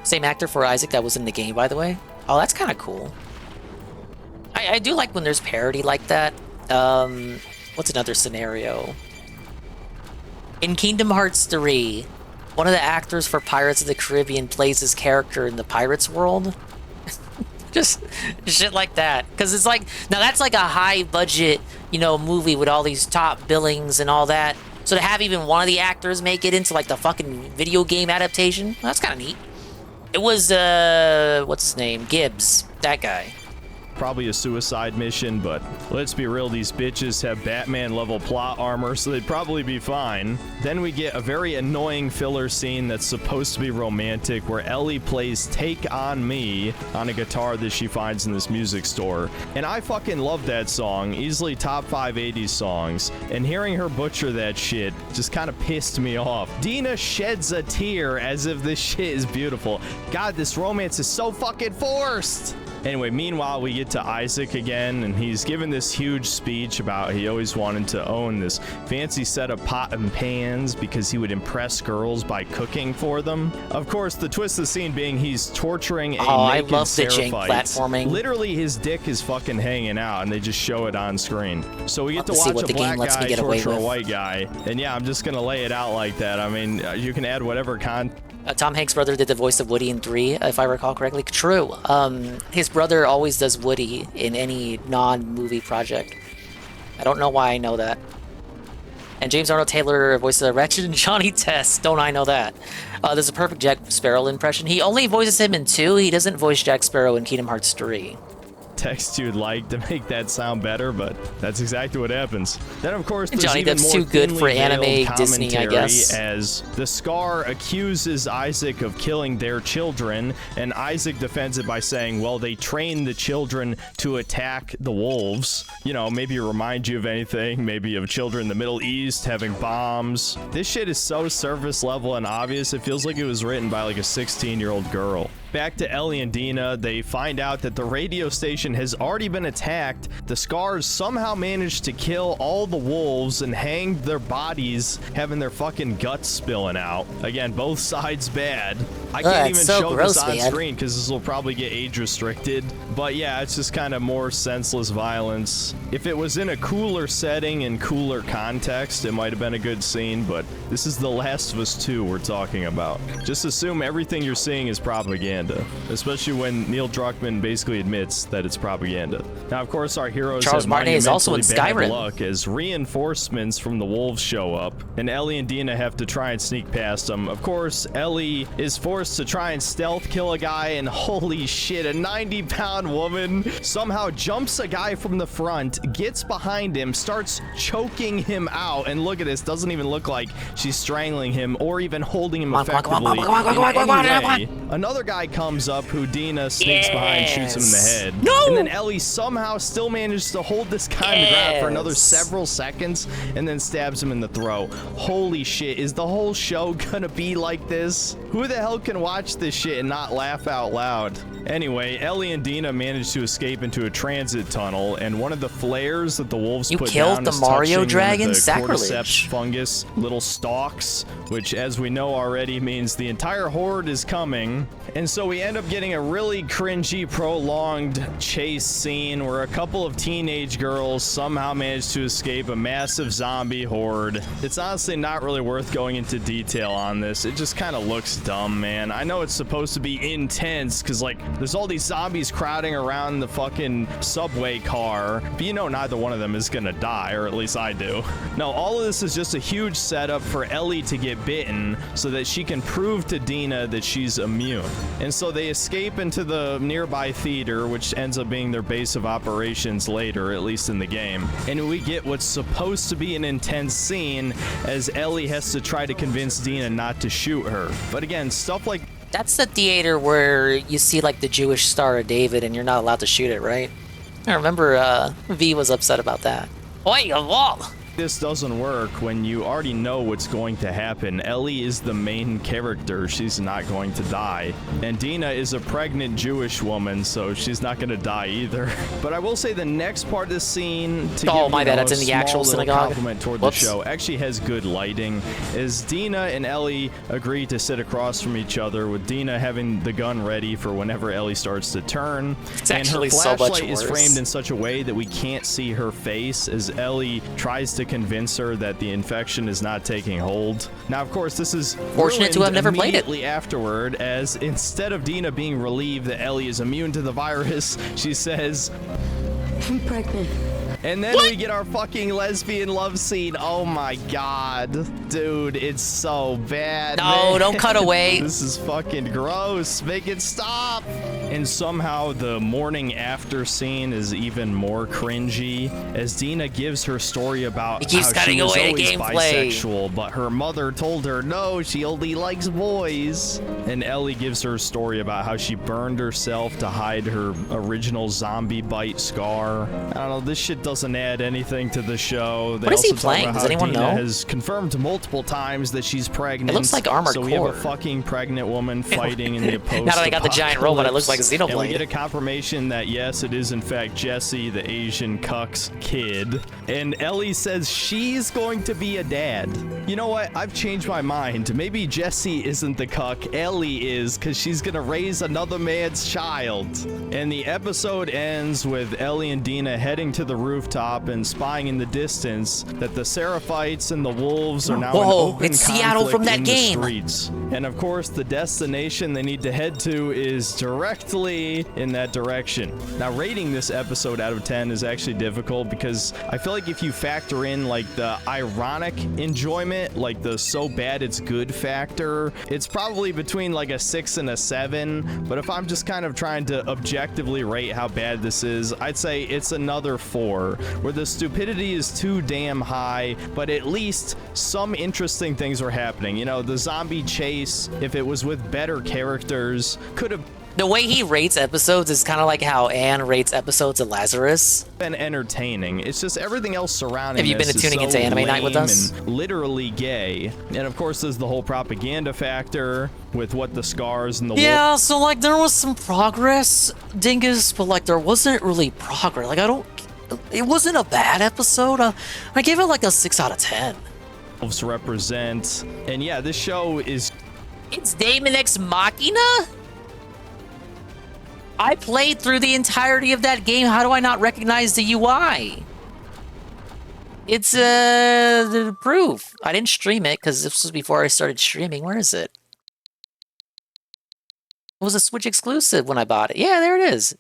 [SPEAKER 12] Same actor for Isaac that was in the game, by the way. Oh, that's kind of cool. I do like when there's parody like that. What's another scenario? In Kingdom Hearts 3, one of the actors for Pirates of the Caribbean plays his character in the Pirates world. Just shit like that. Because it's like, now that's like a high budget, you know, movie with all these top billings and all that. So to have even one of the actors make it into like the fucking video game adaptation, well, that's kind of neat. It was, what's his name? Gibbs. That guy.
[SPEAKER 18] probably a suicide mission, but let's be real, these bitches have Batman level plot armor, so they'd probably be fine. Then we get a very annoying filler scene that's supposed to be romantic, where Ellie plays Take On Me on a guitar that she finds in this music store. And I fucking love that song, easily top 5 80s songs, and hearing her butcher that shit just kind of pissed me off. Dina sheds a tear as if this shit is beautiful. God, this romance is so fucking forced! Anyway, meanwhile, we get to Isaac again, and he's given this huge speech about he always wanted to own this fancy set of pot and pans because he would impress girls by cooking for them. Of course, the twist of the scene being he's torturing a
[SPEAKER 12] I
[SPEAKER 18] naked
[SPEAKER 12] love the jank
[SPEAKER 18] Seraphite.
[SPEAKER 12] platforming.
[SPEAKER 18] Literally, his dick is fucking hanging out, and they just show it on screen. So we get to
[SPEAKER 12] Love to see
[SPEAKER 18] watch
[SPEAKER 12] what
[SPEAKER 18] a
[SPEAKER 12] the game
[SPEAKER 18] black
[SPEAKER 12] lets me
[SPEAKER 18] guy
[SPEAKER 12] get away
[SPEAKER 18] torture a
[SPEAKER 12] with.
[SPEAKER 18] white guy, and yeah, I'm just gonna lay it out like that. I mean, you can add whatever
[SPEAKER 12] Tom Hanks' brother did the voice of Woody in 3, if I recall correctly. True. His brother always does Woody in any non-movie project. I don't know why I know that. And James Arnold Taylor voices a wretched and Johnny Test. Don't I know that? There's a perfect Jack Sparrow impression. He only voices him in 2. He doesn't voice Jack Sparrow in Kingdom Hearts 3.
[SPEAKER 18] text you'd like to make that sound better, but that's exactly what happens. Then, of course, there's
[SPEAKER 12] Johnny
[SPEAKER 18] even
[SPEAKER 12] Depp's
[SPEAKER 18] more
[SPEAKER 12] too good for
[SPEAKER 18] thinly veiled
[SPEAKER 12] anime Disney, I
[SPEAKER 18] commentary
[SPEAKER 12] guess.
[SPEAKER 18] as the Scar accuses Isaac of killing their children, and Isaac defends it by saying, well, they trained the children to attack the wolves. You know, maybe remind you of anything, maybe of children in the Middle East having bombs. This shit is so surface level and obvious, it feels like it was written by like a 16-year-old girl. Back to Ellie and Dina, they find out that the radio station has already been attacked. The Scars somehow managed to kill all the wolves and hanged their bodies, having their fucking guts spilling out. Again, both sides bad. I can't even
[SPEAKER 12] so
[SPEAKER 18] show
[SPEAKER 12] gross,
[SPEAKER 18] this on
[SPEAKER 12] man.
[SPEAKER 18] screen because this will probably get age restricted. But yeah, it's just kind of more senseless violence. If it was in a cooler setting and cooler context, it might have been a good scene, but this is The Last of Us 2 we're talking about. Just assume everything you're seeing is propaganda, especially when Neil Druckmann basically admits that it's propaganda. Now, of course, our heroes
[SPEAKER 12] Charles
[SPEAKER 18] have
[SPEAKER 12] Martinet is also in
[SPEAKER 18] monumentally bad
[SPEAKER 12] Skyrim.
[SPEAKER 18] luck as reinforcements from the wolves show up, and Ellie and Dina have to try and sneak past them. Of course, Ellie is forced to try and stealth kill a guy, and holy shit, a 90-pound woman somehow jumps a guy from the front, gets behind him, starts choking him out, and look at this, doesn't even look like she's strangling him or even holding him effectively in any way. Another guy comes up who Dina sneaks behind, shoots him in the head.
[SPEAKER 12] No!
[SPEAKER 18] And then Ellie somehow still manages to hold this guy on the ground for another several seconds and then stabs him in the throat. Holy shit, is the whole show gonna be like this? Who the hell can watch this shit and not laugh out loud? Anyway, Ellie and Dina manage to escape into a transit tunnel, and one of the flares that the wolves
[SPEAKER 12] You
[SPEAKER 18] put
[SPEAKER 12] killed
[SPEAKER 18] down
[SPEAKER 12] the
[SPEAKER 18] is
[SPEAKER 12] Mario
[SPEAKER 18] touching
[SPEAKER 12] dragon?
[SPEAKER 18] one of the
[SPEAKER 12] Sacrilege.
[SPEAKER 18] cordyceps fungus little stalks, which, as we know already, means the entire horde is coming. And so So we end up getting a really cringy, prolonged chase scene where a couple of teenage girls somehow manage to escape a massive zombie horde. It's honestly not really worth going into detail on this. It just kind of looks dumb, man. I know it's supposed to be intense because, like, there's all these zombies crowding around the fucking subway car, but you know neither one of them is gonna die, or at least I do. No, all of this is just a huge setup for Ellie to get bitten so that she can prove to Dina that she's immune. And so they escape into the nearby theater, which ends up being their base of operations later, at least in the game. And we get what's supposed to be an intense scene as Ellie has to try to convince Dina not to shoot her. But again, stuff like...
[SPEAKER 12] That's the theater where you see like the Jewish Star of David and you're not allowed to shoot it, right? I remember V was upset about that. Oi, a wall!
[SPEAKER 18] This doesn't work when you already know what's going to happen. Ellie is the main character. She's not going to die. And Dina is a pregnant Jewish woman, so she's not going to die either. But I will say the next part of the scene, to
[SPEAKER 12] oh
[SPEAKER 18] give,
[SPEAKER 12] my
[SPEAKER 18] you
[SPEAKER 12] bad,
[SPEAKER 18] know,
[SPEAKER 12] that's in the actual synagogue.
[SPEAKER 18] Compliment toward
[SPEAKER 12] Whoops.
[SPEAKER 18] the show, actually has good lighting, is Dina and Ellie agree to sit across from each other, with Dina having the gun ready for whenever Ellie starts to turn.
[SPEAKER 12] It's
[SPEAKER 18] and her
[SPEAKER 12] actually so much
[SPEAKER 18] flashlight is
[SPEAKER 12] worse.
[SPEAKER 18] framed in such a way that we can't see her face as Ellie tries to convince her that the infection is not taking hold. Now, of course, this is
[SPEAKER 12] fortunate to have never played it.
[SPEAKER 18] Immediately afterward, as instead of Dina being relieved that Ellie is immune to the virus, she says,
[SPEAKER 21] I'm pregnant.
[SPEAKER 18] and then we get our fucking lesbian love scene. Oh my god. Dude, it's so bad.
[SPEAKER 12] No,
[SPEAKER 18] man.
[SPEAKER 12] don't cut away.
[SPEAKER 18] This is fucking gross. Make it stop. And somehow the morning after scene is even more cringy as Dina gives her story about
[SPEAKER 12] It keeps
[SPEAKER 18] how
[SPEAKER 12] cutting
[SPEAKER 18] she was
[SPEAKER 12] away
[SPEAKER 18] always
[SPEAKER 12] gameplay.
[SPEAKER 18] bisexual, but her mother told her no, she only likes boys. And Ellie gives her story about how she burned herself to hide her original zombie bite scar. I don't know, this shit doesn't add anything to the show. They
[SPEAKER 12] What is he
[SPEAKER 18] also talk
[SPEAKER 12] playing?
[SPEAKER 18] about
[SPEAKER 12] Does
[SPEAKER 18] how
[SPEAKER 12] anyone
[SPEAKER 18] Dina
[SPEAKER 12] know?
[SPEAKER 18] has confirmed multiple times that she's pregnant.
[SPEAKER 12] It looks like Armored
[SPEAKER 18] So we have a
[SPEAKER 12] Core.
[SPEAKER 18] fucking pregnant woman fighting in the post.
[SPEAKER 12] Now that I got the giant robot, it looks like Xenoblade.
[SPEAKER 18] And we get a confirmation that yes, it is in fact Jesse, the Asian cuck's kid. And Ellie says she's going to be a dad. You know what? I've changed my mind. Maybe Jesse isn't the cuck, Ellie is, because she's gonna raise another man's child. And the episode ends with Ellie and Dina heading to the rooftop and spying in the distance that the Seraphites and the wolves are now in
[SPEAKER 12] Whoa,
[SPEAKER 18] open
[SPEAKER 12] it's Seattle
[SPEAKER 18] conflict
[SPEAKER 12] from that
[SPEAKER 18] in the
[SPEAKER 12] game.
[SPEAKER 18] streets. And of course, the destination they need to head to is directly in that direction. Now, rating this episode out of 10 is actually difficult because I feel like if you factor in like the ironic enjoyment, like the so bad it's good factor, it's probably between like a 6 and a 7. But if I'm just kind of trying to objectively rate how bad this is, I'd say it's another 4, where the stupidity is too damn high, but at least some interesting things are happening. You know, the zombie chase, if it was with better characters, could have
[SPEAKER 12] The way he rates episodes is kind of like how Anne rates episodes of Lazarus.
[SPEAKER 18] been entertaining. It's just everything else surrounding
[SPEAKER 12] Have you been
[SPEAKER 18] this is
[SPEAKER 12] tuning
[SPEAKER 18] so
[SPEAKER 12] into Anime Night with
[SPEAKER 18] lame
[SPEAKER 12] us?
[SPEAKER 18] and literally gay. And of course there's the whole propaganda factor with what the scars and the
[SPEAKER 12] Yeah, so like there was some progress, Dingus, but like there wasn't really progress. Like it wasn't a bad episode. I gave it like a 6 out of 10.
[SPEAKER 18] wolves represent. And yeah, this show is...
[SPEAKER 12] It's Daemon X Machina? I played through the entirety of that game. How do I not recognize the UI? It's the proof. I didn't stream it because this was before I started streaming. Where is it? It was a Switch exclusive when I bought it. Yeah, there it is.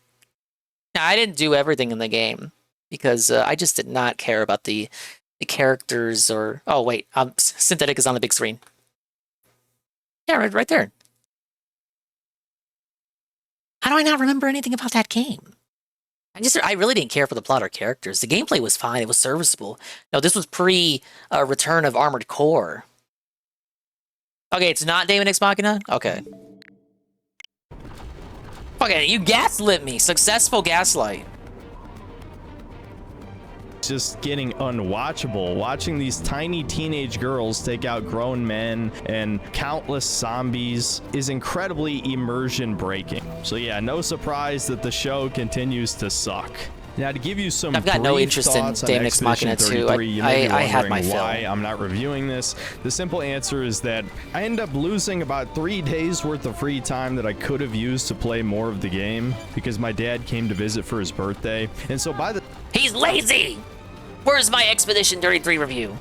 [SPEAKER 12] Now, I didn't do everything in the game because I just did not care about the characters or... Oh, wait. Synthetic is on the big screen. Yeah, right there. How do I not remember anything about that game? I really didn't care for the plot or characters. The gameplay was fine. It was serviceable. No, this was pre-return of Armored Core. Okay, it's not Daemon X Machina? Okay. Okay, you gaslit me. Successful gaslight.
[SPEAKER 18] just getting unwatchable. Watching these tiny teenage girls take out grown men and countless zombies is incredibly immersion breaking. So yeah, no surprise that the show continues to suck. Now, to give you some
[SPEAKER 12] I've got no
[SPEAKER 18] brief
[SPEAKER 12] interest in
[SPEAKER 18] thoughts on
[SPEAKER 12] Deus Ex
[SPEAKER 18] Expedition
[SPEAKER 12] Machina 2.
[SPEAKER 18] 33, you may be
[SPEAKER 12] I had my
[SPEAKER 18] wondering
[SPEAKER 12] fill.
[SPEAKER 18] why I'm not reviewing this. The simple answer is that I ended up losing about 3 days worth of free time that I could have used to play more of the game because my dad came to visit for his birthday. And so by the
[SPEAKER 12] He's lazy! Where's my Expedition 33 review?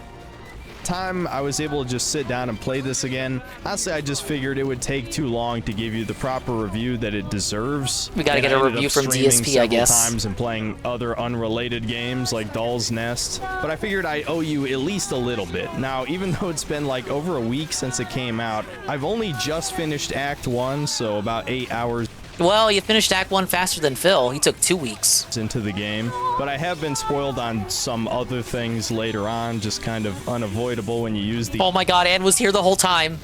[SPEAKER 18] time I was able to just sit down and play this again, honestly, I just figured it would take too long to give you the proper review that it deserves.
[SPEAKER 12] We gotta get a review from DSP, I guess.
[SPEAKER 18] Times and playing other unrelated games like Doll's Nest, but I figured I owe you at least a little bit. Now, even though it's been like over a week since it came out, I've only just finished Act 1, so about 8 hours.
[SPEAKER 12] Well, you finished Act 1 faster than Phil. He took 2 weeks.
[SPEAKER 18] Into the game, but I have been spoiled on some other things later on, just kind of unavoidable when you use the...
[SPEAKER 12] Oh my god, Ann was here the whole time.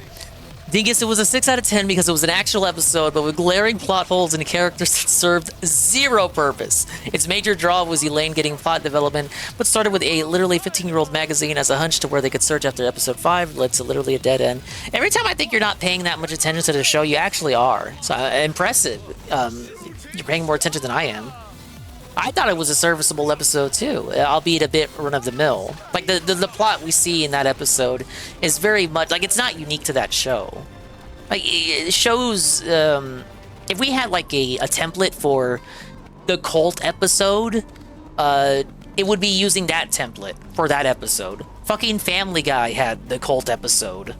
[SPEAKER 12] Dingus, it was a 6 out of 10 because it was an actual episode, but with glaring plot holes and characters that served zero purpose. Its major draw was Elaine getting plot development, but started with a literally 15-year-old magazine as a hunch to where they could search after episode 5, led to literally a dead end. Every time I think you're not paying that much attention to the show, you actually are. So impressive. You're paying more attention than I am. I thought it was a serviceable episode too, albeit a bit run-of-the-mill. Like the plot we see in that episode is very much like it's not unique to that show. Like it shows if we had like a template for the cult episode, it would be using that template for that episode. Fucking Family Guy had the cult episode.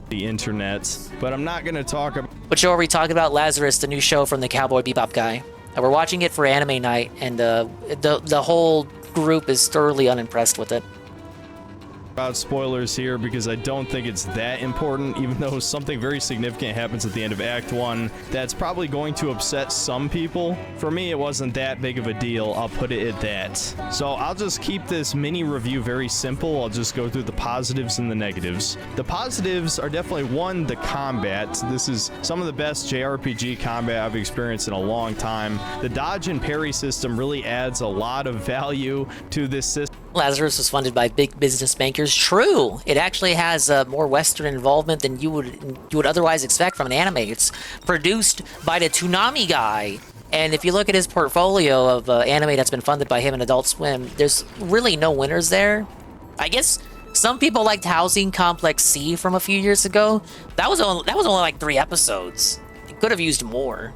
[SPEAKER 18] The internet, but I'm not gonna talk about.
[SPEAKER 12] What show are we talking about? Lazarus, the new show from the Cowboy Bebop guy. We're watching it for anime night, and the whole group is thoroughly unimpressed with it.
[SPEAKER 18] About spoilers here because I don't think it's that important, even though something very significant happens at the end of Act 1 that's probably going to upset some people. For me, it wasn't that big of a deal, I'll put it at that. So I'll just keep this mini review very simple. I'll just go through the positives and the negatives. The positives are definitely, one, the combat. This is some of the best JRPG combat I've experienced in a long time. The dodge and parry system really adds a lot of value to this system.
[SPEAKER 12] Lazarus was funded by big business bankers. True, it actually has more Western involvement than you would otherwise expect from an anime. It's produced by the Toonami guy, and if you look at his portfolio of anime that's been funded by him and Adult Swim, there's really no winners there. I guess some people liked Housing Complex C from a few years ago. That was only like 3 episodes. It could have used more.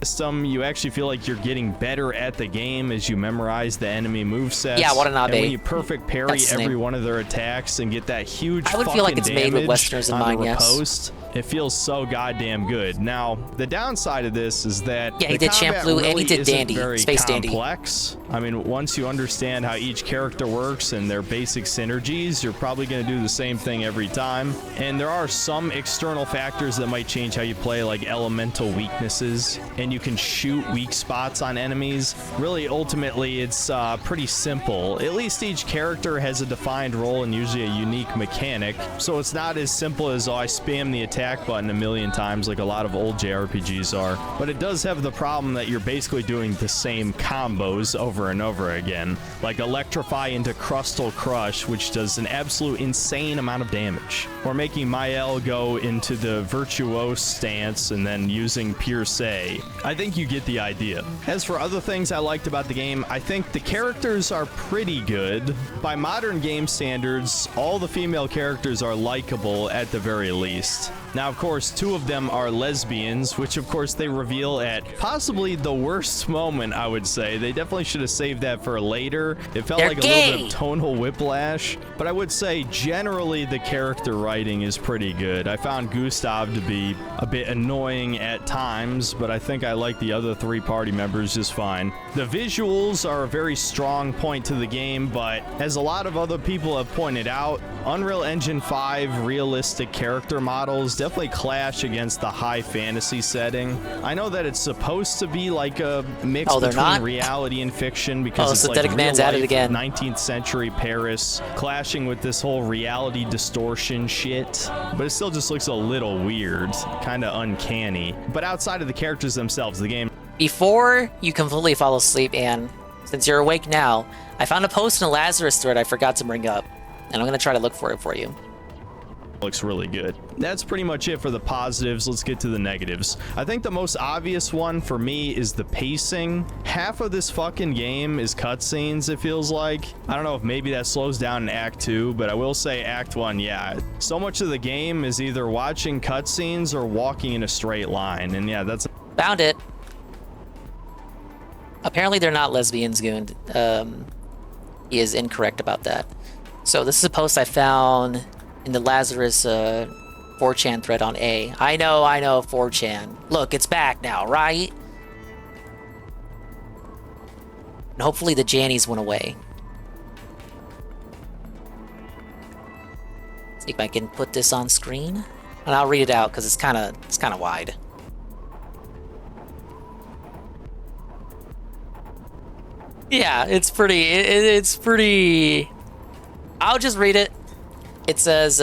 [SPEAKER 18] System, you actually feel like you're getting better at the game as you memorize the enemy movesets.
[SPEAKER 12] Yeah, Watanabe.
[SPEAKER 18] And when you perfect parry every one of their attacks and get that huge
[SPEAKER 12] I would feel like it's made with Westerners in mind, yes.
[SPEAKER 18] Riposte, it feels so goddamn good. Now, the downside of this is that
[SPEAKER 12] yeah, he did Shampoo and he did Dandy, Space Dandy.
[SPEAKER 18] Complex. I mean, once you understand how each character works and their basic synergies, you're probably going to do the same thing every time. And there are some external factors that might change how you play, like elemental weaknesses, and you can shoot weak spots on enemies. Really, ultimately, it's pretty simple. At least each character has a defined role and usually a unique mechanic, so it's not as simple as, oh, I spam the attack button a million times like a lot of old JRPGs are. But it does have the problem that you're basically doing the same combos over and over again, like Electrify into Crustal Crush, which does an absolute insane amount of damage, or making Mael go into the Virtuose stance and then using Pierce. I think you get the idea. As for other things I liked about the game, I think the characters are pretty good. By modern game standards, all the female characters are likable at the very least. Now, of course, 2 of them are lesbians, which of course they reveal at possibly the worst moment, I would say. They definitely should have saved that for later. It felt like a little bit of tonal whiplash, but I would say generally the character writing is pretty good. I found Gustav to be a bit annoying at times, but I think I like the other 3 party members just fine. The visuals are a very strong point to the game, but as a lot of other people have pointed out, Unreal Engine 5 realistic character models definitely clash against the high fantasy setting. I know that it's supposed to be like a mix between reality and fiction because it's like real life 19th century Paris clashing with this whole reality distortion shit, but it still just looks a little weird, kind of uncanny. But outside of the characters themselves, the game...
[SPEAKER 12] Before you completely fall asleep, Anne, since you're awake now, I found a post in a Lazarus thread I forgot to bring up, and I'm going to try to look for it for you.
[SPEAKER 18] looks really good. That's pretty much it for the positives. Let's get to the negatives. I think the most obvious one for me is the pacing. Half of this fucking game is cutscenes, it feels like. I don't know if maybe that slows down in Act 2, but I will say Act 1, yeah. So much of the game is either watching cutscenes or walking in a straight line, and yeah, that's...
[SPEAKER 12] Found it. Apparently they're not lesbians, Goon. He is incorrect about that. So this is a post I found in the Lazarus 4chan thread on A. I know, 4chan. Look, it's back now, right? And hopefully the Jannies went away. See if I can put this on screen. And I'll read it out because it's kind of wide. Yeah, it's pretty, it's pretty... I'll just read it. It says,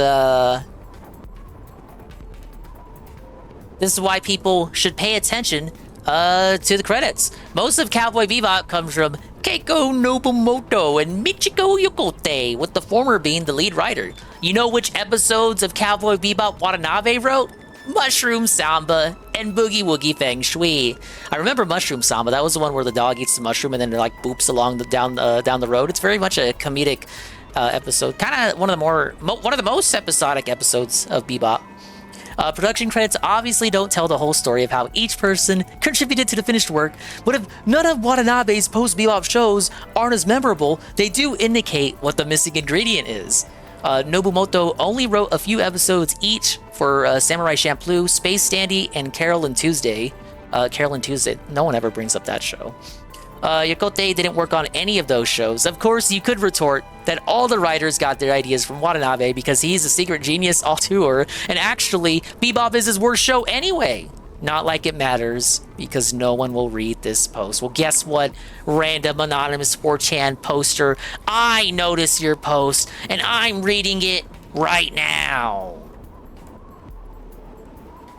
[SPEAKER 12] this is why people should pay attention to the credits. Most of Cowboy Bebop comes from Keiko Nobumoto and Michiko Yokote, with the former being the lead writer. You know which episodes of Cowboy Bebop Watanabe wrote? Mushroom Samba and Boogie Woogie Feng Shui. I remember Mushroom Samba. That was the one where the dog eats the mushroom and then it like boops along the down the road. It's very much a comedic episode. Kind of one of the most episodic episodes of Bebop. Production credits obviously don't tell the whole story of how each person contributed to the finished work, but if none of Watanabe's post-Bebop shows aren't as memorable, they do indicate what the missing ingredient is. Nobumoto only wrote a few episodes each for Samurai Champloo, Space Dandy, and Carol and Tuesday. Carol and Tuesday, no one ever brings up that show. Yokote didn't work on any of those shows. Of course, you could retort that all the writers got their ideas from Watanabe because he's a secret genius auteur, and actually, Bebop is his worst show anyway. Not like it matters, because no one will read this post. Well, guess what, random anonymous 4chan poster? I notice your post, and I'm reading it right now.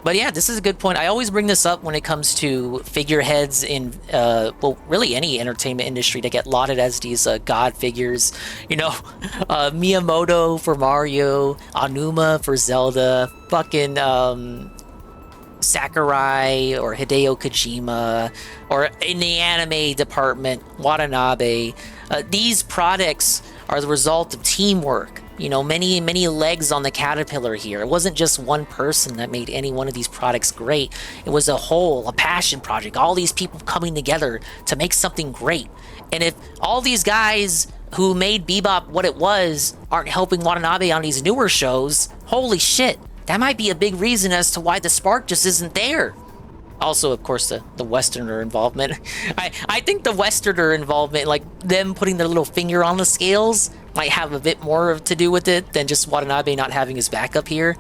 [SPEAKER 12] But yeah, this is a good point. I always bring this up when it comes to figureheads in, well, really any entertainment industry that get lauded as these god figures. You know, Miyamoto for Mario, Aonuma for Zelda, fucking Sakurai or Hideo Kojima, or in the anime department, Watanabe. These products are the result of teamwork. You know, many legs on the caterpillar here. It wasn't just one person that made any one of these products great. It was a whole, a passion project. All these people coming together to make something great. And if all these guys who made Bebop what it was aren't helping Watanabe on these newer shows, holy shit, that might be a big reason as to why the spark just isn't there. Also, of course, the Westerner involvement. I think the Westerner involvement, like them putting their little finger on the scales, might have a bit more to do with it than just Watanabe not having his backup here.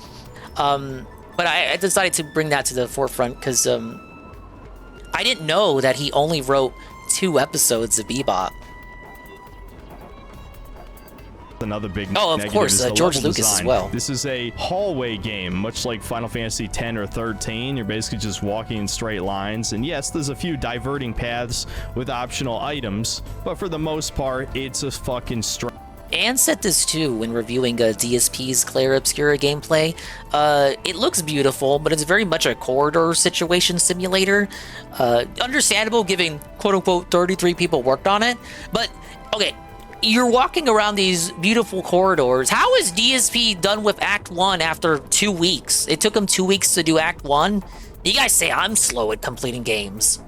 [SPEAKER 12] But I decided to bring that to the forefront because I didn't know that he only wrote 2 episodes of Bebop.
[SPEAKER 18] Another big
[SPEAKER 12] of
[SPEAKER 18] negative
[SPEAKER 12] course,
[SPEAKER 18] is the
[SPEAKER 12] George
[SPEAKER 18] level
[SPEAKER 12] Lucas
[SPEAKER 18] design.
[SPEAKER 12] as well.
[SPEAKER 18] This is a hallway game, much like Final Fantasy X or 13. You're basically just walking in straight lines, and yes, there's a few diverting paths with optional items, but for the most part, it's a fucking straight.
[SPEAKER 12] And said this too when reviewing DSP's Clair Obscura gameplay. It looks beautiful, but it's very much a corridor situation simulator. Understandable given quote-unquote 33 people worked on it, but okay, you're walking around these beautiful corridors. How is DSP done with Act 1 after 2 weeks? It took them 2 weeks to do Act 1? You guys say I'm slow at completing games.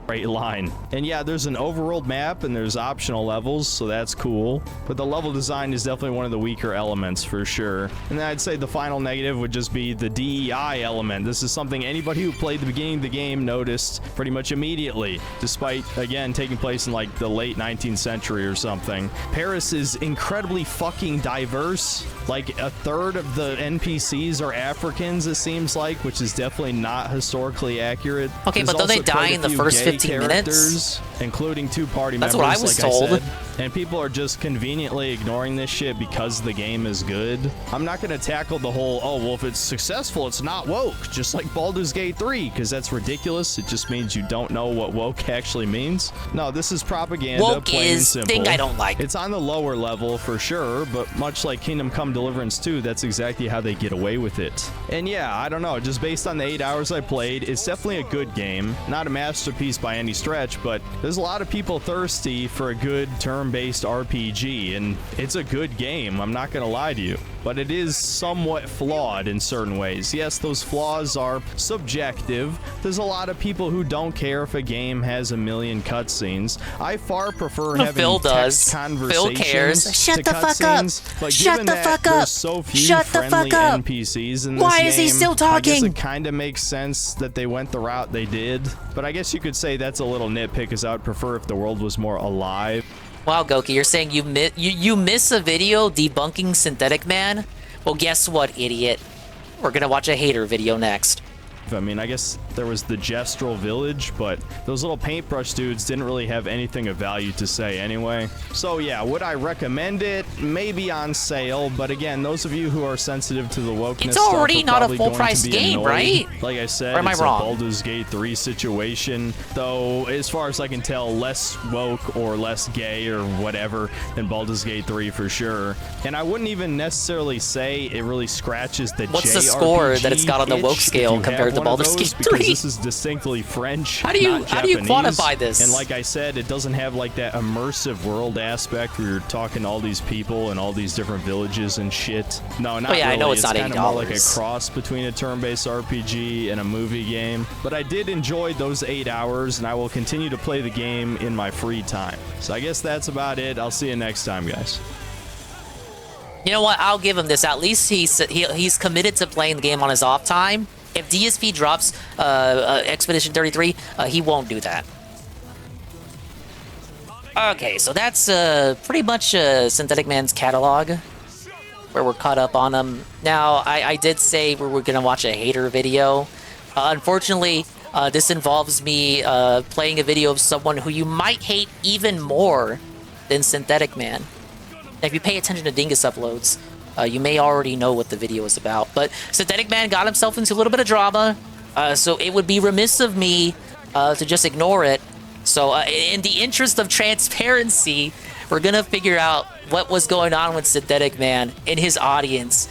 [SPEAKER 18] Straight line. And yeah, there's an overworld map and there's optional levels, so that's cool. But the level design is definitely one of the weaker elements for sure. And then I'd say the final negative would just be the DEI element. This is something anybody who played the beginning of the game noticed pretty much immediately, despite, again, taking place in like the late 19th century or something. Paris is incredibly fucking diverse. Like a third of the NPCs are Africans, it seems like, which is definitely not historically accurate.
[SPEAKER 12] Okay, but don't they die in the first 15 minutes?
[SPEAKER 18] Including 2 party
[SPEAKER 12] That's
[SPEAKER 18] members,
[SPEAKER 12] what I was
[SPEAKER 18] like
[SPEAKER 12] told.
[SPEAKER 18] I said. and people are just conveniently ignoring this shit because the game is good. I'm not gonna tackle the whole, oh, well, if it's successful, it's not woke, just like Baldur's Gate 3, because that's ridiculous. It just means you don't know what woke actually means. No, this is propaganda,
[SPEAKER 12] Woke
[SPEAKER 18] plain and
[SPEAKER 12] is
[SPEAKER 18] simple.
[SPEAKER 12] thing I don't like.
[SPEAKER 18] It's on the lower level for sure, but much like Kingdom Come Deliverance 2, that's exactly how they get away with it. And yeah, I don't know, just based on the 8 hours I played, it's definitely a good game. Not a masterpiece by any stretch, but there's a lot of people thirsty for a good turn-based RPG, and it's a good game, I'm not gonna lie to you. But it is somewhat flawed in certain ways. Yes, those flaws are subjective. There's a lot of people who don't care if a game has a million cutscenes. I far prefer having
[SPEAKER 12] Phil
[SPEAKER 18] text
[SPEAKER 12] does.
[SPEAKER 18] conversations
[SPEAKER 12] Phil cares.
[SPEAKER 18] to
[SPEAKER 12] Shut the fuck up.
[SPEAKER 18] cutscenes. But
[SPEAKER 12] Shut
[SPEAKER 18] given
[SPEAKER 12] the
[SPEAKER 18] that
[SPEAKER 12] fuck
[SPEAKER 18] there's
[SPEAKER 12] up.
[SPEAKER 18] so few
[SPEAKER 12] Shut the
[SPEAKER 18] friendly
[SPEAKER 12] fuck up.
[SPEAKER 18] NPCs in this
[SPEAKER 12] Why
[SPEAKER 18] game,
[SPEAKER 12] is he still
[SPEAKER 18] I guess
[SPEAKER 12] talking?
[SPEAKER 18] it kind of makes sense that they went the route they did. But I guess you could say that's a little nitpick, as I would prefer if the world was more alive.
[SPEAKER 12] Wow, Goki, you're saying you miss a video debunking Synthetic Man? Well, guess what, idiot? We're gonna watch a hater video next.
[SPEAKER 18] I mean, I guess there was the Gestural Village, but those little paintbrush dudes didn't really have anything of value to say anyway. So yeah, would I recommend it? Maybe on sale, but again, those of you who are sensitive to the wokeness
[SPEAKER 12] It's already
[SPEAKER 18] stuff are
[SPEAKER 12] not a
[SPEAKER 18] probably going
[SPEAKER 12] full-price
[SPEAKER 18] to be
[SPEAKER 12] game,
[SPEAKER 18] annoyed.
[SPEAKER 12] right?
[SPEAKER 18] Like I said,
[SPEAKER 12] Or am I
[SPEAKER 18] it's
[SPEAKER 12] wrong?
[SPEAKER 18] a Baldur's Gate 3 situation, though as far as I can tell, less woke or less gay or whatever than Baldur's Gate 3 for sure. And I wouldn't even necessarily say it really scratches the
[SPEAKER 12] What's the score that it's got on the woke scale compared to Baldur's Gate 3?
[SPEAKER 18] Because this is distinctly French.
[SPEAKER 12] How do you
[SPEAKER 18] not
[SPEAKER 12] quantify
[SPEAKER 18] Japanese.
[SPEAKER 12] this?
[SPEAKER 18] And like I said, it doesn't have like that immersive world aspect where you're talking to all these people and all these different villages and shit. No, not
[SPEAKER 12] Oh, yeah, I
[SPEAKER 18] really.
[SPEAKER 12] know it's not
[SPEAKER 18] kind of more like a
[SPEAKER 12] $80.
[SPEAKER 18] cross between a turn-based RPG and a movie game. But I did enjoy those 8 hours, and I will continue to play the game in my free time. So I guess that's about it. I'll see you next time, guys.
[SPEAKER 12] You know what? I'll give him this. At least he's committed to playing the game on his off time. If DSP drops Expedition 33, he won't do that. Okay, so that's pretty much Synthetic Man's catalog, where we're caught up on him. Now, I did say we were going to watch a hater video. Unfortunately, this involves me playing a video of someone who you might hate even more than Synthetic Man. If you pay attention to Dingus uploads, you may already know what the video is about. But Synthetic Man got himself into a little bit of drama, so it would be remiss of me to just ignore it. So in the interest of transparency, we're going to figure out what was going on with Synthetic Man in his audience,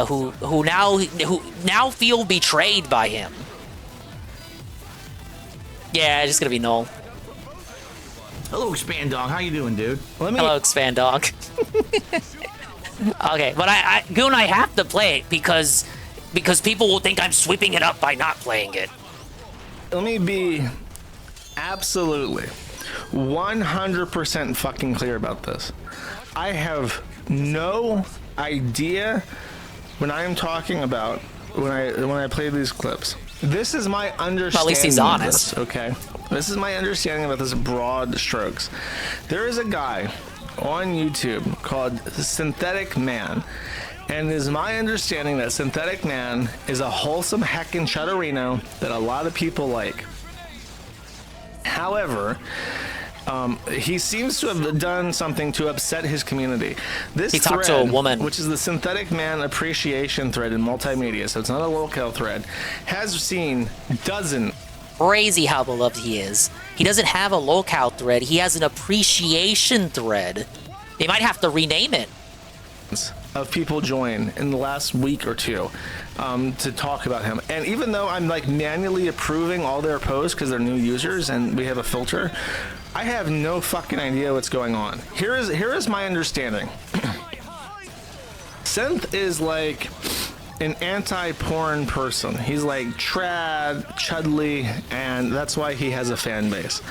[SPEAKER 12] who now feel betrayed by him. Yeah, it's just going to be null.
[SPEAKER 2] Hello, Expand Dog. How you doing, dude?
[SPEAKER 12] Hello, Expand Dog. Okay, but Goon, I have to play it because people will think I'm sweeping it up by not playing it.
[SPEAKER 22] Let me be absolutely 100% fucking clear about this. I have no idea when I am talking about when I play these clips. This is my understanding.
[SPEAKER 12] Well, at least he's honest.
[SPEAKER 22] Of this, okay, this is my understanding about this broad strokes. There is a guy on YouTube called Synthetic Man, and it is my understanding that Synthetic Man is a wholesome heckin' chutterino that a lot of people like. However, he seems to have done something to upset his community. This
[SPEAKER 12] He talked
[SPEAKER 22] thread,
[SPEAKER 12] to a woman.
[SPEAKER 22] which is the Synthetic Man Appreciation thread in multimedia, so it's not a locale thread, has seen dozens.
[SPEAKER 12] Crazy how beloved he is. He doesn't have a locale thread. He has an appreciation thread. They might have to rename it.
[SPEAKER 22] Of people join in the last week or two to talk about him, and even though I'm like manually approving all their posts because they're new users and we have a filter, I have no fucking idea what's going on. Here is my understanding. Synth is like an anti-porn person. He's like trad, chudly, and that's why he has a fan base.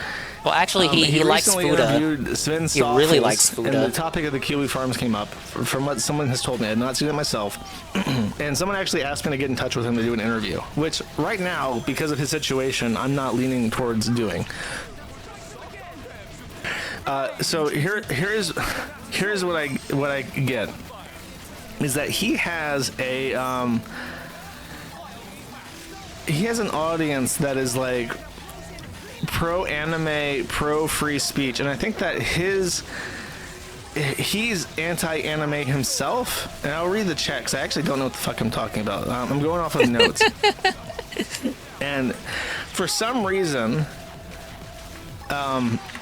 [SPEAKER 12] Well, actually, he likes Fuda. He really likes Fuda.
[SPEAKER 22] And the topic of the Kiwi Farms came up from what someone has told me. I had not seen it myself. And someone actually asked me to get in touch with him to do an interview, which right now, because of his situation, I'm not leaning towards doing. So here's what I get is that he has an audience that is like pro anime, pro free speech, and I think that his he's anti-anime himself, and I'll read the chat because I actually don't know what the fuck I'm talking about. I'm going off of notes, and for some reason,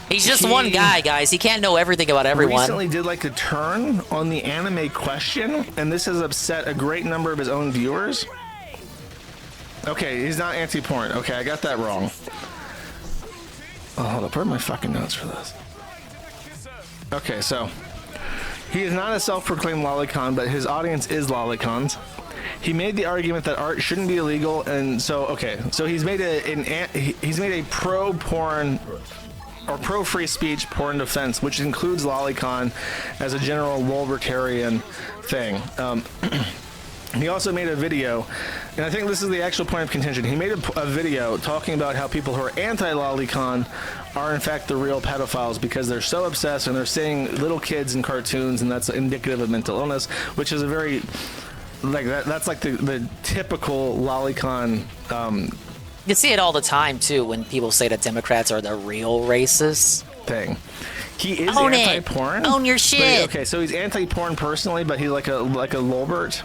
[SPEAKER 12] he's just one guy, guys. He can't know everything about everyone.
[SPEAKER 22] Recently did like a turn on the anime question, and this has upset a great number of his own viewers. Okay, he's not anti-porn. Okay, I got that wrong. Oh, hold up. Where are my fucking notes for this? Okay, so he is not a self-proclaimed lolicon, but his audience is lolicons. He made the argument that art shouldn't be illegal, and so he's made a pro-porn or pro-free speech porn defense, which includes lolicon as a general libertarian thing. He also made a video, and I think this is the actual point of contention. He made a video talking about how people who are anti-lolicon are in fact the real pedophiles because they're so obsessed and they're seeing little kids in cartoons, and that's indicative of mental illness, which is a very like that's like the typical lolicon.
[SPEAKER 12] You see it all the time too when people say that Democrats are the real racists.
[SPEAKER 22] Thing. He is
[SPEAKER 12] Own it.
[SPEAKER 22] anti-porn.
[SPEAKER 12] Own your shit.
[SPEAKER 22] Okay, so he's anti-porn personally, but he's like a Lolbert.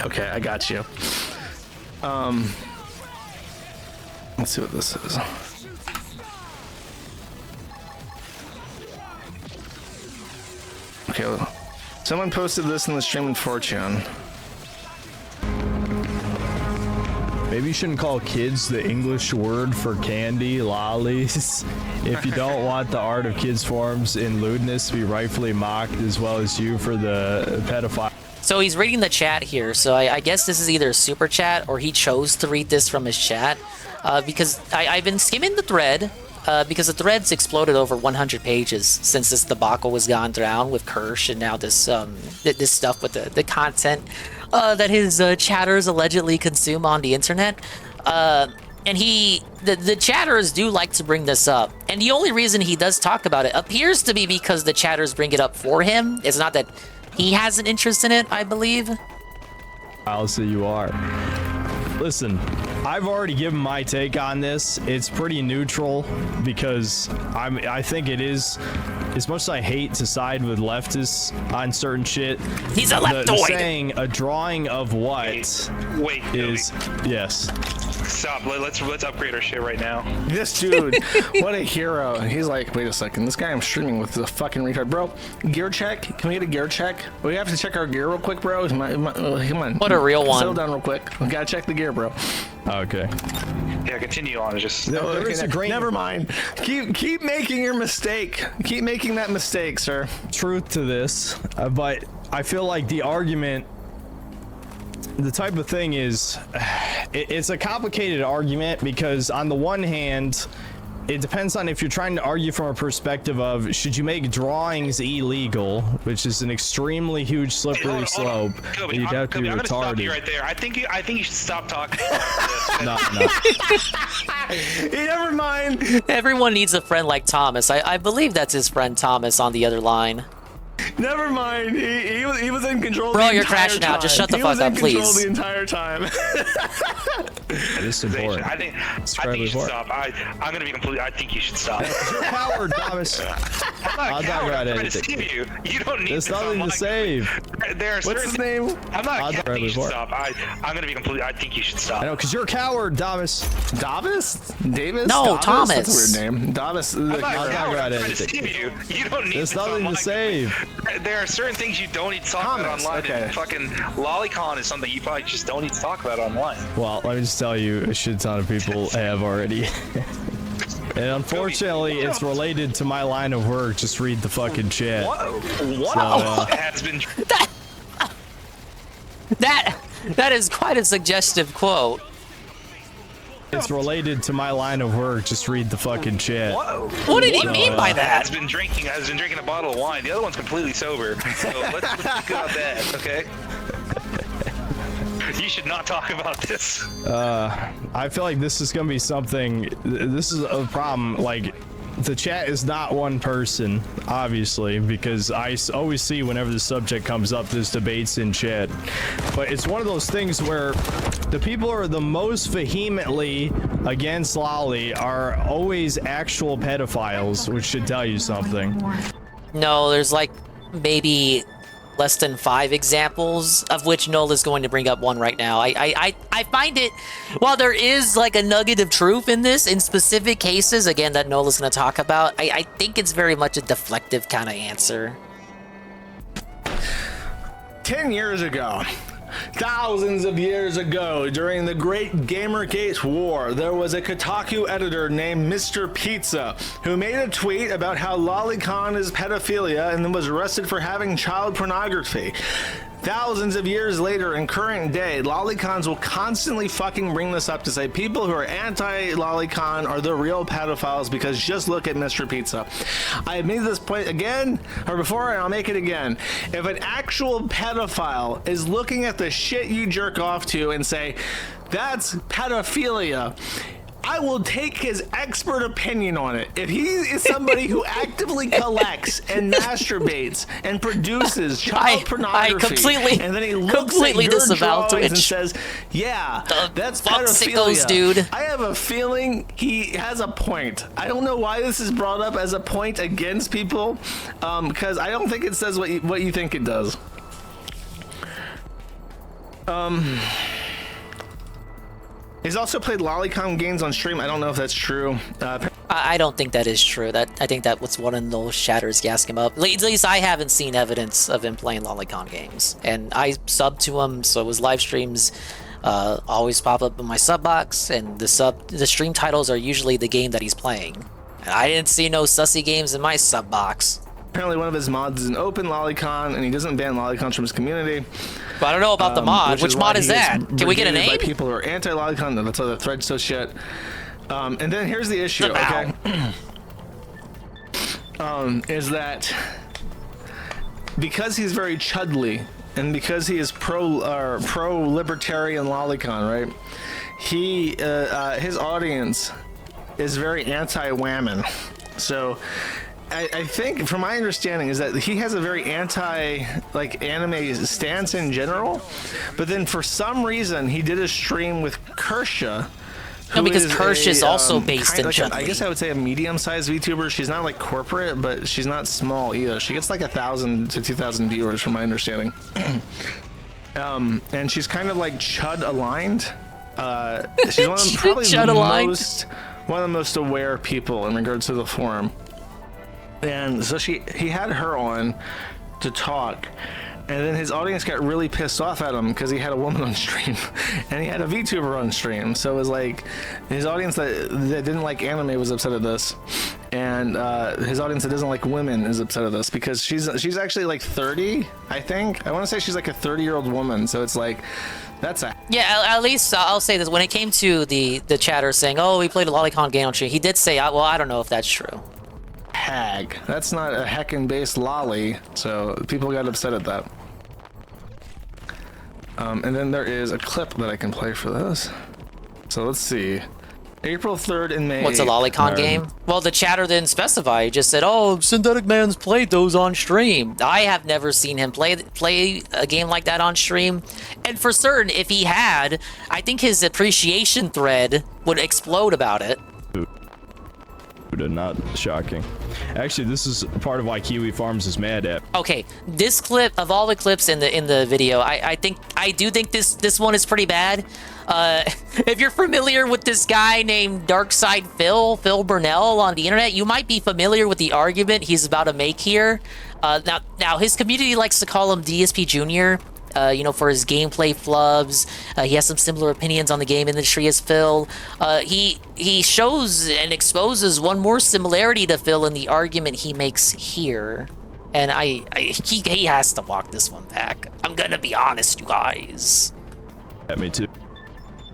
[SPEAKER 22] Okay, I got you. Let's see what this is. Okay, someone posted this in the stream in 4chan.
[SPEAKER 18] Maybe you shouldn't call kids the English word for candy, lollies. If you don't want the art of kids' forms in lewdness to be rightfully mocked, as well as you for the pedophile.
[SPEAKER 12] So he's reading the chat here, so I guess this is either a super chat or he chose to read this from his chat, because I've been skimming the thread, because the thread's exploded over 100 pages since this debacle was gone down with Kirsch, and now this this stuff with the content that his chatters allegedly consume on the internet. And the chatters do like to bring this up, and the only reason he does talk about it appears to be because the chatters bring it up for him. It's not that he has an interest in it, I believe.
[SPEAKER 18] I'll say you are. Listen, I've already given my take on this. It's pretty neutral because I think it is, as much as I hate to side with leftists on certain shit.
[SPEAKER 12] He's a leftoid.
[SPEAKER 18] The saying a drawing of what
[SPEAKER 4] wait,
[SPEAKER 18] is yes.
[SPEAKER 4] Stop. Let's upgrade our shit right now.
[SPEAKER 22] This dude, what a hero. He's like, wait a second, this guy I'm streaming with is a fucking retard. Bro, gear check? Can we get a gear check? We have to check our gear real quick, bro. Come on.
[SPEAKER 12] What a real one.
[SPEAKER 22] Settle down real quick. We gotta check the gear, bro.
[SPEAKER 18] Okay.
[SPEAKER 4] Yeah, continue on. Just
[SPEAKER 18] there is a great...
[SPEAKER 22] Never mind. Keep making your mistake. Keep making that mistake, sir.
[SPEAKER 18] Truth to this, but I feel like the argument, the type of thing is, it's a complicated argument because on the one hand, it depends on if you're trying to argue from a perspective of should you make drawings illegal, which is an extremely huge slippery slope.
[SPEAKER 4] Kobe,
[SPEAKER 18] you'd have to be
[SPEAKER 4] I'm gonna stop you
[SPEAKER 18] retarded.
[SPEAKER 4] right there. I think you should stop talking.
[SPEAKER 18] No.
[SPEAKER 22] Never mind.
[SPEAKER 12] Everyone needs a friend like Thomas. I believe that's his friend Thomas on the other line.
[SPEAKER 22] Never mind. He was in control.
[SPEAKER 12] Bro,
[SPEAKER 22] the
[SPEAKER 12] you're
[SPEAKER 22] entire
[SPEAKER 12] crashing
[SPEAKER 22] time.
[SPEAKER 12] out. Just shut the fuck up,
[SPEAKER 22] He was in control
[SPEAKER 12] please.
[SPEAKER 22] the entire time.
[SPEAKER 18] This is important.
[SPEAKER 4] I think you should stop. I'm gonna be completely. I think you should stop.
[SPEAKER 18] Coward, Thomas.
[SPEAKER 4] I'm not coward. I'm trying to save you. You don't need
[SPEAKER 18] There's
[SPEAKER 4] this
[SPEAKER 18] nothing
[SPEAKER 4] online.
[SPEAKER 18] to save.
[SPEAKER 4] There are
[SPEAKER 22] What's his
[SPEAKER 4] certain
[SPEAKER 22] name?
[SPEAKER 4] I'm not. I think you should
[SPEAKER 18] before.
[SPEAKER 4] stop. I'm gonna be completely. I think you should stop.
[SPEAKER 18] I know, because you're a coward, Thomas.
[SPEAKER 22] Davis? Davis?
[SPEAKER 12] No,
[SPEAKER 22] Davis?
[SPEAKER 12] Thomas.
[SPEAKER 22] That's a weird name. Davis.
[SPEAKER 4] I'm not a
[SPEAKER 18] talk
[SPEAKER 4] coward.
[SPEAKER 18] about
[SPEAKER 4] I'm trying to
[SPEAKER 18] anything.
[SPEAKER 4] save you. You don't need
[SPEAKER 18] There's
[SPEAKER 4] this
[SPEAKER 18] nothing
[SPEAKER 4] online.
[SPEAKER 18] to save.
[SPEAKER 4] There are certain things you don't need to talk about online.
[SPEAKER 22] okay.
[SPEAKER 4] And fucking lolicon is something you probably just don't need to talk about online.
[SPEAKER 18] Well, let me just tell you, a shit ton of people have already. And unfortunately, it's related to my line of work. Just read the fucking chat.
[SPEAKER 4] What? Has been.
[SPEAKER 12] That is quite a suggestive quote.
[SPEAKER 18] It's related to my line of work. Just read the fucking chat.
[SPEAKER 12] What did he mean by that?
[SPEAKER 4] Has been drinking a bottle of wine. The other one's completely sober. So let's think about that, okay? You should not talk about this.
[SPEAKER 18] I feel like this is gonna be something. This is a problem. Like, the chat is not one person, obviously, because I always see whenever the subject comes up, there's debates in chat. But it's one of those things where the people who are the most vehemently against Lolly are always actual pedophiles, which should tell you something.
[SPEAKER 12] No, there's like maybe less than 5 examples, of which Nola's going to bring up one right now. I find it, while there is like a nugget of truth in this, in specific cases, again, that Nola's going to talk about, I think it's very much a deflective kind of answer.
[SPEAKER 22] 10 years ago, thousands of years ago, during the Great Gamergate War, there was a Kotaku editor named Mr. Pizza who made a tweet about how lolicon is pedophilia and then was arrested for having child pornography. Thousands of years later, in current day, lolicons will constantly fucking bring this up to say people who are anti-lolicon are the real pedophiles because just look at Mr. Pizza. I have made this point again, or before, and I'll make it again. If an actual pedophile is looking at the shit you jerk off to and say, that's pedophilia, I will take his expert opinion on it. If he is somebody who actively collects and masturbates and produces child pornography, and then he looks at your drawings and says, yeah, that's pedophilia,
[SPEAKER 12] dude.
[SPEAKER 22] I have a feeling he has a point. I don't know why this is brought up as a point against people, because I don't think it says what you think it does. He's also played lolicon games on stream. I don't know if that's true.
[SPEAKER 12] I don't think that is true. I think that was one of those shatters gassing him up. At least I haven't seen evidence of him playing lolicon games. And I sub to him, so his live streams always pop up in my sub box, and the stream titles are usually the game that he's playing. And I didn't see no sussy games in my sub box.
[SPEAKER 22] Apparently one of his mods is an open lolicon, and he doesn't ban lolicons from his community.
[SPEAKER 12] But I don't know about the mod. Which mod is that? Can we get a name?
[SPEAKER 22] By people who are anti-lolicon. That's why the thread's so shit. And then here's the issue, okay? Is that because he's very chudly, and because he is pro-libertarian lolicon, right? His audience is very anti-whammon. So I think, from my understanding, is that he has a very anime stance in general, but then for some reason he did a stream with Kersha.
[SPEAKER 12] No, because Kersh is also based in Chudley.
[SPEAKER 22] I guess I would say a medium-sized VTuber. She's not like corporate, but she's not small either. She gets like 1,000 to 2,000 viewers, from my understanding. And she's kind of like Chud aligned. She's one of the, probably one of the most aware people in regards to the forum. And so he had her on to talk, and then his audience got really pissed off at him because he had a woman on stream and he had a VTuber on stream. So it was like his audience that didn't like anime was upset at this, and his audience that doesn't like women is upset at this because she's actually like 30, I think. I want to say she's like a 30-year-old woman. So it's like, that's a...
[SPEAKER 12] Yeah, at least I'll say this. When it came to the chatter saying, oh, we played a lolicon game on stream, he did say, well, I don't know if that's true.
[SPEAKER 22] Hag. That's not a heckin' based lolly, so people got upset at that. And then there is a clip that I can play for this. So let's see. April 3rd and May.
[SPEAKER 12] What's a lolicon game? Well, the chatter didn't specify. He just said, oh, Synthetic Man's played those on stream. I have never seen him play a game like that on stream. And for certain, if he had, I think his appreciation thread would explode about it.
[SPEAKER 18] Not shocking. Actually, this is part of why Kiwi Farms is mad at.
[SPEAKER 12] Okay, this clip, of all the clips in the video, I do think this one is pretty bad. If you're familiar with this guy named Darkside Phil Burnell on the internet, you might be familiar with the argument he's about to make here. Now his community likes to call him DSP Jr., for his gameplay flubs. He has some similar opinions on the game industry as Phil. He shows and exposes one more similarity to Phil in the argument he makes here. And he has to walk this one back. I'm gonna be honest, you guys.
[SPEAKER 18] At me too.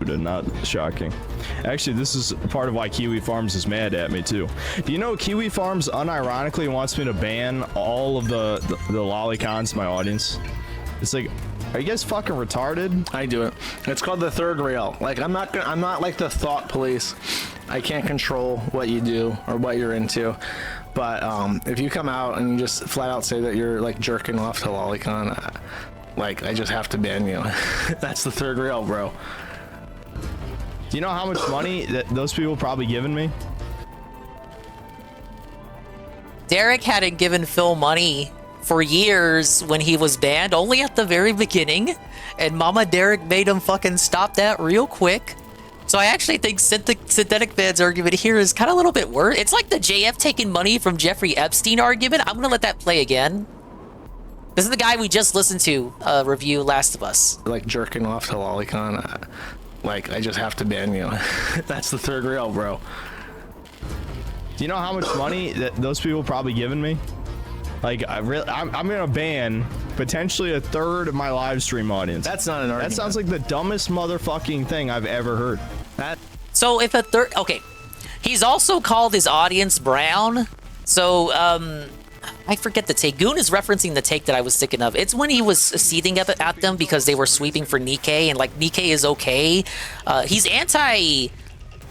[SPEAKER 18] Not shocking. Actually, this is part of why Kiwi Farms is mad at me too. Do you know Kiwi Farms unironically wants me to ban all of the lolicons in my audience? It's like, are you guys fucking retarded?
[SPEAKER 22] I do it. It's called the third rail. Like, I'm not like the thought police. I can't control what you do or what you're into. But if you come out and you just flat out say that you're like jerking off to lolicon, I just have to ban you. That's the third rail, bro.
[SPEAKER 18] Do you know how much money that those people probably given me?
[SPEAKER 12] Derek hadn't given Phil money for years when he was banned, only at the very beginning, and Mama Derek made him fucking stop that real quick. So I actually think Synthetic Fan's argument here is kind of a little bit worse. It's like the JF taking money from Jeffrey Epstein argument. I'm gonna let that play again. This is the guy we just listened to review Last of Us.
[SPEAKER 22] Like jerking off to Lolicon. Like, I just have to ban you. That's the third rail, bro.
[SPEAKER 18] Do you know how much money that those people probably given me? Like, I'm gonna ban potentially a third of my live stream audience.
[SPEAKER 22] That's not an argument.
[SPEAKER 18] That sounds like the dumbest motherfucking thing I've ever heard.
[SPEAKER 12] So if a third, okay, he's also called his audience brown. So I forget the take. Goon is referencing the take that I was thinking of. It's when he was seething at them because they were sweeping for Nikkei, and like Nikkei is okay. He's anti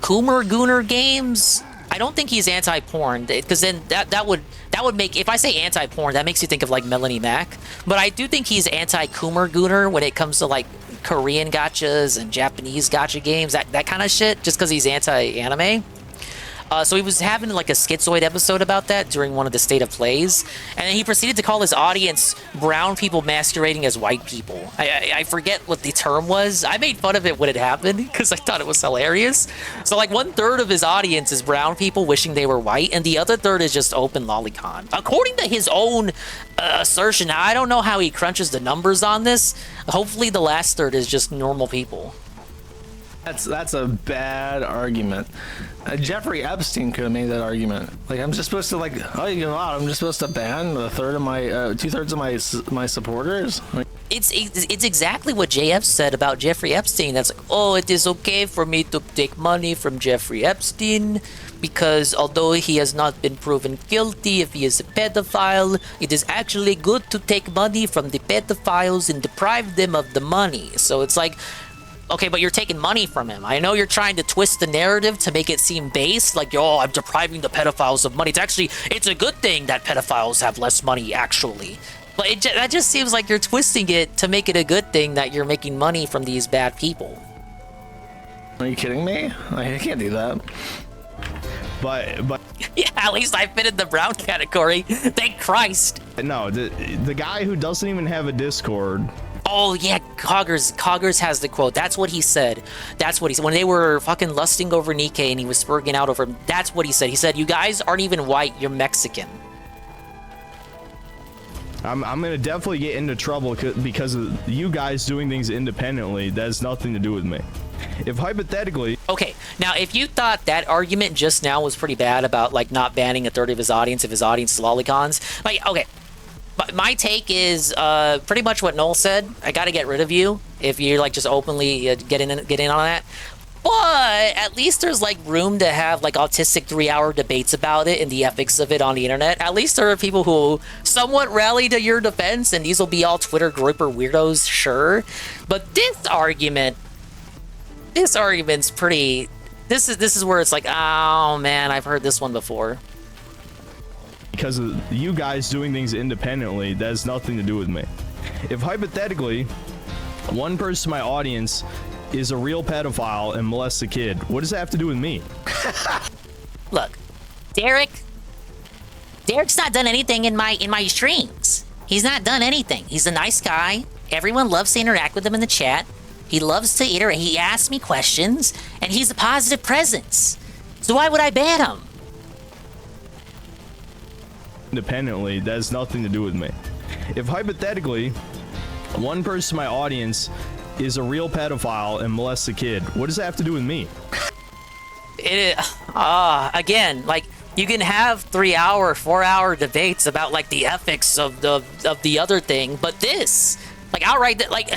[SPEAKER 12] Coomer Gooner games. I don't think he's anti-porn, because then that would make, if I say anti-porn, that makes you think of like Melanie Mac. But I do think he's anti-Coomer Gooner when it comes to like Korean gachas and Japanese gacha games, that kind of shit, just because he's anti-anime. So he was having like a schizoid episode about that during one of the State of Plays, and then he proceeded to call his audience brown people masquerading as white people. I forget what the term was. I made fun of it when it happened because I thought it was hilarious. So like 1/3 of his audience is brown people wishing they were white, and the other third is just open lolicon. According to his own assertion, I don't know how he crunches the numbers on this. Hopefully the last third is just normal people.
[SPEAKER 22] That's a bad argument. Jeffrey Epstein could have made that argument. Like, I'm just supposed to, like, oh, you know, I'm just supposed to ban a third of my, 2/3 of my supporters. Like,
[SPEAKER 12] It's exactly what JF said about Jeffrey Epstein. That's like, oh, it is okay for me to take money from Jeffrey Epstein because although he has not been proven guilty, if he is a pedophile, it is actually good to take money from the pedophiles and deprive them of the money. So it's like, okay, but you're taking money from him. I know you're trying to twist the narrative to make it seem base, like, oh, I'm depriving the pedophiles of money. It's a good thing that pedophiles have less money, actually. But that just seems like you're twisting it to make it a good thing that you're making money from these bad people.
[SPEAKER 22] Are you kidding me? I can't do that.
[SPEAKER 18] But
[SPEAKER 12] yeah, at least I fit in the brown category. Thank Christ.
[SPEAKER 18] No, the guy who doesn't even have a Discord.
[SPEAKER 12] Oh yeah, Coggers has the quote. That's what he said. That's what he said. When they were fucking lusting over Nikkei and he was spurging out over him, that's what he said. He said, you guys aren't even white, you're Mexican.
[SPEAKER 18] I'm gonna definitely get into trouble because of you guys doing things independently. That has nothing to do with me. If hypothetically...
[SPEAKER 12] Okay, now if you thought that argument just now was pretty bad about like not banning a third of his audience if his audience is lolicons, like, okay. But my take is pretty much what Noel said. I gotta get rid of you if you're like just openly get in on that. But at least there's like room to have like autistic 3-hour debates about it and the ethics of it on the internet. At least there are people who somewhat rally to your defense, and these will be all Twitter grouper weirdos, sure. But this argument's pretty. This is where it's like, oh man, I've heard this one before.
[SPEAKER 18] Because of you guys doing things independently, that has nothing to do with me. If hypothetically, one person in my audience is a real pedophile and molests a kid, what does that have to do with me?
[SPEAKER 12] Look, Derek's not done anything in my streams. He's not done anything. He's a nice guy. Everyone loves to interact with him in the chat. He loves to interact. He asks me questions, and he's a positive presence. So why would I ban him?
[SPEAKER 18] Independently, that has nothing to do with me. If hypothetically, one person in my audience is a real pedophile and molests a kid, what does that have to do with me?
[SPEAKER 12] Again, like, you can have 3-hour, 4-hour debates about like the ethics of the other thing, but this, like, outright, like,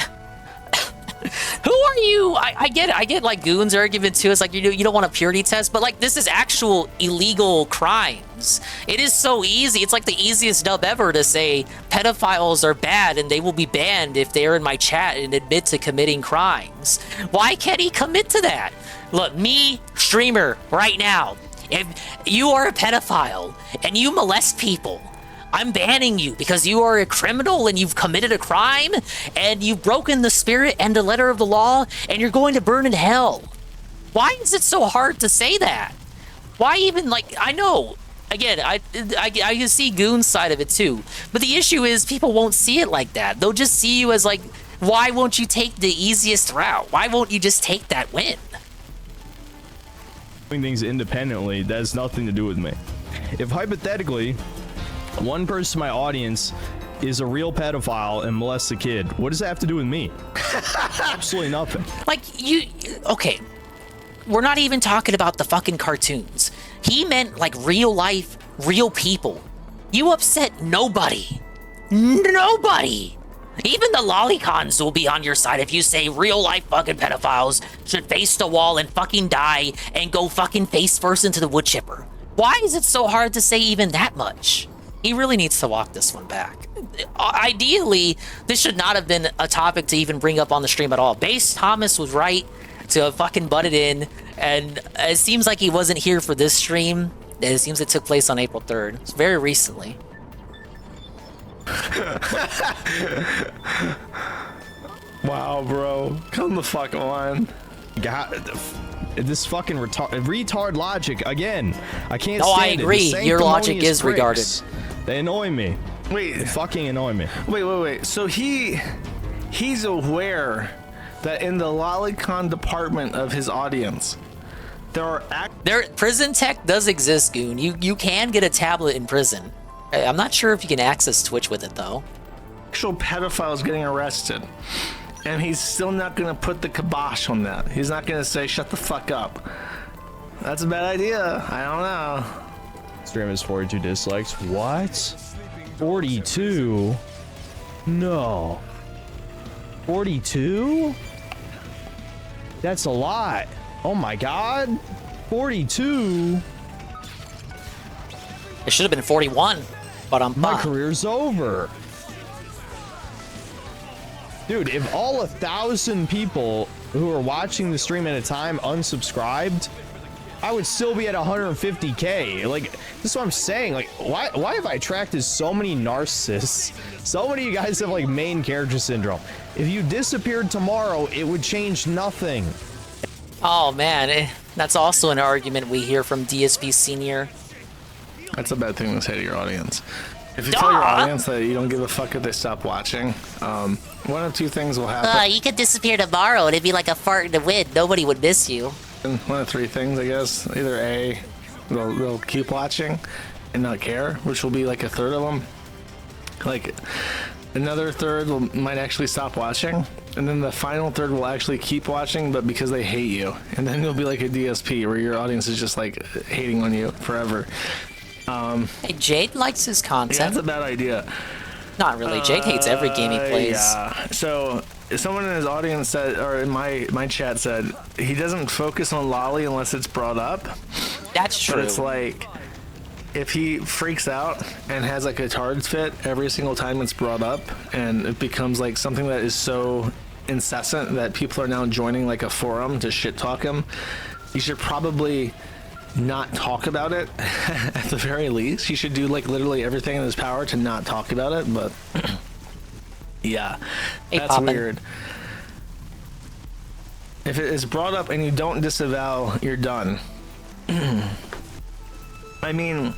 [SPEAKER 12] who are you? I get like Goon's argument too. It's like you don't want a purity test, but like this is actual illegal crimes. It is so easy. It's like the easiest dub ever to say pedophiles are bad and they will be banned if they're in my chat and admit to committing crimes. Why can't he commit to that? Look, me, streamer, right now, if you are a pedophile and you molest people, I'm banning you because you are a criminal and you've committed a crime and you've broken the spirit and the letter of the law and you're going to burn in hell. Why is it so hard to say that? Why even, like, I know again, I can see Goon's side of it too. But the issue is people won't see it like that. They'll just see you as like, why won't you take the easiest route? Why won't you just take that win?
[SPEAKER 18] Doing things independently, that has nothing to do with me. If hypothetically, one person in my audience is a real pedophile and molests a kid, what does that have to do with me? Absolutely nothing.
[SPEAKER 12] Like, okay, we're not even talking about the fucking cartoons. He meant like real life, real people. You upset nobody. Nobody. Even the lolicons will be on your side if you say real life fucking pedophiles should face the wall and fucking die and go fucking face first into the wood chipper. Why is it so hard to say even that much? He really needs to walk this one back. Ideally, this should not have been a topic to even bring up on the stream at all. Base Thomas was right to have fucking butted in, and it seems like he wasn't here for this stream. It seems it took place on April 3rd. It's very recently.
[SPEAKER 22] Wow, bro. Come the fuck on.
[SPEAKER 18] God, this fucking retard logic again. I can't
[SPEAKER 12] No,
[SPEAKER 18] stand
[SPEAKER 12] I agree.
[SPEAKER 18] it.
[SPEAKER 12] Your logic is regarded.
[SPEAKER 18] They annoy me.
[SPEAKER 22] Wait.
[SPEAKER 18] They fucking annoy me.
[SPEAKER 22] Wait. So he's aware that in the lolicon department of his audience,
[SPEAKER 12] prison tech does exist, Goon. You can get a tablet in prison. I'm not sure if you can access Twitch with it though.
[SPEAKER 22] Actual pedophiles getting arrested, and he's still not gonna put the kibosh on that. He's not gonna say shut the fuck up. That's a bad idea. I don't know.
[SPEAKER 18] Stream is 42 dislikes. What? 42? No. 42? That's a lot. Oh my god. 42?
[SPEAKER 12] It should have been 41, but
[SPEAKER 18] my career's over. Dude, if all 1,000 people who are watching the stream at a time unsubscribed, I would still be at 150k. Like, this is what I'm saying. Like, why have I attracted so many narcissists? So many of you guys have like main character syndrome. If you disappeared tomorrow, it would change nothing.
[SPEAKER 12] Oh man, that's also an argument we hear from DSP Senior.
[SPEAKER 22] That's a bad thing to say to your audience. If you tell your audience that you don't give a fuck if they stop watching, one of two things will happen.
[SPEAKER 12] You could disappear tomorrow and it'd be like a fart in the wind. Nobody would miss you.
[SPEAKER 22] One of three things, I guess. Either A, they'll keep watching and not care, which will be like a third of them. Like, another third might actually stop watching, and then the final third will actually keep watching, but because they hate you. And then you'll be like a DSP, where your audience is just like hating on you forever.
[SPEAKER 12] Hey, Jade likes his content.
[SPEAKER 22] Yeah, that's a bad idea.
[SPEAKER 12] Not really. Jade hates every game he plays.
[SPEAKER 22] Yeah. So someone in his audience said, or in my chat said, he doesn't focus on Lolly unless it's brought up.
[SPEAKER 12] That's true.
[SPEAKER 22] But it's like, if he freaks out and has like a tard fit every single time it's brought up, and it becomes like something that is so incessant that people are now joining like a forum to shit talk him, you should probably not talk about it. At the very least, he should do like literally everything in his power to not talk about it. But yeah, that's weird. If it is brought up and you don't disavow, you're done. I mean,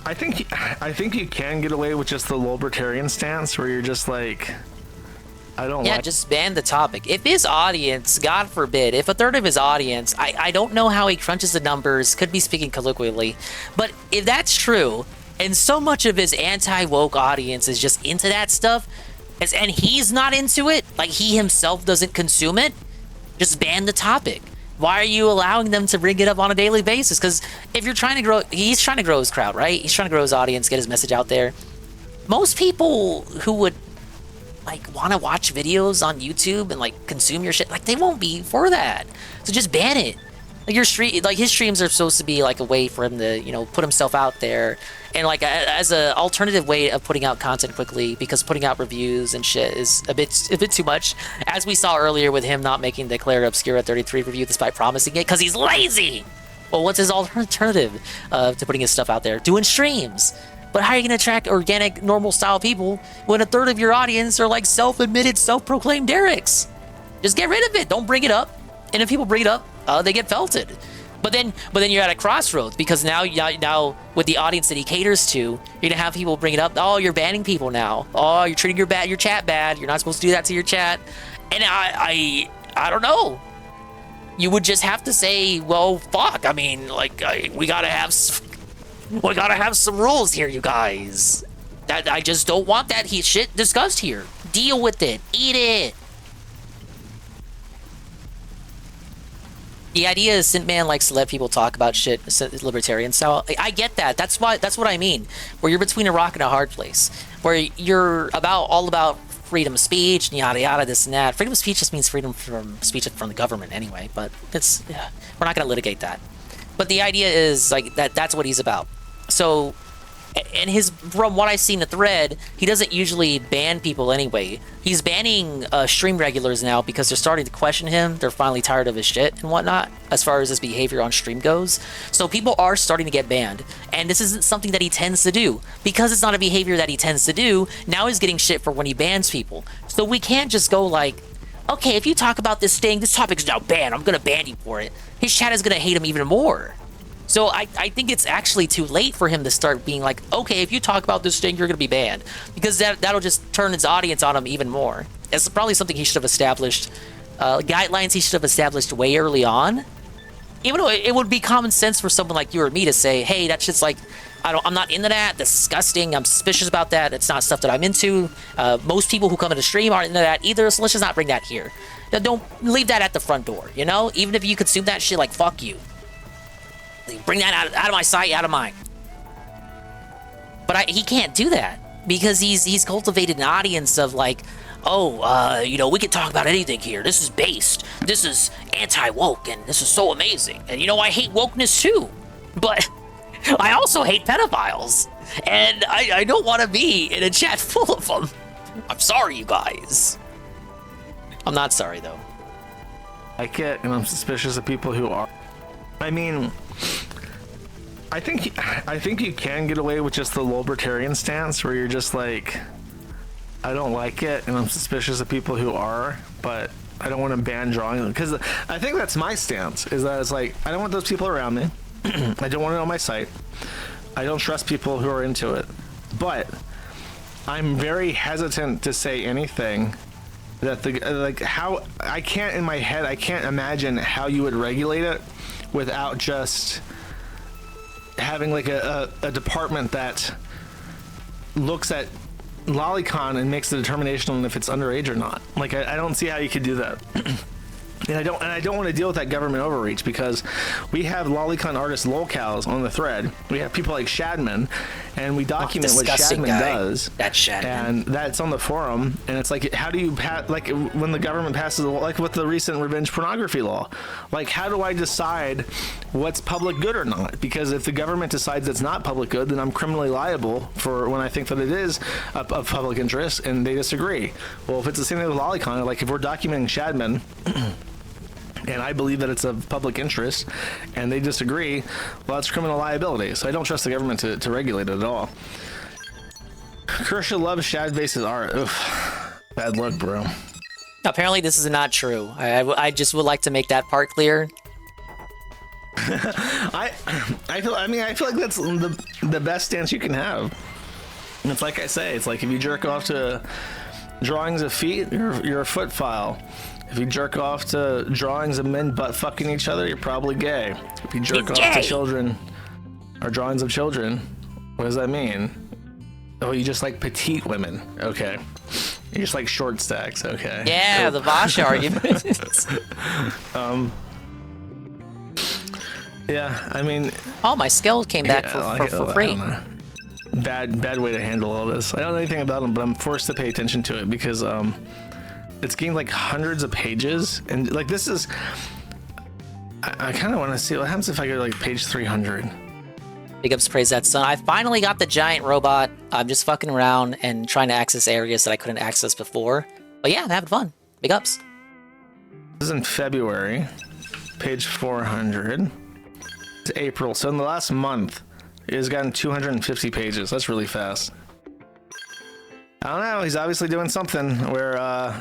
[SPEAKER 22] I think you can get away with just the libertarian stance where you're just like, I don't like.
[SPEAKER 12] Just ban the topic. If his audience, God forbid, if a third of his audience, I don't know how he crunches the numbers, could be speaking colloquially, but if that's true, and so much of his anti-woke audience is just into that stuff, and he's not into it, like he himself doesn't consume it, just ban the topic. Why are you allowing them to bring it up on a daily basis? Because if you're trying to grow, he's trying to grow his crowd, right? He's trying to grow his audience, get his message out there. Most people who would like want to watch videos on YouTube and like consume your shit, like they won't be for that. So just ban it. Like your stream, like his streams are supposed to be like a way for him to, you know, put himself out there, and like as an alternative way of putting out content quickly, because putting out reviews and shit is a bit too much, as we saw earlier with him not making the Claire Obscura 33 review despite promising it because he's lazy. Well, what's his alternative to putting his stuff out there? Doing streams. But how are you going to attract organic, normal style people when a third of your audience are like self-admitted, self-proclaimed derricks? Just get rid of it. Don't bring it up. And if people bring it up, they get felted. But then you're at a crossroads because now with the audience that he caters to, you're gonna have people bring it up. Oh, you're banning people now. Oh, you're treating your chat bad. You're not supposed to do that to your chat. And I don't know. You would just have to say, well, fuck. I mean, like, we gotta have some rules here, you guys. I just don't want that shit discussed here. Deal with it. Eat it. The idea is Sintman likes to let people talk about shit, libertarian style. I get that. That's what I mean. Where you're between a rock and a hard place. Where you're all about freedom of speech and yada yada, this and that. Freedom of speech just means freedom from speech from the government anyway. But we're not going to litigate that. But the idea is like that's what he's about. So, and from what I see in the thread, he doesn't usually ban people anyway. He's banning stream regulars now because they're starting to question him. They're finally tired of his shit and whatnot as far as his behavior on stream goes. So people are starting to get banned. And this isn't something that he tends to do. Because it's not a behavior that he tends to do, now he's getting shit for when he bans people. So we can't just go like, okay, if you talk about this thing, this topic's now banned. I'm going to ban you for it. His chat is going to hate him even more. So I think it's actually too late for him to start being like, okay, if you talk about this thing, you're going to be banned. Because that'll just turn his audience on him even more. It's probably something he should have established, guidelines he should have established way early on. Even though it would be common sense for someone like you or me to say, hey, that shit's like, I'm not into that, that's disgusting, I'm suspicious about that, it's not stuff that I'm into. Most people who come into stream aren't into that either, so let's just not bring that here. Now, don't leave that at the front door, you know? Even if you consume that shit, like, fuck you. Bring that out of my sight, out of mind. But he can't do that because he's cultivated an audience of like, oh, we can talk about anything here. This is based. This is anti-woke, and this is so amazing. And I hate wokeness too, but I also hate pedophiles, and I don't want to be in a chat full of them. I'm sorry, you guys. I'm not sorry though.
[SPEAKER 22] I get, and I'm suspicious of people who are. I mean, I think you can get away with just the libertarian stance where you're just like, I don't like it and I'm suspicious of people who are, but I don't want to ban drawing, because I think that's my stance, is that it's like, I don't want those people around me. I don't want it on my site. I don't trust people who are into it, but I'm very hesitant to say anything that how I can't in my head, I can't imagine how you would regulate it without just having like a department that looks at Lolicon and makes the determination on if it's underage or not. Like I don't see how you could do that. And I don't want to deal with that government overreach, because we have Lolicon artist lolcows on the thread. We have people like Shadman, and we document what Shadman does.
[SPEAKER 12] That's Shadman.
[SPEAKER 22] And that's on the forum. And it's like, how do you like when the government passes, like with the recent revenge pornography law? Like, how do I decide what's public good or not? Because if the government decides it's not public good, then I'm criminally liable for when I think that it is of public interest, and they disagree. Well, if it's the same thing with Lolicon, like if we're documenting Shadman. And I believe that it's of public interest, and they disagree, well, that's criminal liability. So I don't trust the government to regulate it at all. Kershaw loves Shad-Base's art. Oof. Bad luck, bro.
[SPEAKER 12] Apparently this is not true. I just would like to make that part clear.
[SPEAKER 22] I feel like that's the best stance you can have. And it's like I say, it's like if you jerk off to drawings of feet, you're a foot file. If you jerk off to drawings of men butt fucking each other, you're probably gay. If you jerk off to children or drawings of children, what does that mean? Oh, you just like petite women. Okay. You just like short stacks. Okay.
[SPEAKER 12] Yeah, cool. The Vasha argument.
[SPEAKER 22] Yeah, I mean.
[SPEAKER 12] Oh, my skill came back for free.
[SPEAKER 22] Bad way to handle all this. I don't know anything about them, but I'm forced to pay attention to it because it's gained like hundreds of pages, and like this is. I kind of want to see what happens if I go to like page 300.
[SPEAKER 12] Big ups, praise that son. I finally got the giant robot. I'm just fucking around and trying to access areas that I couldn't access before. But yeah, I'm having fun. Big ups.
[SPEAKER 22] This is in February, page 400. It's April, so in the last month, it has gotten 250 pages. That's really fast. I don't know, he's obviously doing something where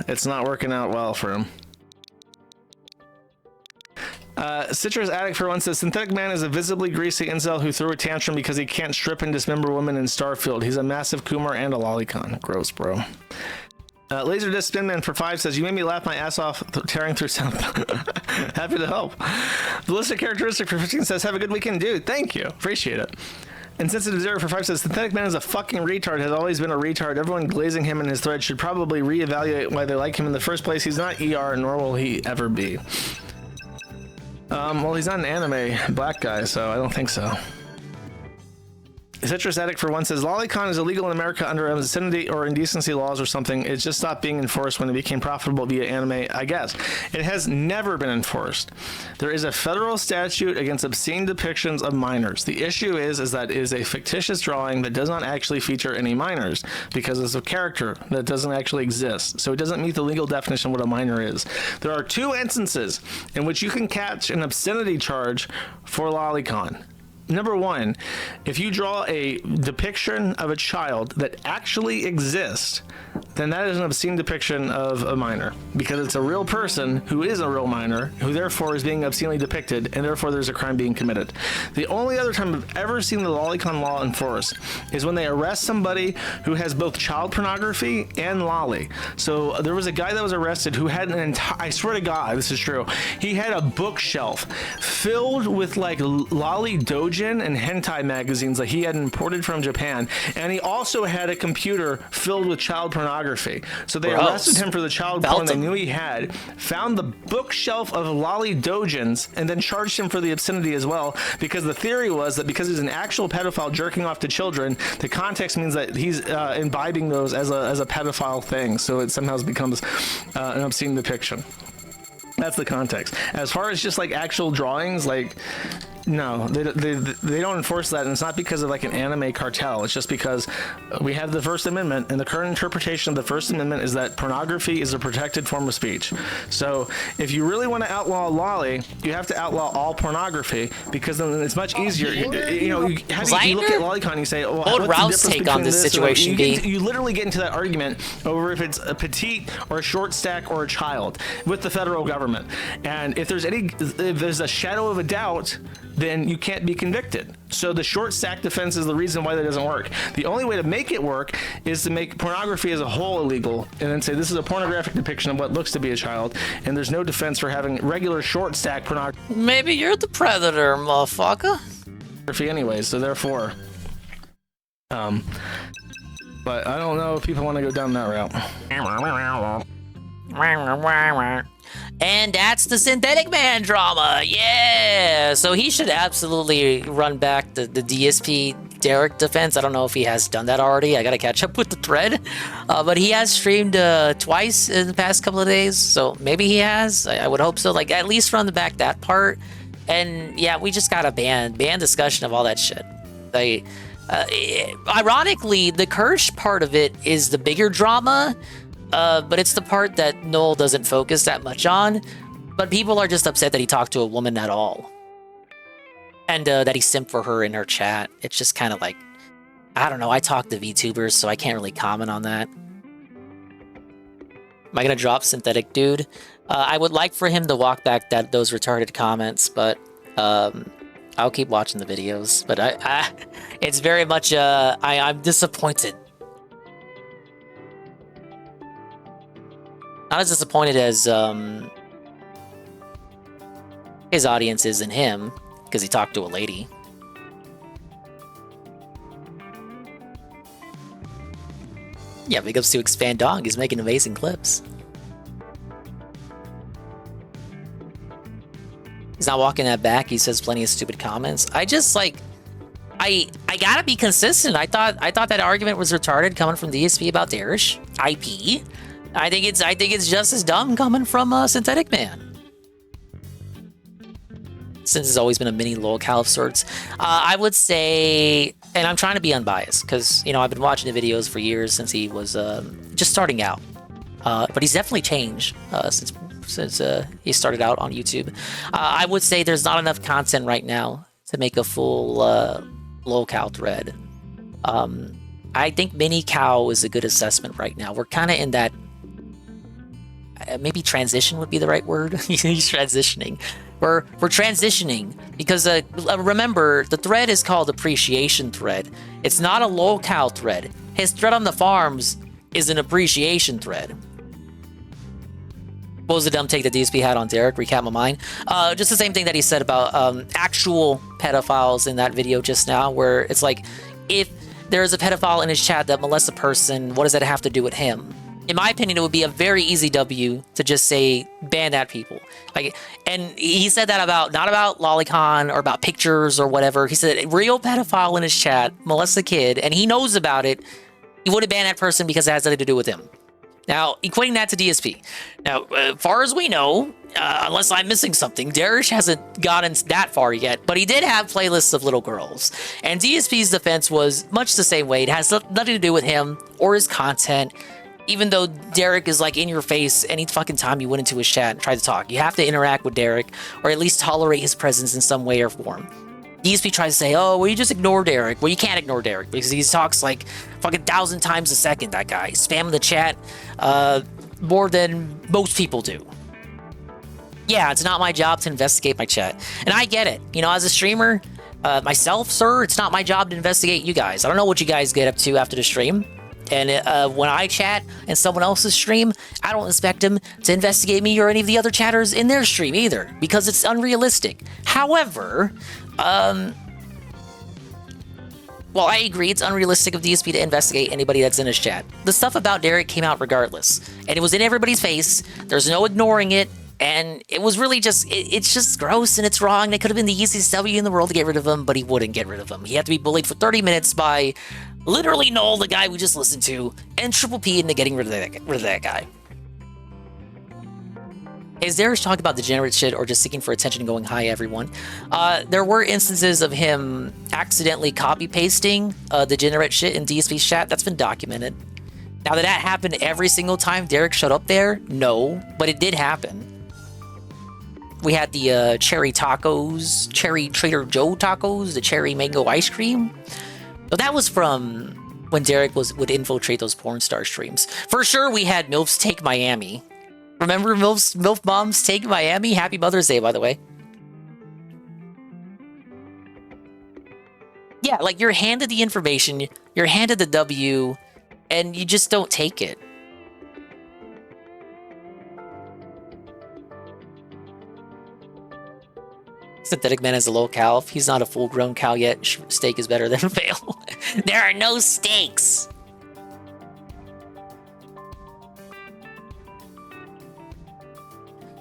[SPEAKER 22] it's not working out well for him. Citrus Addict for one says, Synthetic Man is a visibly greasy incel who threw a tantrum because he can't strip and dismember women in Starfield. He's a massive Coomer and a lolicon. Gross, bro. Laserdisc Spinman for 5 says, you made me laugh my ass off tearing through sound. Happy to help. Ballistic Characteristic for 15 says, have a good weekend, dude. Thank you. Appreciate it. Insensitive Zero for 5 says, Synthetic Man is a fucking retard, has always been a retard. Everyone glazing him in his thread should probably reevaluate why they like him in the first place. He's not ER, nor will he ever be. Well, he's not an anime black guy, so I don't think so. Citrus Addict for 1 says, Lolicon is illegal in America under obscenity or indecency laws or something. It just stopped being enforced when it became profitable via anime, I guess. It has never been enforced. There is a federal statute against obscene depictions of minors. The issue is that it is a fictitious drawing that does not actually feature any minors because it's a character that doesn't actually exist. So it doesn't meet the legal definition of what a minor is. There are 2 instances in which you can catch an obscenity charge for Lolicon. Number 1, if you draw a depiction of a child that actually exists, then that is an obscene depiction of a minor because it's a real person who is a real minor who therefore is being obscenely depicted and therefore there's a crime being committed. The only other time I've ever seen the lolicon law enforced is when they arrest somebody who has both child pornography and lolly. So there was a guy that was arrested who had an entire, I swear to God, this is true, he had a bookshelf filled with like lolly doujin and hentai magazines that he had imported from Japan, and he also had a computer filled with child pornography. So they arrested him for the child porn they knew he had, found the bookshelf of lolly doujins, and then charged him for the obscenity as well, because the theory was that because he's an actual pedophile jerking off to children, the context means that he's imbibing those as a pedophile thing, so it somehow becomes an obscene depiction. That's the context. As far as just like actual drawings, like, no, they don't enforce that, and it's not because of like an anime cartel. It's just because we have the First Amendment, and the current interpretation of the First Amendment is that pornography is a protected form of speech. So if you really want to outlaw lolly, you have to outlaw all pornography, because then it's much easier. You know, how do you look at lolicon and you say, "Oh,
[SPEAKER 12] what would Ralph's take on this situation be?"
[SPEAKER 22] You literally get into that argument over if it's a petite or a short stack or a child with the federal government, and if there's a shadow of a doubt, then you can't be convicted. So the short stack defense is the reason why that doesn't work. The only way to make it work is to make pornography as a whole illegal, and then say this is a pornographic depiction of what looks to be a child, and there's no defense for having regular short stack pornography.
[SPEAKER 12] Maybe you're the predator, motherfucker.
[SPEAKER 22] Anyway, so therefore, but I don't know if people want to go down that route.
[SPEAKER 12] And that's the Synthetic Man drama. Yeah. So he should absolutely run back the DSP Derek defense. I don't know if he has done that already. I got to catch up with the thread. But he has streamed twice in the past couple of days. So maybe he has. I would hope so. Like, at least run back that part. And yeah, we just got to ban discussion of all that shit. Ironically, the Kirsch part of it is the bigger drama. But it's the part that Noel doesn't focus that much on. But people are just upset that he talked to a woman at all. And that he simped for her in her chat. It's just kind of like, I don't know. I talk to VTubers, so I can't really comment on that. Am I going to drop Synthetic Dude? I would like for him to walk back those retarded comments, but I'll keep watching the videos. But it's very much, I'm disappointed. Not as disappointed as his audience is in him, because he talked to a lady. Yeah, big ups to Expand Dog. He's making amazing clips. He's not walking that back. He says plenty of stupid comments. I just like, I gotta be consistent. I thought that argument was retarded coming from DSP about Darish IP. I think it's just as dumb coming from Synthetic Man. Since it's always been a mini lolcow of sorts, I would say, and I'm trying to be unbiased because I've been watching the videos for years since he was just starting out, but he's definitely changed since he started out on YouTube. I would say there's not enough content right now to make a full lolcow thread. I think mini cow is a good assessment right now. We're kind of in that. Maybe transition would be the right word. He's transitioning. We're transitioning because remember, the thread is called appreciation thread. It's not a locale thread. His thread on the farms is an appreciation thread. What was the dumb take that DSP had on Derek? Recap my mind. Just the same thing that he said about actual pedophiles in that video just now, where it's like, if there's a pedophile in his chat that molests a person, what does that have to do with him? In my opinion, it would be a very easy W to just say, ban that people. Like, and he said that about, not about Lolicon or about pictures or whatever. He said, a real pedophile in his chat molests a kid, and he knows about it. He wouldn't ban that person because it has nothing to do with him. Now, equating that to DSP. Now, as far as we know, unless I'm missing something, Darish hasn't gotten that far yet, but he did have playlists of little girls. And DSP's defense was much the same way. It has nothing to do with him or his content. Even though Derek is like in your face any fucking time you went into his chat and tried to talk. You have to interact with Derek, or at least tolerate his presence in some way or form. DSP tries to say, oh, well, you just ignore Derek. Well, you can't ignore Derek because he talks like fucking 1,000 times a second, that guy. Spamming the chat more than most people do. Yeah, it's not my job to investigate my chat. And I get it. You know, as a streamer, myself, sir, it's not my job to investigate you guys. I don't know what you guys get up to after the stream. And when I chat in someone else's stream, I don't expect them to investigate me or any of the other chatters in their stream either, because it's unrealistic. However, well, I agree, it's unrealistic of DSP to investigate anybody that's in his chat. The stuff about Derek came out regardless, and it was in everybody's face. There's no ignoring it, and it was really just, it's just gross and it's wrong. It could have been the easiest W in the world to get rid of him, but he wouldn't get rid of him. He had to be bullied for 30 minutes by literally Noel, the guy we just listened to, and Triple P into getting rid of that guy. Is Darish talking about degenerate shit or just seeking for attention and going, hi everyone? There were instances of him accidentally copy-pasting degenerate shit in DSP's chat. That's been documented. Now, did that happen every single time Derek showed up there? No, but it did happen. We had the cherry tacos, cherry Trader Joe tacos, the cherry mango ice cream. So that was from when Derek would infiltrate those porn star streams. For sure, we had MILF's Take Miami. Remember MILF Mom's Take Miami? Happy Mother's Day, by the way. Yeah, like you're handed the information, you're handed the W, and you just don't take it. Synthetic Man is a low cow. If he's not a full-grown cow yet, steak is better than fail. There are no steaks.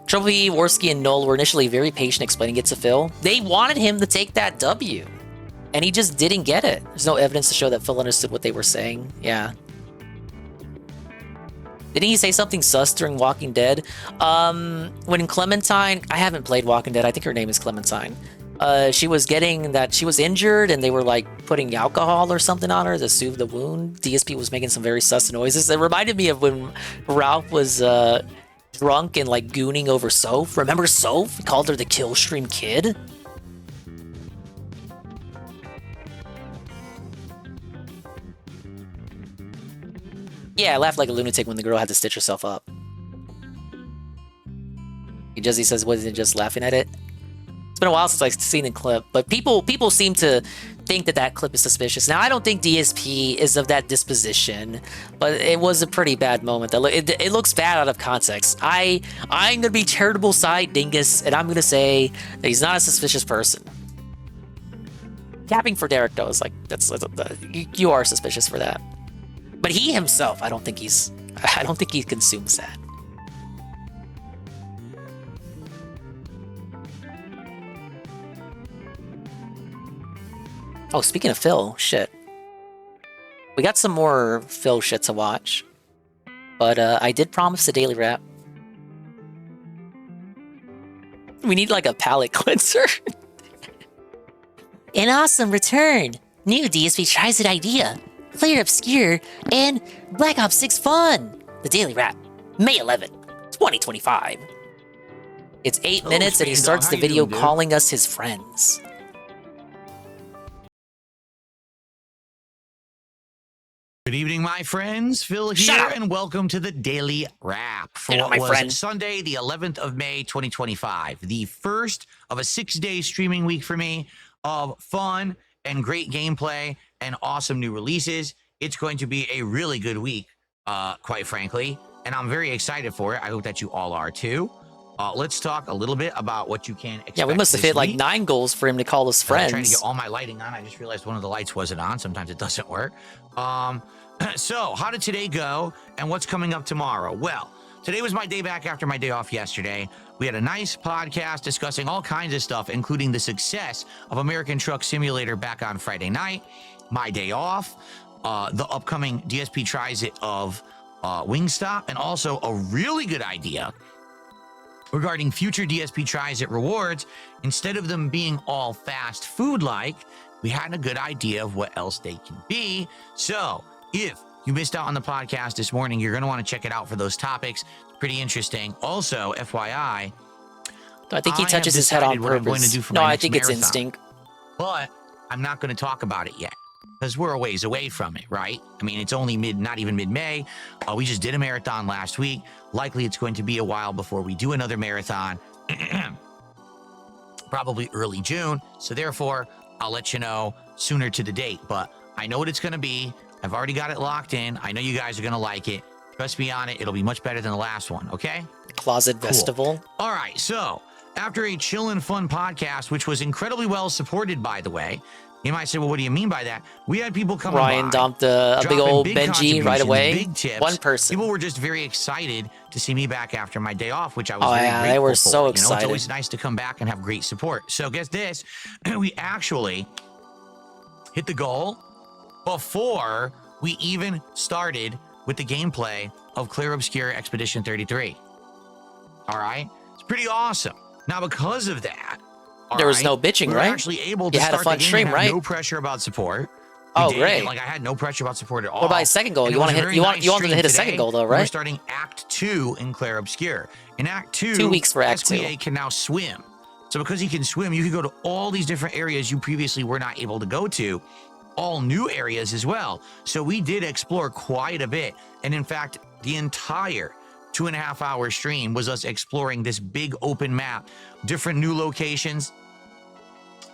[SPEAKER 12] Trouble P, Worski, and Noel were initially very patient explaining it to Phil. They wanted him to take that W, and he just didn't get it. There's no evidence to show that Phil understood what they were saying. Yeah. Didn't he say something sus during Walking Dead? When Clementine... I haven't played Walking Dead. I think her name is Clementine. She was injured, and they were, like, putting alcohol or something on her to soothe the wound. DSP was making some very sus noises. It reminded me of when Ralph was drunk and, like, gooning over Soph. Remember Soph? He called her the Killstream Kid. Yeah, I laughed like a lunatic when the girl had to stitch herself up. He says, wasn't just laughing at it? It's been a while since I've seen the clip, but people seem to think that clip is suspicious. Now, I don't think DSP is of that disposition, but it was a pretty bad moment. It looks bad out of context. I'm going to be charitable side Dingus, and I'm going to say that he's not a suspicious person. Capping for Derek, though, is like, you are suspicious for that. But he himself, I don't think he consumes that. Oh, speaking of Phil, shit. We got some more Phil shit to watch. But I did promise a daily wrap. We need like a palate cleanser. An awesome return. New DSP tries it idea. Player Obscure, and Black Ops 6 Fun! The Daily Wrap, May 11, 2025. It's 8 minutes and he starts the video calling us his friends.
[SPEAKER 2] Good evening, my friends. Phil here, and welcome to the Daily Wrap for what was Sunday, the 11th of May, 2025. The first of a 6-day streaming week for me of fun and great gameplay and awesome new releases. It's going to be a really good week, quite frankly, and I'm very excited for it. I hope that you all are too. Let's talk a little bit about what you can expect.
[SPEAKER 12] Yeah, we must have hit like 9 goals for him to call us friends.
[SPEAKER 2] I'm trying to get all my lighting on. I just realized one of the lights wasn't on. Sometimes it doesn't work. So, how did today go, and what's coming up tomorrow? Well, today was my day back after my day off yesterday. We had a nice podcast discussing all kinds of stuff, including the success of American Truck Simulator back on Friday night, my day off, the upcoming DSP Tries-It of Wingstop, and also a really good idea regarding future DSP Tries-It rewards. Instead of them being all fast food-like, we had a good idea of what else they can be. So, if you missed out on the podcast this morning, you're going to want to check it out for those topics. It's pretty interesting. Also, FYI,
[SPEAKER 12] I think he touches his head on purpose. No, I think it's instinct.
[SPEAKER 2] But I'm not going to talk about it yet because we're a ways away from it, right? I mean, it's only not even mid-May. We just did a marathon last week. Likely it's going to be a while before we do another marathon. Probably early June. So therefore, I'll let you know sooner to the date. But I know what it's going to be. I've already got it locked in. I know you guys are going to like it. Trust me on it. It'll be much better than the last one, okay?
[SPEAKER 12] Closet Festival.
[SPEAKER 2] All right, so after a chill and fun podcast, which was incredibly well supported, by the way, you might say, well, what do you mean by that? We had people coming
[SPEAKER 12] Ryan
[SPEAKER 2] by,
[SPEAKER 12] dumped a big old Benji right away.
[SPEAKER 2] Big tips.
[SPEAKER 12] One person.
[SPEAKER 2] People were just very excited to see me back after my day off, which I was
[SPEAKER 12] very
[SPEAKER 2] grateful
[SPEAKER 12] they were
[SPEAKER 2] for.
[SPEAKER 12] so excited.
[SPEAKER 2] It's always nice to come back and have great support. So guess this, we actually hit the goal before we even started with the gameplay of Clear Obscure Expedition 33. All right? It's pretty awesome. Now, because of that,
[SPEAKER 12] there was no bitching,
[SPEAKER 2] we
[SPEAKER 12] right?
[SPEAKER 2] were actually able to
[SPEAKER 12] you had
[SPEAKER 2] start
[SPEAKER 12] a fun
[SPEAKER 2] the game
[SPEAKER 12] stream,
[SPEAKER 2] and
[SPEAKER 12] right?
[SPEAKER 2] have no pressure about support.
[SPEAKER 12] Oh,
[SPEAKER 2] We did.
[SPEAKER 12] great.
[SPEAKER 2] Like, I had no pressure about support at all.
[SPEAKER 12] What about a second goal?
[SPEAKER 2] And
[SPEAKER 12] You
[SPEAKER 2] it
[SPEAKER 12] want
[SPEAKER 2] was
[SPEAKER 12] to
[SPEAKER 2] a
[SPEAKER 12] hit?
[SPEAKER 2] very
[SPEAKER 12] You want
[SPEAKER 2] nice
[SPEAKER 12] them to hit a
[SPEAKER 2] stream
[SPEAKER 12] second
[SPEAKER 2] today.
[SPEAKER 12] goal, though,
[SPEAKER 2] We're
[SPEAKER 12] right?
[SPEAKER 2] starting Act 2 in Clair Obscur. In Act 2,
[SPEAKER 12] 2 weeks for Act 2.
[SPEAKER 2] SQA can now swim. So because he can swim, you can go to all these different areas you previously were not able to go to. All new areas as well. So we did explore quite a bit. And in fact, the entire 2.5-hour stream was us exploring this big open map, different new locations,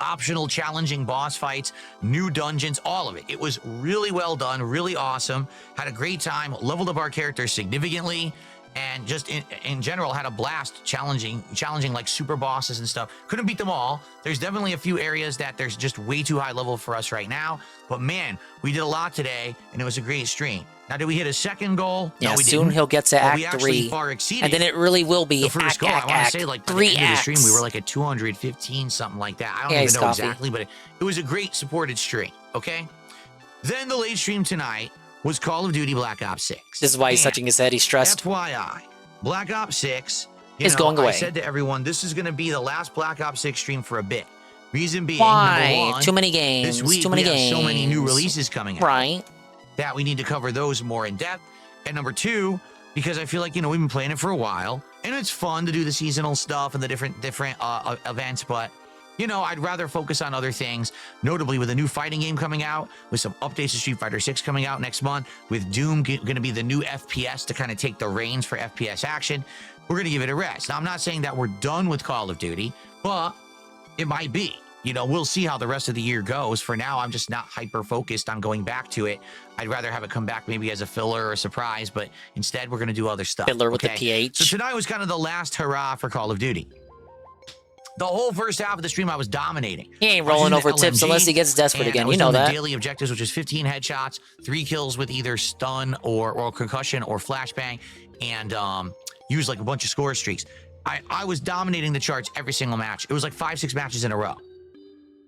[SPEAKER 2] optional challenging boss fights, new dungeons, all of it. It was really well done, really awesome. Had a great time, leveled up our characters significantly, and just in general had a blast challenging like super bosses and stuff. Couldn't beat them all. There's definitely a few areas that there's just way too high level for us right now. But man, we did a lot today, and it was a great stream. Now, did we hit a second goal?
[SPEAKER 12] Yeah,
[SPEAKER 2] no, we
[SPEAKER 12] soon
[SPEAKER 2] didn't.
[SPEAKER 12] he'll get to
[SPEAKER 2] But
[SPEAKER 12] Act
[SPEAKER 2] we actually
[SPEAKER 12] 3,
[SPEAKER 2] far exceeded
[SPEAKER 12] and then it really will be
[SPEAKER 2] the first goal. I want to say, like, by the
[SPEAKER 12] 3
[SPEAKER 2] end of the stream, we
[SPEAKER 12] acts.
[SPEAKER 2] were like at 215, something like that. I don't
[SPEAKER 12] Yeah,
[SPEAKER 2] even
[SPEAKER 12] it's
[SPEAKER 2] know
[SPEAKER 12] coffee.
[SPEAKER 2] exactly, but it was a great supported stream, okay? Then the late stream tonight was Call of Duty Black Ops 6.
[SPEAKER 12] This is why he's
[SPEAKER 2] And
[SPEAKER 12] touching his head. He's stressed.
[SPEAKER 2] FYI, Black Ops 6
[SPEAKER 12] It's going away.
[SPEAKER 2] I said to everyone, this is going to be the last Black Ops 6 stream for a bit. Reason being,
[SPEAKER 12] Why?
[SPEAKER 2] number one,
[SPEAKER 12] Too many games.
[SPEAKER 2] this week
[SPEAKER 12] Too many
[SPEAKER 2] we have so many new
[SPEAKER 12] games.
[SPEAKER 2] releases coming out.
[SPEAKER 12] Right.
[SPEAKER 2] That we need to cover those more in depth. And number two, because I feel like, we've been playing it for a while, and it's fun to do the seasonal stuff and the different events, but, I'd rather focus on other things, notably with a new fighting game coming out, with some updates to Street Fighter 6 coming out next month, with Doom going to be the new FPS to kind of take the reins for FPS action. We're going to give it a rest. Now, I'm not saying that we're done with Call of Duty, but it might be. We'll see how the rest of the year goes. For now, I'm just not hyper-focused on going back to it. I'd rather have it come back maybe as a filler or a surprise, but instead, we're going to do other stuff.
[SPEAKER 12] Filler with the PH.
[SPEAKER 2] So tonight was kind of the last hurrah for Call of Duty. The whole first half of the stream, I was dominating.
[SPEAKER 12] He ain't rolling over tips unless he gets desperate again. You know that.
[SPEAKER 2] Daily objectives, which is 15 headshots, 3 kills with either stun or concussion or flashbang, and use like a bunch of score streaks. I was dominating the charts every single match. It was like 5-6 matches in a row.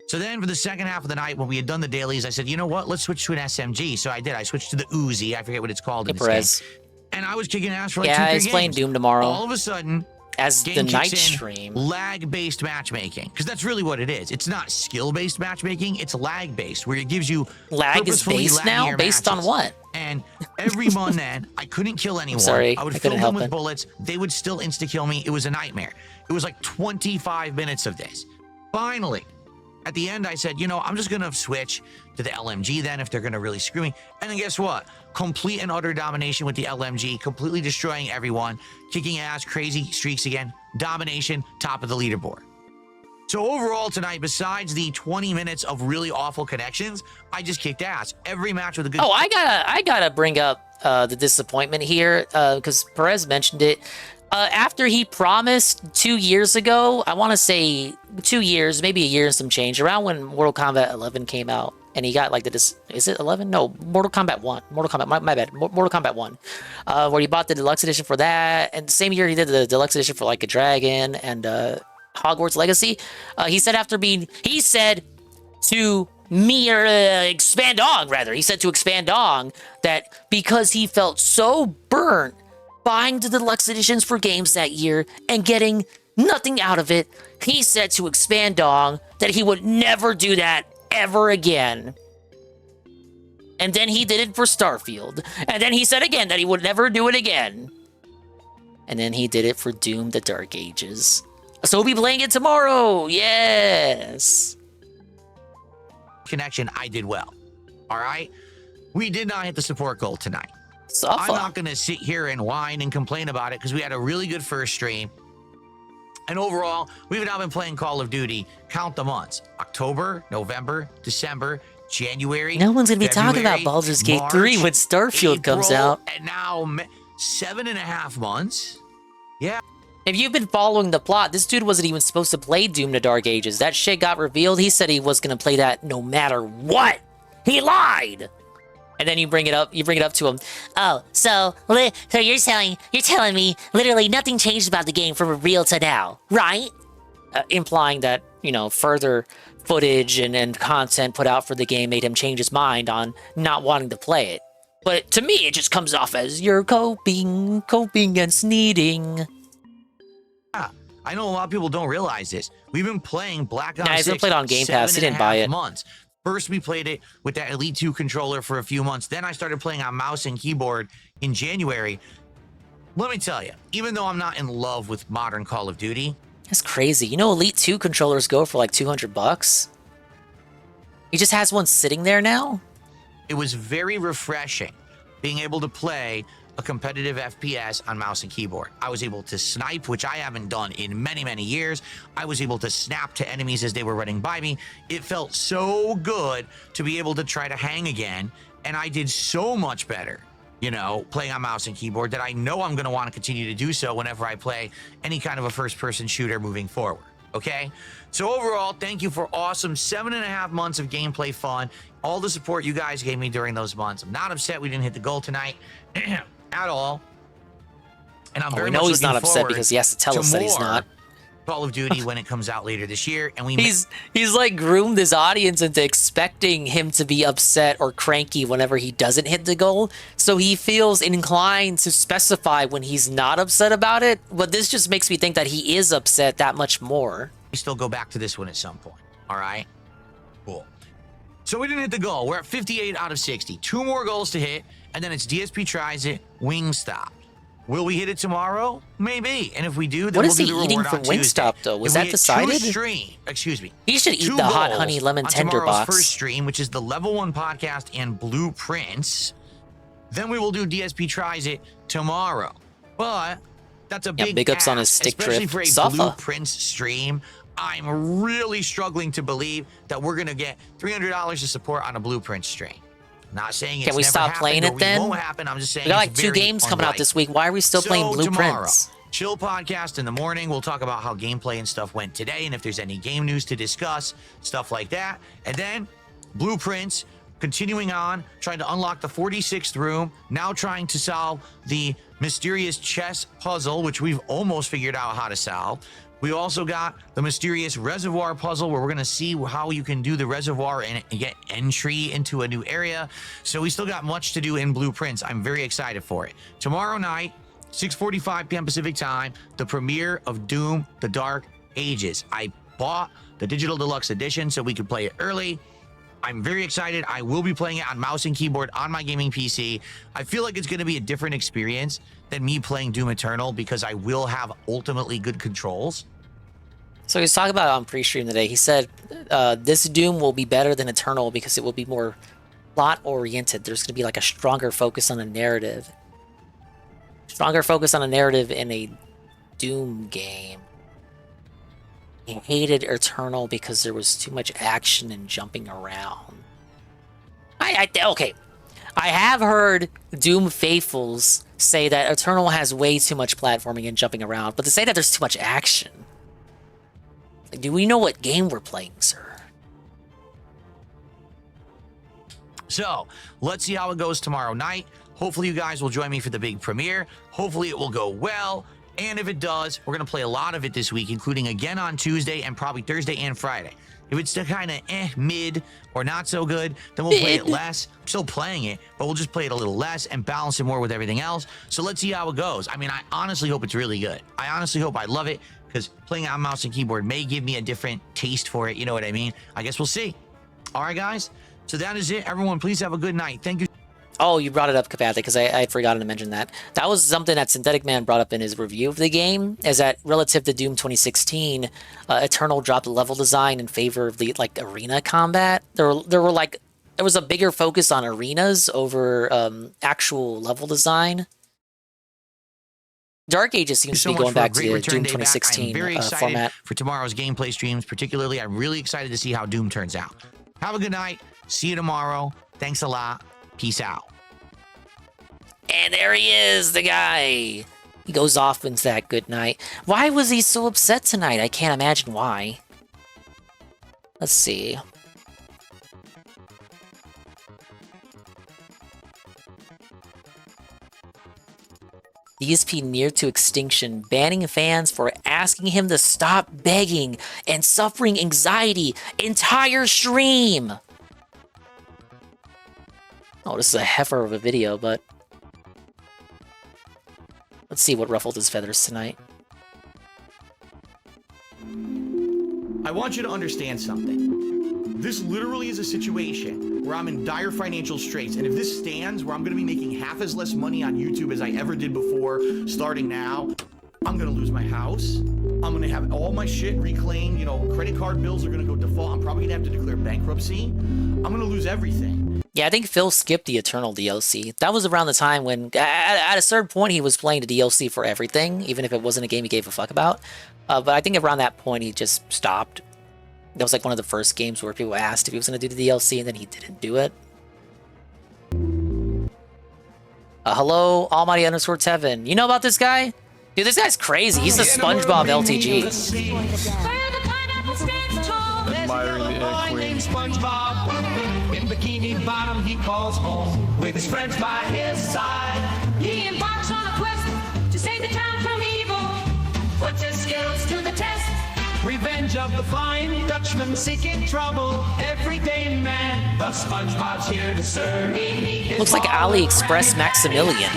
[SPEAKER 2] So then for the second half of the night, when we had done the dailies, I said, you know what? Let's switch to an SMG. So I did. I switched to the Uzi. I forget what it's called in this game. And I was kicking ass for like 2-3 games.
[SPEAKER 12] he's playing Doom tomorrow.
[SPEAKER 2] All of a sudden,
[SPEAKER 12] as the
[SPEAKER 2] game
[SPEAKER 12] night
[SPEAKER 2] kicks in,
[SPEAKER 12] stream.
[SPEAKER 2] lag-based matchmaking, because that's really what it is. It's not skill-based matchmaking. It's lag-based, where it gives you
[SPEAKER 12] Lag is
[SPEAKER 2] purposefully
[SPEAKER 12] based now?
[SPEAKER 2] laggier
[SPEAKER 12] Based on
[SPEAKER 2] matches.
[SPEAKER 12] what?
[SPEAKER 2] And every month then, I couldn't kill anyone.
[SPEAKER 12] sorry,
[SPEAKER 2] I would
[SPEAKER 12] I
[SPEAKER 2] fill
[SPEAKER 12] couldn't
[SPEAKER 2] them
[SPEAKER 12] help
[SPEAKER 2] with
[SPEAKER 12] it.
[SPEAKER 2] bullets. They would still insta-kill me. It was a nightmare. It was like 25 minutes of this. Finally, At the end, I said, you know, I'm just going to switch to the LMG then if they're going to really screw me. And then guess what? Complete and utter domination with the LMG, completely destroying everyone, kicking ass, crazy streaks again, domination, top of the leaderboard. So overall tonight, besides the 20 minutes of really awful connections, I just kicked ass. Every match with a good...
[SPEAKER 12] Oh, I gotta bring up the disappointment here, because Perez mentioned it. After he promised 2 years ago, I want to say 2 years, maybe a year and some change, around when Mortal Kombat 11 came out, and he got like is it 11? No, Mortal Kombat 1. Mortal Kombat, my bad. Mortal Kombat 1, where he bought the deluxe edition for that, and the same year he did the deluxe edition for like a Dragon and Hogwarts Legacy. He said to me, or Expandong rather, he said to Expandong that because he felt so burnt buying the deluxe editions for games that year and getting nothing out of it, he said to Expandong that he would never do that ever again. And then he did it for Starfield. And then he said again that he would never do it again. And then he did it for Doom: The Dark Ages. So we'll be playing it tomorrow. Yes.
[SPEAKER 2] Connection, I did well. All right? We did not hit the support goal tonight.
[SPEAKER 12] Suffer.
[SPEAKER 2] I'm not going to sit here and whine and complain about it because we had a really good first stream. And overall, we've now been playing Call of Duty. Count the months. October, November, December, January.
[SPEAKER 12] No one's going to be
[SPEAKER 2] February,
[SPEAKER 12] talking about Baldur's Gate
[SPEAKER 2] March,
[SPEAKER 12] 3 when Starfield comes
[SPEAKER 2] April,
[SPEAKER 12] out.
[SPEAKER 2] And now 7.5 months. Yeah.
[SPEAKER 12] If you've been following the plot, this dude wasn't even supposed to play Doom: The Dark Ages. That shit got revealed. He said he was going to play that no matter what. He lied. And then you bring it up to him. Oh, so you're telling me literally nothing changed about the game from reveal to now, right? Implying that, you know, further footage and content put out for the game made him change his mind on not wanting to play it. But to me, it just comes off as you're coping and sneeding.
[SPEAKER 2] Yeah, I know a lot of people don't realize this. We've been playing Black Ops 6
[SPEAKER 12] he's been playing on Game Pass. He didn't buy it.
[SPEAKER 2] Months. First, we played it with that Elite 2 controller for a few months. Then I started playing on mouse and keyboard in January. Let me tell you, even though I'm not in love with modern Call of Duty...
[SPEAKER 12] That's crazy. You know, Elite 2 controllers go for like $200? He just has one sitting there now?
[SPEAKER 2] It was very refreshing being able to play a competitive FPS on mouse and keyboard. I was able to snipe, which I haven't done in many, many years. I was able to snap to enemies as they were running by me. It felt so good to be able to try to hang again, and I did so much better, you know, playing on mouse and keyboard that I know I'm going to want to continue to do so whenever I play any kind of a first-person shooter moving forward, okay? So overall, thank you for awesome 7.5 months of gameplay fun, all the support you guys gave me during those months. I'm not upset we didn't hit the goal tonight. At all. And I'm very
[SPEAKER 12] we know
[SPEAKER 2] much
[SPEAKER 12] he's not upset
[SPEAKER 2] forward
[SPEAKER 12] because he has to tell us that he's not.
[SPEAKER 2] Call of Duty when it comes out later this year, and
[SPEAKER 12] he's like groomed his audience into expecting him to be upset or cranky whenever he doesn't hit the goal, so he feels inclined to specify when he's not upset about it. But this just makes me think that he is upset that much more.
[SPEAKER 2] We still go back to this one at some point. All right, cool. So we didn't hit the goal. We're at 58 out of 60. 2 more goals to hit, and then it's DSP tries it, Wingstop. Will we hit it tomorrow? Maybe. And if we do, then
[SPEAKER 12] what
[SPEAKER 2] we'll
[SPEAKER 12] is
[SPEAKER 2] do
[SPEAKER 12] he
[SPEAKER 2] the
[SPEAKER 12] eating
[SPEAKER 2] reward
[SPEAKER 12] from
[SPEAKER 2] on Tuesday.
[SPEAKER 12] Wingstop though? Was that decided? He should eat the hot honey lemon tender box.
[SPEAKER 2] First stream, which is the Level 1 podcast and Blueprints. Then we will do DSP tries it tomorrow. But that's a big
[SPEAKER 12] ups
[SPEAKER 2] ask,
[SPEAKER 12] on his stick
[SPEAKER 2] especially
[SPEAKER 12] drift.
[SPEAKER 2] for a Blueprints stream. I'm really struggling to believe that we're gonna get $300 of support on a Blueprint stream. Not saying it's
[SPEAKER 12] Can we
[SPEAKER 2] never
[SPEAKER 12] stop playing
[SPEAKER 2] happened
[SPEAKER 12] it
[SPEAKER 2] or
[SPEAKER 12] then?
[SPEAKER 2] won't happen. I'm just saying
[SPEAKER 12] we got like
[SPEAKER 2] it's
[SPEAKER 12] 2
[SPEAKER 2] very
[SPEAKER 12] games coming out
[SPEAKER 2] unlikely.
[SPEAKER 12] this week. Why are we still playing Blueprints?
[SPEAKER 2] Tomorrow, chill podcast in the morning. We'll talk about how gameplay and stuff went today, and if there's any game news to discuss, stuff like that. And then Blueprints, continuing on, trying to unlock the 46th room, now trying to solve the mysterious chess puzzle, which we've almost figured out how to solve. We also got the mysterious reservoir puzzle where we're going to see how you can do the reservoir and get entry into a new area. So we still got much to do in Blueprints. I'm very excited for it. Tomorrow night, 6:45 p.m. Pacific time, the premiere of Doom: The Dark Ages. I bought the digital deluxe edition so we could play it early. I'm very excited. I will be playing it on mouse and keyboard on my gaming PC. I feel like it's going to be a different experience than me playing Doom Eternal because I will have ultimately good controls.
[SPEAKER 12] So he was talking about it on pre-stream today. He said this Doom will be better than Eternal because it will be more plot-oriented. There's going to be like a stronger focus on a narrative. Stronger focus on a narrative in a Doom game. He hated Eternal because there was too much action and jumping around. Okay. I have heard Doom faithfuls say that Eternal has way too much platforming and jumping around, but to say that there's too much action... Like, do we know what game we're playing, sir?
[SPEAKER 2] So, let's see how it goes tomorrow night. Hopefully you guys will join me for the big premiere. Hopefully it will go well. And if it does, we're going to play a lot of it this week, including again on Tuesday and probably Thursday and Friday. If it's still kind of mid or not so good, then we'll play it less. I'm still playing it, but we'll just play it a little less and balance it more with everything else. So let's see how it goes. I mean, I honestly hope it's really good. I honestly hope I love it, because playing on mouse and keyboard may give me a different taste for it. You know what I mean? I guess we'll see. All right, guys. So that is it. Everyone, please have a good night. Thank you.
[SPEAKER 12] Oh, you brought it up, Kapathe, because I had forgotten to mention that. That was something that Synthetic Man brought up in his review of the game, is that relative to Doom 2016, Eternal dropped level design in favor of the like arena combat. There was a bigger focus on arenas over actual level design. Dark Ages seems to be going back to the Doom 2016
[SPEAKER 2] I'm very excited
[SPEAKER 12] format.
[SPEAKER 2] for tomorrow's gameplay streams. Particularly, I'm really excited to see how Doom turns out. Have a good night. See you tomorrow. Thanks a lot. Peace out.
[SPEAKER 12] And there he is, the guy. He goes off into that good night. Why was he so upset tonight? I can't imagine why. Let's see. ESP near to extinction, banning fans for asking him to stop begging and suffering anxiety entire stream. Oh, this is a heifer of a video, but let's see what ruffled his feathers tonight.
[SPEAKER 2] I want you to understand something. This literally is a situation where I'm in dire financial straits, and if this stands where I'm going to be making half as less money on YouTube as I ever did before, starting now, I'm going to lose my house. I'm going to have all my shit reclaimed. You know, credit card bills are going to go default. I'm probably going to have to declare bankruptcy. I'm going to lose everything.
[SPEAKER 12] Yeah, I think Phil skipped the Eternal DLC. That was around the time when, at a certain point, he was playing the DLC for everything, even if it wasn't a game he gave a fuck about. But I think around that point, he just stopped. That was like one of the first games where people asked if he was going to do the DLC, and then he didn't do it. Hello, Almighty _ Tevin. You know about this guy? Dude, this guy's crazy. He's the SpongeBob LTG.
[SPEAKER 6] Admiring the Queen. SpongeBob, in Bikini Bottom, he calls home with his friends by his side. He embarks on a quest to save the town from evil. Puts his skills to the test. Revenge of the Flying Dutchman seeking trouble. Everyday man, but SpongeBob's here to serve.
[SPEAKER 12] Looks like AliExpress Maximilian.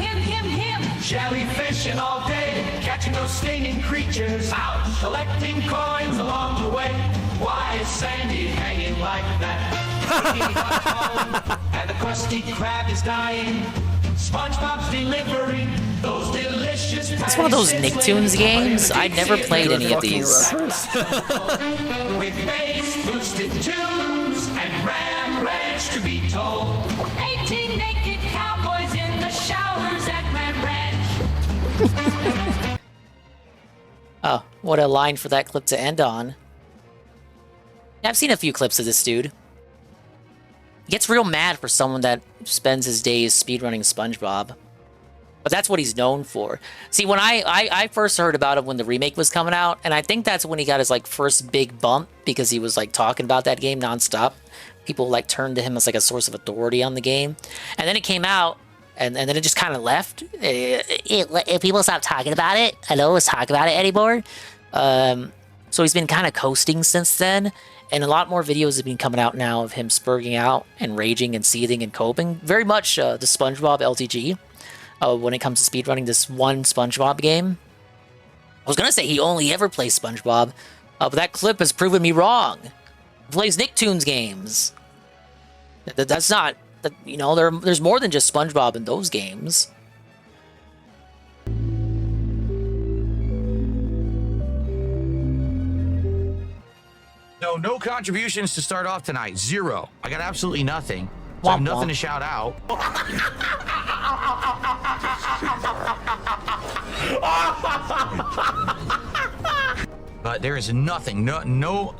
[SPEAKER 6] Jellyfishing all day, catching those stinging creatures out, collecting coins along the way. Why is Sandy hanging like that? And the Krusty Krab is dying. SpongeBob's delivering those delicious.
[SPEAKER 12] It's one of those Nicktoons games. I've never played any of these.
[SPEAKER 6] With bass boosted tunes and Ram Ranch to be told. 18 naked cowboys in the showers at Ram Ranch.
[SPEAKER 12] Oh, what a line for that clip to end on. Yeah, I've seen a few clips of this dude. He gets real mad for someone that spends his days speedrunning SpongeBob. But that's what he's known for. See, when I first heard about him when the remake was coming out, and I think that's when he got his like first big bump, because he was like talking about that game nonstop. People like turned to him as like a source of authority on the game. And then it came out, and then it just kind of left. If people stopped talking about it, I don't always talk about it anymore. So he's been kind of coasting since then. And a lot more videos have been coming out now of him spurging out and raging and seething and coping. Very much the SpongeBob LTG when it comes to speedrunning this one SpongeBob game. I was going to say he only ever plays SpongeBob, but that clip has proven me wrong. He plays Nicktoons games. That's not, you know, there's more than just SpongeBob in those games.
[SPEAKER 2] So no contributions to start off tonight. 0. I got absolutely nothing. So I have nothing to shout out. But there is nothing, no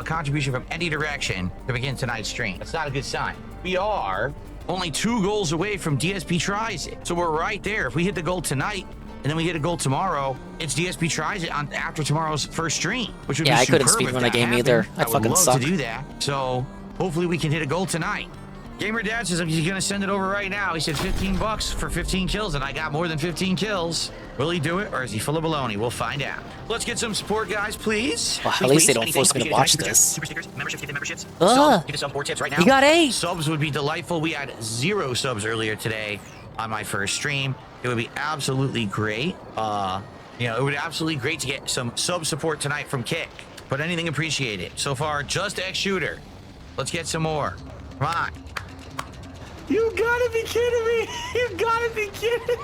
[SPEAKER 2] contribution from any direction to begin tonight's stream. That's not a good sign. We are only 2 goals away from DSP Tries It. So we're right there. If we hit the goal tonight, and then we hit a goal tomorrow, it's DSP Tries It on after tomorrow's first stream, which would be
[SPEAKER 12] I couldn't
[SPEAKER 2] superb
[SPEAKER 12] speedrun
[SPEAKER 2] if
[SPEAKER 12] a game
[SPEAKER 2] that
[SPEAKER 12] either.
[SPEAKER 2] happened.
[SPEAKER 12] I fucking
[SPEAKER 2] would love
[SPEAKER 12] suck.
[SPEAKER 2] to do that. So hopefully we can hit a goal tonight. Gamer Dad says he's gonna send it over right now. He said $15 for 15 kills, and I got more than 15 kills. Will he do it, or is he full of baloney? We'll find out. Let's get some support, guys, please.
[SPEAKER 12] Well, at
[SPEAKER 2] Please,
[SPEAKER 12] least they
[SPEAKER 2] please.
[SPEAKER 12] don't
[SPEAKER 2] Anything.
[SPEAKER 12] force me to watch this.
[SPEAKER 2] Super stickers, memberships, get the memberships.
[SPEAKER 12] Ugh.
[SPEAKER 2] Get the sub 4 tips right now.
[SPEAKER 12] You got 8.
[SPEAKER 2] Subs would be delightful. We had 0 subs earlier today on my first stream. It would be absolutely great. You know, it would be absolutely great to get some sub support tonight from Kick. But anything appreciated. So far, just X Shooter. Let's get some more. Come on. You gotta be kidding me. You gotta be kidding.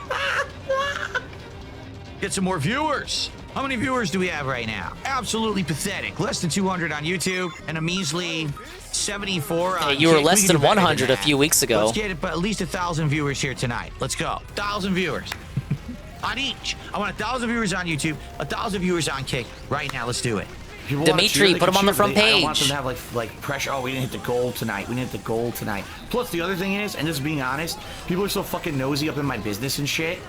[SPEAKER 2] Get some more viewers. How many viewers do we have right now? Absolutely pathetic. Less than 200 on YouTube and a measly 74 on
[SPEAKER 12] you were
[SPEAKER 2] Kick.
[SPEAKER 12] less
[SPEAKER 2] We can
[SPEAKER 12] than
[SPEAKER 2] do better
[SPEAKER 12] 100 a
[SPEAKER 2] that.
[SPEAKER 12] few weeks ago.
[SPEAKER 2] Let's get at least 1,000 viewers here tonight. Let's go. 1,000 viewers on each. I want 1,000 viewers on YouTube, 1,000 viewers on Kick right now. Let's do it.
[SPEAKER 12] People wanna Dimitri, cheer, they put can him on the cheer, front
[SPEAKER 2] I don't want
[SPEAKER 12] page.
[SPEAKER 2] them to have like pressure. Oh, we didn't hit the goal tonight. We didn't hit the goal tonight. Plus, the other thing is, and just being honest, people are so fucking nosy up in my business and shit.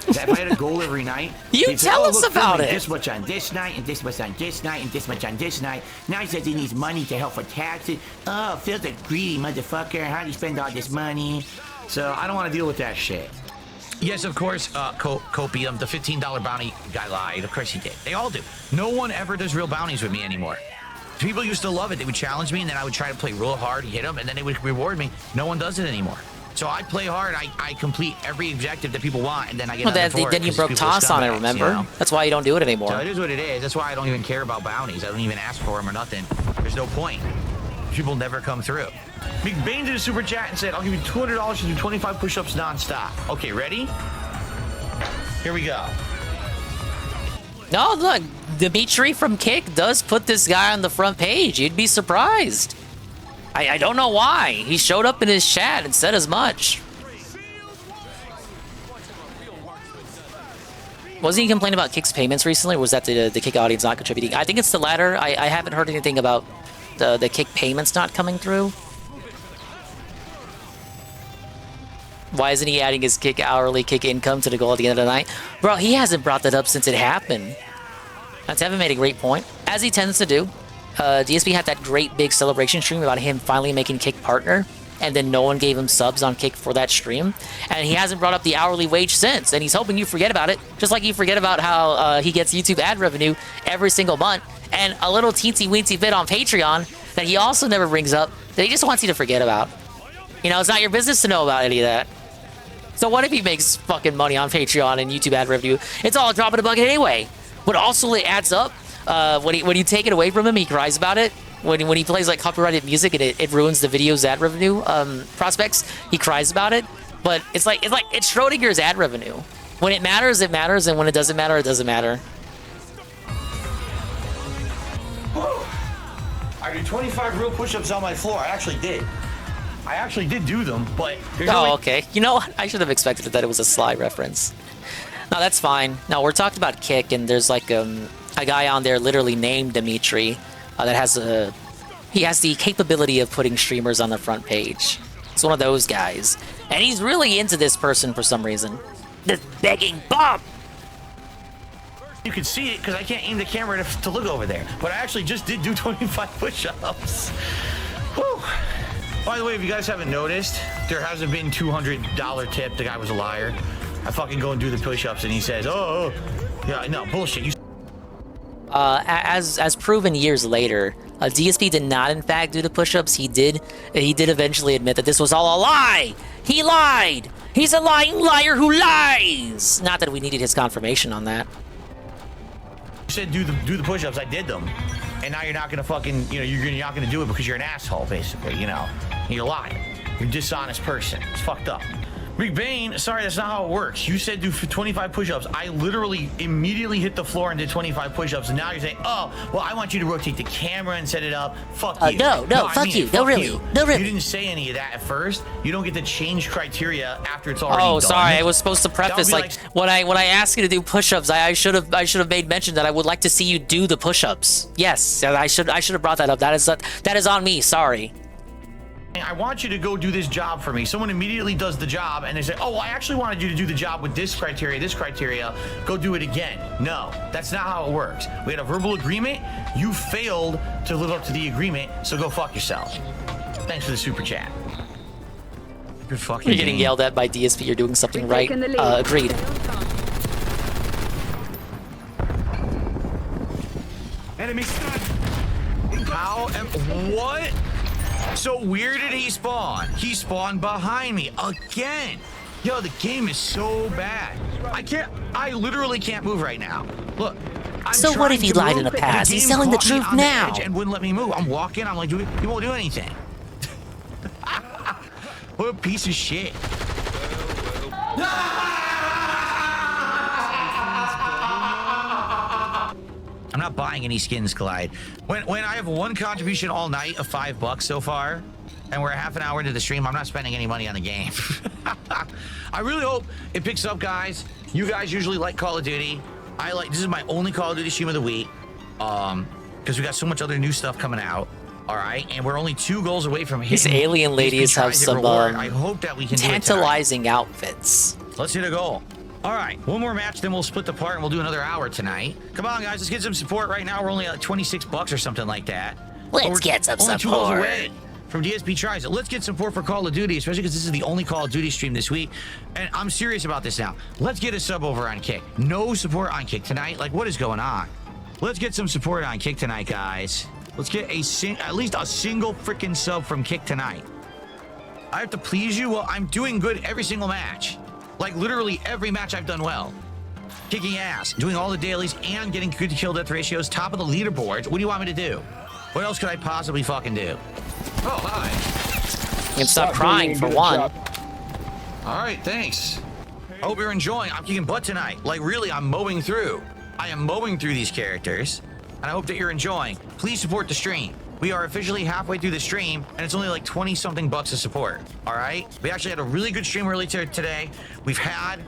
[SPEAKER 2] That if I had a goal every night,
[SPEAKER 12] You
[SPEAKER 2] they'd say,
[SPEAKER 12] tell
[SPEAKER 2] "Oh,
[SPEAKER 12] us
[SPEAKER 2] look,
[SPEAKER 12] about
[SPEAKER 2] Phil,
[SPEAKER 12] it."
[SPEAKER 2] This much on this night, and this much on this night, and this much on this night. Now he says he needs money to help for taxes. Oh, Phil's a greedy motherfucker. How do you spend all this money? So I don't want to deal with that shit. Yes, of course, Copium, the $15 bounty guy lied. Of course he did. They all do. No one ever does real bounties with me anymore. People used to love it. They would challenge me, and then I would try to play real hard, hit them, and then they would reward me. No one does it anymore. So I play hard. I complete every objective that people want, and then I get
[SPEAKER 12] Well,
[SPEAKER 2] nothing for it
[SPEAKER 12] then you
[SPEAKER 2] 'cause
[SPEAKER 12] broke
[SPEAKER 2] people are
[SPEAKER 12] toss on it,
[SPEAKER 2] scumbags,
[SPEAKER 12] remember?
[SPEAKER 2] you know?
[SPEAKER 12] That's why you don't do it anymore.
[SPEAKER 2] So it is what it is. That's why I don't even care about bounties. I don't even ask for them or nothing. There's no point. People never come through. McBain did a super chat and said, I'll give you $200 to do 25 push-ups nonstop. Okay, ready? Here we go.
[SPEAKER 12] No, look, Dimitri from Kick does put this guy on the front page. You'd be surprised. I don't know why. He showed up in his chat and said as much. Wasn't he complaining about Kick's payments recently, or was that the Kick audience not contributing? I think it's the latter. I haven't heard anything about the Kick payments not coming through. Why isn't he adding his Kick hourly Kick income to the goal at the end of the night? Bro, he hasn't brought that up since it happened. Tevin made a great point, as he tends to do. DSP had that great big celebration stream about him finally making Kick partner, and then no one gave him subs on Kick for that stream, and he hasn't brought up the hourly wage since, and he's hoping you forget about it, just like you forget about how he gets YouTube ad revenue every single month, and a little teensy-weensy bit on Patreon that he also never brings up, that he just wants you to forget about. You know, it's not your business to know about any of that. So what if he makes fucking money on Patreon and YouTube ad revenue? It's all a drop in the bucket anyway. But also it adds up. When you take it away from him, he cries about it. When he plays like copyrighted music and it ruins the video's ad revenue prospects, he cries about it. But it's Schrodinger's ad revenue. When it matters, and when it doesn't matter, it doesn't matter.
[SPEAKER 2] I did 25 real push-ups on my floor. I actually did. I actually did do them, but...
[SPEAKER 12] Oh, okay. You know what? I should have expected that it was a Sly reference. No, that's fine. No, we're talking about Kick, and there's like a guy on there literally named Dimitri that has he has the capability of putting streamers on the front page. It's one of those guys. And he's really into this person for some reason. This begging bum!
[SPEAKER 2] You can see it because I can't aim the camera to look over there. But I actually just did do 25 push-ups. Whew. By the way, if you guys haven't noticed, there hasn't been $200 tip. The guy was a liar. I fucking go and do the push-ups, and he says, "Oh, yeah, no bullshit." You.
[SPEAKER 12] As proven years later, DSP did not in fact do the push-ups. He did eventually admit that this was all a lie. He lied. He's a lying liar who lies. Not that we needed his confirmation on that.
[SPEAKER 2] You said do the push-ups. I did them, and now you're not gonna fucking you're not gonna do it because you're an asshole, basically. You're a liar. You're a dishonest person. It's fucked up. McBain, sorry, that's not how it works. You said do 25 push-ups. I literally immediately hit the floor and did 25 push-ups, and now you're saying, oh, well, I want you to rotate the camera and set it up. Fuck you.
[SPEAKER 12] No,
[SPEAKER 2] I
[SPEAKER 12] fuck
[SPEAKER 2] mean
[SPEAKER 12] you.
[SPEAKER 2] it.
[SPEAKER 12] No,
[SPEAKER 2] Fuck
[SPEAKER 12] really.
[SPEAKER 2] you.
[SPEAKER 12] No, really.
[SPEAKER 2] You didn't say any of that at first. You don't get to change criteria after it's already
[SPEAKER 12] Oh,
[SPEAKER 2] done.
[SPEAKER 12] sorry. I was supposed to
[SPEAKER 2] That
[SPEAKER 12] preface
[SPEAKER 2] would be
[SPEAKER 12] like when I asked you to do push-ups, I should have made mention that I would like to see you do the push-ups. Yes, I should have brought that up. That is on me. Sorry.
[SPEAKER 2] I want you to go do this job for me. Someone immediately does the job and they say, oh, well, I actually wanted you to do the job with this criteria, go do it again. No, that's not how it works. We had a verbal agreement. You failed to live up to the agreement, so go fuck yourself. Thanks for the super chat. Good fucking
[SPEAKER 12] You're getting
[SPEAKER 2] game.
[SPEAKER 12] yelled at by DSP. You're doing something right. Agreed.
[SPEAKER 2] Enemy stun. How am what? So where did he spawn? He spawned behind me again. Yo, the game is so bad. I literally can't move right now. Look.
[SPEAKER 12] So what if he lied in the past? He's telling the truth now.
[SPEAKER 2] And wouldn't let me move. I'm walking. I'm like, he won't do anything. What a piece of shit. I'm not buying any skins, Clyde. When I have one contribution all night of $5 so far, and we're a half an hour into the stream, I'm not spending any money on the game. I really hope it picks up, guys. You guys usually like Call of Duty. This is my only Call of Duty stream of the week, because we got so much other new stuff coming out. All right, and we're only 2 goals away from hitting.
[SPEAKER 12] These alien ladies have some
[SPEAKER 2] I hope that we can
[SPEAKER 12] tantalizing outfits.
[SPEAKER 2] Let's hit a goal. All right, one more match, then we'll split the part and we'll do another hour tonight. Come on, guys, let's get some support right now. We're only at $26 or something like that.
[SPEAKER 12] Let's get some
[SPEAKER 2] only 2 goals
[SPEAKER 12] support.
[SPEAKER 2] away from DSP Tries It. Let's get support for Call of Duty, especially because this is the only Call of Duty stream this week. And I'm serious about this now. Let's get a sub over on Kick. No support on Kick tonight. Like, what is going on? Let's get some support on Kick tonight, guys. Let's get at least a single freaking sub from Kick tonight. I have to please you? Well, I'm doing good every single match. Like, literally every match I've done well. Kicking ass, doing all the dailies, and getting good kill death ratios, top of the leaderboards. What do you want me to do? What else could I possibly fucking do? Oh, hi.
[SPEAKER 12] You can stop crying for one.
[SPEAKER 2] All right, thanks. I hope you're enjoying. I'm kicking butt tonight. Like, really, I'm mowing through. I am mowing through these characters, and I hope that you're enjoying. Please support the stream. We are officially halfway through the stream, and it's only like 20-something bucks of support. All right? We actually had a really good stream earlier today. We've had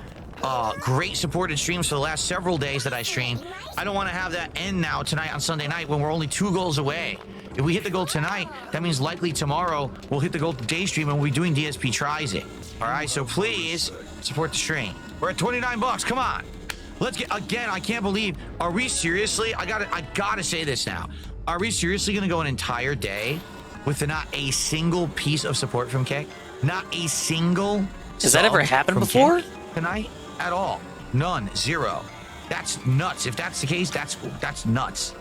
[SPEAKER 2] great supported streams for the last several days that I streamed. I don't want to have that end now tonight on Sunday night when we're only 2 goals away. If we hit the goal tonight, that means likely tomorrow we'll hit the goal day stream and we'll be doing DSP Tries It. All right? So please support the stream. We're at 29 bucks. Come on. Let's get, again, I can't believe, are we seriously? I gotta say this now. Are we seriously gonna go an entire day with not a single piece of support from Kick? Not a single.
[SPEAKER 12] Has that ever happened before?
[SPEAKER 2] Tonight? At all. None. 0. That's nuts. If that's the case, that's nuts.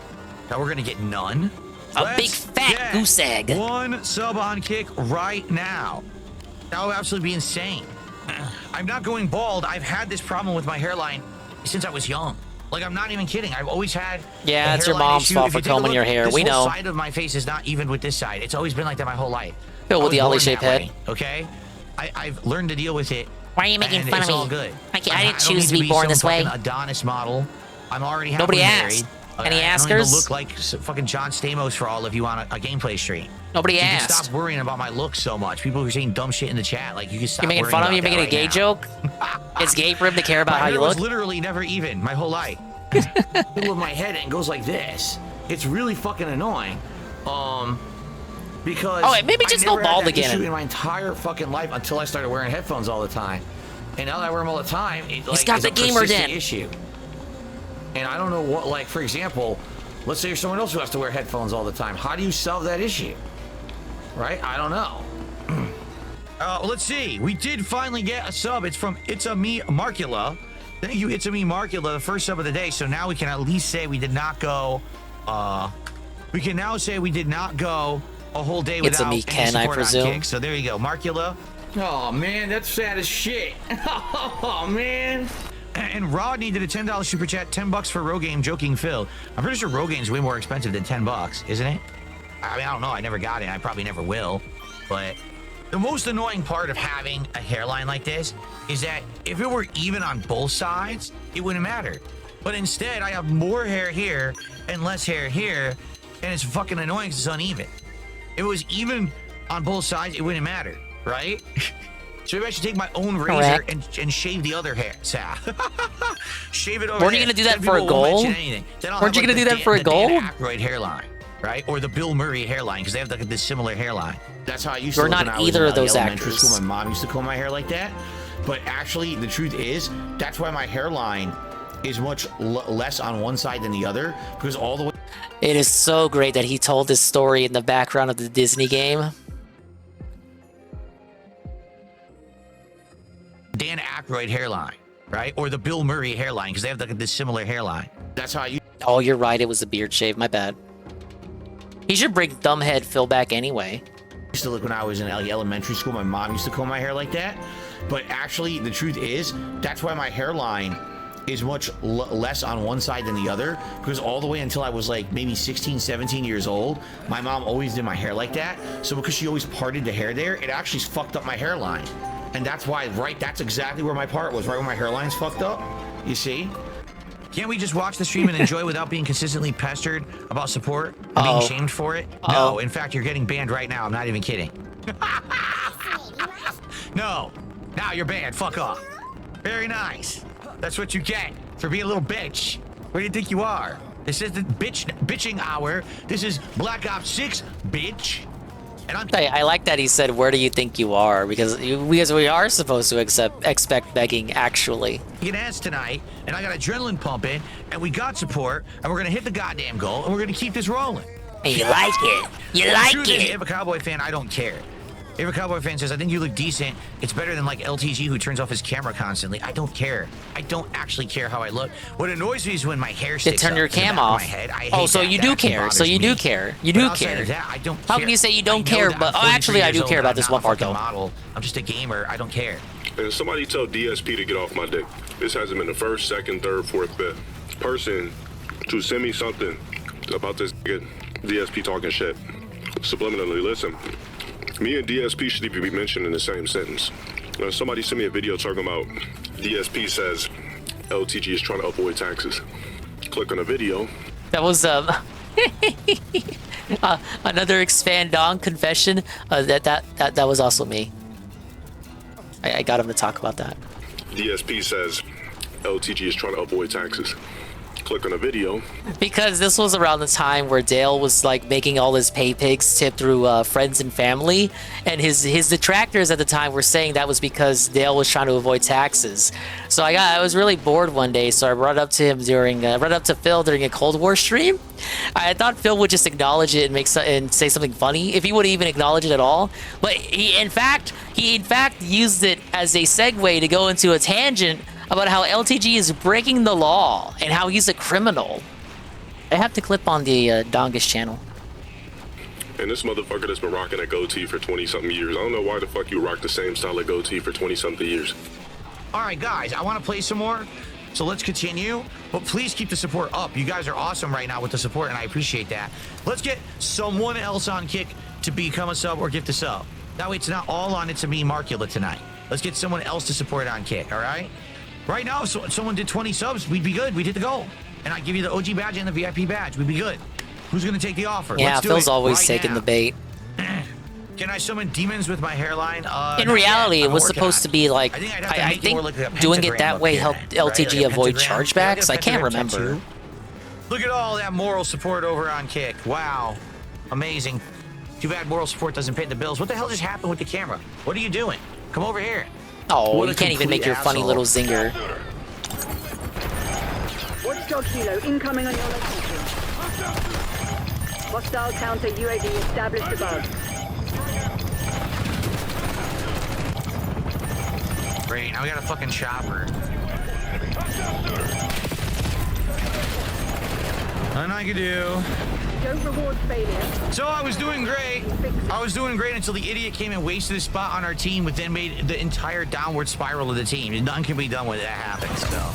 [SPEAKER 2] Now we're gonna get none.
[SPEAKER 12] A big fat goose egg.
[SPEAKER 2] 1 sub on Kick right now. That would absolutely be insane. I'm not going bald. I've had this problem with my hairline since I was young. Like, I'm not even kidding. I've always had.
[SPEAKER 12] Yeah, it's your mom's fault for combing your hair. We know.
[SPEAKER 2] This side of my face is not even with this side. It's always been like that my whole life.
[SPEAKER 12] Phil with the ollie-shaped head.
[SPEAKER 2] Okay, I've learned to deal with it.
[SPEAKER 12] Why are you making fun of
[SPEAKER 2] it's
[SPEAKER 12] me?
[SPEAKER 2] all good.
[SPEAKER 12] I didn't choose to be born this way.
[SPEAKER 2] Adonis model. I'm already
[SPEAKER 12] Nobody
[SPEAKER 2] happily
[SPEAKER 12] asked.
[SPEAKER 2] married.
[SPEAKER 12] Any
[SPEAKER 2] I
[SPEAKER 12] askers?
[SPEAKER 2] don't need to look like fucking John Stamos for all of you on a gameplay stream.
[SPEAKER 12] Nobody
[SPEAKER 2] You can
[SPEAKER 12] asked.
[SPEAKER 2] stop worrying about my look so much. People who are saying dumb shit in the chat, like, you can stop.
[SPEAKER 12] You're making
[SPEAKER 2] worrying
[SPEAKER 12] fun of
[SPEAKER 2] about
[SPEAKER 12] me? You're
[SPEAKER 2] that
[SPEAKER 12] making a
[SPEAKER 2] right
[SPEAKER 12] gay
[SPEAKER 2] now.
[SPEAKER 12] joke? It's gay for him to care about how you
[SPEAKER 2] My hair was
[SPEAKER 12] look?
[SPEAKER 2] literally never even my whole life. Middle of my head and goes like this. It's really fucking annoying. Because
[SPEAKER 12] maybe just go bald again.
[SPEAKER 2] In my entire fucking life until I started wearing headphones all the time, and now that I wear them all the time,
[SPEAKER 12] He's got the gamer den
[SPEAKER 2] issue. And I don't know what, like, for example, let's say you're someone else who has to wear headphones all the time. How do you solve that issue? Right? I don't know. Let's see. We did finally get a sub. It's from It's a Me Markula. Thank you, It's a Me Markula, the first sub of the day. So now we can at least say we did not go. We can now say we did not go a whole day
[SPEAKER 12] It's a
[SPEAKER 2] without
[SPEAKER 12] Me
[SPEAKER 2] any
[SPEAKER 12] Ken, I
[SPEAKER 2] support on
[SPEAKER 12] presume.
[SPEAKER 2] Kick. So there you go, Markula. Oh man, that's sad as shit. Oh man. And Rodney did a $10 super chat, $10 for Rogaine, joking Phil. I'm pretty sure Rogaine's way more expensive than $10, isn't it? I mean, I don't know. I never got it. I probably never will. But The most annoying part of having a hairline like this is that if it were even on both sides, it wouldn't matter. But instead, I have more hair here and less hair here, and it's fucking annoying because it's uneven. If it was even on both sides, it wouldn't matter, right? So maybe I should take my own razor and shave the other hair. Shave it over.
[SPEAKER 12] Weren't you gonna do that for a goal? Weren't you gonna do that for a goal?
[SPEAKER 2] Dan Aykroyd hairline, right? Or the Bill Murray hairline, because they have this similar hairline. That's how I used to
[SPEAKER 12] You're
[SPEAKER 2] look
[SPEAKER 12] not
[SPEAKER 2] when I was
[SPEAKER 12] either
[SPEAKER 2] in
[SPEAKER 12] of those
[SPEAKER 2] elementary
[SPEAKER 12] actors.
[SPEAKER 2] school. My mom used to comb my hair like that. But actually, the truth is, that's why my hairline is much less on one side than the other, because all the way.
[SPEAKER 12] It is so great that he told this story in the background of the Disney game.
[SPEAKER 2] Dan Aykroyd hairline, right? Or the Bill Murray hairline, because they have this similar hairline. That's how you.
[SPEAKER 12] Oh, you're right. It was a beard shave. My bad. He should bring Dumbhead Phil back anyway.
[SPEAKER 2] Used to look when I was in elementary school. My mom used to comb my hair like that. But actually, the truth is, that's why my hairline is much less on one side than the other, because all the way until I was like maybe 16, 17 years old, my mom always did my hair like that. So because she always parted the hair there, it actually fucked up my hairline. And that's why, right, that's exactly where my part was, right where my hairline's fucked up. You see? Can't we just watch the stream and enjoy without being consistently pestered about support and being shamed for it? No, in fact, you're getting banned right now. I'm not even kidding. No, now you're banned. Fuck off. Very nice. That's what you get for being a little bitch. What do you think you are? This is the bitching hour. This is Black Ops 6, bitch. And
[SPEAKER 12] I like that he said, "Where do you think you are?" Because we are supposed to expect begging, actually.
[SPEAKER 2] Get ass tonight, and I got adrenaline pumping, and we got support, and we're gonna hit the goddamn goal, and we're gonna keep this rolling.
[SPEAKER 12] And you like it. You like it.
[SPEAKER 2] If a Cowboy fan, I don't care. If a Cowboy fan says, I think you look decent, it's better than like LTG who turns off his camera constantly. I don't care. I don't actually care how I look. What annoys me is when my hair sticks
[SPEAKER 12] turn your cam off.
[SPEAKER 2] my head. I hate
[SPEAKER 12] Oh, so
[SPEAKER 2] that.
[SPEAKER 12] you
[SPEAKER 2] That
[SPEAKER 12] do
[SPEAKER 2] actually
[SPEAKER 12] care. So
[SPEAKER 2] bothers
[SPEAKER 12] you do
[SPEAKER 2] me.
[SPEAKER 12] care. You
[SPEAKER 2] But
[SPEAKER 12] do
[SPEAKER 2] outside
[SPEAKER 12] care.
[SPEAKER 2] of that, I don't
[SPEAKER 12] How
[SPEAKER 2] care.
[SPEAKER 12] can you say you
[SPEAKER 2] I
[SPEAKER 12] don't
[SPEAKER 2] know
[SPEAKER 12] care?
[SPEAKER 2] that
[SPEAKER 12] But
[SPEAKER 2] I'm
[SPEAKER 12] oh, actually,
[SPEAKER 2] 43
[SPEAKER 12] I do
[SPEAKER 2] years
[SPEAKER 12] care
[SPEAKER 2] old,
[SPEAKER 12] about
[SPEAKER 2] I'm
[SPEAKER 12] this
[SPEAKER 2] not
[SPEAKER 12] one
[SPEAKER 2] a
[SPEAKER 12] part
[SPEAKER 2] fucking
[SPEAKER 12] though.
[SPEAKER 2] model. I'm just a gamer. I don't care.
[SPEAKER 9] And somebody tell DSP to get off my dick. This hasn't been the first, second, third, fourth, fifth person to send me something about this DSP talking shit. Subliminally, listen. Me and DSP should even be mentioned in the same sentence. Somebody sent me a video talking about DSP says LTG is trying to avoid taxes. Click on the video.
[SPEAKER 12] That was another expand on confession. That was also me. I got him to talk about that.
[SPEAKER 9] DSP says LTG is trying to avoid taxes. Click on the video.
[SPEAKER 12] Because this was around the time where Dale was like making all his pay pigs tip through friends and family, and his detractors at the time were saying that was because Dale was trying to avoid taxes. So I was really bored one day, so I brought it up to him brought it up to Phil during a Cold War stream. I thought Phil would just acknowledge it and say something funny, if he would even acknowledge it at all. But he in fact used it as a segue to go into a tangent about how LTG is breaking the law and how he's a criminal. I have to clip on the Dingus channel.
[SPEAKER 9] And this motherfucker that's been rocking a goatee for 20-something years. I don't know why the fuck you rock the same style of goatee for 20-something years.
[SPEAKER 2] All right, guys, I want to play some more, so let's continue. But please keep the support up. You guys are awesome right now with the support, and I appreciate that. Let's get someone else on Kick to become a sub or gift a sub. That way it's not all on It's a Me Markula tonight. Let's get someone else to support on Kick, all right? Right now, if someone did 20 subs, we'd be good. We'd hit the goal. And I'd give you the OG badge and the VIP badge. We'd be good. Who's going to take the offer?
[SPEAKER 12] Yeah,
[SPEAKER 2] Let's do
[SPEAKER 12] Phil's
[SPEAKER 2] it
[SPEAKER 12] always
[SPEAKER 2] right
[SPEAKER 12] taking
[SPEAKER 2] now.
[SPEAKER 12] the bait.
[SPEAKER 2] Can I summon demons with my hairline?
[SPEAKER 12] In reality, it was supposed to be like, I think doing it that way helped LTG avoid chargebacks. I can't remember.
[SPEAKER 2] Look at all that moral support over on Kick. Wow. Amazing. Too bad moral support doesn't pay the bills. What the hell just happened with the camera? What are you doing? Come over here.
[SPEAKER 12] Oh,
[SPEAKER 2] What
[SPEAKER 12] you
[SPEAKER 2] a
[SPEAKER 12] can't even make your funny
[SPEAKER 2] complete
[SPEAKER 12] little
[SPEAKER 2] asshole.
[SPEAKER 12] zinger.
[SPEAKER 10] Watchdog Kilo incoming on your location. Hostile counter UAV established above.
[SPEAKER 2] Great, now we got a fucking chopper. Nothing I can do.
[SPEAKER 10] Don't reward failure.
[SPEAKER 2] So I was doing great. I was doing great until the idiot came and wasted a spot on our team, which then made the entire downward spiral of the team. Nothing can be done when that happens, so.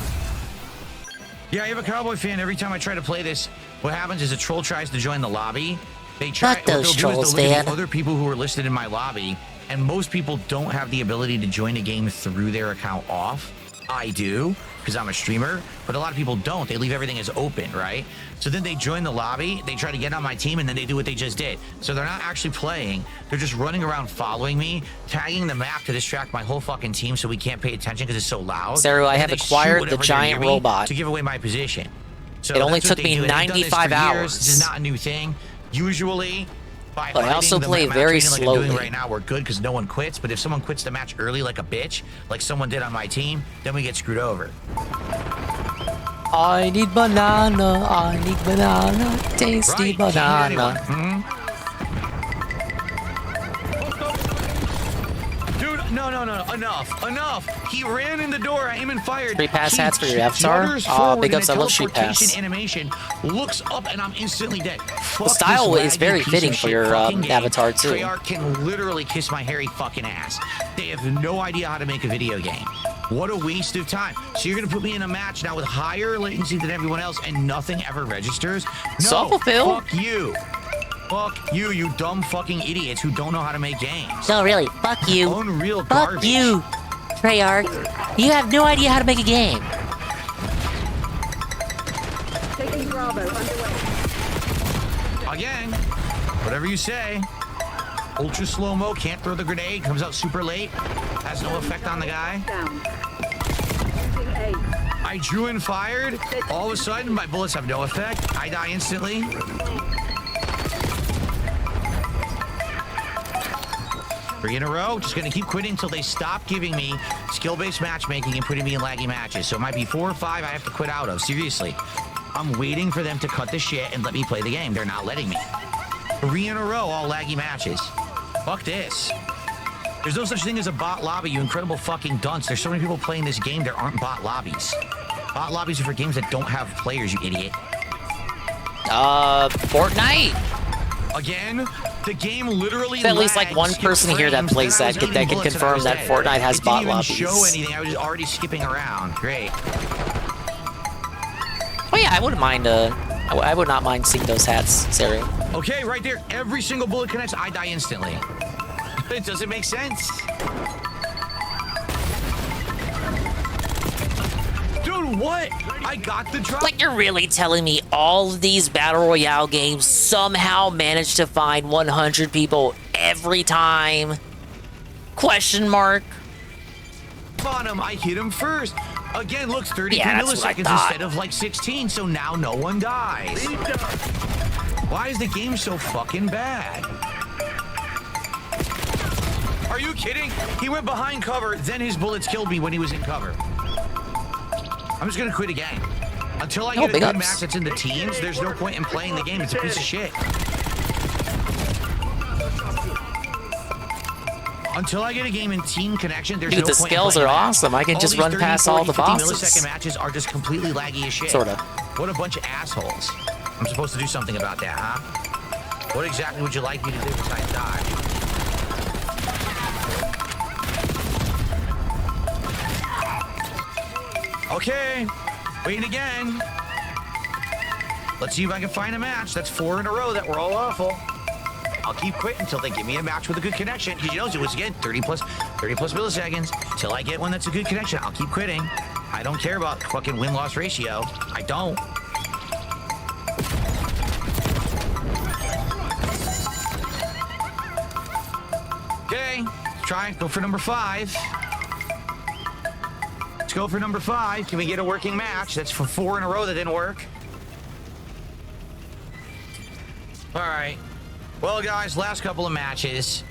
[SPEAKER 2] Yeah, I have a Cowboy fan. Every time I try to play this, what happens is a troll tries to join the lobby. They try.
[SPEAKER 12] Fuck those
[SPEAKER 2] what they'll do
[SPEAKER 12] trolls,
[SPEAKER 2] is they'll look at
[SPEAKER 12] man.
[SPEAKER 2] the other people who are listed in my lobby, and most people don't have the ability to join a game through their account off. I do, because I'm a streamer, but a lot of people don't. They leave everything as open, right? So then they join the lobby, they try to get on my team, and then they do what they just did. So they're not actually playing. They're just running around following me, tagging the map to distract my whole fucking team so we can't pay attention because it's so loud.
[SPEAKER 12] Saru, I
[SPEAKER 2] And
[SPEAKER 12] have
[SPEAKER 2] then they
[SPEAKER 12] acquired
[SPEAKER 2] shoot
[SPEAKER 12] the
[SPEAKER 2] whatever
[SPEAKER 12] giant
[SPEAKER 2] they're near me
[SPEAKER 12] robot.
[SPEAKER 2] to give away my position. So
[SPEAKER 12] It only
[SPEAKER 2] that's what
[SPEAKER 12] took
[SPEAKER 2] they
[SPEAKER 12] me
[SPEAKER 2] do, and they've done this
[SPEAKER 12] 95
[SPEAKER 2] for years.
[SPEAKER 12] hours.
[SPEAKER 2] This is not a new thing. Usually, by
[SPEAKER 12] But I also
[SPEAKER 2] hiding the
[SPEAKER 12] play
[SPEAKER 2] map
[SPEAKER 12] very
[SPEAKER 2] trading like I'm doing
[SPEAKER 12] slowly.
[SPEAKER 2] right now, we're good because no one quits. But if someone quits the match early like a bitch, like someone did on my team, then we get screwed over.
[SPEAKER 12] I need banana, I need banana, tasty
[SPEAKER 2] Right, can't hear anyone.
[SPEAKER 12] banana.
[SPEAKER 2] Dude, no, enough. He ran in the door, I aim and fired.
[SPEAKER 12] Street pass
[SPEAKER 2] He
[SPEAKER 12] hats for your avatar?
[SPEAKER 2] flutters
[SPEAKER 12] Aw,
[SPEAKER 2] forward
[SPEAKER 12] big
[SPEAKER 2] in
[SPEAKER 12] ups,
[SPEAKER 2] a
[SPEAKER 12] I love street
[SPEAKER 2] teleportation
[SPEAKER 12] pass.
[SPEAKER 2] animation, looks up, and I'm instantly dead. Fuck
[SPEAKER 12] The style
[SPEAKER 2] this
[SPEAKER 12] is
[SPEAKER 2] laggy
[SPEAKER 12] very
[SPEAKER 2] piece
[SPEAKER 12] fitting
[SPEAKER 2] of
[SPEAKER 12] for
[SPEAKER 2] shit
[SPEAKER 12] your
[SPEAKER 2] fucking game.
[SPEAKER 12] avatar, too.
[SPEAKER 2] Treyarch can literally kiss my hairy fucking ass. They have no idea how to make a video game. What a waste of time. So you're gonna put me in a match now with higher latency than everyone else and nothing ever registers? No,
[SPEAKER 12] Phil.
[SPEAKER 2] fuck you. Fuck you, you dumb fucking idiots who don't know how to make games.
[SPEAKER 12] No, really, fuck you.
[SPEAKER 2] Unreal
[SPEAKER 12] Fuck
[SPEAKER 2] garbage.
[SPEAKER 12] you, Treyarch. You have no idea how to make a game.
[SPEAKER 10] Taking Bravo underway.
[SPEAKER 2] Again, whatever you say. Ultra slow-mo, can't throw the grenade, comes out super late, has no effect on the guy.
[SPEAKER 10] Down. Using A.
[SPEAKER 2] I drew and fired, all of a sudden my bullets have no effect, I die instantly. 3 in a row, just gonna keep quitting until they stop giving me skill-based matchmaking and putting me in laggy matches. So it might be 4 or 5 I have to quit out of, seriously. I'm waiting for them to cut the shit and let me play the game. They're not letting me. 3 in a row, all laggy matches. Fuck this. There's no such thing as a bot lobby, you incredible fucking dunce. There's so many people playing this game, there aren't bot lobbies. Bot lobbies are for games that don't have players, you idiot.
[SPEAKER 12] Fortnite.
[SPEAKER 2] Again, the game literally
[SPEAKER 12] There's at least like
[SPEAKER 2] lags,
[SPEAKER 12] one
[SPEAKER 2] skips
[SPEAKER 12] person here that
[SPEAKER 2] frames,
[SPEAKER 12] plays
[SPEAKER 2] then I
[SPEAKER 12] that
[SPEAKER 2] was
[SPEAKER 12] can
[SPEAKER 2] eating bullets and I
[SPEAKER 12] confirm
[SPEAKER 2] was
[SPEAKER 12] that
[SPEAKER 2] dead.
[SPEAKER 12] Fortnite has
[SPEAKER 2] It
[SPEAKER 12] bot
[SPEAKER 2] didn't even
[SPEAKER 12] lobbies.
[SPEAKER 2] show anything, I was just already skipping around. Great.
[SPEAKER 12] Oh yeah, I wouldn't mind. I would not mind seeing those hats, Saru.
[SPEAKER 2] Okay, right there, every single bullet connects, I die instantly. It doesn't make sense. Dude, what? I got the drop.
[SPEAKER 12] Like, you're really telling me all of these Battle Royale games somehow manage to find 100 people every time? Question mark.
[SPEAKER 2] On him, I hit him first. Again, look, 32
[SPEAKER 12] Yeah, that's what I
[SPEAKER 2] milliseconds
[SPEAKER 12] thought.
[SPEAKER 2] instead of like 16, so now no one dies. Why is the game so fucking bad? Are you kidding? He went behind cover, then his bullets killed me when he was in cover. I'm just gonna quit again. Until I
[SPEAKER 12] No,
[SPEAKER 2] get a
[SPEAKER 12] big
[SPEAKER 2] good
[SPEAKER 12] ups.
[SPEAKER 2] match that's in the teams, there's no point in playing the game. It's a piece of shit. Until I get a game in team connection, there's
[SPEAKER 12] Dude,
[SPEAKER 2] no
[SPEAKER 12] the
[SPEAKER 2] point in
[SPEAKER 12] skills
[SPEAKER 2] playing
[SPEAKER 12] are
[SPEAKER 2] that.
[SPEAKER 12] awesome. I can
[SPEAKER 2] All
[SPEAKER 12] just
[SPEAKER 2] these
[SPEAKER 12] run
[SPEAKER 2] 30,
[SPEAKER 12] past all
[SPEAKER 2] 40,
[SPEAKER 12] the
[SPEAKER 2] 50
[SPEAKER 12] bosses.
[SPEAKER 2] millisecond matches are just completely laggy as shit.
[SPEAKER 12] Sorta.
[SPEAKER 2] What a bunch of assholes. I'm supposed to do something about that, huh? What exactly would you like me to do besides die? Okay, wait again. Let's see if I can find a match. That's 4 in a row that were all awful. I'll keep quitting until they give me a match with a good connection. Because you know, it was again 30 plus milliseconds. Till I get one that's a good connection, I'll keep quitting. I don't care about fucking win-loss ratio. I don't. Okay, let's try. Go for number 5. Let's go for number 5. Can we get a working match? That's for 4 in a row that didn't work. All right. Well, guys, last couple of matches.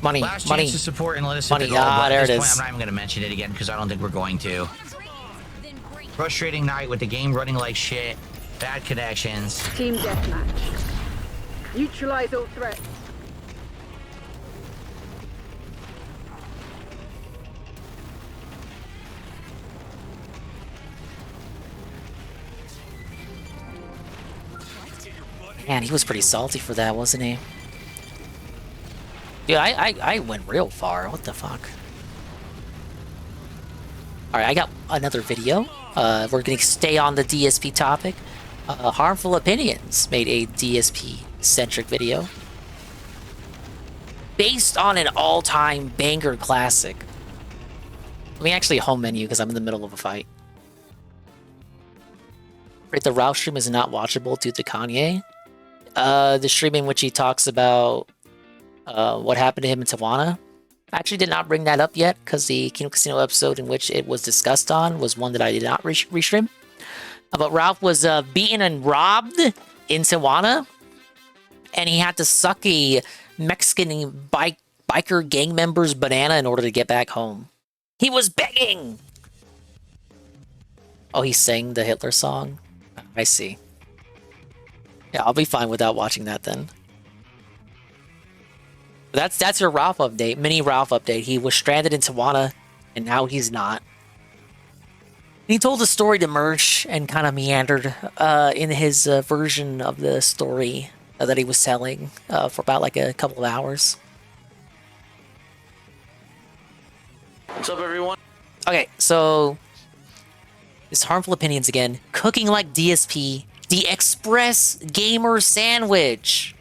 [SPEAKER 12] Money,
[SPEAKER 2] Last
[SPEAKER 12] money.
[SPEAKER 2] chance to support and let us
[SPEAKER 12] Money,
[SPEAKER 2] hit the goal, but
[SPEAKER 12] there
[SPEAKER 2] at
[SPEAKER 12] it
[SPEAKER 2] this point,
[SPEAKER 12] is.
[SPEAKER 2] I'm not even going to mention it again because I don't think we're going to. Frustrating night with the game running like shit. Bad connections.
[SPEAKER 10] Team deathmatch. Neutralize all threats.
[SPEAKER 12] Man, he was pretty salty for that, wasn't he? Dude, I went real far. What the fuck? Alright, I got another video. We're gonna stay on the DSP topic. Harmful Opinions made a DSP-centric video. based on an all-time banger classic. Let me actually home menu because I'm in the middle of a fight. Right, the Ralph stream is not watchable due to Kanye. The stream in which he talks about what happened to him in Tijuana. I actually did not bring that up yet because the Kino Casino episode in which it was discussed on was one that I did not restream. But Ralph was beaten and robbed in Tijuana, and he had to suck a Mexican biker gang member's banana in order to get back home. He was begging! Oh, he sang the Hitler song? I see. Yeah, I'll be fine without watching that then. That's your Ralph update, mini Ralph update. He was stranded in Tijuana, and now he's not. He told the story to Merch and kind of meandered in his version of the story that he was telling for about like a couple of hours.
[SPEAKER 2] What's up, everyone?
[SPEAKER 12] Okay, so it's Harmful Opinions again. Cooking like DSP, the Express Gamer Sandwich.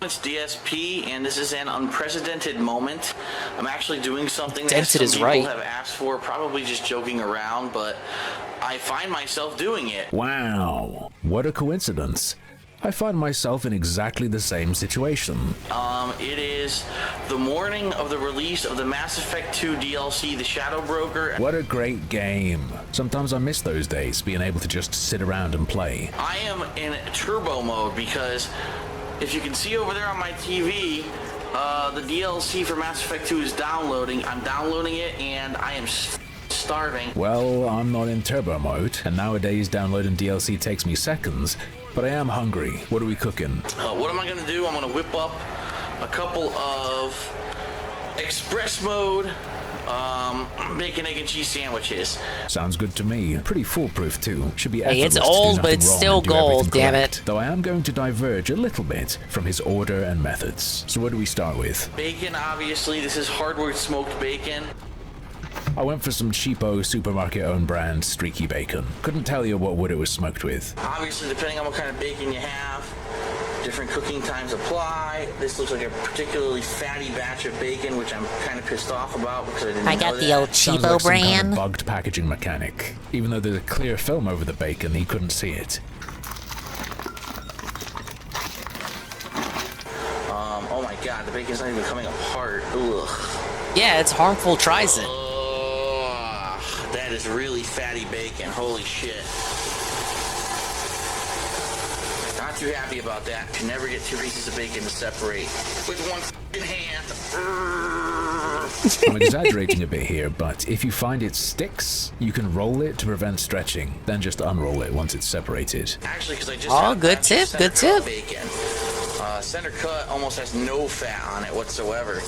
[SPEAKER 2] It's DSP, and this is an unprecedented moment. I'm actually doing something that
[SPEAKER 12] Dented
[SPEAKER 2] some
[SPEAKER 12] is
[SPEAKER 2] people
[SPEAKER 12] right.
[SPEAKER 2] have asked for, probably just joking around, but I find myself doing it.
[SPEAKER 13] Wow, what a coincidence. I find myself in exactly the same situation.
[SPEAKER 2] It is the morning of the release of the Mass Effect 2 DLC, The Shadow Broker.
[SPEAKER 13] What a great game. Sometimes I miss those days, being able to just sit around and play.
[SPEAKER 2] I am in turbo mode because if you can see over there on my TV, the DLC for Mass Effect 2 is downloading. I'm downloading it and I am starving.
[SPEAKER 13] Well, I'm not in turbo mode, and nowadays downloading DLC takes me seconds, but I am hungry. What are we cooking?
[SPEAKER 2] What am I going to do? I'm going to whip up a couple of express mode bacon, egg, and cheese sandwiches.
[SPEAKER 13] Sounds good to me. Pretty foolproof too. Should be
[SPEAKER 12] Hey,
[SPEAKER 13] effortless
[SPEAKER 12] it's
[SPEAKER 13] to do
[SPEAKER 12] old, but
[SPEAKER 13] nothing
[SPEAKER 12] it's
[SPEAKER 13] wrong
[SPEAKER 12] still
[SPEAKER 13] and do
[SPEAKER 12] gold,
[SPEAKER 13] everything
[SPEAKER 12] damn
[SPEAKER 13] correct.
[SPEAKER 12] it.
[SPEAKER 13] Though I am going to diverge a little bit from his order and methods. So what do we start with?
[SPEAKER 2] Bacon, obviously. This is hardwood smoked bacon.
[SPEAKER 13] I went for some cheapo supermarket own brand streaky bacon. Couldn't tell you what wood it was smoked with.
[SPEAKER 2] Obviously, depending on what kind of bacon you have, different cooking times apply. This looks like a particularly fatty batch of bacon, which I'm kind of pissed off about because I didn't
[SPEAKER 12] I
[SPEAKER 2] know
[SPEAKER 12] got the
[SPEAKER 2] that.
[SPEAKER 12] old
[SPEAKER 13] Sounds
[SPEAKER 12] cheapo
[SPEAKER 13] like some kind
[SPEAKER 12] brand.
[SPEAKER 13] of bugged packaging mechanic. Even though there's a clear film over the bacon, he couldn't see it.
[SPEAKER 2] Oh my god, the bacon's not even coming apart. Ugh.
[SPEAKER 12] Yeah, it's Harmful tries it.
[SPEAKER 2] That is really fatty bacon. Holy shit. Not too happy about that. Can never get two pieces of bacon to separate with one hand.
[SPEAKER 13] I'm exaggerating a bit here, but if you find it sticks, you can roll it to prevent stretching, then just unroll it once it's separated.
[SPEAKER 2] Actually, because I just
[SPEAKER 12] Oh,
[SPEAKER 2] had
[SPEAKER 12] good tip,
[SPEAKER 2] center
[SPEAKER 12] good tip.
[SPEAKER 2] cut bacon. Center cut almost has no fat on it whatsoever,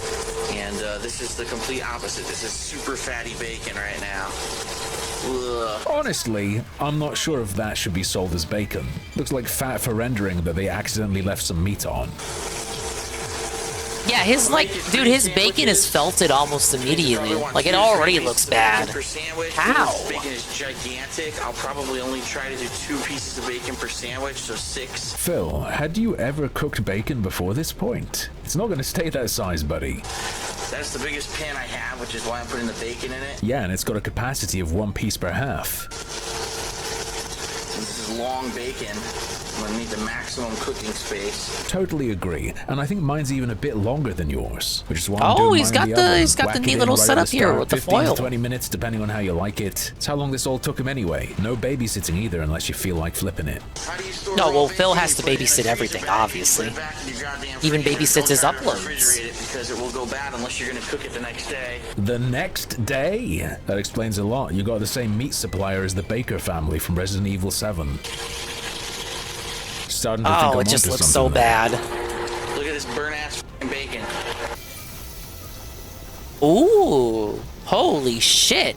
[SPEAKER 2] and this is the complete opposite. This is super fatty bacon right now. Ugh.
[SPEAKER 13] Honestly, I'm not sure if that should be sold as bacon. Looks like fat for rendering that they accidentally left some meat on.
[SPEAKER 12] Yeah, his his bacon is felted almost immediately. Like, it already looks bad. How?
[SPEAKER 2] This bacon is gigantic. I'll probably only try to do 2 pieces of bacon per sandwich, so 6.
[SPEAKER 13] Phil, had you ever cooked bacon before this point? It's not going to stay that size, buddy.
[SPEAKER 2] That's the biggest pan I have, which is why I'm putting the bacon in it.
[SPEAKER 13] Yeah, and it's got a capacity of 1 piece per half.
[SPEAKER 2] This is long bacon. I'm gonna need the maximum cooking space.
[SPEAKER 13] Totally agree, and I think mine's even a bit longer than yours, which is why I'm
[SPEAKER 12] Oh,
[SPEAKER 13] doing
[SPEAKER 12] he's
[SPEAKER 13] mine in
[SPEAKER 12] got the-
[SPEAKER 13] oven.
[SPEAKER 12] he's got the
[SPEAKER 13] Whack it
[SPEAKER 12] neat
[SPEAKER 13] in
[SPEAKER 12] little
[SPEAKER 13] right at
[SPEAKER 12] setup here
[SPEAKER 13] start,
[SPEAKER 12] with the
[SPEAKER 13] 15 to
[SPEAKER 12] foil.
[SPEAKER 13] 20 minutes, depending on how you like it. It's how long this all took him anyway. No babysitting either, unless you feel like flipping it.
[SPEAKER 12] No, well, Phil has to babysit everything, obviously. Even babysits his uploads.
[SPEAKER 2] Because it will go bad unless you're gonna cook it the next day.
[SPEAKER 13] The next day? That explains a lot. You got the same meat supplier as the Baker family from Resident Evil 7. Starting to think I'm
[SPEAKER 12] Oh, it just
[SPEAKER 13] onto
[SPEAKER 12] looks so
[SPEAKER 13] something
[SPEAKER 12] bad.
[SPEAKER 2] Look at this burnt-ass bacon.
[SPEAKER 12] Ooh, holy shit.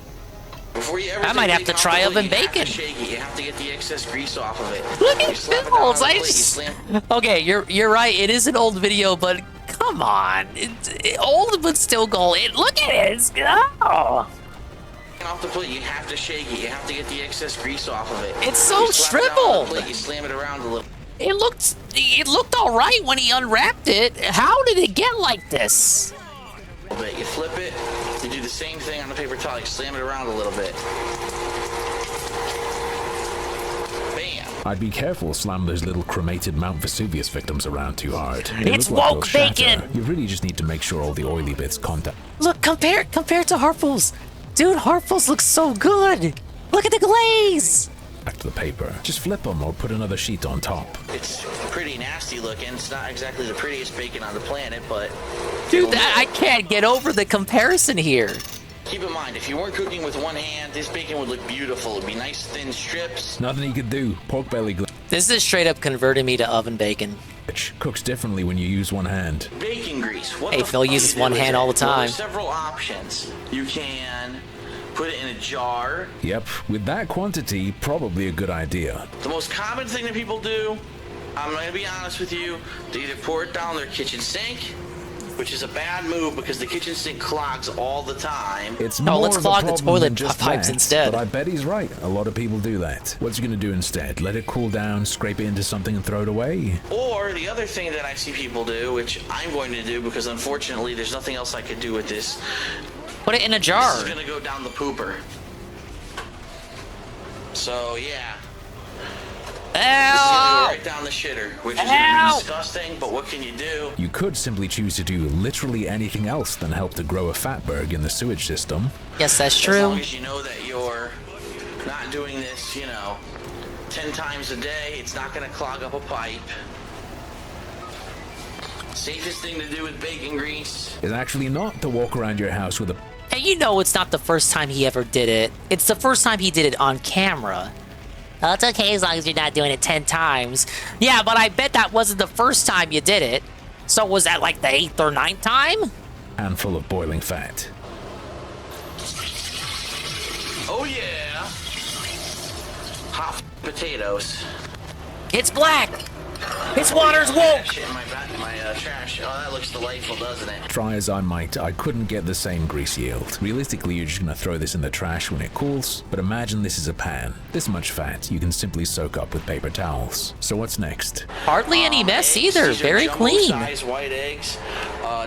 [SPEAKER 2] Before you ever
[SPEAKER 12] I might have to try oven
[SPEAKER 2] bacon.
[SPEAKER 12] bacon.
[SPEAKER 2] Shake it. You have to get the excess grease off of it.
[SPEAKER 12] Look
[SPEAKER 2] You
[SPEAKER 12] at
[SPEAKER 2] slap it down on
[SPEAKER 12] Phil's.
[SPEAKER 2] the
[SPEAKER 12] I
[SPEAKER 2] plate, you
[SPEAKER 12] just...
[SPEAKER 2] slam
[SPEAKER 12] Okay, you're right. It is an old video, but come on. Old but still gold. Look at it. Oh.
[SPEAKER 2] off the plate. You have to shake it. You have to get the excess grease off of it.
[SPEAKER 12] It's so
[SPEAKER 2] You slap it down on the
[SPEAKER 12] shriveled.
[SPEAKER 2] plate, you slam it around a little.
[SPEAKER 12] It looked all right when he unwrapped it. How did it get like this?
[SPEAKER 2] But you flip it, you do the same thing on the paper towel, you slam it around a little bit. Bam.
[SPEAKER 13] I'd be careful slamming those little cremated Mount Vesuvius victims around too hard. They
[SPEAKER 12] It's
[SPEAKER 13] look like
[SPEAKER 12] woke
[SPEAKER 13] they'll shatter.
[SPEAKER 12] bacon.
[SPEAKER 13] You really just need to make sure all the oily bits contact.
[SPEAKER 12] Look, compare to Harples. Dude, Harples looks so good. Look at the glaze.
[SPEAKER 13] Back to the paper. Just flip them or put another sheet on top.
[SPEAKER 2] It's pretty nasty looking. It's not exactly the prettiest bacon on the planet, but...
[SPEAKER 12] Dude, I can't get over the comparison here.
[SPEAKER 2] Keep in mind, if you weren't cooking with one hand, this bacon would look beautiful. It'd be nice thin strips.
[SPEAKER 13] Nothing you could do. Pork belly
[SPEAKER 12] This is straight up converting me to oven bacon.
[SPEAKER 13] cooks differently when you use one hand.
[SPEAKER 2] Bacon grease. What
[SPEAKER 12] Hey,
[SPEAKER 2] the
[SPEAKER 12] Phil
[SPEAKER 2] fuck
[SPEAKER 12] uses
[SPEAKER 2] do you
[SPEAKER 12] one
[SPEAKER 2] do with
[SPEAKER 12] hand
[SPEAKER 2] it?
[SPEAKER 12] all the
[SPEAKER 2] Well,
[SPEAKER 12] time.
[SPEAKER 2] there's several options. You can put it in a jar.
[SPEAKER 13] Yep, with that quantity, probably a good idea.
[SPEAKER 2] The most common thing that people do, I'm going to be honest with you, they either pour it down their kitchen sink, which is a bad move because the kitchen sink clogs all the time.
[SPEAKER 13] It's
[SPEAKER 12] No,
[SPEAKER 13] more
[SPEAKER 12] let's
[SPEAKER 13] of a
[SPEAKER 12] clog the
[SPEAKER 13] problem
[SPEAKER 12] toilet
[SPEAKER 13] than just
[SPEAKER 12] pipes
[SPEAKER 13] that,
[SPEAKER 12] instead.
[SPEAKER 13] But I bet he's right. A lot of people do that. What's he gonna do instead? Let it cool down, scrape it into something, and throw it away?
[SPEAKER 2] Or the other thing that I see people do, which I'm going to do because unfortunately there's nothing else I could do with this.
[SPEAKER 12] Put it in a jar.
[SPEAKER 2] This is going to go down the pooper. So yeah. This is going to go right down the shitter, which is going to be disgusting, but what can you do?
[SPEAKER 13] You could simply choose to do literally anything else than help to grow a fatberg in the sewage system.
[SPEAKER 12] Yes, that's
[SPEAKER 2] As
[SPEAKER 12] true.
[SPEAKER 2] long as you know that you're not doing this, 10 times a day, it's not going to clog up a pipe. Safest thing to do with bacon grease.
[SPEAKER 13] Is actually not to walk around your house with a...
[SPEAKER 12] And you know it's not the first time he ever did it. It's the first time he did it on camera. Oh, it's okay as long as you're not doing it 10 times. Yeah, but I bet that wasn't the first time you did it. So was that like the 8th or 9th time?
[SPEAKER 13] handful of boiling fat.
[SPEAKER 2] Oh yeah. Hot potatoes.
[SPEAKER 12] It's black. Its water's woke.
[SPEAKER 2] Shit in my trash. Oh, that looks delightful, doesn't it?
[SPEAKER 13] Try as I might, I couldn't get the same grease yield. Realistically, you're just gonna throw this in the trash when it cools, but imagine this is a pan. This much fat you can simply soak up with paper towels. So what's next?
[SPEAKER 12] Hardly any mess either.
[SPEAKER 2] These are
[SPEAKER 12] Very clean.
[SPEAKER 2] jumbo-sized white eggs.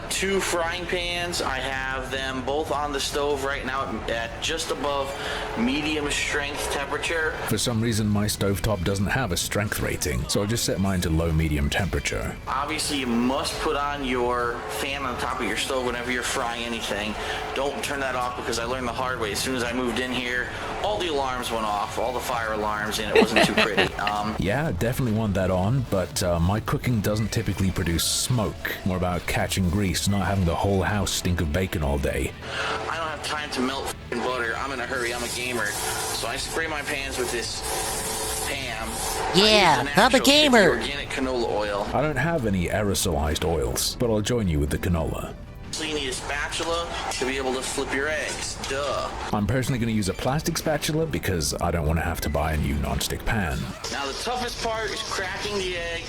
[SPEAKER 2] 2 frying pans. I have them both on the stove right now at just above medium strength temperature.
[SPEAKER 13] For some reason, my stovetop doesn't have a strength rating, so I just set mine to low-medium temperature.
[SPEAKER 2] Obviously, you must put on your fan on top of your stove whenever you're frying anything. Don't turn that off because I learned the hard way. As soon as I moved in here, all the alarms went off, all the fire alarms, and it wasn't too pretty.
[SPEAKER 13] Yeah, definitely want that on, but my cooking doesn't typically produce smoke. More about catching grease, not having the whole house stink of bacon all day.
[SPEAKER 2] I don't have time to melt butter. I'm in a hurry. I'm a gamer. So I spray my pans with this Pam.
[SPEAKER 12] Yeah, I'm a gamer.
[SPEAKER 2] Organic canola oil.
[SPEAKER 13] I don't have any aerosolized oils, but I'll join you with the canola.
[SPEAKER 2] So you need a spatula to be able to flip your eggs. Duh.
[SPEAKER 13] I'm personally going to use a plastic spatula because I don't want to have to buy a new nonstick pan.
[SPEAKER 2] Now the toughest part is cracking the egg.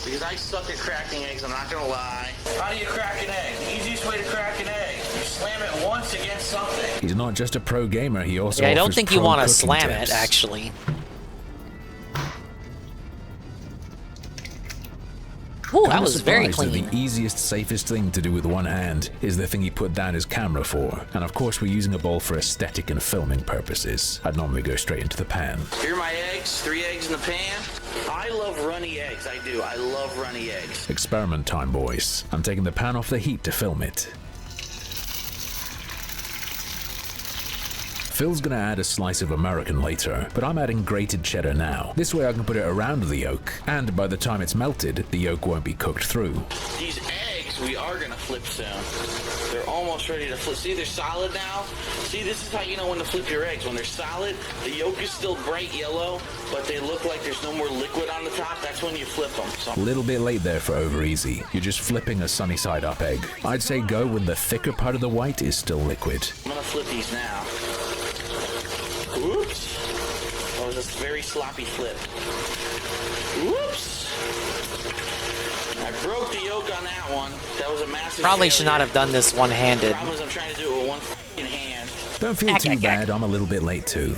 [SPEAKER 2] Because I suck at cracking eggs, I'm not gonna lie. How do you crack an egg? The easiest way to crack an egg, you slam it once against something.
[SPEAKER 13] He's not just a pro gamer, he also
[SPEAKER 12] Yeah, I don't
[SPEAKER 13] offers
[SPEAKER 12] think you
[SPEAKER 13] pro
[SPEAKER 12] want to
[SPEAKER 13] cooking
[SPEAKER 12] slam
[SPEAKER 13] tips.
[SPEAKER 12] it, actually. Ooh, that
[SPEAKER 13] Kinda
[SPEAKER 12] was very
[SPEAKER 13] surprised that
[SPEAKER 12] clean.
[SPEAKER 13] The easiest, safest thing to do with one hand is the thing he put down his camera for. And of course, we're using a bowl for aesthetic and filming purposes. I'd normally go straight into the pan.
[SPEAKER 2] Here are my eggs, 3 eggs in the pan. I love runny eggs, I do. I love runny eggs.
[SPEAKER 13] Experiment time, boys. I'm taking the pan off the heat to film it. Phil's gonna add a slice of American later, but I'm adding grated cheddar now. This way I can put it around the yolk, and by the time it's melted, the yolk won't be cooked through.
[SPEAKER 2] These eggs we are gonna flip soon. They're almost ready to flip. See, they're solid now. See, this is how you know when to flip your eggs. When they're solid, the yolk is still bright yellow, but they look like there's no more liquid on the top. That's when you flip them. So.
[SPEAKER 13] A little bit late there for over easy. You're just flipping a sunny side up egg. I'd say go when the thicker part of the white is still liquid.
[SPEAKER 2] I'm gonna flip these now. Oops. That was a very sloppy flip. Oops. I broke the yolk on that one. That was a massive
[SPEAKER 12] Probably should not have done this one-handed.
[SPEAKER 2] The problem is I'm trying to do it with one f***ing hand.
[SPEAKER 13] Don't feel too bad, I'm a little bit late too.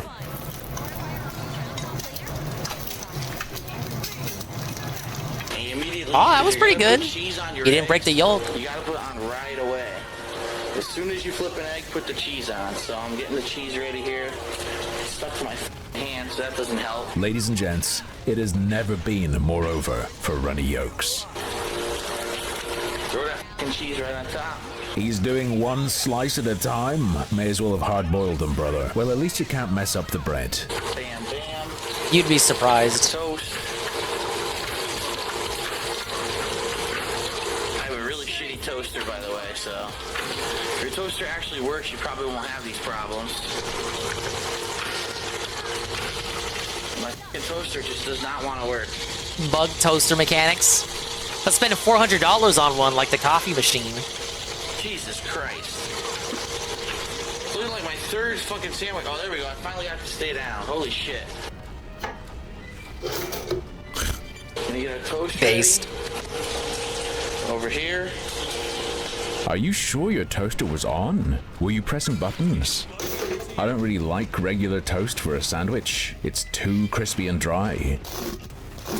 [SPEAKER 2] immediately.
[SPEAKER 12] Oh, that was
[SPEAKER 2] If you're
[SPEAKER 12] pretty
[SPEAKER 2] gonna
[SPEAKER 12] good.
[SPEAKER 2] put cheese on your
[SPEAKER 12] You didn't break
[SPEAKER 2] eggs,
[SPEAKER 12] the yolk.
[SPEAKER 2] You gotta put it on right away. As soon as you flip an egg, put the cheese on. So I'm getting the cheese ready here. It's stuck to my hand, so that doesn't help.
[SPEAKER 13] Ladies and gents, it has never been more over for Runny Yolks.
[SPEAKER 2] Throw that f***ing cheese right on top.
[SPEAKER 13] He's doing one slice at a time. May as well have hard-boiled them, brother. Well, at least you can't mess up the bread.
[SPEAKER 2] Bam, bam.
[SPEAKER 12] You'd be surprised.
[SPEAKER 2] Toast. I have a really shitty toaster, by the way, so if your toaster actually works, you probably won't have these problems. My f***ing toaster just does not want to work.
[SPEAKER 12] Bug toaster mechanics. Let's spend $400 on one like the coffee machine.
[SPEAKER 2] Jesus Christ. It's looking like my third fucking sandwich. Oh, there we go. I finally got to stay down. Holy shit. Can you get a toast
[SPEAKER 12] Based.
[SPEAKER 2] ready? Over here.
[SPEAKER 13] Are you sure your toaster was on? Were you pressing buttons? I don't really like regular toast for a sandwich. It's too crispy and dry.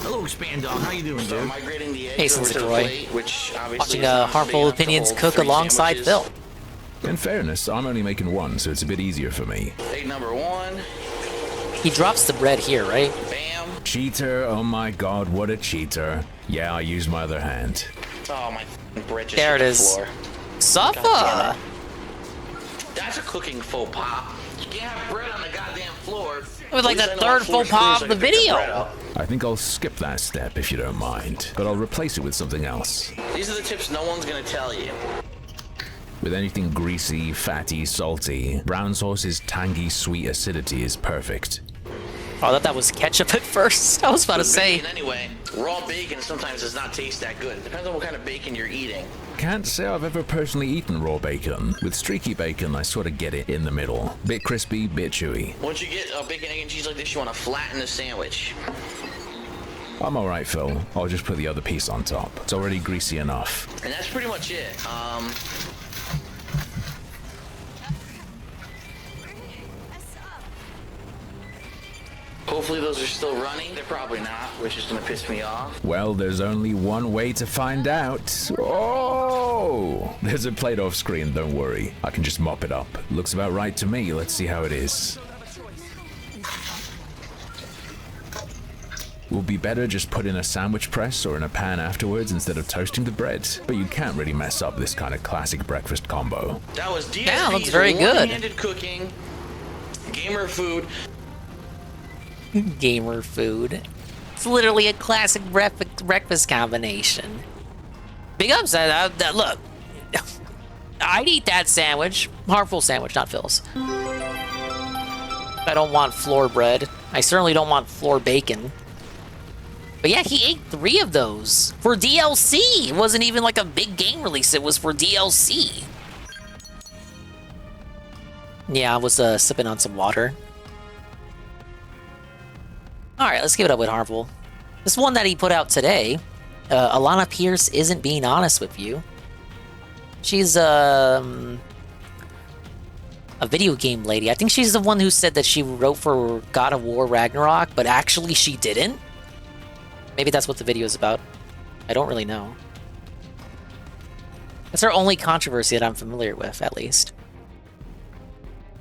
[SPEAKER 2] Hello, Span Dog. How you doing, dude? Migrating the eggs
[SPEAKER 12] Hey,
[SPEAKER 2] over to the
[SPEAKER 12] Troy.
[SPEAKER 2] plate, which obviously
[SPEAKER 12] Watching
[SPEAKER 2] is not
[SPEAKER 12] Harmful
[SPEAKER 2] big enough to
[SPEAKER 12] Opinions
[SPEAKER 2] hold
[SPEAKER 12] cook
[SPEAKER 2] 3
[SPEAKER 12] alongside
[SPEAKER 2] sandwiches.
[SPEAKER 12] Phil.
[SPEAKER 13] In fairness, I'm only making one, so it's a bit easier for me.
[SPEAKER 2] Egg number 1.
[SPEAKER 12] He drops the bread here, right?
[SPEAKER 2] Bam.
[SPEAKER 13] Cheater, oh my god, what a cheater. Yeah, I used my other hand.
[SPEAKER 2] Oh, my f***ing bread just
[SPEAKER 12] There
[SPEAKER 2] hit
[SPEAKER 12] it
[SPEAKER 2] the
[SPEAKER 12] is.
[SPEAKER 2] floor.
[SPEAKER 12] Suffer.
[SPEAKER 2] God damn it. That's a cooking faux pas. You can't have bread on the goddamn floor.
[SPEAKER 12] It was like
[SPEAKER 2] At
[SPEAKER 12] the
[SPEAKER 2] least I know
[SPEAKER 12] third
[SPEAKER 2] what floor
[SPEAKER 12] faux pas
[SPEAKER 2] screws
[SPEAKER 12] of the
[SPEAKER 2] I can pick bread
[SPEAKER 12] video.
[SPEAKER 2] up.
[SPEAKER 13] I think I'll skip that step if you don't mind, but I'll replace it with something else.
[SPEAKER 2] These are the tips no one's gonna tell you.
[SPEAKER 13] With anything greasy, fatty, salty, brown sauce's tangy, sweet acidity is perfect.
[SPEAKER 12] Oh, I thought that was ketchup at first. I was about to say.
[SPEAKER 2] Bacon, anyway, raw bacon sometimes does not taste that good. It depends on what kind of bacon you're eating.
[SPEAKER 13] Can't say I've ever personally eaten raw bacon. With streaky bacon, I sort of get it in the middle. Bit crispy, bit chewy.
[SPEAKER 2] Once you get a bacon, egg, and cheese like this, you want to flatten the sandwich.
[SPEAKER 13] I'm alright, Phil. I'll just put the other piece on top. It's already greasy enough.
[SPEAKER 2] And that's pretty much it. Hopefully those are still running. They're probably not, which is going to piss me off.
[SPEAKER 13] Well, there's only one way to find out. Oh! There's a plate off screen, don't worry. I can just mop it up. Looks about right to me. Let's see how it is. Will be better just put in a sandwich press or in a pan afterwards instead of toasting the bread. But you can't really mess up this kind of classic breakfast combo.
[SPEAKER 2] That was DSP's
[SPEAKER 12] Yeah, looks very good.
[SPEAKER 2] one-handed cooking, gamer food.
[SPEAKER 12] Gamer food. It's literally a classic breakfast combination. Big ups. Look, I'd eat that sandwich. Harmful sandwich, not Phil's. I don't want floor bread. I certainly don't want floor bacon. But yeah, he ate 3 of those for DLC. It wasn't even like a big game release. It was for DLC. Yeah, I was sipping on some water. All right, let's give it up with Harmful. This one that he put out today, Alana Pierce isn't being honest with you. She's a video game lady. I think she's the one who said that she wrote for God of War Ragnarok, but actually she didn't. Maybe that's what the video is about. I don't really know. That's our only controversy that I'm familiar with, at least.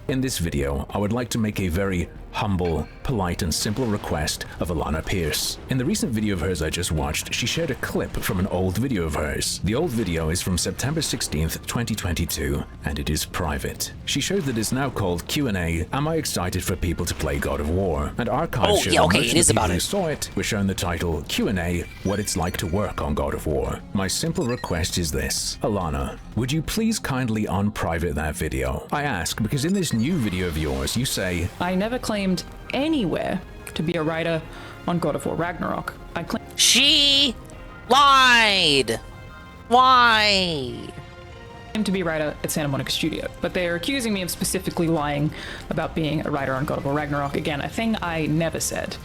[SPEAKER 13] In this video, I would like to make a very humble, polite, and simple request of Alana Pierce. In the recent video of hers I just watched, she shared a clip from an old video of hers. The old video is from September 16th, 2022, and it is private. She showed that it's now called Q&A, Am I Excited for People to Play God of War? And archives show that most of the people who saw it were shown the title Q&A, What It's Like to Work on God of War. My simple request is this. Alana, would you please kindly unprivate that video? I ask because in this new video of yours, you say,
[SPEAKER 5] I never claimed anywhere to be a writer on God of War Ragnarok. I claim
[SPEAKER 12] she lied. Why?
[SPEAKER 5] To be a writer at Santa Monica Studio, but they're accusing me of specifically lying about being a writer on God of War Ragnarok. Again, a thing I never said.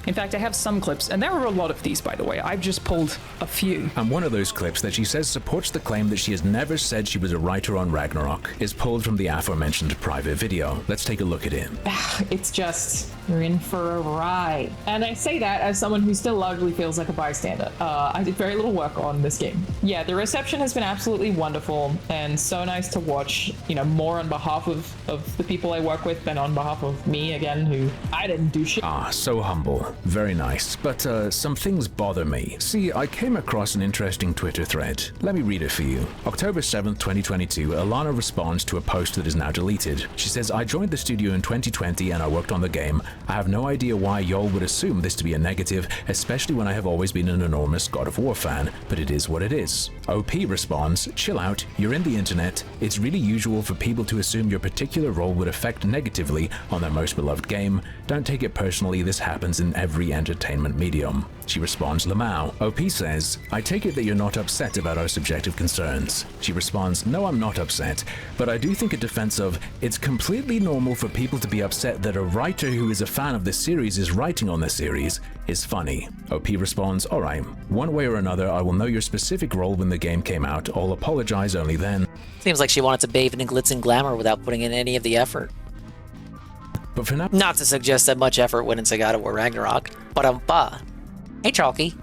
[SPEAKER 5] In fact, I have some clips, and there are a lot of these, by the way. I've just pulled a few.
[SPEAKER 13] And one of those clips that she says supports the claim that she has never said she was a writer on Ragnarok is pulled from the aforementioned private video. Let's take a look at it.
[SPEAKER 5] It's just, you're in for a ride. And I say that as someone who still largely feels like a bystander. I did very little work on this game. Yeah, the reception has been absolutely wonderful and so nice to watch, you know, more on behalf of the people I work with than on behalf of me, again, who I didn't do shit.
[SPEAKER 13] Ah, so humble. Very nice. But some things bother me. See, I came across an interesting Twitter thread. Let me read it for you. October 7th, 2022, Alana responds to a post that is now deleted. She says, I joined the studio in 2020 and I worked on the game. I have no idea why y'all would assume this to be a negative, especially when I have always been an enormous God of War fan, but it is what it is. OP responds, chill out, you're in the internet. It's really usual for people to assume your particular role would affect negatively on their most beloved game. Don't take it personally, this happens in every entertainment medium. She responds, Lamau. OP says, I take it that you're not upset about our subjective concerns. She responds, no, I'm not upset, but I do think a defense of, it's completely normal for people to be upset that a writer who is a fan of this series is writing on this series is funny. OP responds, alright, one way or another I will know your specific role when the game came out, I'll apologize only then.
[SPEAKER 12] Seems like she wanted to bathe in glitz and glamour without putting in any of the effort.
[SPEAKER 13] But for now,
[SPEAKER 12] not to suggest that much effort went into God of War Ragnarok, but hey Chalky.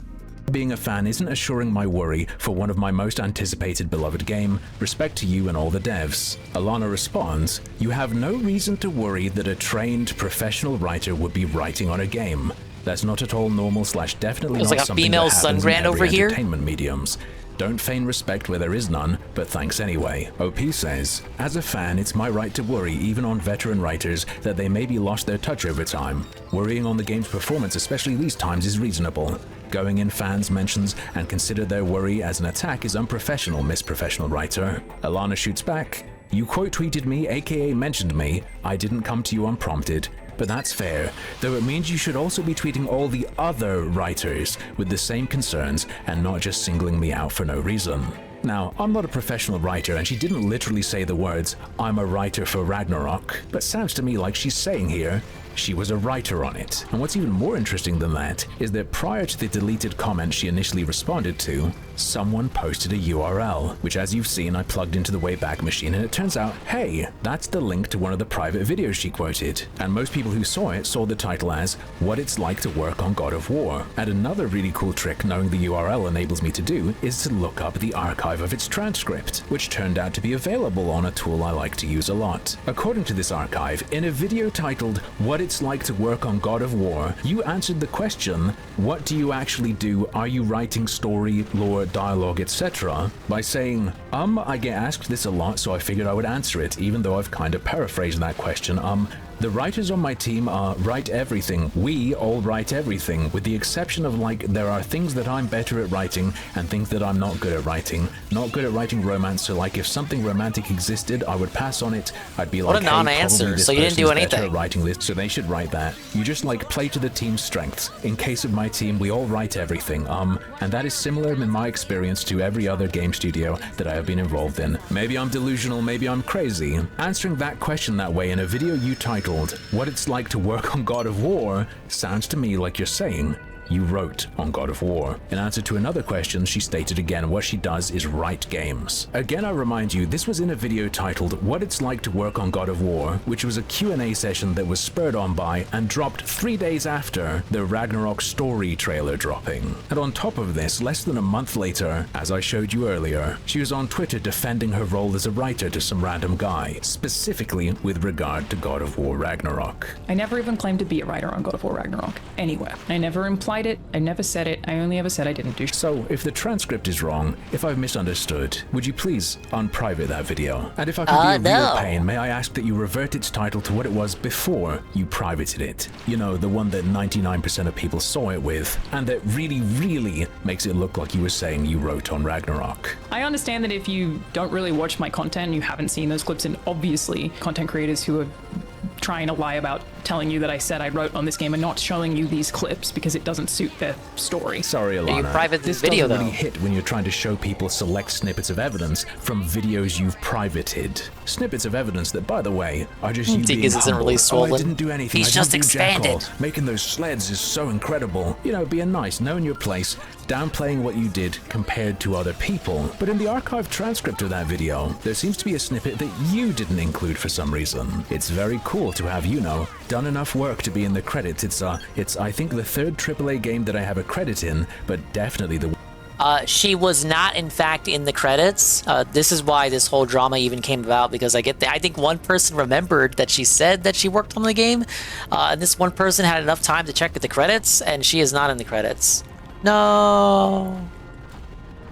[SPEAKER 13] Being a fan isn't assuring my worry for one of my most anticipated beloved game. Respect to you and all the devs. Alana responds, you have no reason to worry that a trained professional writer would be writing on a game. That's not at all normal / definitely not
[SPEAKER 12] like a
[SPEAKER 13] something
[SPEAKER 12] female
[SPEAKER 13] that happens
[SPEAKER 12] Sungrand
[SPEAKER 13] in every
[SPEAKER 12] over here.
[SPEAKER 13] entertainment mediums. Don't feign respect where there is none, but thanks anyway. OP says, as a fan, it's my right to worry even on veteran writers that they maybe lost their touch over time. Worrying on the game's performance, especially these times, is reasonable. Going in fans mentions and consider their worry as an attack is unprofessional, Miss Professional Writer. Alana shoots back, you quote tweeted me, aka mentioned me. I didn't come to you unprompted. But that's fair, though it means you should also be tweeting all the other writers with the same concerns and not just singling me out for no reason. Now, I'm not a professional writer and she didn't literally say the words, I'm a writer for Ragnarok, but sounds to me like she's saying here, she was a writer on it. And what's even more interesting than that is that prior to the deleted comment she initially responded to, someone posted a URL, which as you've seen I plugged into the Wayback Machine and it turns out, hey, that's the link to one of the private videos she quoted. And most people who saw it saw the title as, What It's Like to Work on God of War. And another really cool trick knowing the URL enables me to do is to look up the archive of its transcript, which turned out to be available on a tool I like to use a lot. According to this archive, in a video titled, What It's Like to Work on God of War, you answered the question, what do you actually do? Are you writing story, lore, dialogue, etc. by saying, I get asked this a lot, so I figured I would answer it, even though I've kind of paraphrased that question. The writers on my team write everything. We all write everything, with the exception of like, there are things that I'm better at writing and things that I'm not good at writing. Not good at writing romance, so like if something romantic existed, I would pass on it. I'd be like,
[SPEAKER 12] what a non-answer, so you didn't do anything.
[SPEAKER 13] Better at writing this, so they should write that. You just like play to the team's strengths. In case of my team, we all write everything. And that is similar in my experience to every other game studio that I have been involved in. Maybe I'm delusional, maybe I'm crazy. Answering that question that way in a video you titled, What It's Like to Work on God of War sounds to me like you're saying you wrote on God of War. In answer to another question, she stated again what she does is write games. Again, I remind you, this was in a video titled What It's Like to Work on God of War, which was a Q&A session that was spurred on by and dropped 3 days after the Ragnarok story trailer dropping. And on top of this, less than a month later, as I showed you earlier, she was on Twitter defending her role as a writer to some random guy, specifically with regard to God of War Ragnarok.
[SPEAKER 5] I never even claimed to be a writer on God of War Ragnarok. Anywhere. I never implied it, I never said it, I only ever said I didn't do.
[SPEAKER 13] So, if the transcript is wrong, if I've misunderstood, would you please unprivate that video? And if I can be a real pain, may I ask that you revert its title to what it was before you privated it? You know, the one that 99% of people saw it with, and that really, really makes it look like you were saying you wrote on Ragnarok.
[SPEAKER 5] I understand that if you don't really watch my content, you haven't seen those clips, and obviously content creators who are trying to lie about telling you that I said I wrote on this game and not showing you these clips because it doesn't suit their story.
[SPEAKER 13] Sorry, Alana.
[SPEAKER 12] You private
[SPEAKER 13] this
[SPEAKER 12] video,
[SPEAKER 13] doesn't really
[SPEAKER 12] though.
[SPEAKER 13] hit when you're trying to show people select snippets of evidence from videos you've privated. Snippets of evidence that, by the way, are just you being
[SPEAKER 12] Dingus isn't
[SPEAKER 13] humble.
[SPEAKER 12] really
[SPEAKER 13] Oh,
[SPEAKER 12] swollen.
[SPEAKER 13] I didn't do anything.
[SPEAKER 12] He's
[SPEAKER 13] I
[SPEAKER 12] just
[SPEAKER 13] didn't do jack all.
[SPEAKER 12] expanded.
[SPEAKER 13] Making those sleds is so incredible. You know, being nice, knowing your place, downplaying what you did compared to other people. But in the archived transcript of that video, there seems to be a snippet that you didn't include for some reason. It's very cool to have, you know, done enough work to be in the credits. It's I think the third AAA game that I have a credit in, but definitely the
[SPEAKER 12] She was not, in fact, in the credits. This is why this whole drama even came about, because I think one person remembered that she said that she worked on the game, and this one person had enough time to check the credits, and she is not in the credits. No.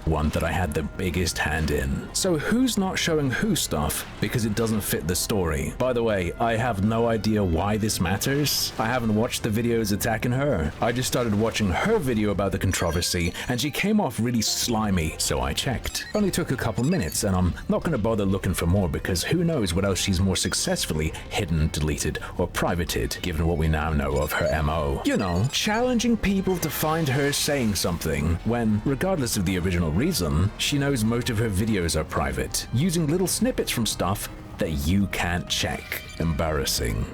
[SPEAKER 13] one that I had the biggest hand in. So who's not showing who stuff because it doesn't fit the story? By the way, I have no idea why this matters. I haven't watched the videos attacking her. I just started watching her video about the controversy and she came off really slimy, so I checked. Only took a couple minutes and I'm not gonna bother looking for more because who knows what else she's more successfully hidden, deleted, or privated given what we now know of her MO. You know, challenging people to find her saying something when, regardless of the original reason, she knows most of her videos are private, using little snippets from stuff that you can't check. Embarrassing.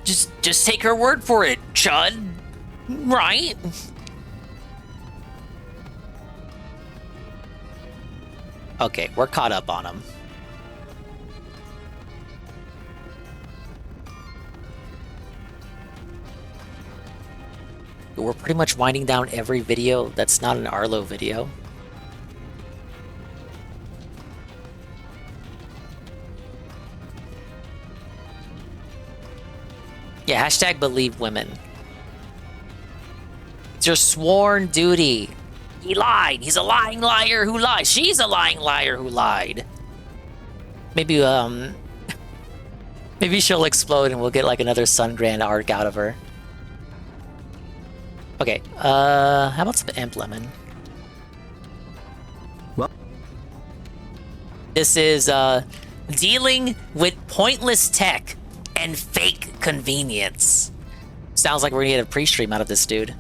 [SPEAKER 12] Just take her word for it, Chud. Right? Okay, we're caught up on him. We're pretty much winding down every video that's not an Arlo video. Yeah, hashtag believe women. It's your sworn duty. He lied. He's a lying liar who lied. She's a lying liar who lied. Maybe, maybe she'll explode and we'll get like another Sungrand arc out of her. Okay, how about some Imp Lemon?
[SPEAKER 16] Well,
[SPEAKER 12] this is, dealing with pointless tech and fake convenience. Sounds like we're gonna get a pre-stream out of this dude.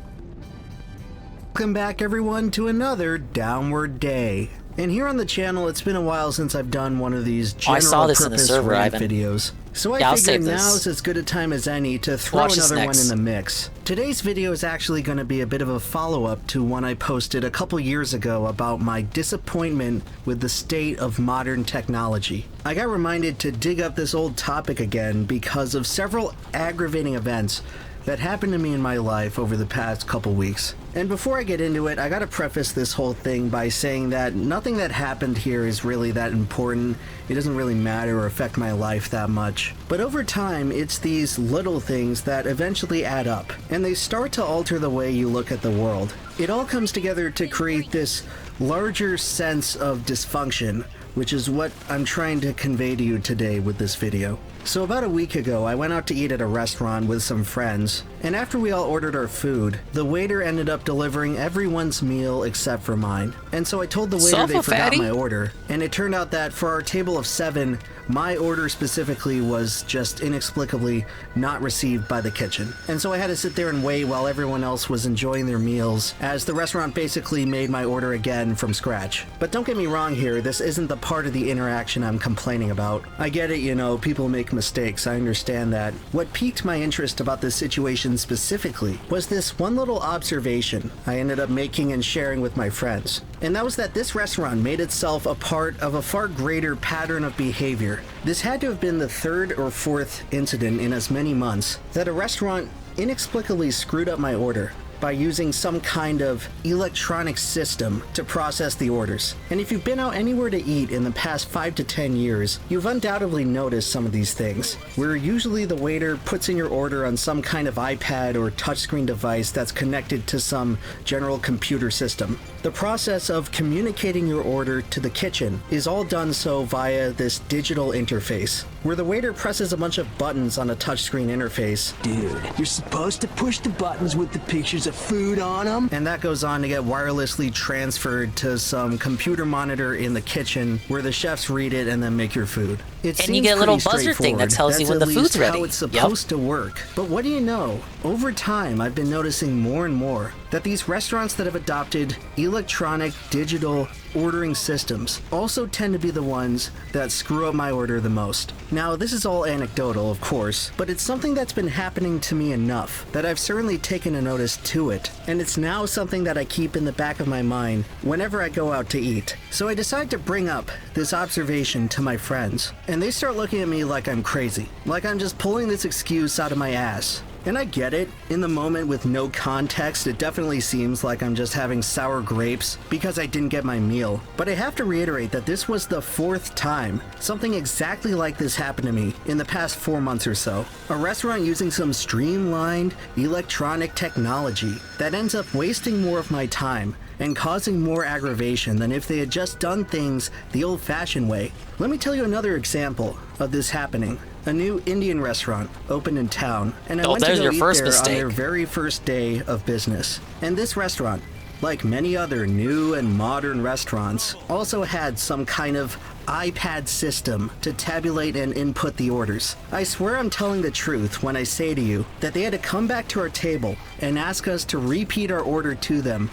[SPEAKER 16] Welcome back, everyone, to another Downward Day. And here on the channel, it's been a while since I've done one of these general purpose rant videos. So I figured now's as good a time as any to throw another one in the mix. Today's video is actually going to be a bit of a follow-up to one I posted a couple years ago about my disappointment with the state of modern technology. I got reminded to dig up this old topic again because of several aggravating events that happened to me in my life over the past couple weeks. And before I get into it, I gotta preface this whole thing by saying that nothing that happened here is really that important. It doesn't really matter or affect my life that much. But over time, it's these little things that eventually add up, and they start to alter the way you look at the world. It all comes together to create this larger sense of dysfunction, which is what I'm trying to convey to you today with this video. So about a week ago, I went out to eat at a restaurant with some friends, and after we all ordered our food, the waiter ended up delivering everyone's meal except for mine. And so I told the waiter they forgot my order, and it turned out that for our table of 7, my order specifically was just inexplicably not received by the kitchen. And so I had to sit there and wait while everyone else was enjoying their meals, as the restaurant basically made my order again from scratch. But don't get me wrong here, this isn't the part of the interaction I'm complaining about. I get it, you know, people make mistakes, I understand that. What piqued my interest about this situation specifically was this one little observation I ended up making and sharing with my friends. And that was that this restaurant made itself a part of a far greater pattern of behavior. This had to have been the 3rd or 4th incident in as many months that a restaurant inexplicably screwed up my order by using some kind of electronic system to process the orders. And if you've been out anywhere to eat in the past 5 to 10 years, you've undoubtedly noticed some of these things, where usually the waiter puts in your order on some kind of iPad or touchscreen device that's connected to some general computer system. The process of communicating your order to the kitchen is all done so via this digital interface, where the waiter presses a bunch of buttons on a touchscreen interface.
[SPEAKER 11] Dude, you're supposed to push the buttons with the pictures of food on them.
[SPEAKER 16] And that goes on to get wirelessly transferred to some computer monitor in the kitchen, where the chefs read it and then make your food.
[SPEAKER 12] And you get a little buzzer thing that tells you when the food's ready.
[SPEAKER 16] That's how it's supposed to work. But what do you know? Over time, I've been noticing more and more that these restaurants that have adopted electronic digital ordering systems also tend to be the ones that screw up my order the most. Now, this is all anecdotal, of course, but it's something that's been happening to me enough that I've certainly taken a notice to it, and it's now something that I keep in the back of my mind whenever I go out to eat. So I decide to bring up this observation to my friends, and they start looking at me like I'm crazy, like I'm just pulling this excuse out of my ass. And I get it. In the moment with no context, it definitely seems like I'm just having sour grapes because I didn't get my meal. But I have to reiterate that this was the 4th time something exactly like this happened to me in the past 4 months or so. A restaurant using some streamlined electronic technology that ends up wasting more of my time and causing more aggravation than if they had just done things the old-fashioned way. Let me tell you another example of this happening. A new Indian restaurant opened in town, and I went to go eat there on their very first day of business. And this restaurant, like many other new and modern restaurants, also had some kind of iPad system to tabulate and input the orders. I swear I'm telling the truth when I say to you that they had to come back to our table and ask us to repeat our order to them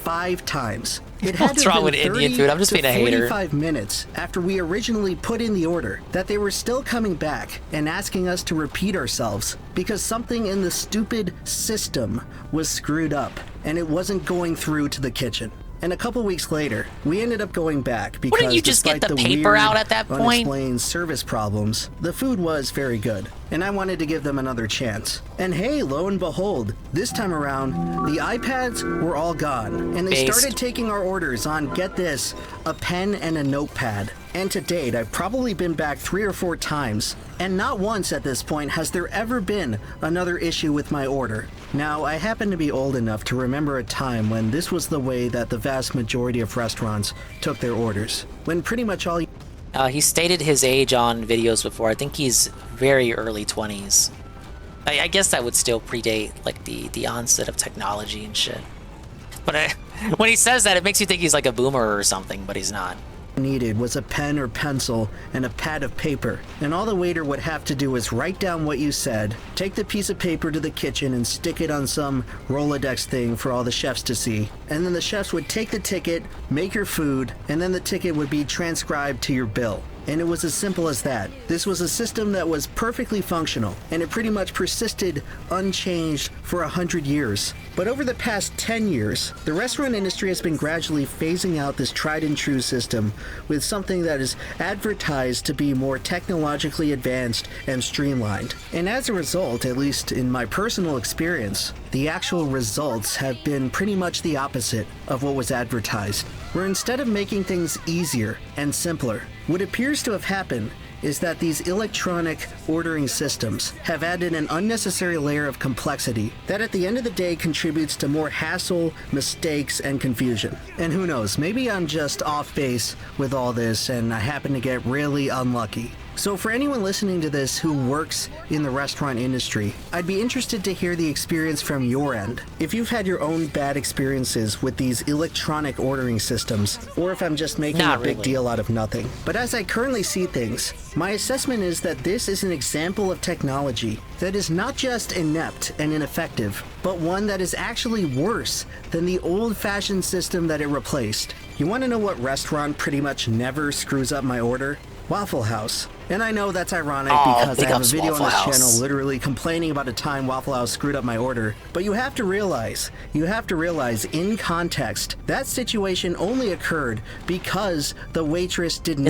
[SPEAKER 16] 5 times. It had
[SPEAKER 12] What's wrong with Indian food? I'm just being a hater.
[SPEAKER 16] 45 minutes after we originally put in the order that they were still coming back and asking us to repeat ourselves because something in the stupid system was screwed up and it wasn't going through to the kitchen. And a couple weeks later, we ended up going back because
[SPEAKER 12] wouldn't you just get the paper
[SPEAKER 16] weird,
[SPEAKER 12] out at that point?
[SPEAKER 16] Unexplained service problems, the food was very good, and I wanted to give them another chance. And hey, lo and behold, this time around, the iPads were all gone, and they started taking our orders on, get this, a pen and a notepad. And to date, I've probably been back 3 or 4 times, and not once at this point has there ever been another issue with my order. Now, I happen to be old enough to remember a time when this was the way that the vast majority of restaurants took their orders, when pretty much all...
[SPEAKER 12] He stated his age on videos before. I think he's very early 20s. I guess that would still predate like the onset of technology and shit. But when he says that, it makes you think he's like a boomer or something, but he's not.
[SPEAKER 16] Needed was a pen or pencil and a pad of paper, and all the waiter would have to do was write down what you said, take the piece of paper to the kitchen and stick it on some Rolodex thing for all the chefs to see, and then the chefs would take the ticket, make your food, and then the ticket would be transcribed to your bill. And it was as simple as that. This was a system that was perfectly functional, and it pretty much persisted unchanged for 100 years. But over the past 10 years, the restaurant industry has been gradually phasing out this tried and true system with something that is advertised to be more technologically advanced and streamlined. And as a result, at least in my personal experience, the actual results have been pretty much the opposite of what was advertised. Where instead of making things easier and simpler, what appears to have happened is that these electronic ordering systems have added an unnecessary layer of complexity that at the end of the day contributes to more hassle, mistakes, and confusion. And who knows, maybe I'm just off base with all this and I happen to get really unlucky. So for anyone listening to this who works in the restaurant industry, I'd be interested to hear the experience from your end. If you've had your own bad experiences with these electronic ordering systems, or if I'm just making a big deal out of nothing. But as I currently see things, my assessment is that this is an example of technology that is not just inept and ineffective, but one that is actually worse than the old-fashioned system that it replaced. You want to know what restaurant pretty much never screws up my order? Waffle House. And I know that's ironic because I have a video on this channel literally complaining about a time Waffle House screwed up my order. But you have to realize in context, that situation only occurred because the waitress did not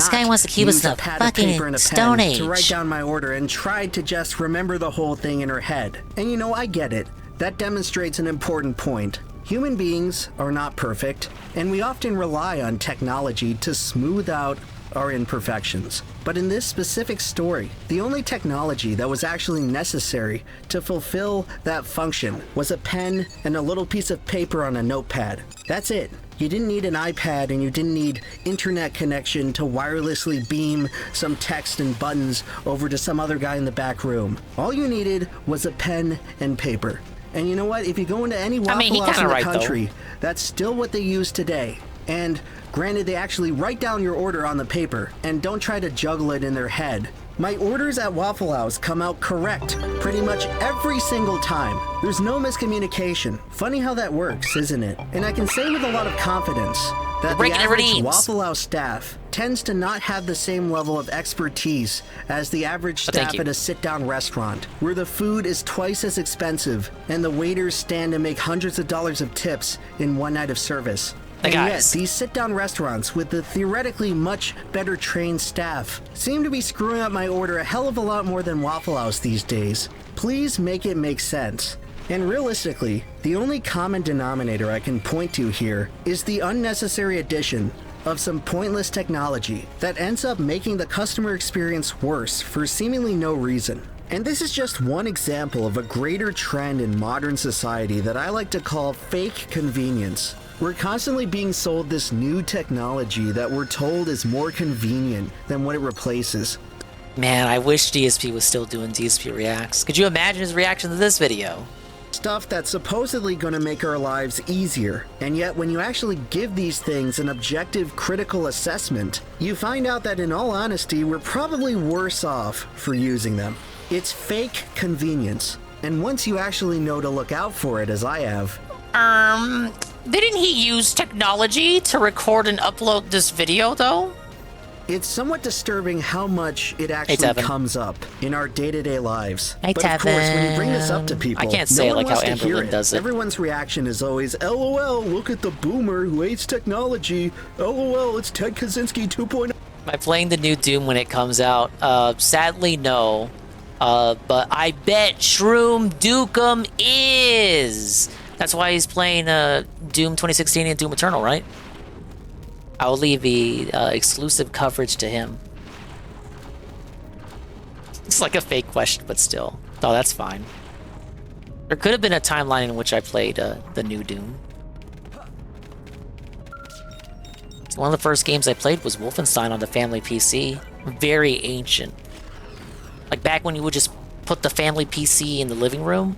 [SPEAKER 16] use a pad of paper and a pen to write down my order and tried to just remember the whole thing in her head. And you know, I get it. That demonstrates an important point. Human beings are not perfect, and we often rely on technology to smooth out our imperfections. But in this specific story, the only technology that was actually necessary to fulfill that function was a pen and a little piece of paper on a notepad. That's it. You didn't need an iPad and you didn't need internet connection to wirelessly beam some text and buttons over to some other guy in the back room. All you needed was a pen and paper. And you know what? If you go into any Waffle House in the country, that's still what they use today. And granted, they actually write down your order on the paper and don't try to juggle it in their head. My orders at Waffle House come out correct pretty much every single time. There's no miscommunication. Funny how that works, isn't it? And I can say with a lot of confidence that the average Waffle House staff tends to not have the same level of expertise as the average staff at a sit-down restaurant, where the food is twice as expensive and the waiters stand to make hundreds of dollars of tips in one night of service. And yet, these sit-down restaurants with the theoretically much better trained staff seem to be screwing up my order a hell of a lot more than Waffle House these days. Please make it make sense. And realistically, the only common denominator I can point to here is the unnecessary addition of some pointless technology that ends up making the customer experience worse for seemingly no reason. And this is just one example of a greater trend in modern society that I like to call fake convenience. We're constantly being sold this new technology that we're told is more convenient than what it replaces.
[SPEAKER 12] Man, I wish DSP was still doing DSP Reacts. Could you imagine his reaction to this video?
[SPEAKER 16] Stuff that's supposedly going to make our lives easier, and yet when you actually give these things an objective critical assessment, you find out that in all honesty, we're probably worse off for using them. It's fake convenience, and once you actually know to look out for it, as I have...
[SPEAKER 12] Didn't he use technology to record and upload this video, though?
[SPEAKER 16] It's somewhat disturbing how much it actually comes up in our day-to-day lives.
[SPEAKER 12] Hey,
[SPEAKER 16] but of course, when you bring this up to people,
[SPEAKER 12] I can't say
[SPEAKER 16] no
[SPEAKER 12] it like how
[SPEAKER 16] one wants to hear
[SPEAKER 12] Amberlynn does it.
[SPEAKER 16] Everyone's reaction is always, LOL, look at the boomer who hates technology. LOL, it's Ted Kaczynski 2.0.
[SPEAKER 12] Am I playing the new Doom when it comes out? Sadly, no. But I bet Shroom Dukem is. That's why he's playing Doom 2016 and Doom Eternal, right? I will leave the exclusive coverage to him. It's like a fake question, but still. Oh, that's fine. There could have been a timeline in which I played the new Doom. One of the first games I played was Wolfenstein on the family PC. Very ancient. Like back when you would just put the family PC in the living room.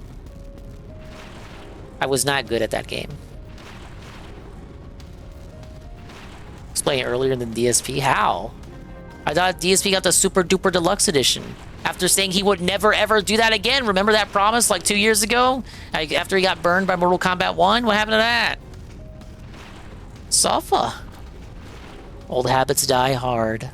[SPEAKER 12] I was not good at that game. I was playing earlier than DSP. How? I thought DSP got the Super Duper Deluxe Edition. After saying he would never ever do that again. Remember that promise like 2 years ago? After he got burned by Mortal Kombat 1? What happened to that? Safa. Old habits die hard.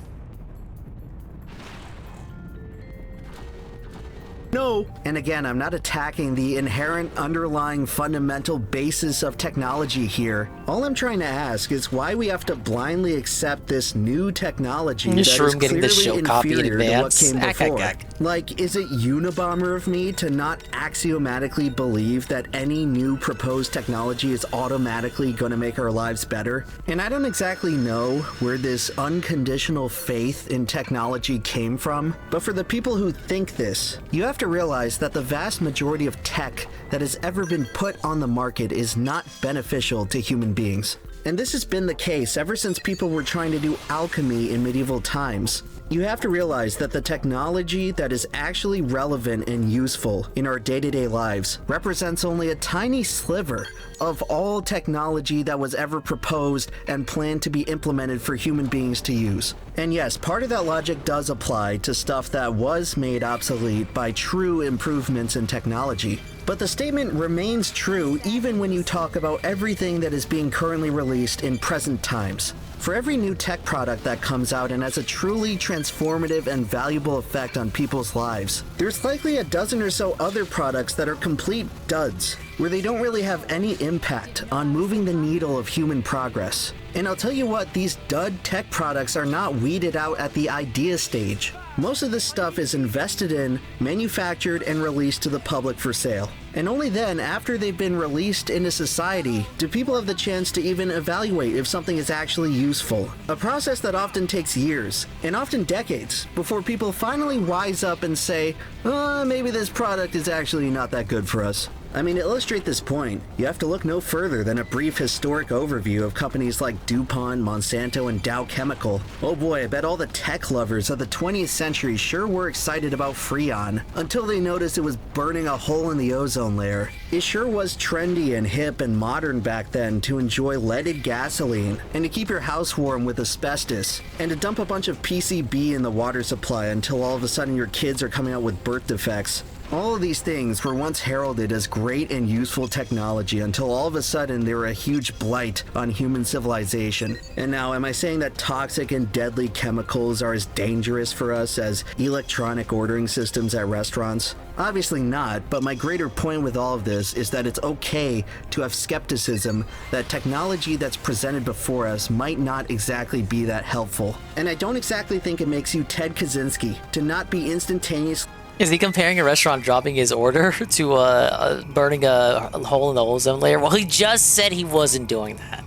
[SPEAKER 16] No. And again, I'm not attacking the inherent underlying fundamental basis of technology here. All I'm trying to ask is why we have to blindly accept this new technology that is clearly inferior to what came before. Like, is it Unabomber of me to not axiomatically believe that any new proposed technology is automatically going to make our lives better? And I don't exactly know where this unconditional faith in technology came from, but for the people who think this, you have to realize that the vast majority of tech that has ever been put on the market is not beneficial to human beings. And this has been the case ever since people were trying to do alchemy in medieval times. You have to realize that the technology that is actually relevant and useful in our day-to-day lives represents only a tiny sliver of all technology that was ever proposed and planned to be implemented for human beings to use. And yes, part of that logic does apply to stuff that was made obsolete by true improvements in technology. But the statement remains true even when you talk about everything that is being currently released in present times. For every new tech product that comes out and has a truly transformative and valuable effect on people's lives, there's likely a dozen or so other products that are complete duds, where they don't really have any impact on moving the needle of human progress. And I'll tell you what, these dud tech products are not weeded out at the idea stage. Most of this stuff is invested in, manufactured, and released to the public for sale. And only then, after they've been released into society, do people have the chance to even evaluate if something is actually useful. A process that often takes years, and often decades, before people finally wise up and say, maybe this product is actually not that good for us. I mean, to illustrate this point, you have to look no further than a brief historic overview of companies like DuPont, Monsanto, and Dow Chemical. Oh boy, I bet all the tech lovers of the 20th century sure were excited about Freon, until they noticed it was burning a hole in the ozone layer. It sure was trendy and hip and modern back then to enjoy leaded gasoline, and to keep your house warm with asbestos, and to dump a bunch of PCB in the water supply until all of a sudden your kids are coming out with birth defects. All of these things were once heralded as great and useful technology until all of a sudden they were a huge blight on human civilization. And now, am I saying that toxic and deadly chemicals are as dangerous for us as electronic ordering systems at restaurants? Obviously not, but my greater point with all of this is that it's okay to have skepticism that technology that's presented before us might not exactly be that helpful. And I don't exactly think it makes you Ted Kaczynski to not be instantaneously.
[SPEAKER 12] Is he comparing a restaurant dropping his order to burning a hole in the ozone layer? Well, he just said he wasn't doing that.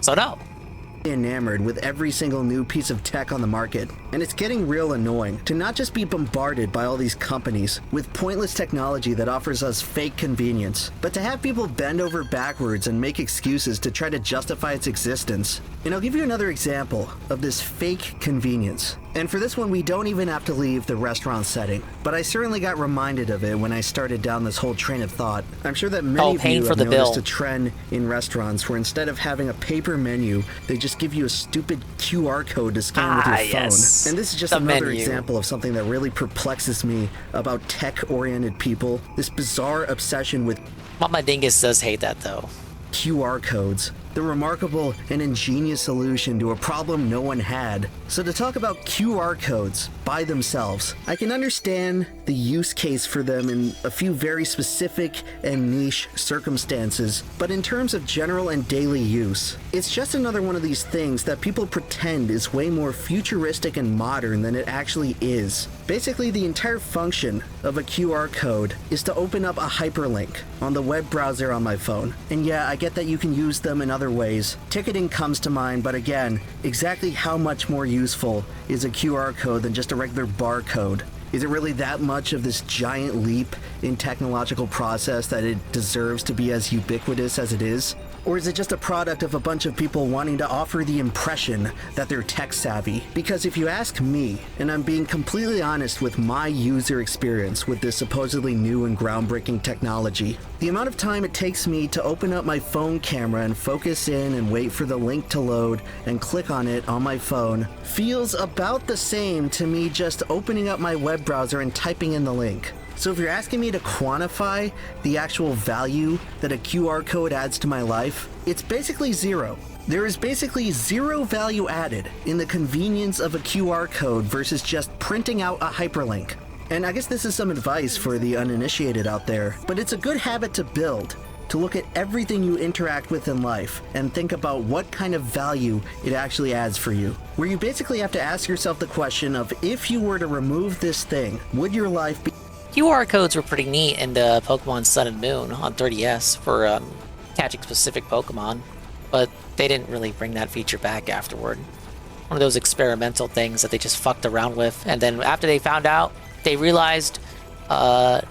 [SPEAKER 12] So no.
[SPEAKER 16] Enamored with every single new piece of tech on the market, and it's getting real annoying to not just be bombarded by all these companies with pointless technology that offers us fake convenience, but to have people bend over backwards and make excuses to try to justify its existence. And I'll give you another example of this fake convenience. And for this one, we don't even have to leave the restaurant setting, but I certainly got reminded of it when I started down this whole train of thought. I'm sure that many of you have noticed a trend in restaurants where instead of having a paper menu, they just give you a stupid QR code to scan with your phone.
[SPEAKER 12] Yes.
[SPEAKER 16] And this is just another example of something that really perplexes me about tech-oriented people. This bizarre obsession with
[SPEAKER 12] Momma Dingus does hate that though.
[SPEAKER 16] QR codes. The remarkable and ingenious solution to a problem no one had. So to talk about QR codes by themselves, I can understand the use case for them in a few very specific and niche circumstances, but in terms of general and daily use, it's just another one of these things that people pretend is way more futuristic and modern than it actually is. Basically, the entire function of a QR code is to open up a hyperlink on the web browser on my phone. And yeah, I get that you can use them in other ways. Ticketing comes to mind, but again, exactly how much more useful is a QR code than just a regular barcode? Is it really that much of this giant leap in technological process that it deserves to be as ubiquitous as it is? Or is it just a product of a bunch of people wanting to offer the impression that they're tech savvy? Because if you ask me, and I'm being completely honest with my user experience with this supposedly new and groundbreaking technology, the amount of time it takes me to open up my phone camera and focus in and wait for the link to load and click on it on my phone feels about the same to me just opening up my web browser and typing in the link. So if you're asking me to quantify the actual value that a QR code adds to my life, it's basically zero. There is basically zero value added in the convenience of a QR code versus just printing out a hyperlink. And I guess this is some advice for the uninitiated out there, but it's a good habit to build, to look at everything you interact with in life and think about what kind of value it actually adds for you. Where you basically have to ask yourself the question of, if you were to remove this thing, would your life be...
[SPEAKER 12] QR codes were pretty neat in the Pokemon Sun and Moon on 3DS for catching specific Pokemon, but they didn't really bring that feature back afterward. One of those experimental things that they just fucked around with, and then after they found out, they realized it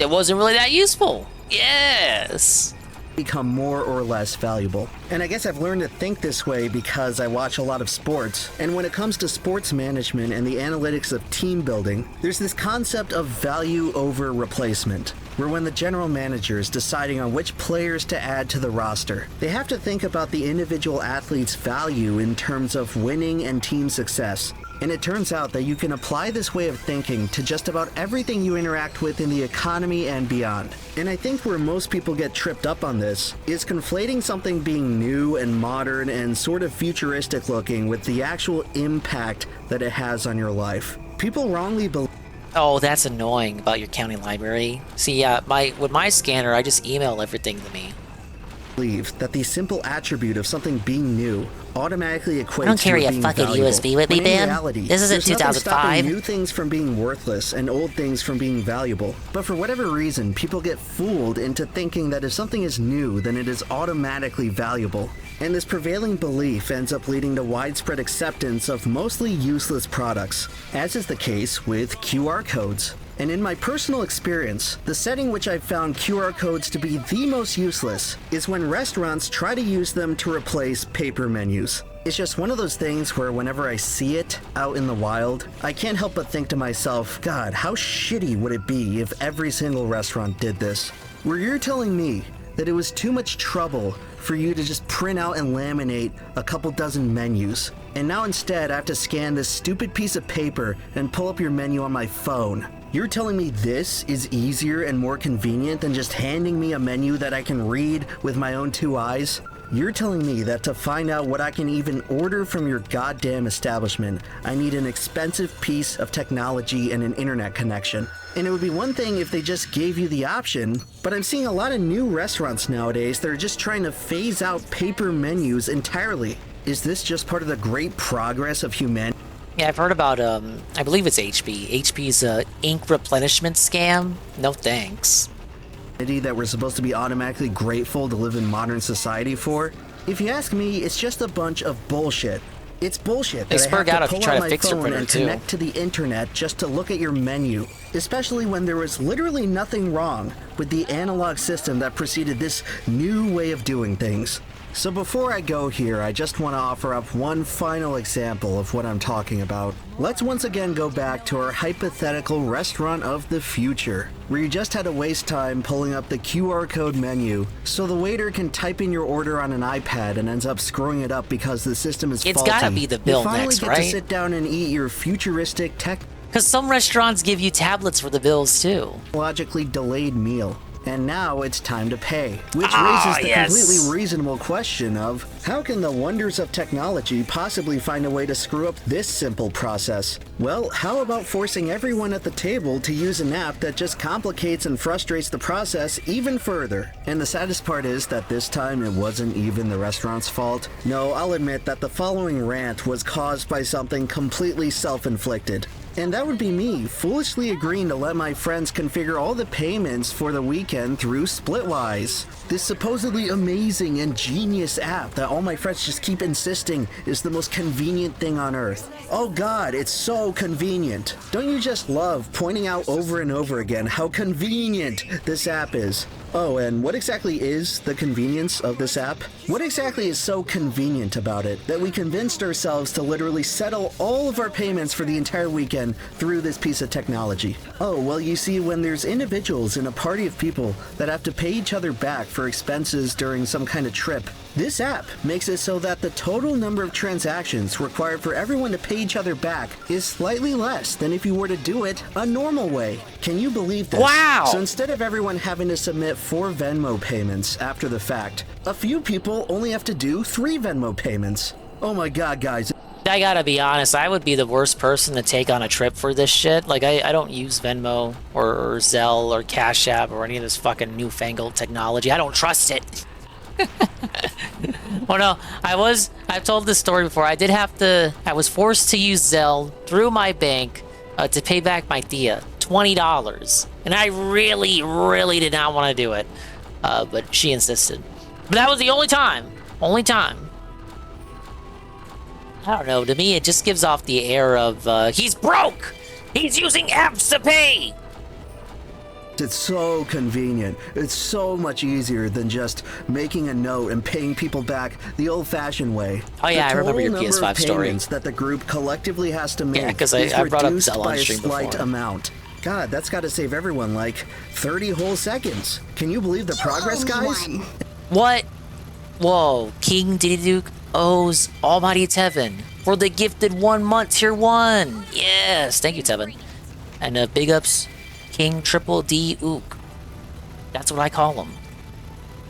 [SPEAKER 12] wasn't really that useful. Yes!
[SPEAKER 16] Become more or less valuable. And I guess I've learned to think this way because I watch a lot of sports, and when it comes to sports management and the analytics of team building, there's this concept of value over replacement, where when the general manager is deciding on which players to add to the roster, they have to think about the individual athlete's value in terms of winning and team success. And it turns out that you can apply this way of thinking to just about everything you interact with in the economy and beyond. And I think where most people get tripped up on this is conflating something being new and modern and sort of futuristic looking with the actual impact that it has on your life. People wrongly believe...
[SPEAKER 12] Oh, that's annoying about your county library. See, with my scanner, I just email everything to me.
[SPEAKER 16] Believe that the simple attribute of something being new automatically equates
[SPEAKER 12] I don't carry
[SPEAKER 16] to
[SPEAKER 12] a
[SPEAKER 16] being
[SPEAKER 12] fucking
[SPEAKER 16] valuable.
[SPEAKER 12] USB with me,
[SPEAKER 16] When in
[SPEAKER 12] man.
[SPEAKER 16] reality,
[SPEAKER 12] This isn't
[SPEAKER 16] there's nothing stopping
[SPEAKER 12] 2005.
[SPEAKER 16] new things from being worthless and old things from being valuable. But for whatever reason, people get fooled into thinking that if something is new, then it is automatically valuable. And this prevailing belief ends up leading to widespread acceptance of mostly useless products, as is the case with QR codes. And in my personal experience, the setting which I've found QR codes to be the most useless is when restaurants try to use them to replace paper menus. It's just one of those things where whenever I see it out in the wild, I can't help but think to myself, God, how shitty would it be if every single restaurant did this? Where you're telling me that it was too much trouble for you to just print out and laminate a couple dozen menus. And now instead I have to scan this stupid piece of paper and pull up your menu on my phone. You're telling me this is easier and more convenient than just handing me a menu that I can read with my own two eyes? You're telling me that to find out what I can even order from your goddamn establishment, I need an expensive piece of technology and an internet connection. And it would be one thing if they just gave you the option, but I'm seeing a lot of new restaurants nowadays that are just trying to phase out paper menus entirely. Is this just part of the great progress of humanity?
[SPEAKER 12] Yeah, I've heard about, I believe it's HP. HP's ink replenishment scam. No thanks.
[SPEAKER 16] That we're supposed to be automatically grateful to live in modern society for? If you ask me, it's just a bunch of bullshit. It's bullshit that I have to pull out my phone and connect to the internet just to look at your menu, especially when there was literally nothing wrong with the analog system that preceded this new way of doing things. So before I go here, I just want to offer up one final example of what I'm talking about. Let's once again go back to our hypothetical restaurant of the future, where you just had to waste time pulling up the QR code menu so the waiter can type in your order on an iPad and ends up screwing it up because the system is faulty.
[SPEAKER 12] It's gotta be the bill next, right?
[SPEAKER 16] You finally get to sit down and eat your futuristic
[SPEAKER 12] because some restaurants give you tablets for the bills too.
[SPEAKER 16] Logically delayed meal. And now it's time to pay, which raises the completely reasonable question of, how can the wonders of technology possibly find a way to screw up this simple process? Well, how about forcing everyone at the table to use an app that just complicates and frustrates the process even further? And the saddest part is that this time it wasn't even the restaurant's fault. No, I'll admit that the following rant was caused by something completely self-inflicted. And that would be me, foolishly agreeing to let my friends configure all the payments for the weekend through Splitwise. This supposedly amazing and genius app that all my friends just keep insisting is the most convenient thing on earth. Oh God, it's so convenient. Don't you just love pointing out over and over again how convenient this app is? Oh, and what exactly is the convenience of this app? What exactly is so convenient about it that we convinced ourselves to literally settle all of our payments for the entire weekend through this piece of technology? Oh, well, you see, when there's individuals in a party of people that have to pay each other back for expenses during some kind of trip, this app makes it so that the total number of transactions required for everyone to pay each other back is slightly less than if you were to do it a normal way. Can you believe this?
[SPEAKER 12] Wow!
[SPEAKER 16] So instead of everyone having to submit 4 Venmo payments after the fact, a few people only have to do 3 Venmo payments. Oh my God, guys.
[SPEAKER 12] I gotta be honest, I would be the worst person to take on a trip for this shit. Like, I don't use Venmo or Zelle or Cash App or any of this fucking newfangled technology. I don't trust it. Well, no, I've told this story before. I was forced to use Zelle through my bank to pay back my tia $20. And I really, really did not want to do it. But she insisted. But that was the only time. Only time. I don't know, to me it just gives off the air of, he's broke! He's using apps to pay!
[SPEAKER 16] It's so convenient. It's so much easier than just making a note and paying people back the old-fashioned way.
[SPEAKER 12] Oh yeah, I remember your PS5 story.
[SPEAKER 16] That the group collectively has to make
[SPEAKER 12] because I brought up Zelle on stream
[SPEAKER 16] by a slight
[SPEAKER 12] before.
[SPEAKER 16] amount. God, that's got to save everyone like 30 whole seconds. Can you believe the progress, guys?
[SPEAKER 12] What? Whoa, King Dididuke owes Almighty Tevin for the gifted 1 month tier 1. Yes, thank you, Tevin. And big ups, King Triple D Ook. That's what I call him.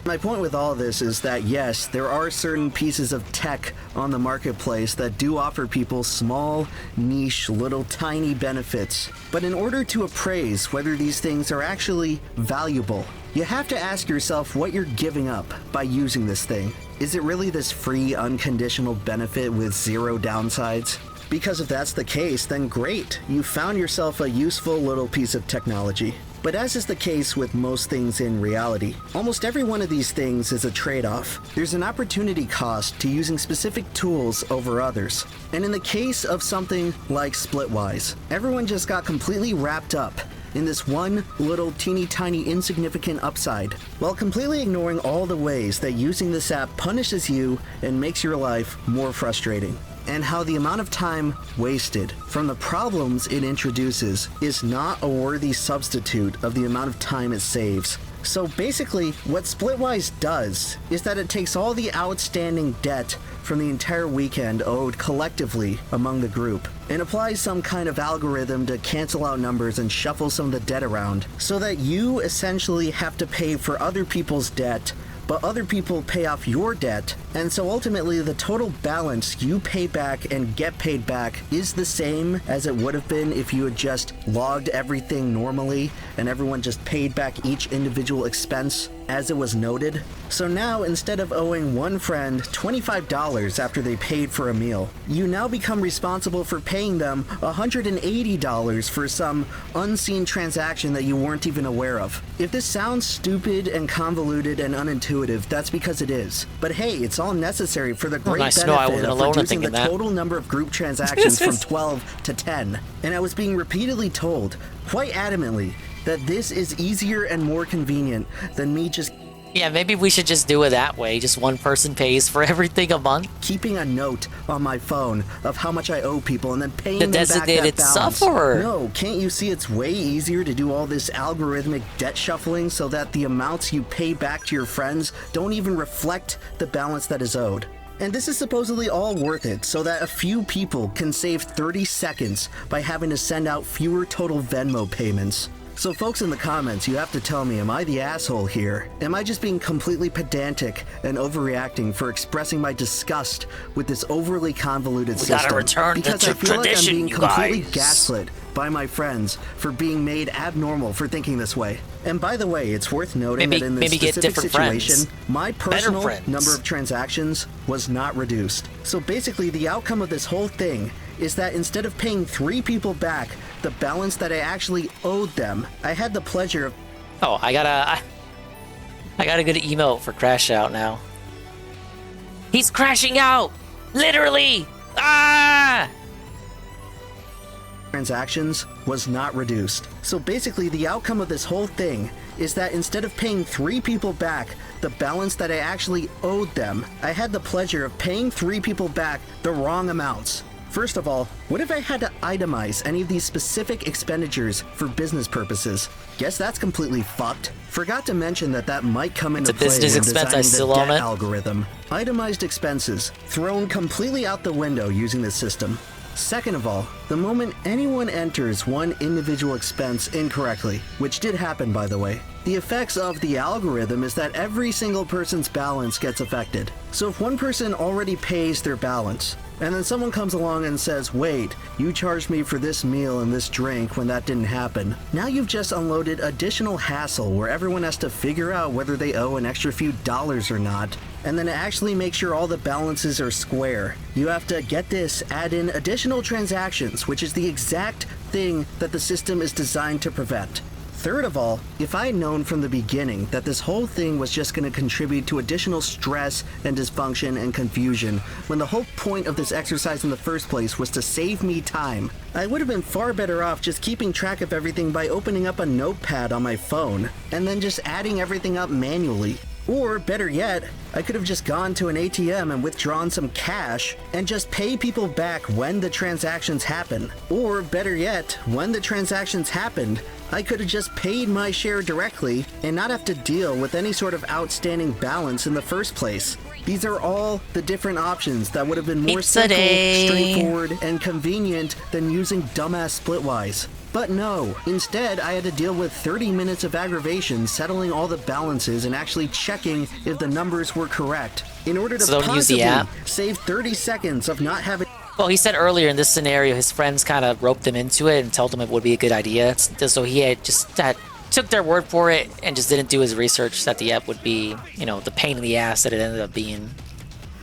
[SPEAKER 16] My point with all this is that yes, there are certain pieces of tech on the marketplace that do offer people small, niche, little tiny benefits. But in order to appraise whether these things are actually valuable, you have to ask yourself what you're giving up by using this thing. Is it really this free, unconditional benefit with 0 downsides? Because if that's the case, then great, you found yourself a useful little piece of technology. But as is the case with most things in reality, almost every one of these things is a trade-off. There's an opportunity cost to using specific tools over others. And in the case of something like Splitwise, everyone just got completely wrapped up in this one little teeny tiny insignificant upside, while completely ignoring all the ways that using this app punishes you and makes your life more frustrating. And how the amount of time wasted from the problems it introduces is not a worthy substitute of the amount of time it saves. So basically, what Splitwise does is that it takes all the outstanding debt from the entire weekend owed collectively among the group and applies some kind of algorithm to cancel out numbers and shuffle some of the debt around so that you essentially have to pay for other people's debt, but other people pay off your debt, and so ultimately the total balance you pay back and get paid back is the same as it would have been if you had just logged everything normally and everyone just paid back each individual expense as it was noted. So now, instead of owing one friend $25 after they paid for a meal, you now become responsible for paying them $180 for some unseen transaction that you weren't even aware of. If this sounds stupid and convoluted and unintuitive, that's because it is. But hey, it's all necessary for the great benefit of reducing the total number of group transactions from 12 to 10. And I was being repeatedly told, quite adamantly, that this is easier and more convenient than me just...
[SPEAKER 12] Yeah, maybe we should just do it that way. Just one person pays for everything a month.
[SPEAKER 16] Keeping a note on my phone of how much I owe people and then paying
[SPEAKER 12] the
[SPEAKER 16] them back that
[SPEAKER 12] designated
[SPEAKER 16] balance.
[SPEAKER 12] sufferer.
[SPEAKER 16] No, can't you see it's way easier to do all this algorithmic debt shuffling so that the amounts you pay back to your friends don't even reflect the balance that is owed? And this is supposedly all worth it so that a few people can save 30 seconds by having to send out fewer total Venmo payments. So folks in the comments, you have to tell me, am I the asshole here? Am I just being completely pedantic and overreacting for expressing my disgust with this overly convoluted system?
[SPEAKER 12] Gotta return
[SPEAKER 16] because
[SPEAKER 12] to
[SPEAKER 16] I feel like I'm being completely
[SPEAKER 12] guys.
[SPEAKER 16] gaslit by my friends for being made abnormal for thinking this way. And by the way, it's worth noting that in this specific situation, my personal number of transactions was not reduced. So basically, the outcome of this whole thing is that instead of paying 3 people back the balance that I actually owed them, I had the pleasure of...
[SPEAKER 12] Oh, I got a good email for Crash Out now. He's crashing out! Literally! Ah!
[SPEAKER 16] Transactions was not reduced. So basically, the outcome of this whole thing is that instead of paying 3 people back the balance that I actually owed them, I had the pleasure of paying 3 people back the wrong amounts. First of all, what if I had to itemize any of these specific expenditures for business purposes? Guess that's completely fucked. Forgot to mention that might come into play when designing the debt algorithm. Itemized expenses, thrown completely out the window using this system. Second of all, the moment anyone enters one individual expense incorrectly, which did happen by the way, the effects of the algorithm is that every single person's balance gets affected. So if one person already pays their balance, and then someone comes along and says, wait, you charged me for this meal and this drink when that didn't happen. Now you've just unloaded additional hassle where everyone has to figure out whether they owe an extra few dollars or not. And then to actually make sure all the balances are square, you have to, get this, add in additional transactions, which is the exact thing that the system is designed to prevent. Third of all, if I had known from the beginning that this whole thing was just going to contribute to additional stress and dysfunction and confusion, when the whole point of this exercise in the first place was to save me time, I would have been far better off just keeping track of everything by opening up a notepad on my phone, and then just adding everything up manually. Or, better yet, I could have just gone to an ATM and withdrawn some cash and just pay people back when the transactions happen. Or, better yet, when the transactions happened, I could have just paid my share directly and not have to deal with any sort of outstanding balance in the first place. These are all the different options that would have been more simple, straightforward, and convenient than using dumbass Splitwise. But no, instead I had to deal with 30 minutes of aggravation settling all the balances and actually checking if the numbers were correct in order to possibly save 30 seconds of not having...
[SPEAKER 12] Well, he said earlier in this scenario, his friends kind of roped him into it and told him it would be a good idea. So he had just took their word for it and just didn't do his research that the app would be, you know, the pain in the ass that it ended up being.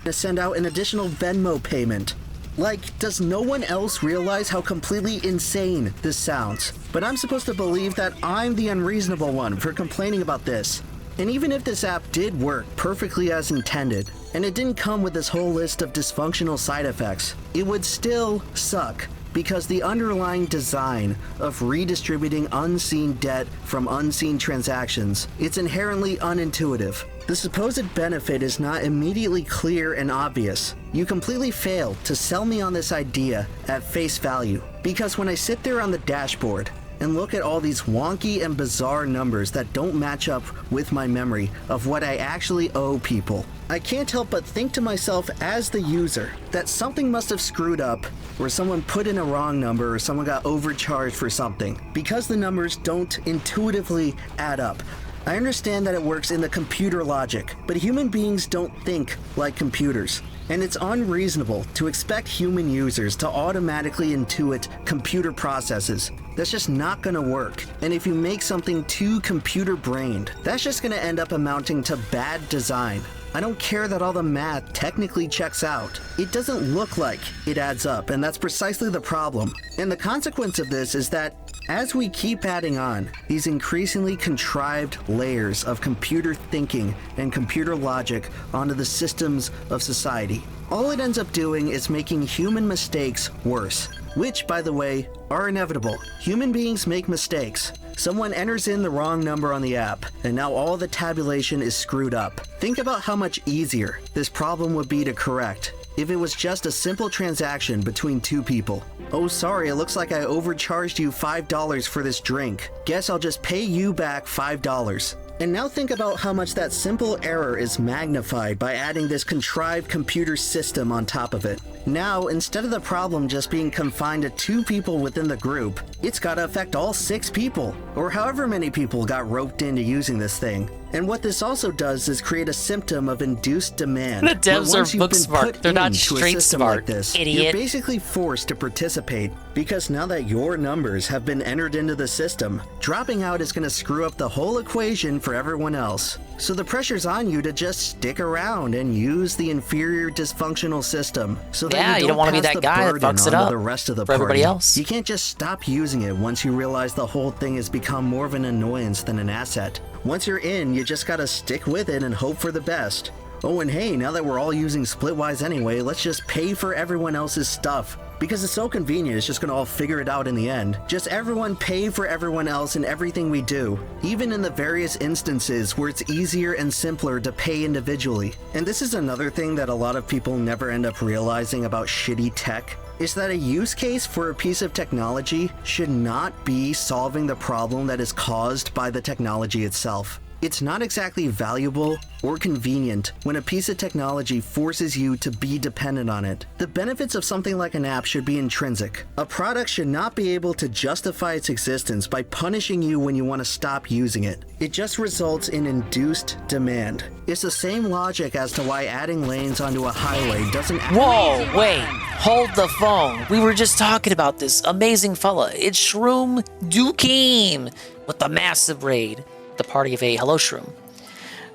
[SPEAKER 16] To send out an additional Venmo payment. Like, does no one else realize how completely insane this sounds? But I'm supposed to believe that I'm the unreasonable one for complaining about this. And even if this app did work perfectly as intended, and it didn't come with this whole list of dysfunctional side effects, it would still suck. because the underlying design of redistributing unseen debt from unseen transactions, it's inherently unintuitive. The supposed benefit is not immediately clear and obvious. You completely failed to sell me on this idea at face value, because when I sit there on the dashboard and look at all these wonky and bizarre numbers that don't match up with my memory of what I actually owe people, I can't help but think to myself as the user that something must have screwed up, or someone put in a wrong number, or someone got overcharged for something, because the numbers don't intuitively add up. I understand that it works in the computer logic, but human beings don't think like computers. And it's unreasonable to expect human users to automatically intuit computer processes. That's just not gonna work. And if you make something too computer-brained, that's just gonna end up amounting to bad design. I don't care that all the math technically checks out. It doesn't look like it adds up, and that's precisely the problem. And the consequence of this is that as we keep adding on these increasingly contrived layers of computer thinking and computer logic onto the systems of society, all it ends up doing is making human mistakes worse, which, by the way, are inevitable. Human beings make mistakes. Someone enters in the wrong number on the app, and now all the tabulation is screwed up. Think about how much easier this problem would be to correct if it was just a simple transaction between two people. Oh, sorry, it looks like I overcharged you $5 for this drink. Guess I'll just pay you back $5. And now think about how much that simple error is magnified by adding this contrived computer system on top of it. Now, instead of the problem just being confined to 2 people within the group, it's gotta affect all 6 people, or however many people got roped into using this thing. And what this also does is create a symptom of induced demand.
[SPEAKER 12] The devs are book smart. They're not street smart,
[SPEAKER 16] like this,
[SPEAKER 12] idiot.
[SPEAKER 16] You're basically forced to participate, because now that your numbers have been entered into the system, dropping out is gonna screw up the whole equation for everyone else. So the pressure's on you to just stick around and use the inferior dysfunctional system, so that you don't
[SPEAKER 12] want to be
[SPEAKER 16] pass
[SPEAKER 12] that
[SPEAKER 16] the
[SPEAKER 12] guy that
[SPEAKER 16] burden
[SPEAKER 12] fucks it
[SPEAKER 16] onto
[SPEAKER 12] up
[SPEAKER 16] the rest of the
[SPEAKER 12] for everybody
[SPEAKER 16] party.
[SPEAKER 12] else.
[SPEAKER 16] You can't just stop using it once you realize the whole thing has become more of an annoyance than an asset. Once you're in, you just gotta stick with it and hope for the best. Oh, and hey, now that we're all using Splitwise anyway, let's just pay for everyone else's stuff. Because it's so convenient, it's just gonna all figure it out in the end. Just everyone pay for everyone else in everything we do, even in the various instances where it's easier and simpler to pay individually. And this is another thing that a lot of people never end up realizing about shitty tech, is that a use case for a piece of technology should not be solving the problem that is caused by the technology itself. It's not exactly valuable or convenient when a piece of technology forces you to be dependent on it. The benefits of something like an app should be intrinsic. A product should not be able to justify its existence by punishing you when you want to stop using it. It just results in induced demand. It's the same logic as to why adding lanes onto a highway doesn't...
[SPEAKER 12] Whoa, wait, hold the phone. We were just talking about this amazing fella. It's Shroom Dukeem with the massive raid. The party of 8. Hello, Shroom.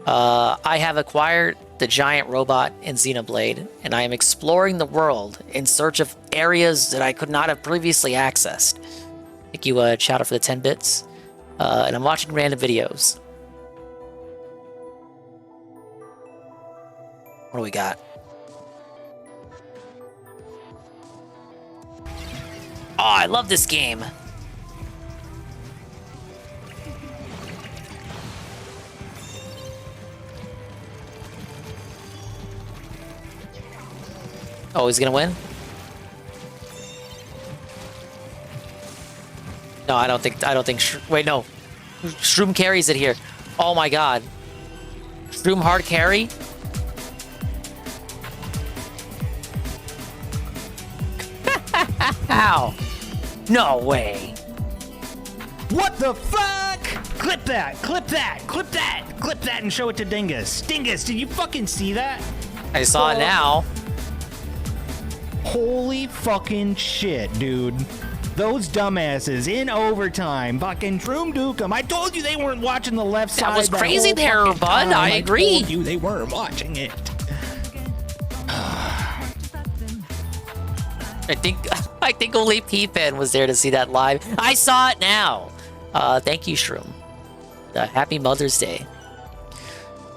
[SPEAKER 12] I have acquired the giant robot in Xenoblade, and I am exploring the world in search of areas that I could not have previously accessed. Thank you, Chowder, for the 10 bits. And I'm watching random videos. What do we got? Oh, I love this game. Oh, he's gonna win? No, I don't think. Wait, no. Shroom carries it here. Oh my god. Shroom hard carry. Ow! No way.
[SPEAKER 8] What the fuck? Clip that! Clip that! Clip that! Clip that and show it to Dingus. Dingus, did you fucking see that?
[SPEAKER 12] I saw it now.
[SPEAKER 8] Holy fucking shit, dude. Those dumbasses in overtime fucking Shroom Dukeem. I told you they weren't watching the left side.
[SPEAKER 12] That was crazy there, bud.
[SPEAKER 8] Time.
[SPEAKER 12] I agree.
[SPEAKER 8] I told you they weren't watching it.
[SPEAKER 12] I think only P-Pen was there to see that live. I saw it now. Thank you, Shroom. Happy Mother's Day.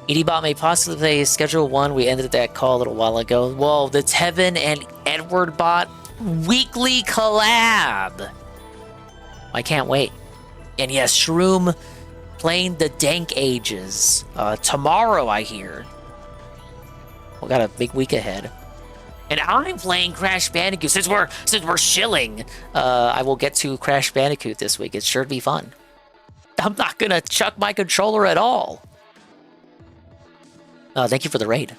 [SPEAKER 12] EDBot may possibly play Schedule 1. We ended that call a little while ago. Whoa, the Tevin and Edward bot weekly collab. I can't wait. And yes, Shroom playing the Dank Ages. Tomorrow, I hear. We got a big week ahead. And I'm playing Crash Bandicoot. Since we're shilling, I will get to Crash Bandicoot this week. It's sure to be fun. I'm not gonna chuck my controller at all. Thank you for the raid.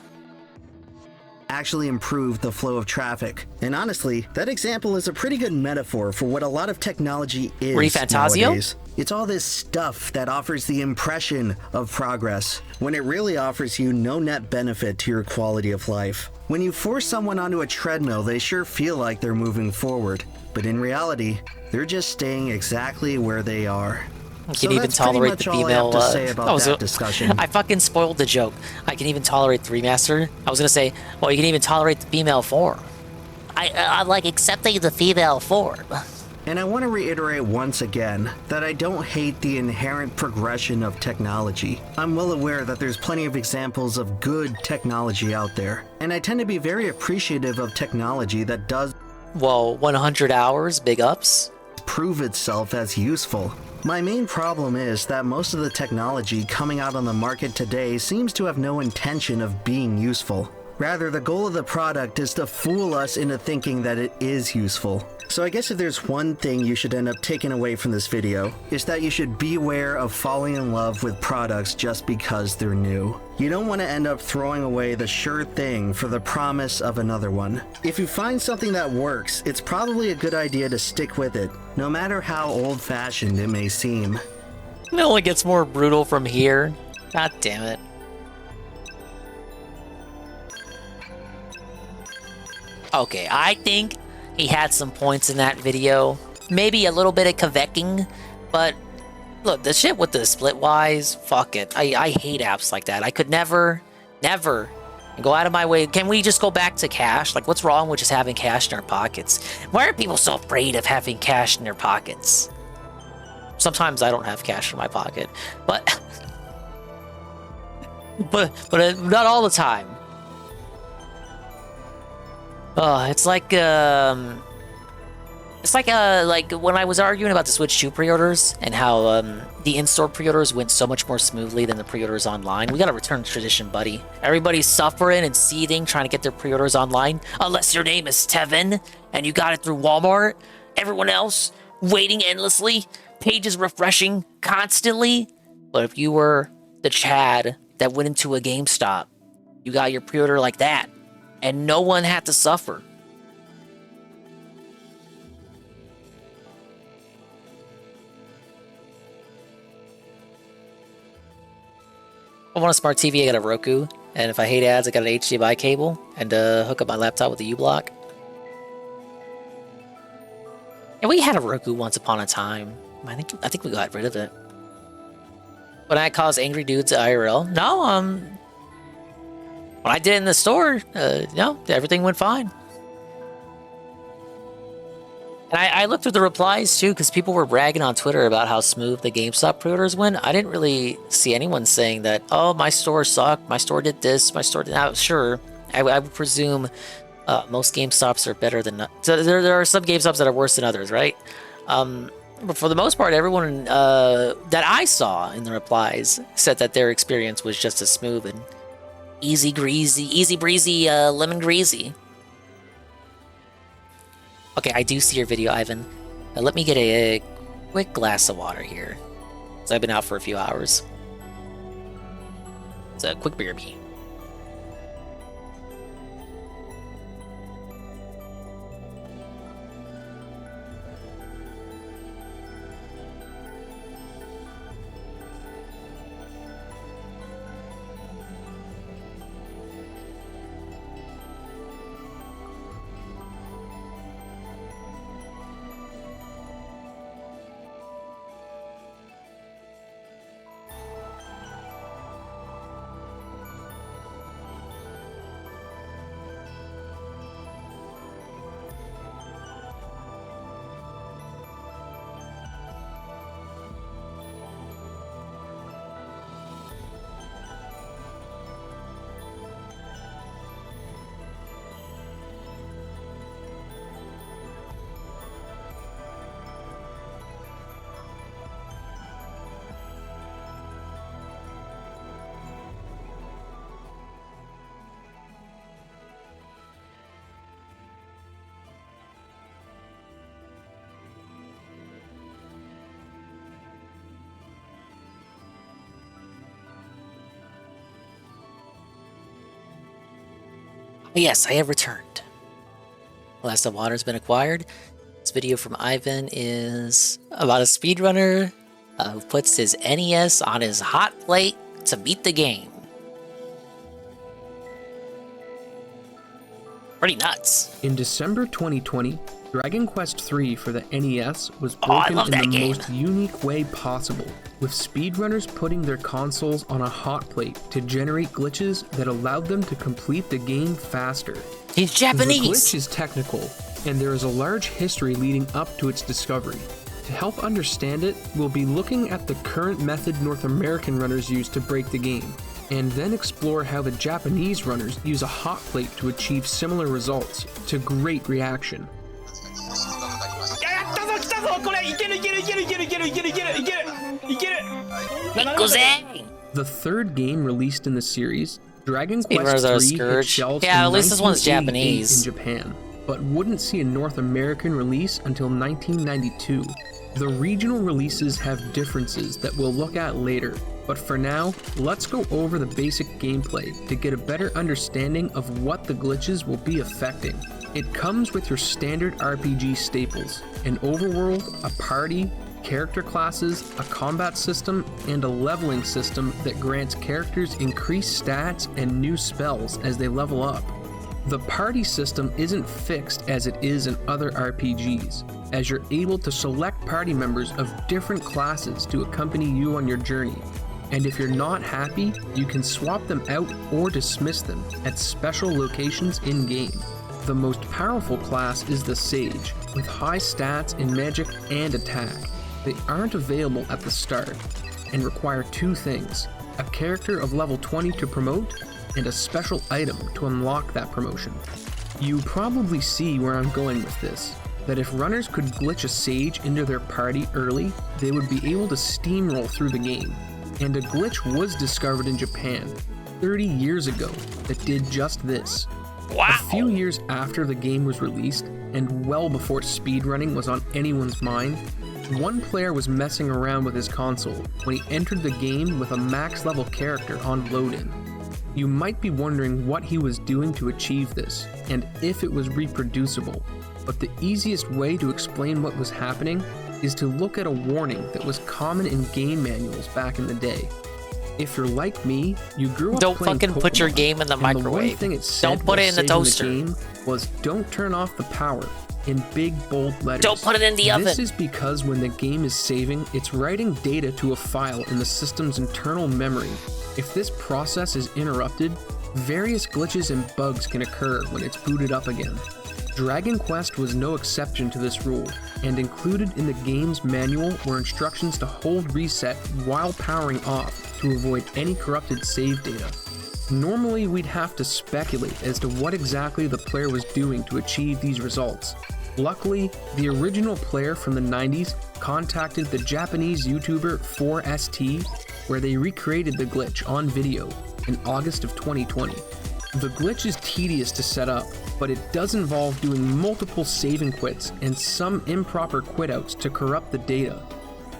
[SPEAKER 16] Actually improve the flow of traffic. And honestly, that example is a pretty good metaphor for what a lot of technology is nowadays. It's all this stuff that offers the impression of progress, when it really offers you no net benefit to your quality of life. When you force someone onto a treadmill, they sure feel like they're moving forward, but in reality, they're just staying exactly where they are.
[SPEAKER 12] I can even tolerate the female.
[SPEAKER 16] Discussion.
[SPEAKER 12] I fucking spoiled the joke. I can even tolerate the remaster. I was gonna say, well, you can even tolerate the female form. I like accepting the female form.
[SPEAKER 16] And I want to reiterate once again that I don't hate the inherent progression of technology. I'm well aware that there's plenty of examples of good technology out there, and I tend to be very appreciative of technology that does,
[SPEAKER 12] well, 100 hours, big ups,
[SPEAKER 16] prove itself as useful. My main problem is that most of the technology coming out on the market today seems to have no intention of being useful. Rather, the goal of the product is to fool us into thinking that it is useful. So I guess if there's one thing you should end up taking away from this video, is that you should beware of falling in love with products just because they're new. You don't want to end up throwing away the sure thing for the promise of another one. If you find something that works, it's probably a good idea to stick with it, no matter how old-fashioned it may seem.
[SPEAKER 12] It only gets more brutal from here. God damn it. Okay, I think he had some points in that video. Maybe a little bit of kveking, but look, the shit with the splitwise, fuck it. I hate apps like that. I could never go out of my way. Can we just go back to cash? Like, what's wrong with just having cash in our pockets? Why are people so afraid of having cash in their pockets? Sometimes I don't have cash in my pocket, but not all the time. It's like when I was arguing about the Switch 2 pre-orders and how the in-store pre-orders went so much more smoothly than the pre-orders online. We gotta return to tradition, buddy. Everybody's suffering and seething trying to get their pre-orders online, unless your name is Tevin and you got it through Walmart. Everyone else waiting endlessly, pages refreshing constantly. But if you were the Chad that went into a GameStop, you got your pre-order like that, and no one had to suffer. I want a smart TV, I got a Roku, and if I hate ads, I got an HDMI cable, and hook up my laptop with a U-block. And we had a Roku once upon a time. I think we got rid of it. When I caused angry dudes at IRL? No, when I did it in the store, no, everything went fine. And I looked through the replies too, because people were bragging on Twitter about how smooth the GameStop pre-orders went. I didn't really see anyone saying that, oh, my store sucked, my store did this, my store did that. Sure, I would presume most GameStops are better than... So there are some GameStops that are worse than others, right? But for the most part, everyone that I saw in the replies said that their experience was just as smooth and easy breezy, lemon greasy. Okay, I do see your video, Ivan. Now let me get a quick glass of water here. So I've been out for a few hours. It's a quick beer me. Yes, I have returned. Glass of water has been acquired. This video from Ivan is about a speedrunner who puts his NES on his hot plate to beat the game. Pretty nuts.
[SPEAKER 15] In December 2020, Dragon Quest III for the NES was broken in the most unique way possible, with speedrunners putting their consoles on a hot plate to generate glitches that allowed them to complete the game faster.
[SPEAKER 12] He's Japanese!
[SPEAKER 15] The glitch is technical, and there is a large history leading up to its discovery. To help understand it, we'll be looking at the current method North American runners use to break the game, and then explore how the Japanese runners use a hot plate to achieve similar results, to great reaction. The third game released in the series, Dragon Quest III, hit shelves in
[SPEAKER 12] at least this one's
[SPEAKER 15] 1988
[SPEAKER 12] Japanese.
[SPEAKER 15] in Japan, but wouldn't see a North American release until 1992. The regional releases have differences that we'll look at later, but for now, let's go over the basic gameplay to get a better understanding of what the glitches will be affecting. It comes with your standard RPG staples, an overworld, a party, character classes, a combat system, and a leveling system that grants characters increased stats and new spells as they level up. The party system isn't fixed as it is in other RPGs, as you're able to select party members of different classes to accompany you on your journey. And if you're not happy, you can swap them out or dismiss them at special locations in-game. The most powerful class is the Sage, with high stats in magic and attack. They aren't available at the start, and require two things: a character of level 20 to promote, and a special item to unlock that promotion. You probably see where I'm going with this, that if runners could glitch a Sage into their party early, they would be able to steamroll through the game. And a glitch was discovered in Japan 30 years ago that did just this.
[SPEAKER 12] Wow.
[SPEAKER 15] A few years after the game was released, and well before speedrunning was on anyone's mind, one player was messing around with his console when he entered the game with a max level character on load-in. You might be wondering what he was doing to achieve this, and if it was reproducible, but the easiest way to explain what was happening is to look at a warning that was common in game manuals back in the day. If you're like me, you grew up
[SPEAKER 12] Don't
[SPEAKER 15] playing
[SPEAKER 12] fucking put your
[SPEAKER 15] Pokemon,
[SPEAKER 12] game in the
[SPEAKER 15] and the one
[SPEAKER 12] microwave.
[SPEAKER 15] thing it said
[SPEAKER 12] Don't put
[SPEAKER 15] while
[SPEAKER 12] it in the
[SPEAKER 15] saving
[SPEAKER 12] toaster.
[SPEAKER 15] game was "Don't turn off the power" in big bold letters.
[SPEAKER 12] Don't put it in the
[SPEAKER 15] This
[SPEAKER 12] oven.
[SPEAKER 15] is because when the game is saving, it's writing data to a file in the system's internal memory. If this process is interrupted, various glitches and bugs can occur when it's booted up again. Dragon Quest was no exception to this rule, and included in the game's manual were instructions to hold reset while powering off to avoid any corrupted save data. Normally, we'd have to speculate as to what exactly the player was doing to achieve these results. Luckily, the original player from the 90s contacted the Japanese YouTuber 4ST, where they recreated the glitch on video in August of 2020. The glitch is tedious to set up, but it does involve doing multiple save and quits and some improper quitouts to corrupt the data.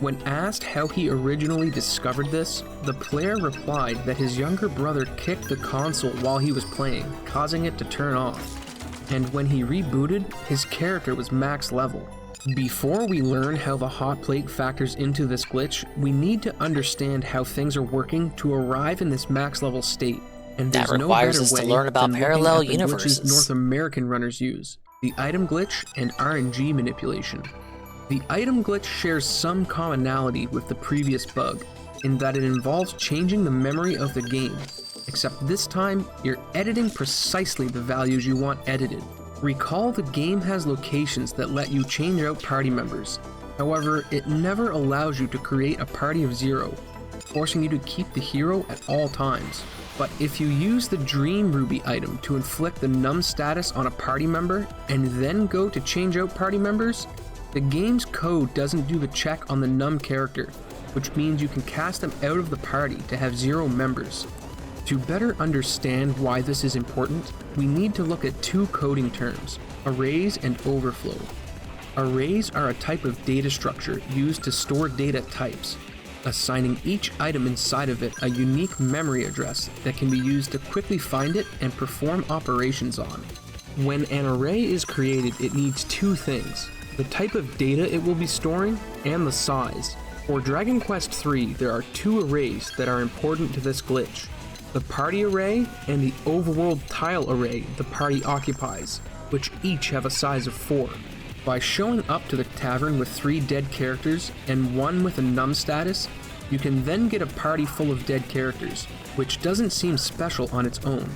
[SPEAKER 15] When asked how he originally discovered this, the player replied that his younger brother kicked the console while he was playing, causing it to turn off. And when he rebooted, his character was max level. Before we learn how the hot plate factors into this glitch, we need to understand how things are working to arrive in this max level state. And
[SPEAKER 12] That
[SPEAKER 15] there's no
[SPEAKER 12] requires
[SPEAKER 15] better
[SPEAKER 12] us to
[SPEAKER 15] way
[SPEAKER 12] learn about
[SPEAKER 15] than looking
[SPEAKER 12] parallel
[SPEAKER 15] at the glitches
[SPEAKER 12] universes.
[SPEAKER 15] North American runners use: the item glitch and RNG manipulation. The item glitch shares some commonality with the previous bug, in that it involves changing the memory of the game, except this time you're editing precisely the values you want edited. Recall the game has locations that let you change out party members. However, it never allows you to create a party of 0, forcing you to keep the hero at all times. But if you use the Dream Ruby item to inflict the num status on a party member, and then go to change out party members, the game's code doesn't do the check on the num character, which means you can cast them out of the party to have 0 members. To better understand why this is important, we need to look at two coding terms: arrays and overflow. Arrays are a type of data structure used to store data types. assigning each item inside of it a unique memory address that can be used to quickly find it and perform operations on. When an array is created, it needs two things: the type of data it will be storing and the size. For Dragon Quest III, there are two arrays that are important to this glitch: the party array and the overworld tile array the party occupies, which each have a size of 4. By showing up to the tavern with 3 dead characters and 1 with a numb status, you can then get a party full of dead characters, which doesn't seem special on its own.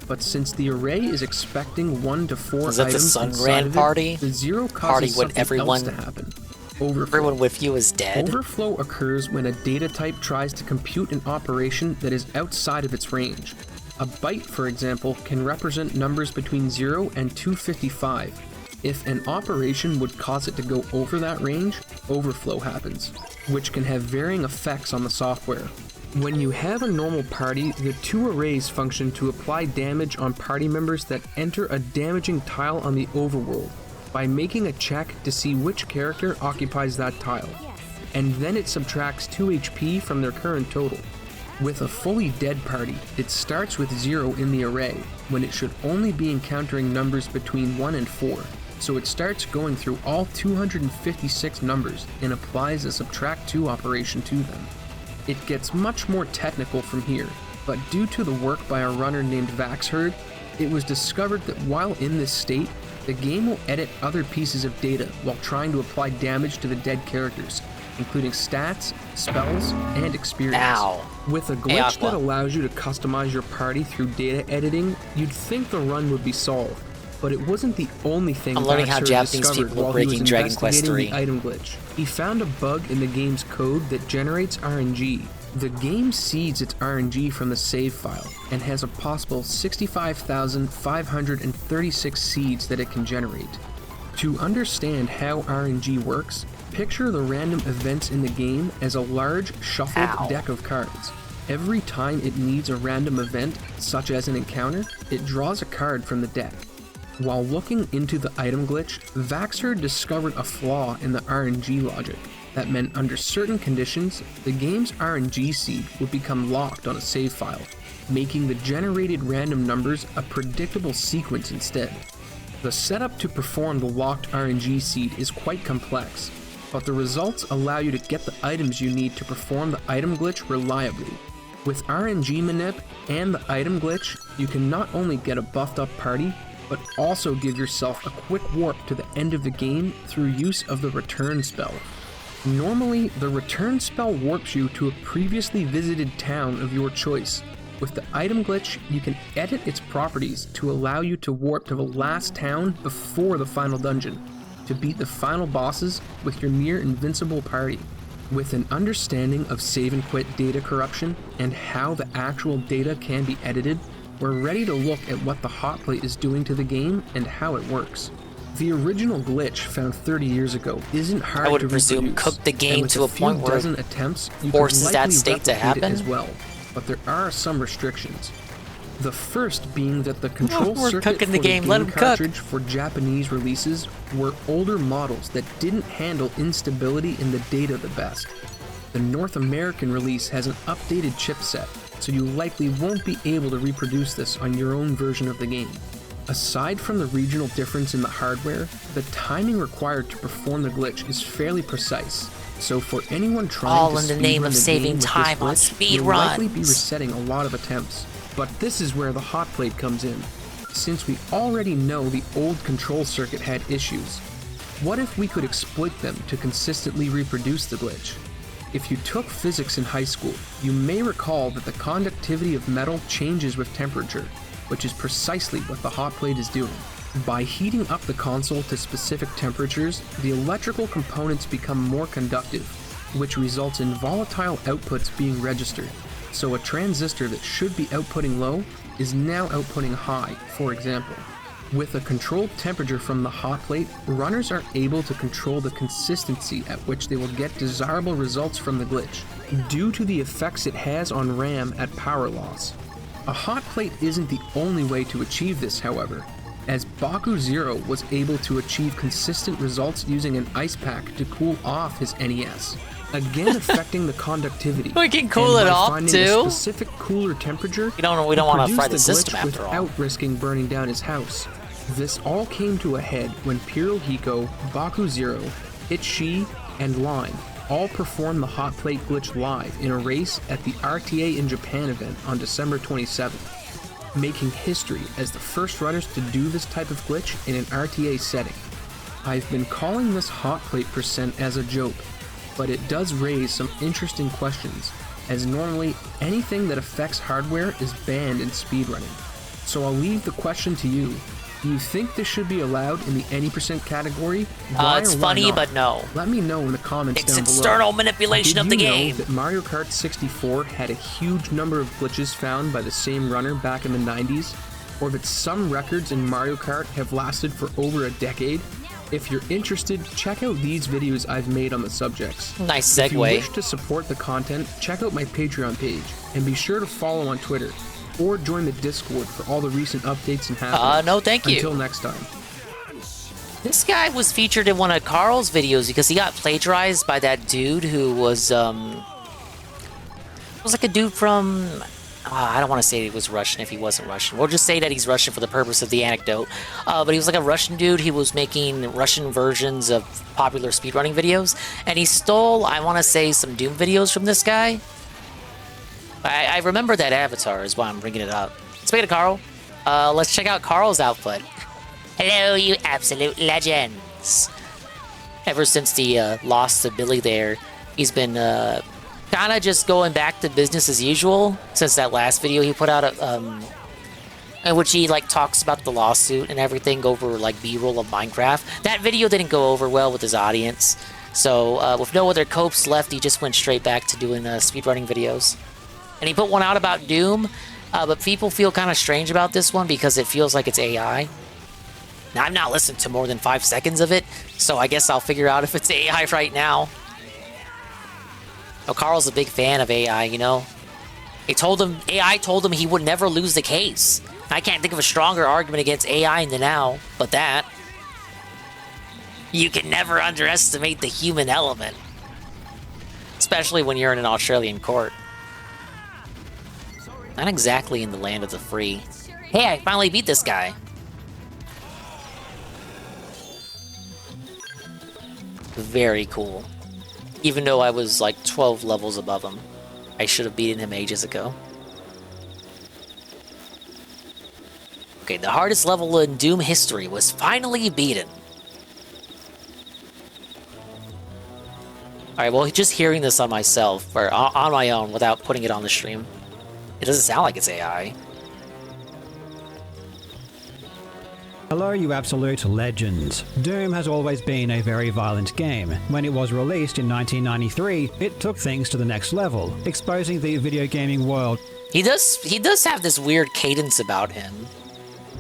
[SPEAKER 15] But since the array is expecting 1 to 4
[SPEAKER 12] is that
[SPEAKER 15] items
[SPEAKER 12] the
[SPEAKER 15] inside of
[SPEAKER 12] party?
[SPEAKER 15] it, the zero
[SPEAKER 12] Party
[SPEAKER 15] causes
[SPEAKER 12] when
[SPEAKER 15] something
[SPEAKER 12] everyone,
[SPEAKER 15] else to happen. Overflow.
[SPEAKER 12] Everyone with you is dead?
[SPEAKER 15] Overflow occurs when a data type tries to compute an operation that is outside of its range. A byte, for example, can represent numbers between 0 and 255. If an operation would cause it to go over that range, overflow happens, which can have varying effects on the software. When you have a normal party, the two arrays function to apply damage on party members that enter a damaging tile on the overworld by making a check to see which character occupies that tile, and then it subtracts 2 HP from their current total. With a fully dead party, it starts with 0 in the array, when it should only be encountering numbers between 1 and 4, so it starts going through all 256 numbers and applies a subtract 2 operation to them. It gets much more technical from here, but due to the work by a runner named Vaxherd, it was discovered that while in this state, the game will edit other pieces of data while trying to apply damage to the dead characters, including stats, spells, and experience.
[SPEAKER 12] Ow.
[SPEAKER 15] With a glitch that allows you to customize your party through data editing, you'd think the run would be solved, but it wasn't the only thing
[SPEAKER 12] I'm learning how
[SPEAKER 15] Vaxherd
[SPEAKER 12] Japanese
[SPEAKER 15] discovered
[SPEAKER 12] people are
[SPEAKER 15] while
[SPEAKER 12] breaking
[SPEAKER 15] he was
[SPEAKER 12] Dragon Quest
[SPEAKER 15] investigating
[SPEAKER 12] III.
[SPEAKER 15] the item glitch. He found a bug in the game's code that generates RNG. The game seeds its RNG from the save file and has a possible 65,536 seeds that it can generate. To understand how RNG works, picture the random events in the game as a large shuffled deck of cards. Every time it needs a random event, such as an encounter, it draws a card from the deck. While looking into the item glitch, Vaxherd discovered a flaw in the RNG logic that meant under certain conditions, the game's RNG seed would become locked on a save file, making the generated random numbers a predictable sequence instead. The setup to perform the locked RNG seed is quite complex, but the results allow you to get the items you need to perform the item glitch reliably. With RNG manip and the item glitch, you can not only get a buffed up party, but also give yourself a quick warp to the end of the game through use of the return spell. Normally, the return spell warps you to a previously visited town of your choice. With the item glitch, you can edit its properties to allow you to warp to the last town before the final dungeon, to beat the final bosses with your near invincible party. With an understanding of save and quit data corruption and how the actual data can be edited, we're ready to look at what the hotplate is doing to the game and how it works. The original glitch found 30 years ago isn't hard
[SPEAKER 12] I would
[SPEAKER 15] to
[SPEAKER 12] presume
[SPEAKER 15] reproduce,
[SPEAKER 12] cook the game
[SPEAKER 15] and with
[SPEAKER 12] to a point where
[SPEAKER 15] dozen attempts, you
[SPEAKER 12] forces
[SPEAKER 15] can
[SPEAKER 12] that
[SPEAKER 15] likely
[SPEAKER 12] state to
[SPEAKER 15] replicate it
[SPEAKER 12] happen?
[SPEAKER 15] as well, but there are some restrictions. The first being that the control
[SPEAKER 12] We're
[SPEAKER 15] circuit
[SPEAKER 12] cooking
[SPEAKER 15] for
[SPEAKER 12] the game, let 'em cook.
[SPEAKER 15] cartridge for Japanese releases were older models that didn't handle instability in the data the best. The North American release has an updated chipset, so you likely won't be able to reproduce this on your own version of the game. Aside from the regional difference in the hardware, the timing required to perform the glitch is fairly precise. So for anyone trying
[SPEAKER 12] All
[SPEAKER 15] to
[SPEAKER 12] in the name
[SPEAKER 15] speedrun
[SPEAKER 12] of
[SPEAKER 15] the
[SPEAKER 12] saving
[SPEAKER 15] game with
[SPEAKER 12] time on
[SPEAKER 15] this glitch,
[SPEAKER 12] speed
[SPEAKER 15] you'll likely be
[SPEAKER 12] runs.
[SPEAKER 15] resetting a lot of attempts. But this is where the hot plate comes in. Since we already know the old control circuit had issues, what if we could exploit them to consistently reproduce the glitch? If you took physics in high school, you may recall that the conductivity of metal changes with temperature, which is precisely what the hot plate is doing. By heating up the console to specific temperatures, the electrical components become more conductive, which results in volatile outputs being registered. So a transistor that should be outputting low is now outputting high, for example. With a controlled temperature from the hot plate, runners are able to control the consistency at which they will get desirable results from the glitch, due to the effects it has on RAM at power loss. A hot plate isn't the only way to achieve this, however, as Baku Zero was able to achieve consistent results using an ice pack to cool off his NES. again affecting the conductivity.
[SPEAKER 12] We can cool
[SPEAKER 15] and
[SPEAKER 12] it
[SPEAKER 15] by
[SPEAKER 12] off
[SPEAKER 15] finding
[SPEAKER 12] too.
[SPEAKER 15] A specific cooler temperature.
[SPEAKER 12] We don't want to fry the system after all.
[SPEAKER 15] Without risking burning down his house. This all came to a head when Pirohiko, Baku Zero, Itchi, and Line all performed the hot plate glitch live in a race at the RTA in Japan event on December 27th, making history as the first runners to do this type of glitch in an RTA setting. I've been calling this hot plate percent as a joke, but it does raise some interesting questions, as normally anything that affects hardware is banned in speedrunning. So I'll leave the question to you. Do you think this should be allowed in the any percent category? Why
[SPEAKER 12] it's
[SPEAKER 15] or why
[SPEAKER 12] funny,
[SPEAKER 15] not?
[SPEAKER 12] but no.
[SPEAKER 15] Let me know in the comments
[SPEAKER 12] It's
[SPEAKER 15] down below.
[SPEAKER 12] external manipulation of the game.
[SPEAKER 15] Did you know that Mario Kart 64 had a huge number of glitches found by the same runner back in the 90s? Or that some records in Mario Kart have lasted for over a decade? If you're interested, check out these videos I've made on the subjects.
[SPEAKER 12] Nice segue.
[SPEAKER 15] If you wish to support the content, check out my Patreon page, and be sure to follow on Twitter, or join the Discord for all the recent updates and happenings.
[SPEAKER 12] No thank you.
[SPEAKER 15] Until next time.
[SPEAKER 12] This guy was featured in one of Carl's videos because he got plagiarized by that dude who was like a dude from... I don't want to say he was Russian if he wasn't Russian. We'll just say that he's Russian for the purpose of the anecdote. But he was like a Russian dude. He was making Russian versions of popular speedrunning videos. And he stole, I want to say, some Doom videos from this guy. I remember that avatar is why I'm bringing it up. Speaking of Carl, let's check out Carl's output. Hello, you absolute legends. Ever since the loss to Billy there, he's been kind of just going back to business as usual since that last video he put out, in which he like talks about the lawsuit and everything over like B-roll of Minecraft. That video didn't go over well with his audience, so with no other copes left, he just went straight back to doing speedrunning videos. And he put one out about Doom, but people feel kind of strange about this one because it feels like it's AI. Now, I've not listened to more than 5 seconds of it, so I guess I'll figure out if it's AI right now. Oh, Carl's a big fan of AI, you know? AI told him he would never lose the case. I can't think of a stronger argument against AI than now, but that. You can never underestimate the human element. Especially when you're in an Australian court. Not exactly in the land of the free. Hey, I finally beat this guy. Very cool. Even though I was like 12 levels above him. I should have beaten him ages ago. Okay, the hardest level in Doom history was finally beaten. Alright, well, just hearing this on myself, or on my own, without putting it on the stream, it doesn't sound like it's AI.
[SPEAKER 3] Hello, you absolute legends. Doom has always been a very violent game. When it was released in 1993, it took things to the next level, exposing the video gaming world.
[SPEAKER 12] He does have this weird cadence about him.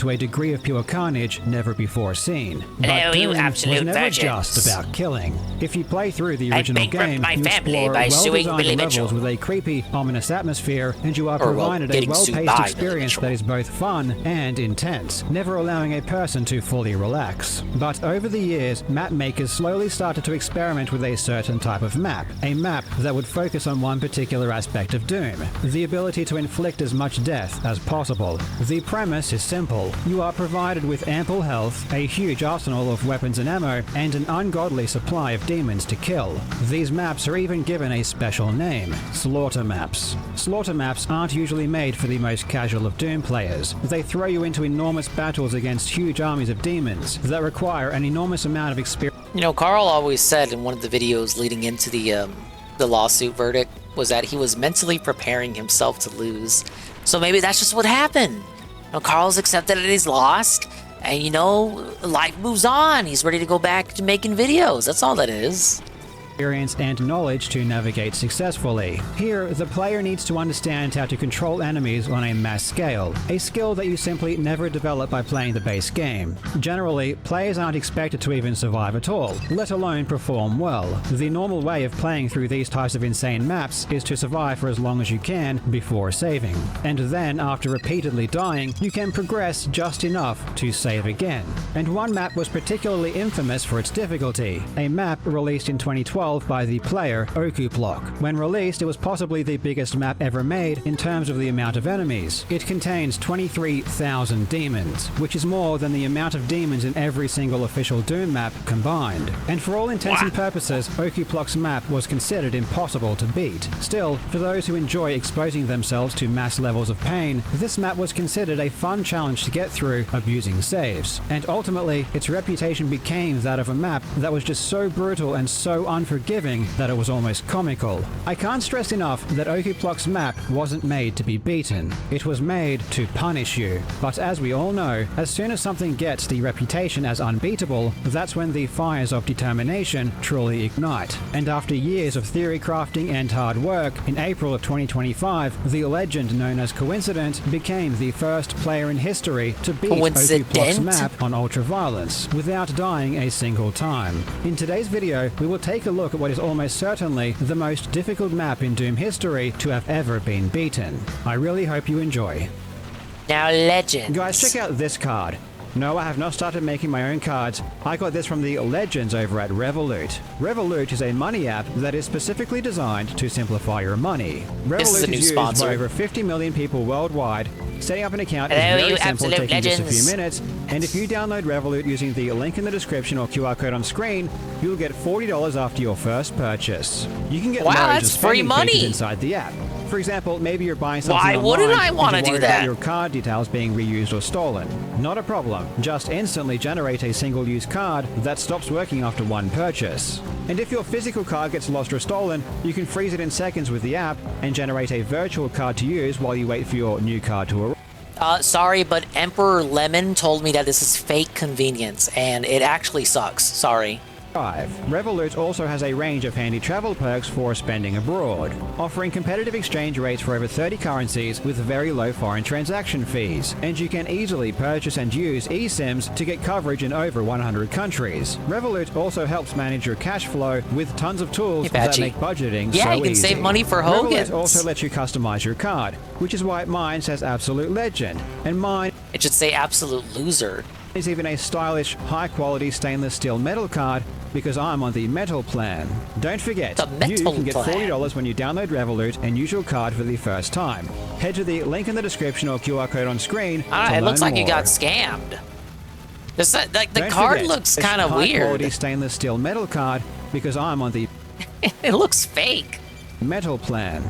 [SPEAKER 3] To a degree of pure carnage never before seen.
[SPEAKER 12] Hello,
[SPEAKER 3] but Doom
[SPEAKER 12] you absolute
[SPEAKER 3] was never
[SPEAKER 12] virgins.
[SPEAKER 3] just about killing. If you play through the original game,
[SPEAKER 12] my
[SPEAKER 3] you
[SPEAKER 12] family
[SPEAKER 3] explore
[SPEAKER 12] by suing
[SPEAKER 3] well-designed
[SPEAKER 12] Billy
[SPEAKER 3] levels
[SPEAKER 12] Mitchell.
[SPEAKER 3] with a creepy, ominous atmosphere, and you are provided a
[SPEAKER 12] getting sued by
[SPEAKER 3] well-paced
[SPEAKER 12] Billy
[SPEAKER 3] experience
[SPEAKER 12] Mitchell.
[SPEAKER 3] that is both fun and intense, never allowing a person to fully relax. But over the years, map makers slowly started to experiment with a certain type of map, a map that would focus on one particular aspect of Doom, the ability to inflict as much death as possible. The premise is simple. You are provided with ample health, a huge arsenal of weapons and ammo, and an ungodly supply of demons to kill. These maps are even given a special name, Slaughter Maps. Slaughter Maps aren't usually made for the most casual of Doom players. They throw you into enormous battles against huge armies of demons that require an enormous amount of experience.
[SPEAKER 12] You know, Carl always said in one of the videos leading into the lawsuit verdict was that he was mentally preparing himself to lose. So maybe that's just what happened. You know, Carl's accepted that he's lost, and you know, life moves on. He's ready to go back to making videos. That's all that is.
[SPEAKER 3] Experience and knowledge to navigate successfully. Here, the player needs to understand how to control enemies on a mass scale, a skill that you simply never develop by playing the base game. Generally, players aren't expected to even survive at all, let alone perform well. The normal way of playing through these types of insane maps is to survive for as long as you can before saving. And then, after repeatedly dying, you can progress just enough to save again. And one map was particularly infamous for its difficulty, a map released in 2012 2012 by the player Okuplock. When released, it was possibly the biggest map ever made in terms of the amount of enemies. It contains 23,000 demons, which is more than the amount of demons in every single official Doom map combined. And for all intents and purposes, Okuplock's map was considered impossible to beat. Still, for those who enjoy exposing themselves to mass levels of pain, this map was considered a fun challenge to get through abusing saves. And ultimately, its reputation became that of a map that was just so brutal and so unforgiving that it was almost comical. I can't stress enough that Okuplock's map wasn't made to be beaten. It was made to punish you. But as we all know, as soon as something gets the reputation as unbeatable, that's when the fires of determination truly ignite. And after years of theory crafting and hard work, in April of 2025, the legend known as Coincident became the first player in history to beat Okuplock's map on Ultraviolence without dying a single time. In today's video, we will take a look at what is almost certainly the most difficult map in Doom history to have ever been beaten. I really hope you enjoy.
[SPEAKER 12] Now, Legends.
[SPEAKER 3] Guys, check out this card. No, I have not started making my own cards. I got this from the Legends over at Revolut. Revolut is a money app that is specifically designed to simplify your money. Revolut is used by over 50 million people worldwide. Setting up an account is very simple, taking just a few minutes. And if you download Revolut using the link in the description or QR code on screen, you'll get $40 after your first purchase. You can get loads of spending features inside the app. For example, maybe you're buying something online.
[SPEAKER 12] Why wouldn't I want to do that?
[SPEAKER 3] Your card details being reused or stolen. Not a problem. Just instantly generate a single-use card that stops working after one purchase. And if your physical card gets lost or stolen, you can freeze it in seconds with the app and generate a virtual card to use while you wait for your new card to arrive.
[SPEAKER 12] Sorry, but Emperor Lemon told me that this is fake convenience, and it actually sucks. Sorry.
[SPEAKER 3] Revolut also has a range of handy travel perks for spending abroad, offering competitive exchange rates for over 30 currencies with very low foreign transaction fees, and you can easily purchase and use eSIMs to get coverage in over 100 countries. Revolut also helps manage your cash flow with tons of tools that make budgeting so easy.
[SPEAKER 12] Yeah, you can save money for Hogan's.
[SPEAKER 3] Revolut also lets you customize your card, which is why mine says Absolute Legend, and mine...
[SPEAKER 12] It should say Absolute Loser.
[SPEAKER 3] ...is even a stylish, high-quality stainless steel metal card because I'm on the metal plan. Don't forget, you can get $40 when you download Revolut and use your card for the first time. Head to the link in the description or QR code on screen to learn
[SPEAKER 12] it looks like
[SPEAKER 3] more.
[SPEAKER 12] You got scammed. The card looks kind of weird.
[SPEAKER 3] High-quality stainless steel metal card because I'm on the...
[SPEAKER 12] It looks fake.
[SPEAKER 3] Metal plan.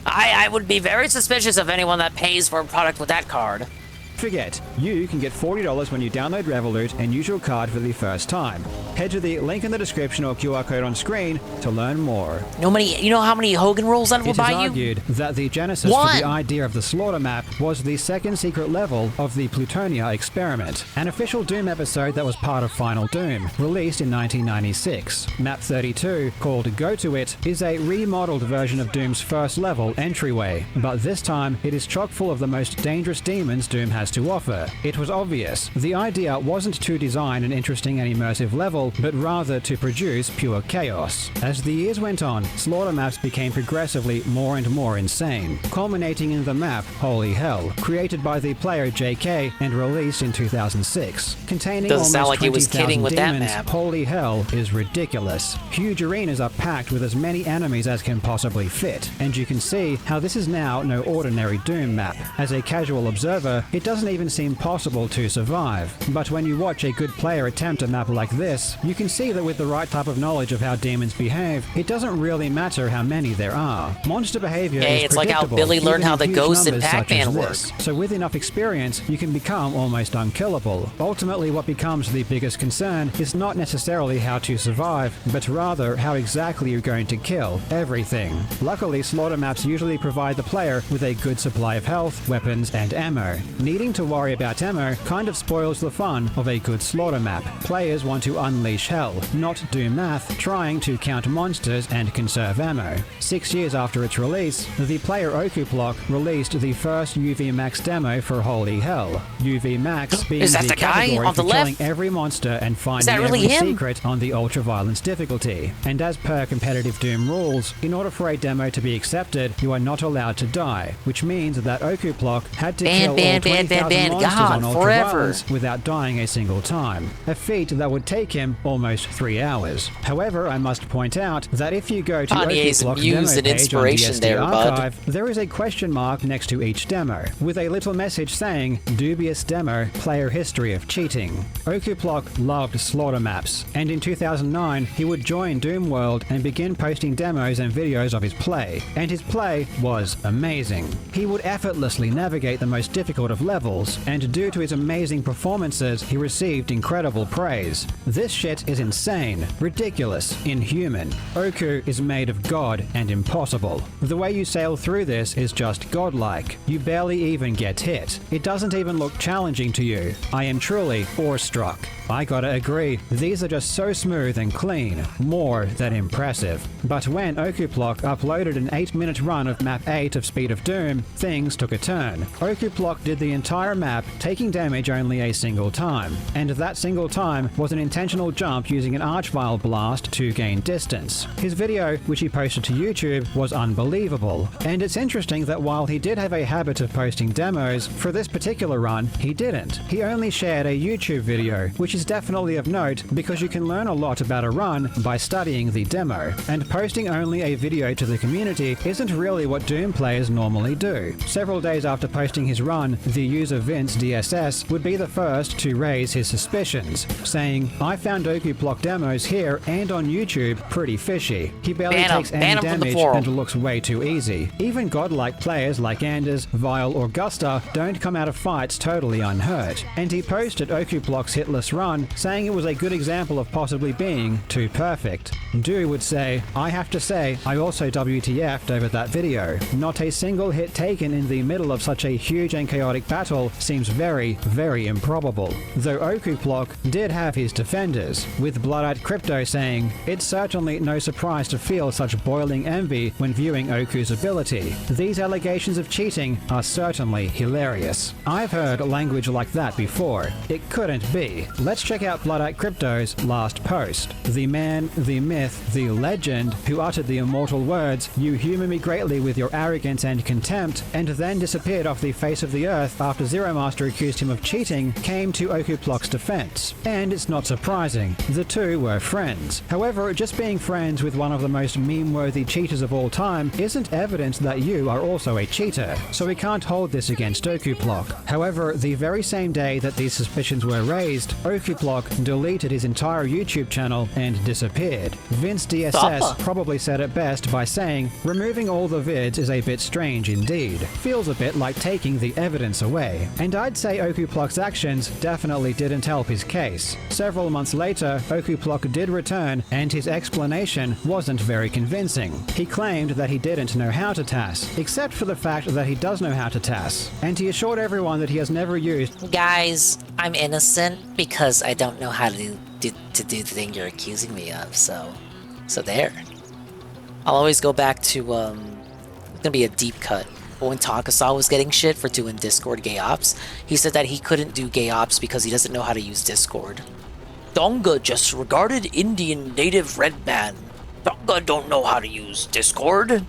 [SPEAKER 12] I would be very suspicious of anyone that pays for a product with that card.
[SPEAKER 3] Forget, you can get $40 when you download Revolut and use your card for the first time. Head to the link in the description or QR code on screen to learn more.
[SPEAKER 12] You know how many Hogan rolls that will buy you?
[SPEAKER 3] It is argued that the genesis for the idea of the Slaughter map was the second secret level of the Plutonia experiment, an official Doom episode that was part of Final Doom, released in 1996. Map 32, called Go To It, is a remodeled version of Doom's first level entryway, but this time it is chock full of the most dangerous demons Doom has to offer. It was obvious. The idea wasn't to design an interesting and immersive level, but rather to produce pure chaos. As the years went on, Slaughter maps became progressively more and more insane, culminating in the map Holy Hell, created by the player JK and released in 2006. Containing almost 20,000 demons, Holy Hell is ridiculous. Huge arenas are packed with as many enemies as can possibly fit, and you can see how this is now no ordinary Doom map. As a casual observer, it doesn't even seem possible to survive. But when you watch a good player attempt a map like this, you can see that with the right type of knowledge of how demons behave, it doesn't really matter how many there are. Monster behavior is
[SPEAKER 12] it's like how Billy learned how the ghosts in Pac-Man work.
[SPEAKER 3] So with enough experience, you can become almost unkillable. Ultimately, what becomes the biggest concern is not necessarily how to survive, but rather how exactly you're going to kill everything. Luckily, Slaughter maps usually provide the player with a good supply of health, weapons, and ammo. Needing to worry about ammo kind of spoils the fun of a good Slaughter map. Players want to unleash hell, not do math, trying to count monsters and conserve ammo. 6 years after its release, the player Okuplock released the first UV Max demo for Holy Hell. UV Max being the category for killing every monster and finding every secret on the ultra-violence difficulty. And as per competitive Doom rules, in order for a demo to be accepted, you are not allowed to die, which means that Okuplock had to kill all 20,000 out monsters
[SPEAKER 12] God,
[SPEAKER 3] on Ultra
[SPEAKER 12] forever.
[SPEAKER 3] Violence without dying a single time. A feat that would take him almost 3 hours. However, I must point out that if you go to
[SPEAKER 12] Kanye's
[SPEAKER 3] Okiblock's
[SPEAKER 12] muse
[SPEAKER 3] demo
[SPEAKER 12] and
[SPEAKER 3] page
[SPEAKER 12] inspiration
[SPEAKER 3] on DSD
[SPEAKER 12] there, bud.
[SPEAKER 3] Archive, there is a question mark next to each demo, with a little message saying, "Dubious demo, player history of cheating." Okiblock loved slaughter maps, and in 2009 he would join Doom World and begin posting demos and videos of his play, and his play was amazing. He would effortlessly navigate the most difficult of levels, and due to his amazing performances, he received incredible praise. This shit is insane, ridiculous, inhuman. Oku is made of God and impossible. The way you sail through this is just godlike. You barely even get hit. It doesn't even look challenging to you. I am truly awestruck. I gotta agree, these are just so smooth and clean, more than impressive. But when Okiblock uploaded an 8-minute run of map 8 of Speed of Doom, things took a turn. Okiblock did the entire map, taking damage only a single time, and that single time was an intentional jump using an Archvile blast to gain distance. His video, which he posted to YouTube, was unbelievable, and it's interesting that while he did have a habit of posting demos, for this particular run, he didn't. He only shared a YouTube video, which is definitely of note because you can learn a lot about a run by studying the demo, and posting only a video to the community isn't really what Doom players normally do. Several days after posting his run, the user Vince DSS would be the first to raise his suspicions, saying, "I found Okiblock demos here and on YouTube pretty fishy. He barely takes any damage and looks way too easy. Even godlike players like Anders, Vile, or Gusta don't come out of fights totally unhurt." And he posted Okiblock's hitless run, saying it was a good example of possibly being too perfect. Do would say, "I have to say, I also WTF'd over that video. Not a single hit taken in the middle of such a huge and chaotic battle seems very, very improbable." Though Okiblock did have his defenders, with Bloodite Crypto saying, "It's certainly no surprise to feel such boiling envy when viewing Oku's ability. These allegations of cheating are certainly hilarious. I've heard language like that before. It couldn't be." Let's check out Bloodite Crypto's last post. The man, the myth, the legend, who uttered the immortal words, "You humor me greatly with your arrogance and contempt," and then disappeared off the face of the earth after Zero Master accused him of cheating, came to Okiblock's defense. And it's not surprising. The two were friends. However, just being friends with one of the most meme-worthy cheaters of all time isn't evidence that you are also a cheater, so we can't hold this against Okiblock. However, the very same day that these suspicions were raised, Okiblock deleted his entire YouTube channel and disappeared. Vince DSS probably said it best by saying, "Removing all the vids is a bit strange indeed. Feels a bit like taking the evidence away." And I'd say Okiblock's actions definitely didn't help his case. Several months later, Okiblock did return, and his explanation wasn't very convincing. He claimed that he didn't know how to TAS, except for the fact that he does know how to TAS, and he assured everyone that he has never used—
[SPEAKER 12] Guys, I'm innocent because I don't know how to do the thing you're accusing me of, so there. I'll always go back to, it's gonna be a deep cut. But when Takasaw was getting shit for doing Discord gay ops, he said that he couldn't do gay ops because he doesn't know how to use Discord. Donga just regarded Indian native red man. Donga don't know how to use Discord.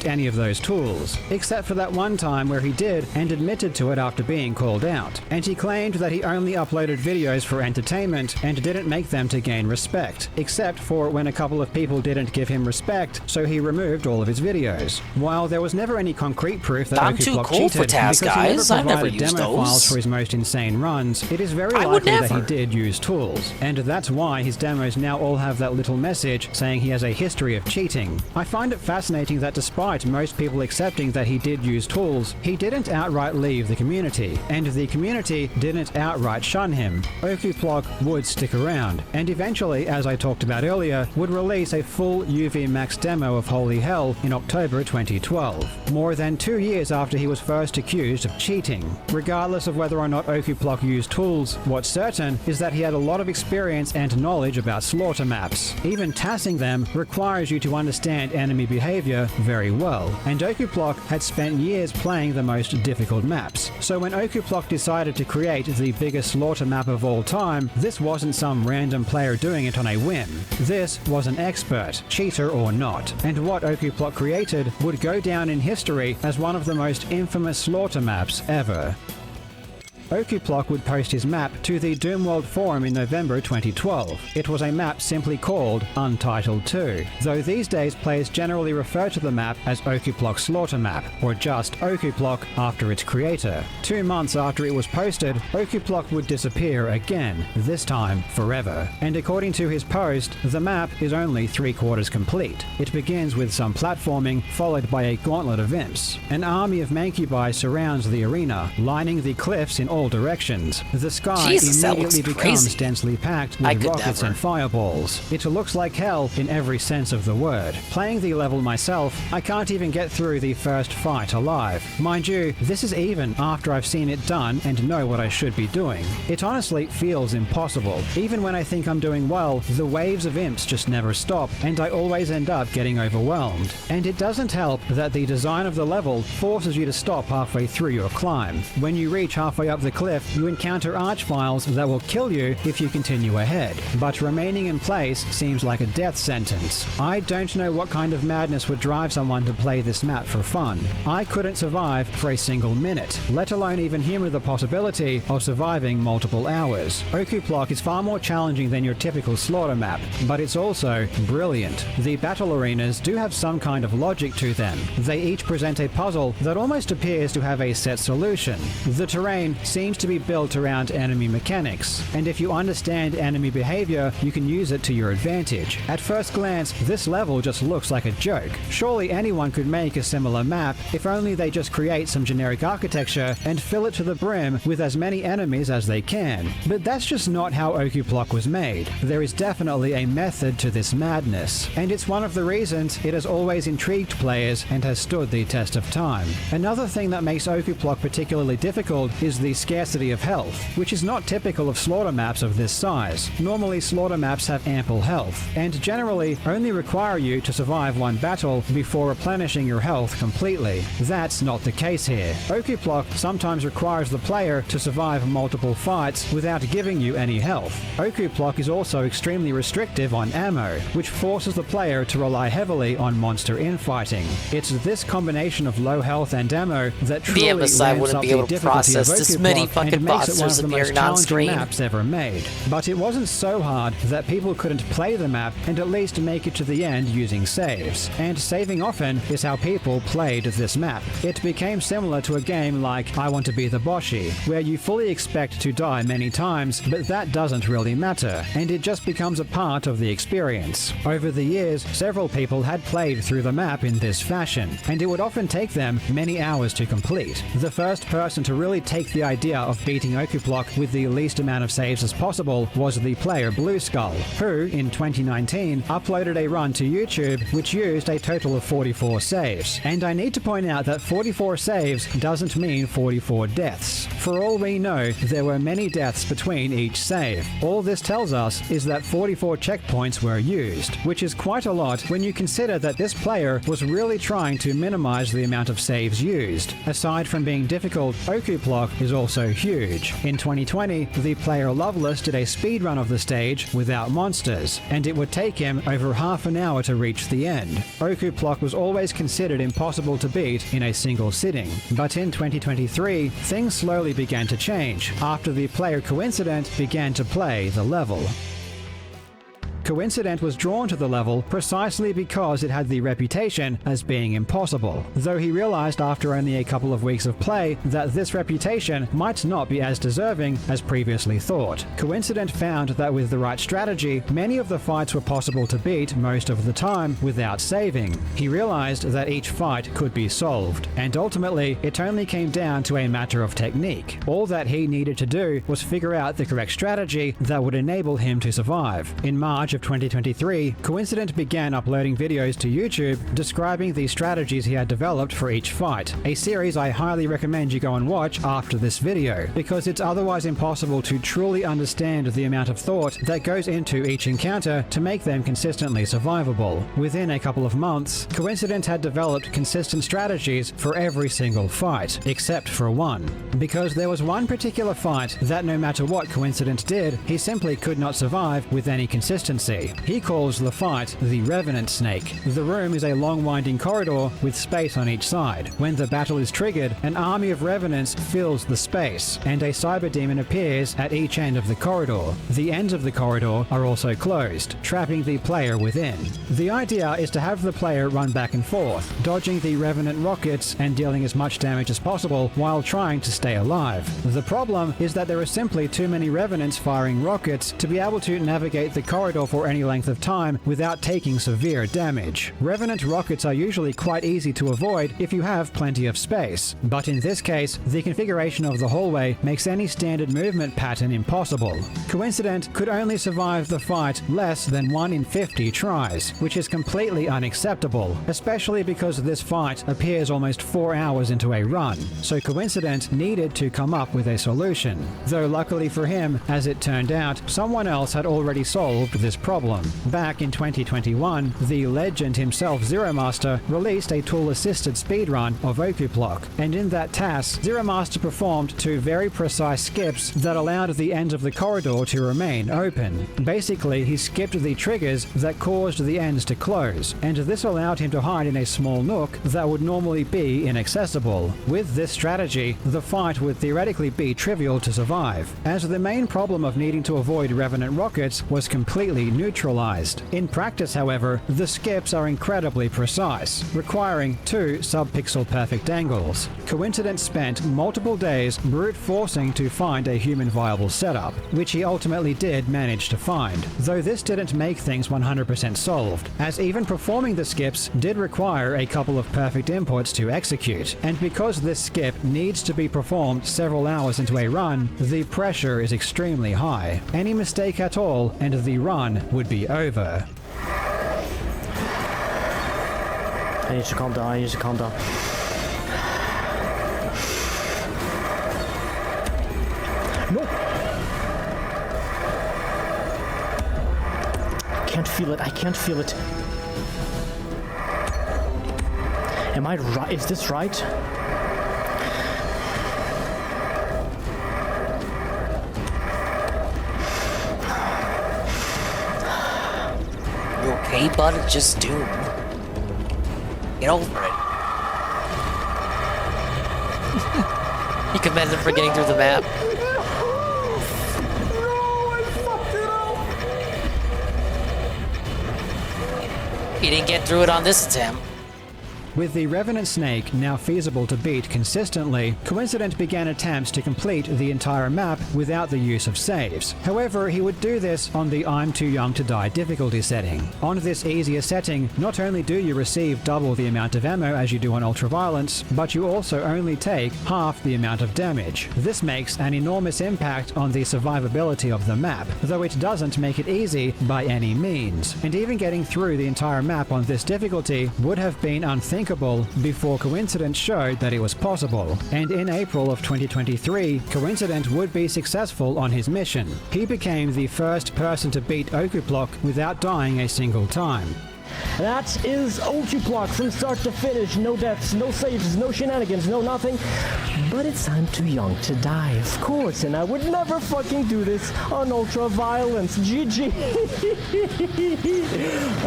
[SPEAKER 3] Any of those tools, except for that one time where he did and admitted to it after being called out, and he claimed that he only uploaded videos for entertainment and didn't make them to gain respect, except for when a couple of people didn't give him respect, so he removed all of his videos. While there was never any concrete proof that Okiblock cheated because he never provided demo files for his most insane runs, it is very likely that he did use tools, and that's why his demos now all have that little message saying he has a history of cheating. I find it fascinating that despite most people accepting that he did use tools, he didn't outright leave the community, and the community didn't outright shun him. Okiblock would stick around, and eventually, as I talked about earlier, would release a full UV Max demo of Holy Hell in October 2012, more than 2 years after he was first accused of cheating. Regardless of whether or not Okiblock used tools, what's certain is that he had a lot of experience and knowledge about slaughter maps. Even tassing them requires you to understand enemy behavior very well, and Okuplock had spent years playing the most difficult maps. So when Okuplock decided to create the biggest slaughter map of all time, this wasn't some random player doing it on a whim. This was an expert, cheater or not, and what Okuplock created would go down in history as one of the most infamous slaughter maps ever. Okuplock would post his map to the Doomworld forum in November 2012. It was a map simply called Untitled 2, though these days players generally refer to the map as Okuplock Slaughter Map, or just Okuplock after its creator. 2 months after it was posted, Okuplock would disappear again, this time forever. And according to his post, the map is only 3/4 complete. It begins with some platforming, followed by a gauntlet of imps. An army of Mancubi surrounds the arena, lining the cliffs in all directions. The sky immediately becomes densely packed with rockets and fireballs. It looks like hell in every sense of the word. Playing the level myself, I can't even get through the first fight alive. Mind you, this is even after I've seen it done and know what I should be doing. It honestly feels impossible. Even when I think I'm doing well, the waves of imps just never stop, and I always end up getting overwhelmed. And it doesn't help that the design of the level forces you to stop halfway through your climb. When you reach halfway up the cliff, you encounter archviles that will kill you if you continue ahead. But remaining in place seems like a death sentence. I don't know what kind of madness would drive someone to play this map for fun. I couldn't survive for a single minute, let alone even humor the possibility of surviving multiple hours. Okuplock is far more challenging than your typical slaughter map, but it's also brilliant. The battle arenas do have some kind of logic to them. They each present a puzzle that almost appears to have a set solution. The terrain seems to be built around enemy mechanics, and if you understand enemy behavior, you can use it to your advantage. At first glance, this level just looks like a joke. Surely anyone could make a similar map if only they just create some generic architecture and fill it to the brim with as many enemies as they can. But that's just not how Okuplock was made. There is definitely a method to this madness, and it's one of the reasons it has always intrigued players and has stood the test of time. Another thing that makes Okuplock particularly difficult is the scarcity of health, which is not typical of slaughter maps of this size. Normally slaughter maps have ample health, and generally only require you to survive one battle before replenishing your health completely. That's not the case here. Okuplock sometimes requires the player to survive multiple fights without giving you any health. Okuplock is also extremely restrictive on ammo, which forces the player to rely heavily on monster infighting. It's this combination of low health and ammo that truly ramps up the difficulty of Okuplock and makes it one of the most challenging maps ever made. But it wasn't so hard that people couldn't play the map and at least make it to the end using saves. And saving often is how people played this map. It became similar to a game like I Want to Be the Boshi, where you fully expect to die many times, but that doesn't really matter, and it just becomes a part of the experience. Over the years, several people had played through the map in this fashion, and it would often take them many hours to complete. The first person to really take the idea of beating Okuplock with the least amount of saves as possible was the player Blue Skull, who, in 2019, uploaded a run to YouTube which used a total of 44 saves. And I need to point out that 44 saves doesn't mean 44 deaths. For all we know, there were many deaths between each save. All this tells us is that 44 checkpoints were used, which is quite a lot when you consider that this player was really trying to minimize the amount of saves used. Aside from being difficult, Okuplock is also huge. In 2020, the player Loveless did a speedrun of the stage without monsters, and it would take him over half an hour to reach the end. Okuplock was always considered impossible to beat in a single sitting, but in 2023, things slowly began to change after the player Coincident began to play the level. Coincident was drawn to the level precisely because it had the reputation as being impossible, though he realized after only a couple of weeks of play that this reputation might not be as deserving as previously thought. Coincident found that with the right strategy, many of the fights were possible to beat most of the time without saving. He realized that each fight could be solved, and ultimately it only came down to a matter of technique. All that he needed to do was figure out the correct strategy that would enable him to survive. In March of of 2023, Coincident began uploading videos to YouTube describing the strategies he had developed for each fight, a series I highly recommend you go and watch after this video, because it's otherwise impossible to truly understand the amount of thought that goes into each encounter to make them consistently survivable. Within a couple of months, Coincident had developed consistent strategies for every single fight, except for one, because there was one particular fight that no matter what Coincident did, he simply could not survive with any consistency. He calls the fight the Revenant Snake. The room is a long winding corridor with space on each side. When the battle is triggered, an army of revenants fills the space, and a cyber demon appears at each end of the corridor. The ends of the corridor are also closed, trapping the player within. The idea is to have the player run back and forth, dodging the revenant rockets and dealing as much damage as possible while trying to stay alive. The problem is that there are simply too many revenants firing rockets to be able to navigate the corridor for any length of time without taking severe damage. Revenant rockets are usually quite easy to avoid if you have plenty of space, but in this case, the configuration of the hallway makes any standard movement pattern impossible. Coincident could only survive the fight less than 1 in 50 tries, which is completely unacceptable, especially because this fight appears almost 4 hours into a run, so Coincident needed to come up with a solution. Though luckily for him, as it turned out, someone else had already solved this problem. Back in 2021, the legend himself, Zero Master, released a tool-assisted speedrun of Okuplock, and in that task, Zero Master performed 2 very precise skips that allowed the ends of the corridor to remain open. Basically, he skipped the triggers that caused the ends to close, and this allowed him to hide in a small nook that would normally be inaccessible. With this strategy, the fight would theoretically be trivial to survive, as the main problem of needing to avoid revenant rockets was completely neutralized. In practice, however, the skips are incredibly precise, requiring 2 sub-pixel perfect angles. Coincident spent multiple days brute forcing to find a human viable setup, which he ultimately did manage to find, though this didn't make things 100% solved, as even performing the skips did require a couple of perfect inputs to execute, and because this skip needs to be performed several hours into a run, the pressure is extremely high. Any mistake at all and the run would be over.
[SPEAKER 7] I need to calm down, I need to calm down. No! I can't feel it, I can't feel it. Am I right? Is this right?
[SPEAKER 12] You okay, bud? It's just Doom. Get over it. You commend him for getting through the map. He didn't get through it on this attempt.
[SPEAKER 3] With the Revenant Snake now feasible to beat consistently, Coincident began attempts to complete the entire map without the use of saves. However, he would do this on the I'm Too Young to Die difficulty setting. On this easier setting, not only do you receive double the amount of ammo as you do on Ultraviolence, but you also only take half the amount of damage. This makes an enormous impact on the survivability of the map, though it doesn't make it easy by any means. And even getting through the entire map on this difficulty would have been unthinkable before Coincident showed that it was possible. And in April of 2023, Coincident would be successful on his mission. He became the first person to beat Okuplock without dying a single time.
[SPEAKER 7] That is Okuplock from start to finish. No deaths, no saves, no shenanigans, no nothing. But it's I'm Too Young to Die, of course, and I would never fucking do this on Ultraviolence. GG.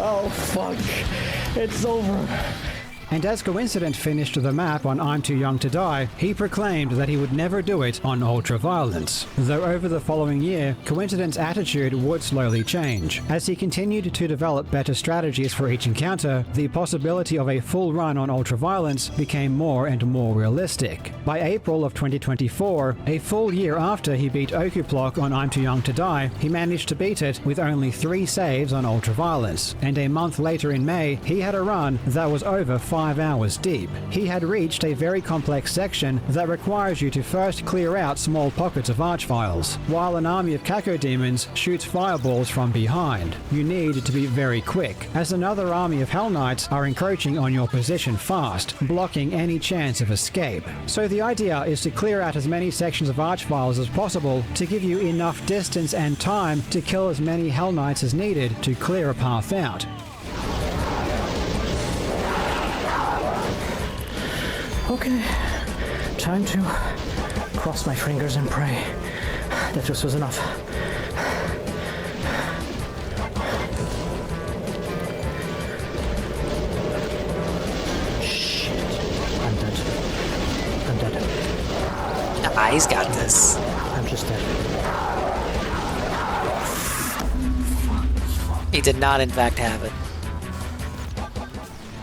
[SPEAKER 7] Oh, fuck. It's over.
[SPEAKER 3] And as Coincident finished the map on I'm Too Young to Die, he proclaimed that he would never do it on Ultraviolence. Though over the following year, Coincident's attitude would slowly change. As he continued to develop better strategies for each encounter, the possibility of a full run on Ultraviolence became more and more realistic. By April of 2024, a full year after he beat Okuplock on I'm Too Young to Die, he managed to beat it with only 3 saves on Ultraviolence. And a month later in May, he had a run that was over 5 5 hours deep. He had reached a very complex section that requires you to first clear out small pockets of archviles, while an army of cacodemons shoots fireballs from behind. You need to be very quick, as another army of Hell Knights are encroaching on your position fast, blocking any chance of escape. So the idea is to clear out as many sections of archviles as possible to give you enough distance and time to kill as many Hell Knights as needed to clear a path out.
[SPEAKER 7] Okay, time to cross my fingers and pray that this was enough. Shit, I'm dead. I'm dead.
[SPEAKER 12] Nah, he's got this.
[SPEAKER 7] I'm just dead.
[SPEAKER 12] He did not, in fact, have it.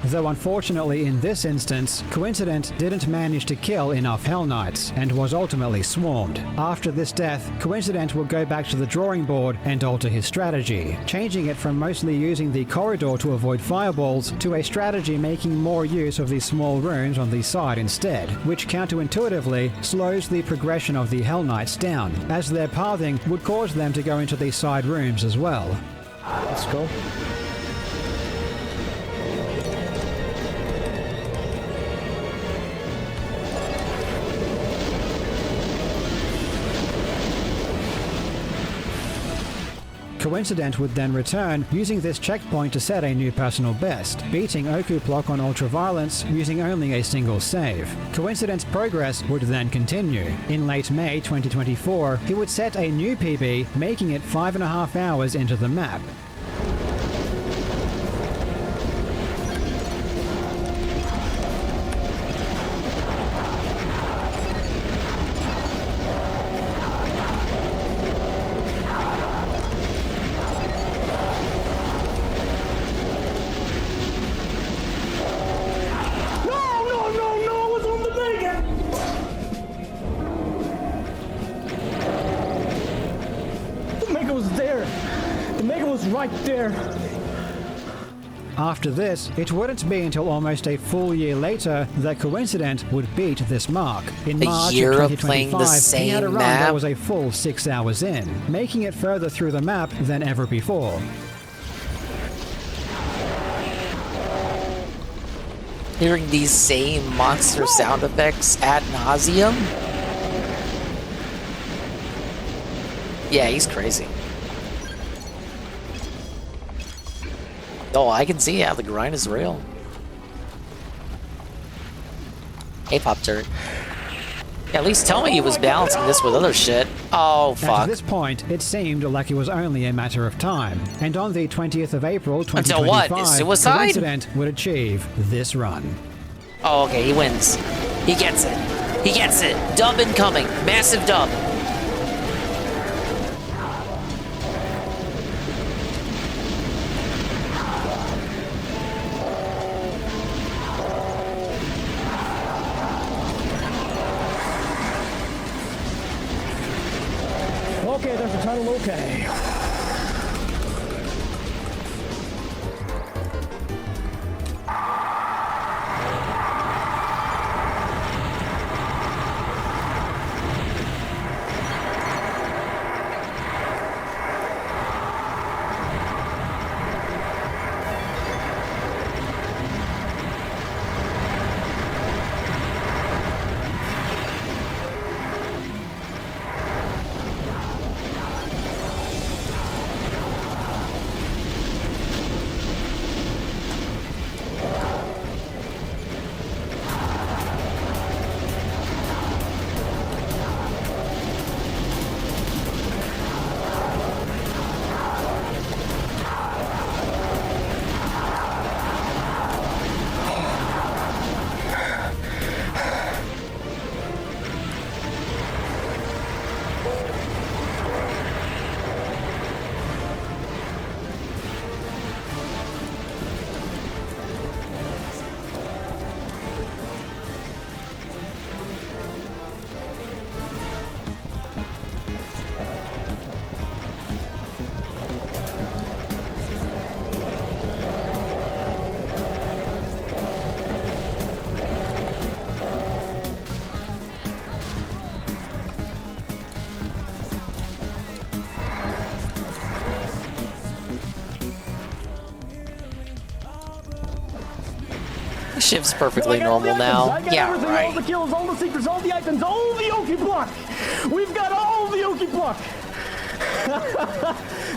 [SPEAKER 3] Though unfortunately in this instance, Coincident didn't manage to kill enough Hell Knights and was ultimately swarmed. After this death, Coincident will go back to the drawing board and alter his strategy, changing it from mostly using the corridor to avoid fireballs to a strategy making more use of these small rooms on the side instead, which counterintuitively slows the progression of the Hell Knights down, as their pathing would cause them to go into these side rooms as well.
[SPEAKER 7] Let's go.
[SPEAKER 3] Coincident would then return, using this checkpoint to set a new personal best, beating Okuplock on Ultraviolence using only a single save. Coincident's progress would then continue. In late May 2024, he would set a new PB, making it 5.5 hours into the map.
[SPEAKER 7] Right there.
[SPEAKER 3] After this, it wouldn't be until almost a full year later that Coincident would beat this mark. In March of 2025, he had a run that was a full 6 hours in, making it further through the map than ever before.
[SPEAKER 12] Hearing these same monster sound effects ad nauseum? Yeah, he's crazy. Oh, I can see how the grind is real. Hey, Pop Turret. Yeah, at least tell me he was balancing this with other shit. Oh, fuck.
[SPEAKER 3] At this point, it seemed like it was only a matter of time. And on the 20th of April, 2025,
[SPEAKER 12] until what? Suicide?
[SPEAKER 3] Coincident would achieve this run.
[SPEAKER 12] Oh, okay, he wins. He gets it. He gets it. Dub incoming. Massive dub.
[SPEAKER 7] Okay, there's a tunnel, okay.
[SPEAKER 12] Shiv's perfectly normal now. Yeah,
[SPEAKER 7] everything,
[SPEAKER 12] right.
[SPEAKER 7] All the kills, all the secrets, all the items, all the Oki block. We've got all the Oki block.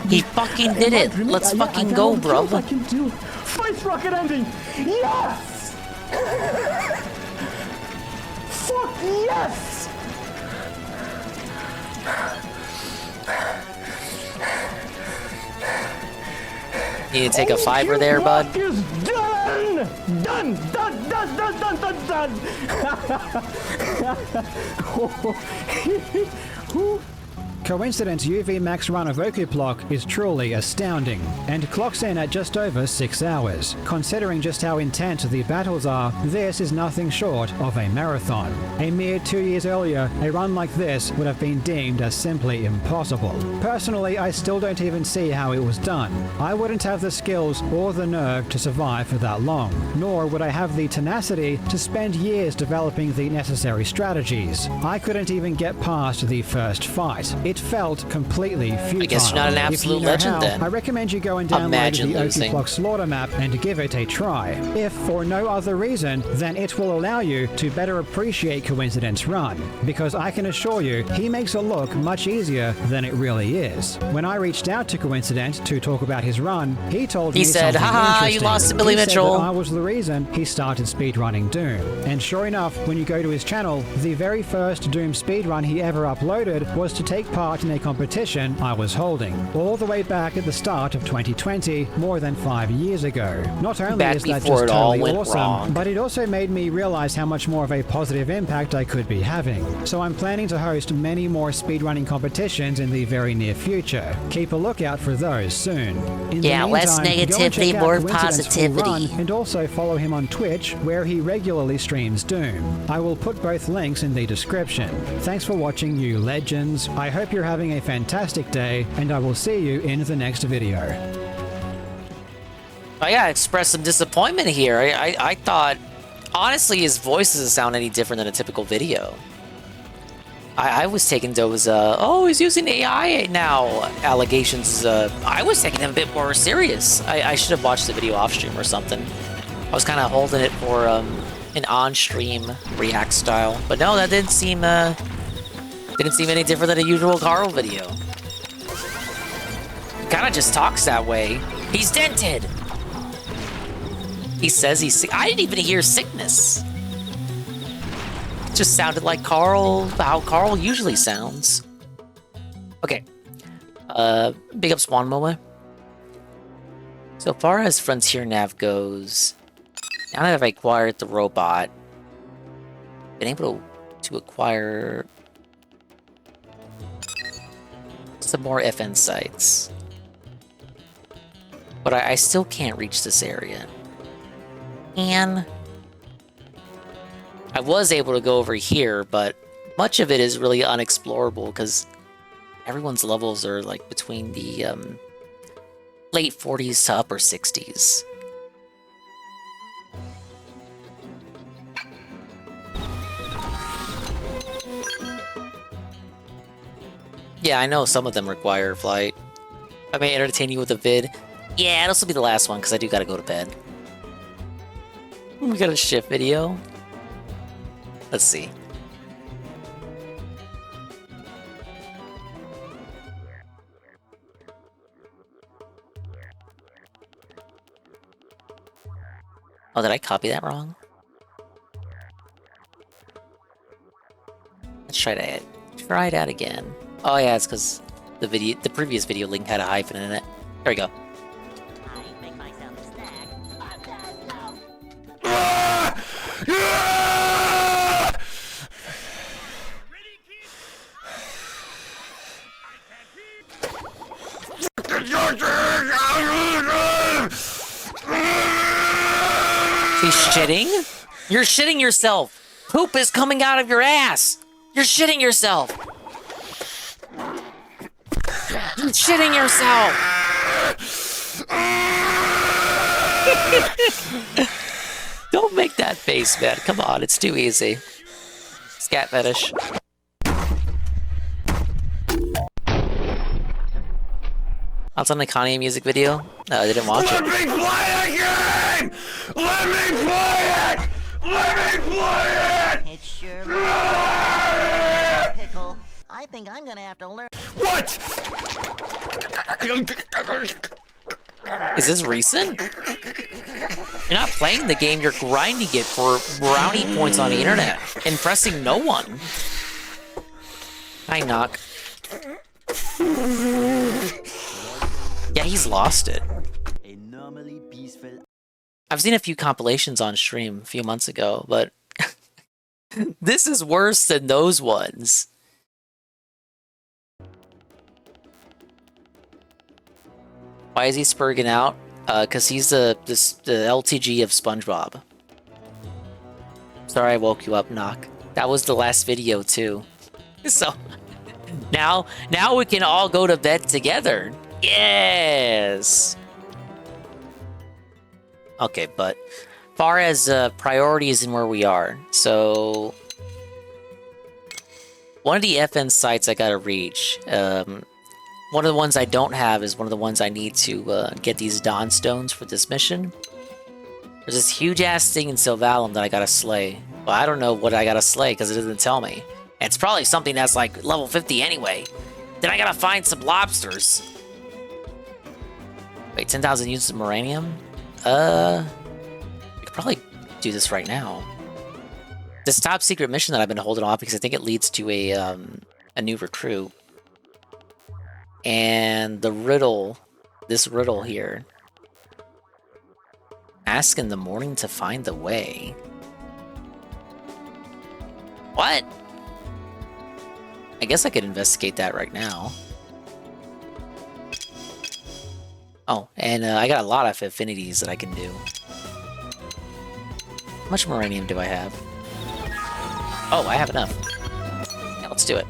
[SPEAKER 12] He fucking did it. Let's fucking go, bro.
[SPEAKER 7] I can do Space rocket ending. Yes. Fuck yes.
[SPEAKER 12] You need to take a fiver there, bud.
[SPEAKER 7] Is done. Done.
[SPEAKER 3] Coincidence UV max run of Okuplock is truly astounding, and clocks in at just over 6 hours. Considering just how intense the battles are, this is nothing short of a marathon. A mere 2 years earlier, a run like this would have been deemed as simply impossible. Personally, I still don't even see how it was done. I wouldn't have the skills or the nerve to survive for that long, nor would I have the tenacity to spend years developing the necessary strategies. I couldn't even get past the first fight. It felt completely futile.
[SPEAKER 12] I guess you're not an absolute
[SPEAKER 3] If you know
[SPEAKER 12] legend
[SPEAKER 3] how,
[SPEAKER 12] then.
[SPEAKER 3] I recommend you go and download
[SPEAKER 12] Imagine
[SPEAKER 3] the
[SPEAKER 12] losing.
[SPEAKER 3] Okuplock Slaughter map and give it a try. If for no other reason, then it will allow you to better appreciate Coincidence Run, because I can assure you, he makes it look much easier than it really is. When I reached out to Coincidence to talk about his run, he told me
[SPEAKER 12] He said,
[SPEAKER 3] something
[SPEAKER 12] haha, you
[SPEAKER 3] interesting.
[SPEAKER 12] lost to Billy
[SPEAKER 3] He said
[SPEAKER 12] Mitchell.
[SPEAKER 3] that I was the reason he started speedrunning Doom. And sure enough, when you go to his channel, the very first Doom speedrun he ever uploaded was to take part in a competition I was holding, all the way back at the start of 2020, more than 5 years ago. Not only
[SPEAKER 12] Back
[SPEAKER 3] is that
[SPEAKER 12] before
[SPEAKER 3] just
[SPEAKER 12] it all
[SPEAKER 3] totally
[SPEAKER 12] went
[SPEAKER 3] awesome,
[SPEAKER 12] wrong.
[SPEAKER 3] but it also made me realize how much more of a positive impact I could be having. So I'm planning to host many more speedrunning competitions in the very near future. Keep a lookout for those soon. In the
[SPEAKER 12] Yeah, less
[SPEAKER 3] meantime, go and
[SPEAKER 12] negativity,
[SPEAKER 3] check out
[SPEAKER 12] more
[SPEAKER 3] Coincidence Full
[SPEAKER 12] positivity.
[SPEAKER 3] Run, and also follow him on Twitch, where he regularly streams Doom. I will put both links in the description. Thanks for watching, you legends. I hope you're having a fantastic day, and I will see you in the next video.
[SPEAKER 12] I gotta express some disappointment here. I thought, honestly, his voice doesn't sound any different than a typical video. I was taking those, oh, he's using AI now allegations. I was taking them a bit more serious. I should have watched the video off stream or something. I was kind of holding it for an on-stream react style, but no, that didn't seem any different than a usual Carl video. Kind of just talks that way. He's dented. He says he's sick. I didn't even hear sickness. It just sounded like Carl, how Carl usually sounds. Okay. Big up Swan Momma. So far as Frontier Nav goes, now that I've acquired the robot, been able to acquire some more FN sites. But I still can't reach this area. And I was able to go over here, but much of it is really unexplorable because everyone's levels are like between the late 40s to upper 60s. Yeah, I know some of them require flight. I may entertain you with a vid. Yeah, this will be the last one because I do gotta go to bed. We got a shift video. Let's see. Oh, did I copy that wrong? Let's try that again. Oh yeah, it's because the previous video link had a hyphen in it. There we go. He's shitting? You're shitting yourself. Poop is coming out of your ass. You're shitting yourself. You're shitting yourself. Don't make that face, man. Come on, it's too easy. Scat fetish. That's on the Kanye music video? No, I didn't watch it.
[SPEAKER 6] Let me play a game! Let me play it! Let me play it!
[SPEAKER 17] It sure pickle. I think I'm gonna have to learn.
[SPEAKER 6] What?
[SPEAKER 12] Is this recent? You're not playing the game, you're grinding it for brownie points on the internet. Impressing no one. Hi, Knock. Yeah, he's lost it. I've seen a few compilations on stream a few months ago, but this is worse than those ones. Why is he spurging out? Cause he's the LTG of SpongeBob. Sorry I woke you up, Knock. That was the last video too. So now we can all go to bed together. Yes. Okay, but far as priorities and where we are, so one of the FN sites I gotta reach. One of the ones I don't have is one of the ones I need to get these Dawn Stones for this mission. There's this huge-ass thing in Sylvalum that I gotta slay. Well, I don't know what I gotta slay because it doesn't tell me. And it's probably something that's like level 50 anyway. Then I gotta find some lobsters. Wait, 10,000 units of Moranium? We could probably do this right now. This top secret mission that I've been holding off because I think it leads to a new recruit. And the riddle, this riddle here. Ask in the morning to find the way. What? I guess I could investigate that right now. Oh, and I got a lot of affinities that I can do. How much Moranium do I have? Oh, I have enough. Yeah, let's do it.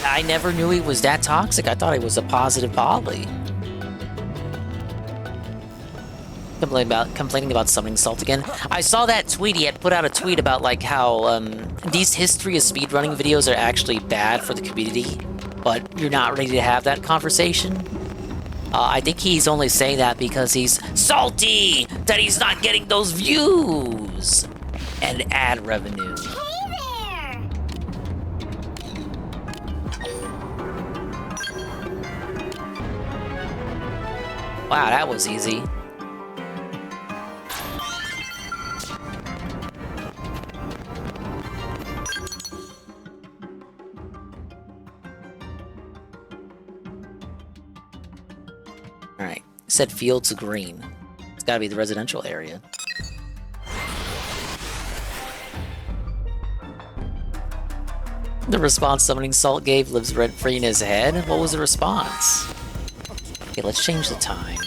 [SPEAKER 12] I never knew he was that toxic. I thought he was a positive poly. Complaining about summoning salt again. I saw that tweet. He had put out a tweet about like how these history of speedrunning videos are actually bad for the community, but you're not ready to have that conversation. I think he's only saying that because he's salty that he's not getting those views and ad revenue. Wow, that was easy. Alright, set field to green. It's gotta be the residential area. The response summoning salt gave lives rent-free in his head? What was the response? Okay, let's change the time.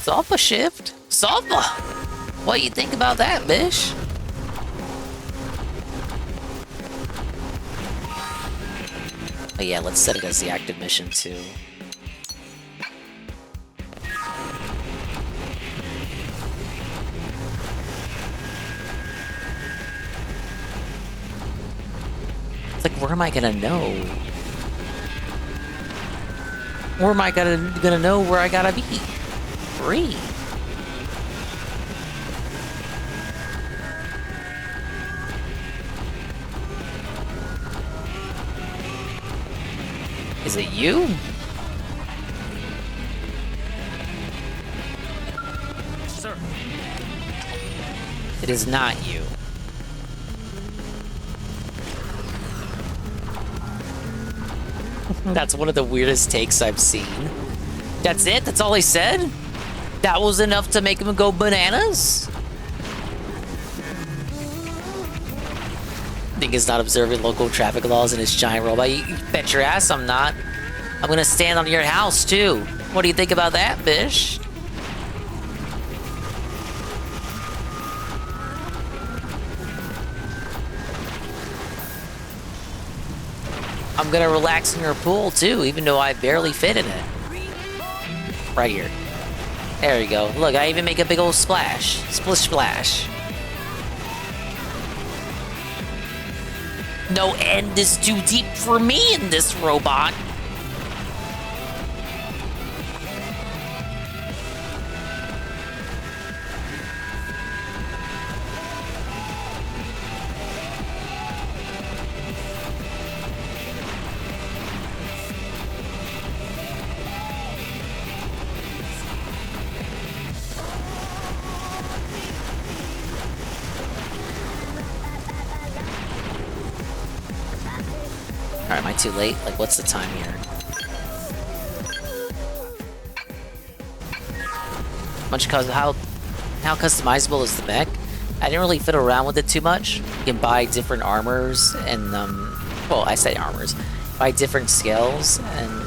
[SPEAKER 12] Sulfa shift? Sulfa! What do you think about that, bish? Oh yeah, let's set it as the active mission too. It's like, where am I gonna know? Where am I gonna know where I gotta be? Free. Is it you? Sir. It is not you. That's one of the weirdest takes I've seen. That's it? That's all he said? That was enough to make him go bananas? Dingus not observing local traffic laws in his giant robot. You bet your ass I'm not. I'm gonna stand on your house too. What do you think about that, bish? I'm gonna relax in your pool too, even though I barely fit in it. Right here. There you go. Look, I even make a big old splash. Splish splash. No end is too deep for me in this robot. Alright, am I too late? Like, what's the time here? How customizable is the mech? I didn't really fiddle around with it too much. You can buy different armors and, well, I say armors. Buy different scales, and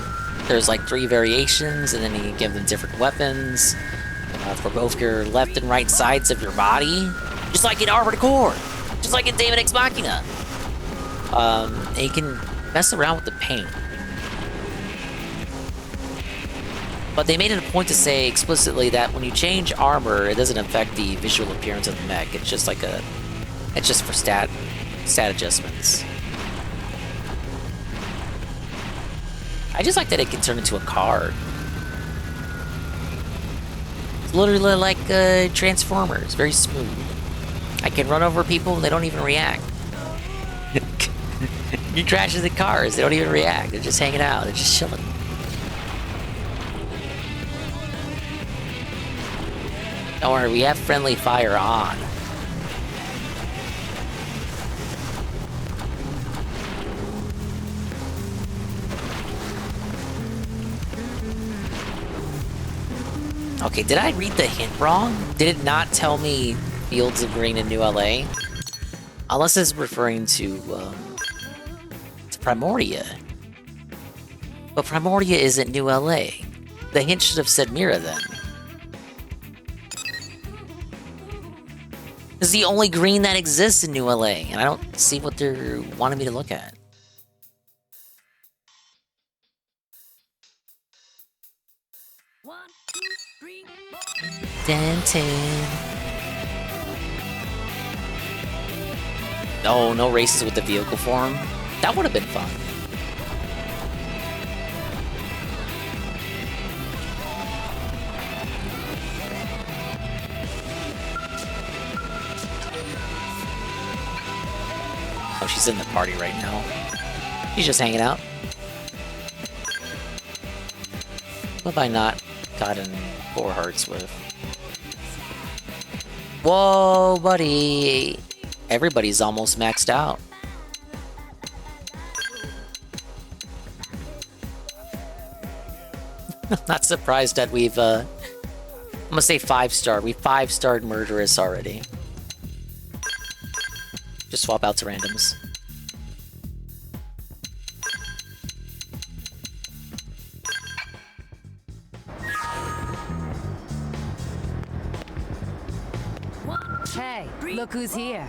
[SPEAKER 12] there's like 3 variations, and then you can give them different weapons for both your left and right sides of your body. Just like in Armored Core! Just like in Daemon X Machina! And you can mess around with the paint. But they made it a point to say explicitly that when you change armor, it doesn't affect the visual appearance of the mech. It's just like it's just for stat adjustments. I just like that it can turn into a car. It's literally like Transformers, very smooth. I can run over people and they don't even react. You crash into cars, they don't even react. They're just hanging out, they're just chilling. Don't worry, we have friendly fire on. Okay, did I read the hint wrong? Did it not tell me Fields of Green in New LA? Unless it's referring to Primoria. But Primoria isn't New LA. The hint should have said Mira then. It's the only green that exists in New LA, and I don't see what they're wanting me to look at. Oh, no races with the vehicle form? That would have been fun. Oh, she's in the party right now. She's just hanging out. What have I not gotten 4 hearts with? Whoa, buddy! Everybody's almost maxed out. I'm not surprised that we've, I'm gonna say 5-star. We 5-starred Murderous already. Just swap out to randoms.
[SPEAKER 14] Hey, look who's here.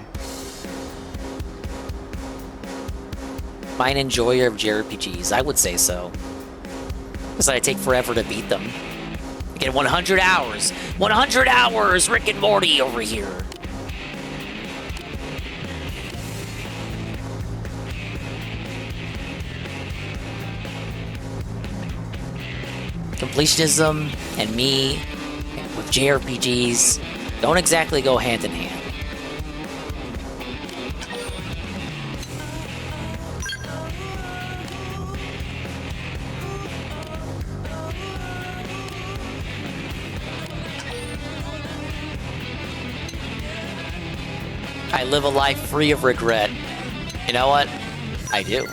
[SPEAKER 12] Am I an enjoyer of JRPGs? I would say so. Because I take forever to beat them. I get 100 hours! 100 hours! Rick and Morty over here! Completionism and me with JRPGs don't exactly go hand in hand. I live a life free of regret. You know what? I do.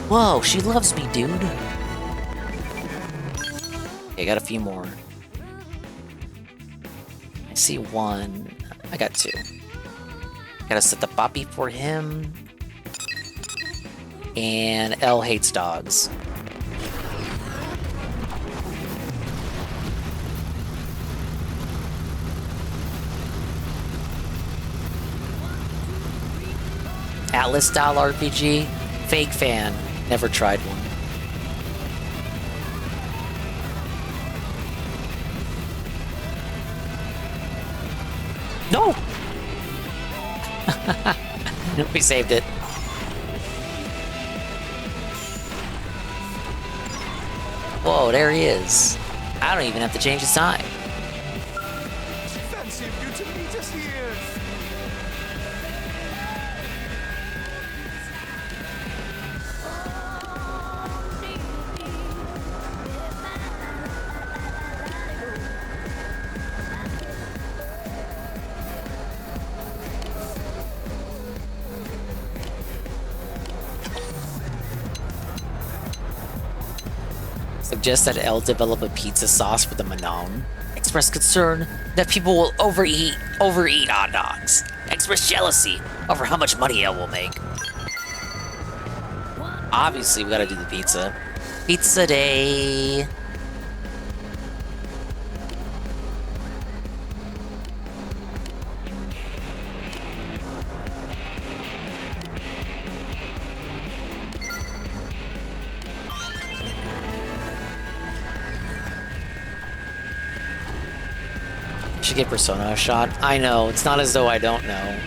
[SPEAKER 12] Whoa, she loves me, dude. Okay, I got a few more. I see 1. I got 2. Gotta set the Boppy for him. And L hates dogs. Atlas-style RPG. Fake fan. Never tried one. No! We saved it. Whoa, there he is. I don't even have to change his time.
[SPEAKER 6] Fancy of you to meet us here.
[SPEAKER 12] Suggest that L develop a pizza sauce for the Manon. Express concern that people will overeat hot dogs. Express jealousy over how much money L will make. Obviously, we gotta do the pizza. Pizza day. Should give Persona a shot. I know, it's not as though I don't know.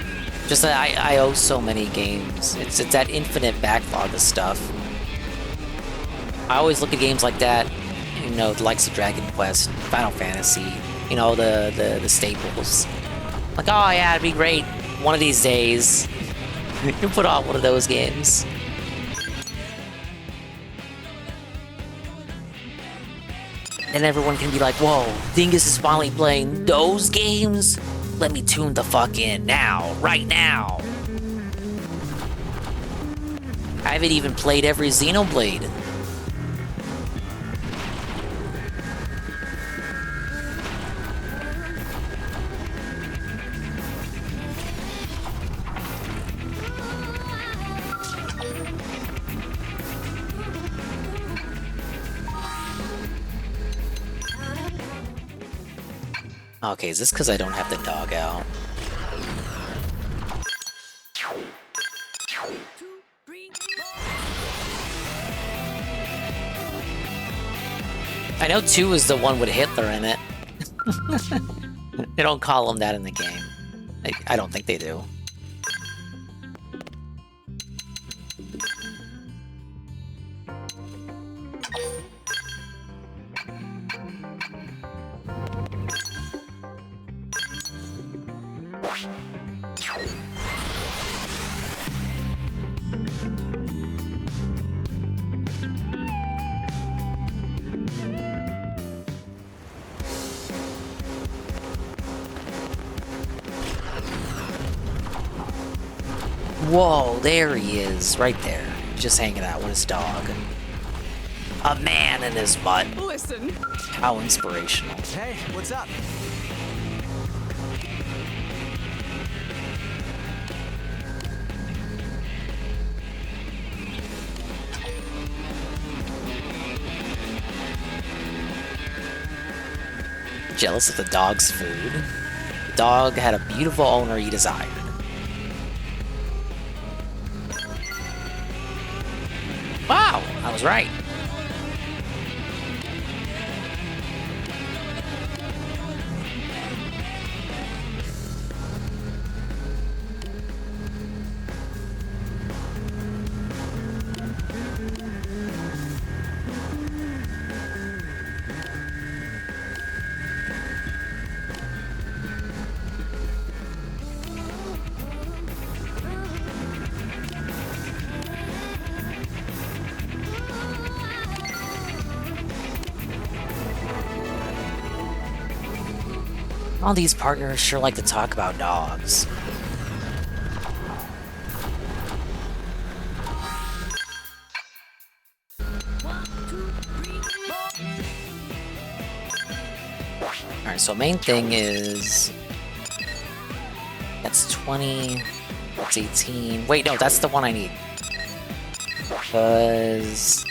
[SPEAKER 12] Just that I owe so many games. It's that infinite backlog of stuff. I always look at games like that, you know, the likes of Dragon Quest, Final Fantasy, you know, the staples. Like, oh yeah, it'd be great one of these days. You put out one of those games. And everyone can be like, whoa, Dingus is finally playing those games? Let me tune the fuck in now, right now. I haven't even played every Xenoblade. Okay, is this because I don't have the dog out? I know 2 is the one with Hitler in it. They don't call him that in the game. I don't think they do. Whoa, there he is, right there. Just hanging out with his dog. A man in his butt.
[SPEAKER 6] Listen.
[SPEAKER 12] How inspirational.
[SPEAKER 6] Hey, what's up?
[SPEAKER 12] Jealous of the dog's food. The dog had a beautiful owner he desired. Wow, I was right. All these partners sure like to talk about dogs. Alright, so main thing is... That's 20... That's 18... Wait, no, that's the one I need. Because...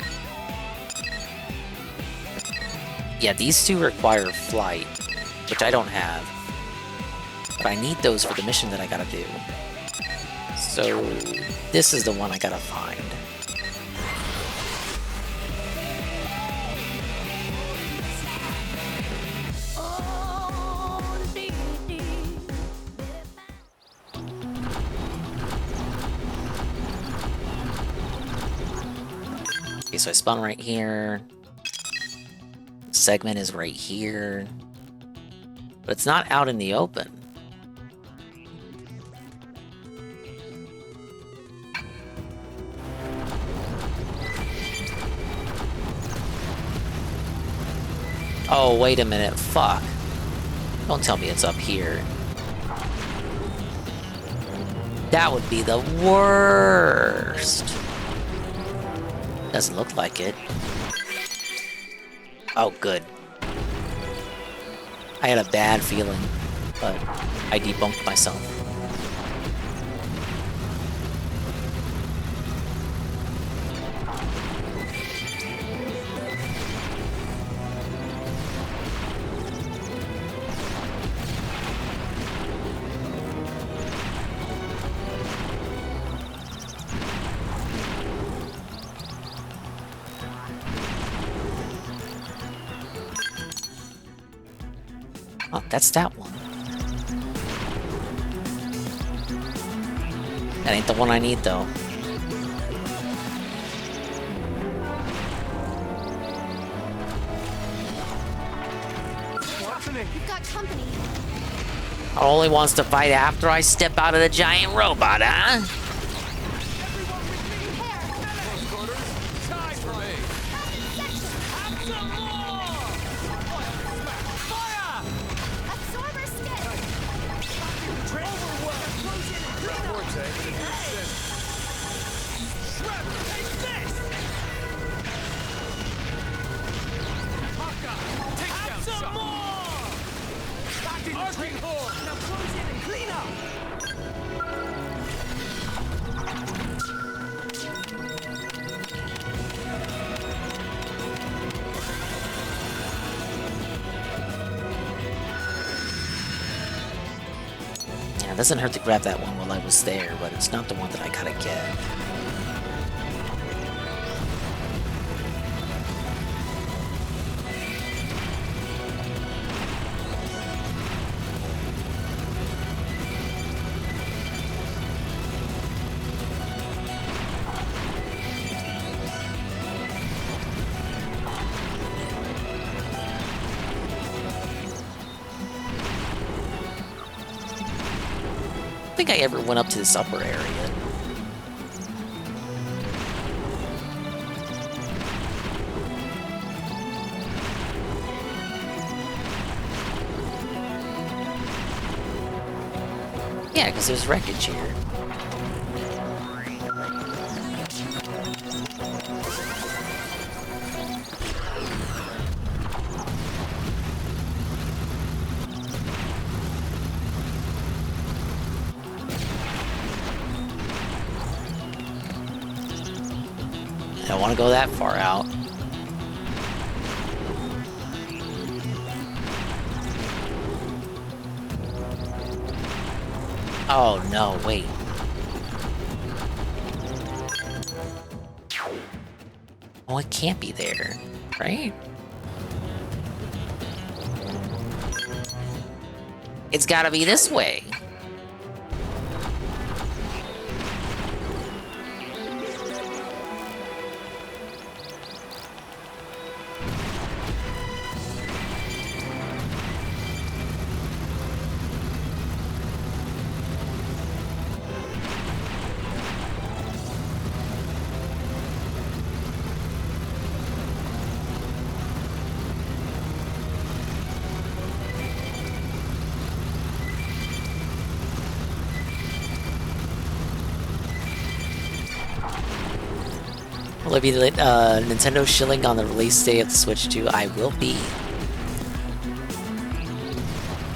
[SPEAKER 12] Yeah, these two require flight, which I don't have. But I need those for the mission that I gotta do. So this is the one I gotta find. Okay, so I spawn right here. Segment is right here. But it's not out in the open. Oh, wait a minute. Fuck. Don't tell me it's up here. That would be the worst. Doesn't look like it. Oh, good. I had a bad feeling, but I debunked myself. Oh, that's that one. That ain't the one I need, though.
[SPEAKER 19] You've got company.
[SPEAKER 12] Only wants to fight after I step out of the giant robot, huh? Yeah, it doesn't hurt to grab that one while I was there, but it's not the one that I gotta get. I don't think I ever went up to this upper area. Yeah, because there's wreckage here. I don't want to go that far out. Oh no, wait. Oh, it can't be there, right? It's gotta be this way. Will I be Nintendo shilling on the release day of the Switch 2? I will be.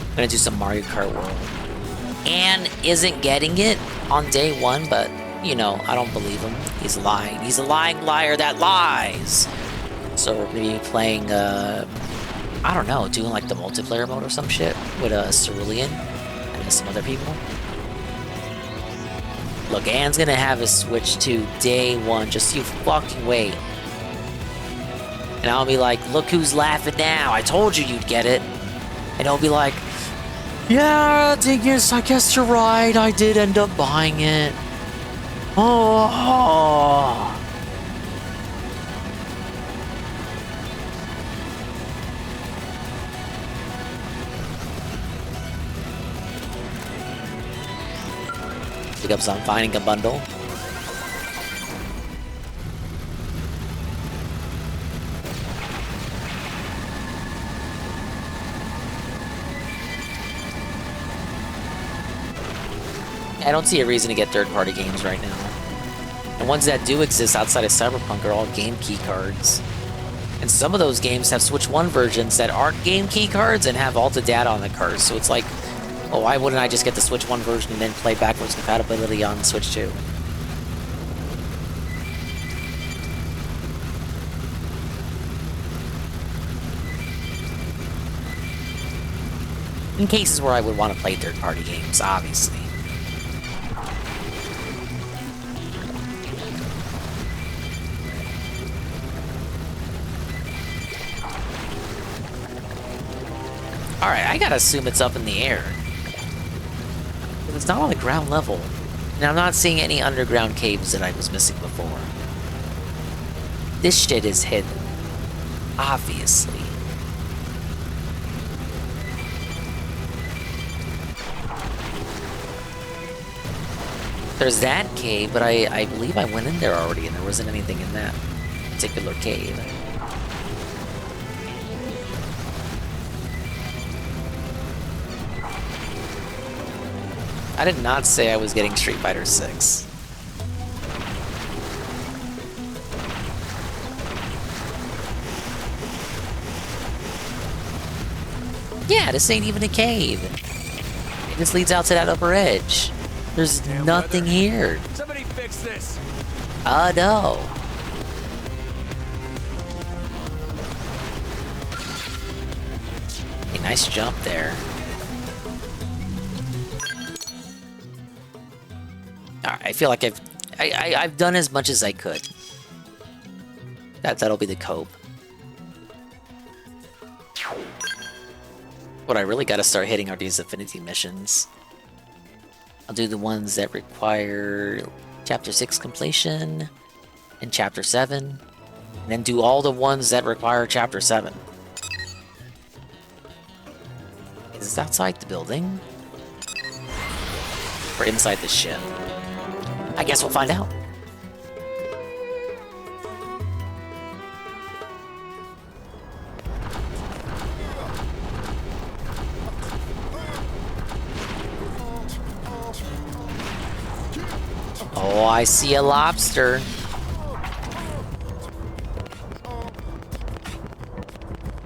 [SPEAKER 12] I'm gonna do some Mario Kart World. And isn't getting it on day one, but, you know, I don't believe him. He's lying. He's a lying liar that lies! So we're gonna be playing, I don't know, doing like the multiplayer mode or some shit with Cerulean and some other people. Look, Anne's gonna have a Switch 2 day one. Just you fucking wait. And I'll be like, look who's laughing now. I told you you'd get it. And he'll be like, yeah, Dingus, I guess you're right. I did end up buying it. Oh. Pick up some finding a bundle. I don't see a reason to get third-party games right now. The ones that do exist outside of Cyberpunk are all game key cards. And some of those games have Switch 1 versions that aren't game key cards and have Alta data on the cards. So it's like, well, why wouldn't I just get the Switch 1 version and then play backwards compatibility on the Switch 2? In cases where I would want to play third-party games, obviously. Alright, I gotta assume it's up in the air. But it's not on the ground level. And I'm not seeing any underground caves that I was missing before. This shit is hidden. Obviously. There's that cave, but I believe I went in there already and there wasn't anything in that particular cave. I did not say I was getting Street Fighter 6. Yeah, this ain't even a cave. It just leads out to that upper edge. There's nothing here.
[SPEAKER 6] Somebody fix this.
[SPEAKER 12] No. A nice jump there. Alright, I feel like I've done as much as I could. That'll be the cope. What I really gotta start hitting are these affinity missions. I'll do the ones that require Chapter 6 completion and Chapter 7, and then do all the ones that require Chapter 7. Is this outside the building? Or inside the ship? I guess we'll find out. Oh, I see a lobster.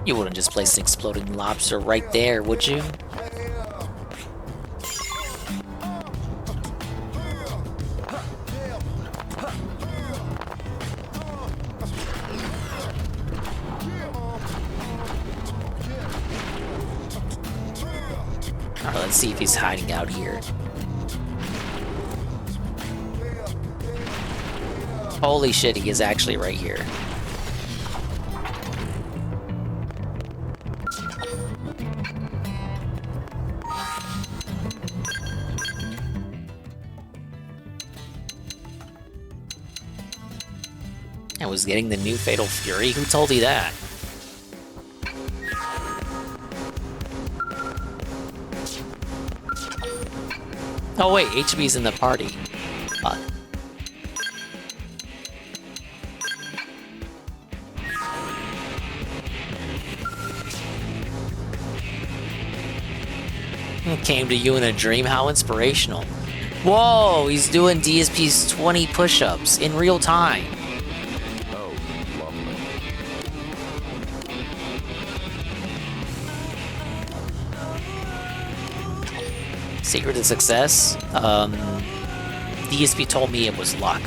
[SPEAKER 12] You wouldn't just place an exploding lobster right there, would you? Alright, let's see if he's hiding out here. Holy shit, he is actually right here. I was getting the new Fatal Fury? Who told you that? Oh wait, HB's in the party. Came to you in a dream? How inspirational. Whoa, he's doing DSP's 20 push-ups in real time.
[SPEAKER 13] Oh, lovely.
[SPEAKER 12] Secret to success? DSP told me it was luck.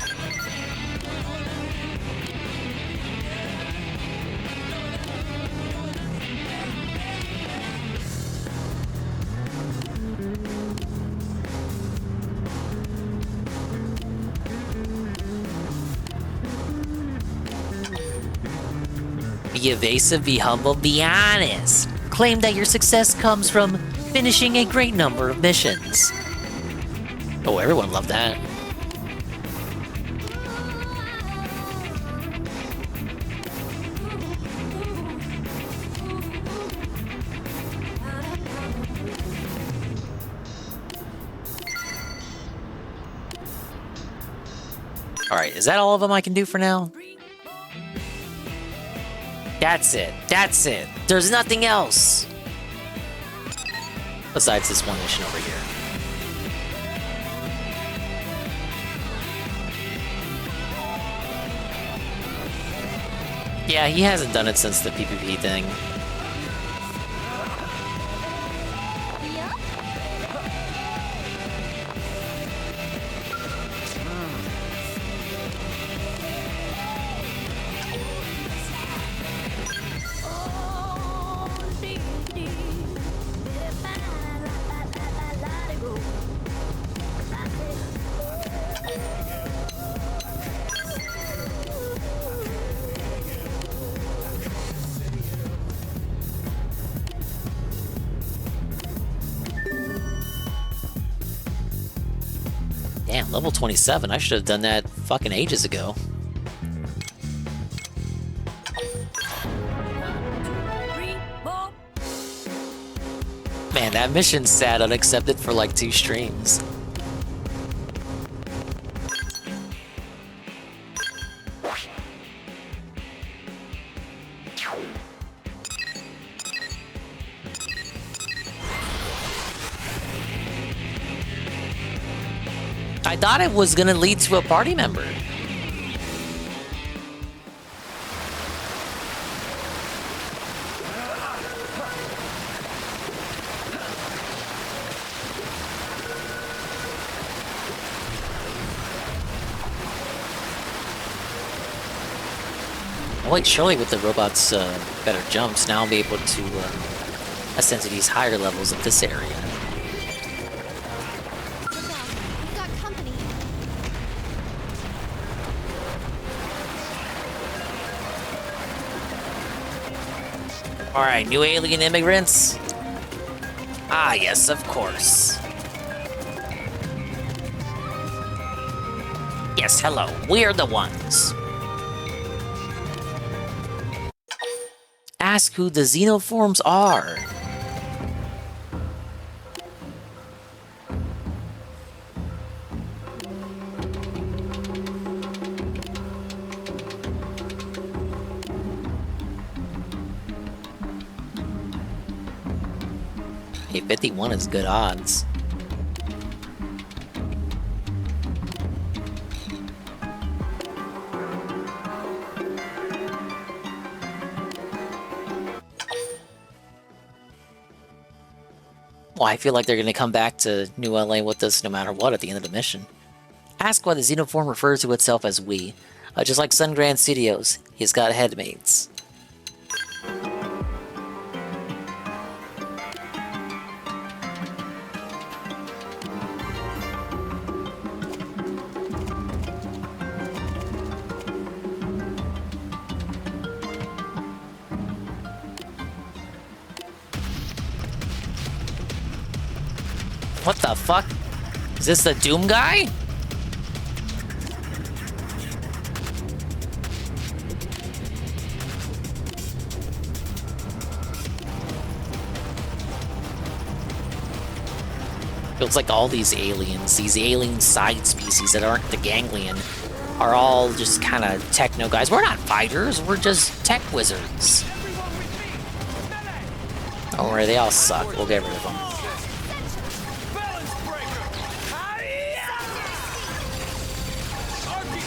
[SPEAKER 12] Be evasive, be humble, be honest. Claim that your success comes from finishing a great number of missions. Oh, everyone loved that. Alright, is that all of them I can do for now? That's it. That's it. There's nothing else. Besides this one mission over here. Yeah, he hasn't done it since the PvP thing. Damn, level 27. I should have done that fucking ages ago. Man, that mission sat unaccepted for like 2 streams. I thought it was gonna lead to a party member. Wait, surely with the robot's better jumps, now I'll be able to ascend to these higher levels of this area. Alright, new alien immigrants? Ah, yes, of course. Yes, hello, we're the ones. Ask who the xenoforms are. Hey, 51 is good odds. Well, I feel like they're going to come back to New LA with us no matter what at the end of the mission. Ask why the xenoform refers to itself as we. Just like Sungrand Studios, he's got headmates. What the fuck? Is this the Doom guy? Feels like all these aliens, these alien side species that aren't the ganglion, are all just kind of techno guys. We're not fighters, we're just tech wizards. Don't worry, they all suck. We'll get rid of them.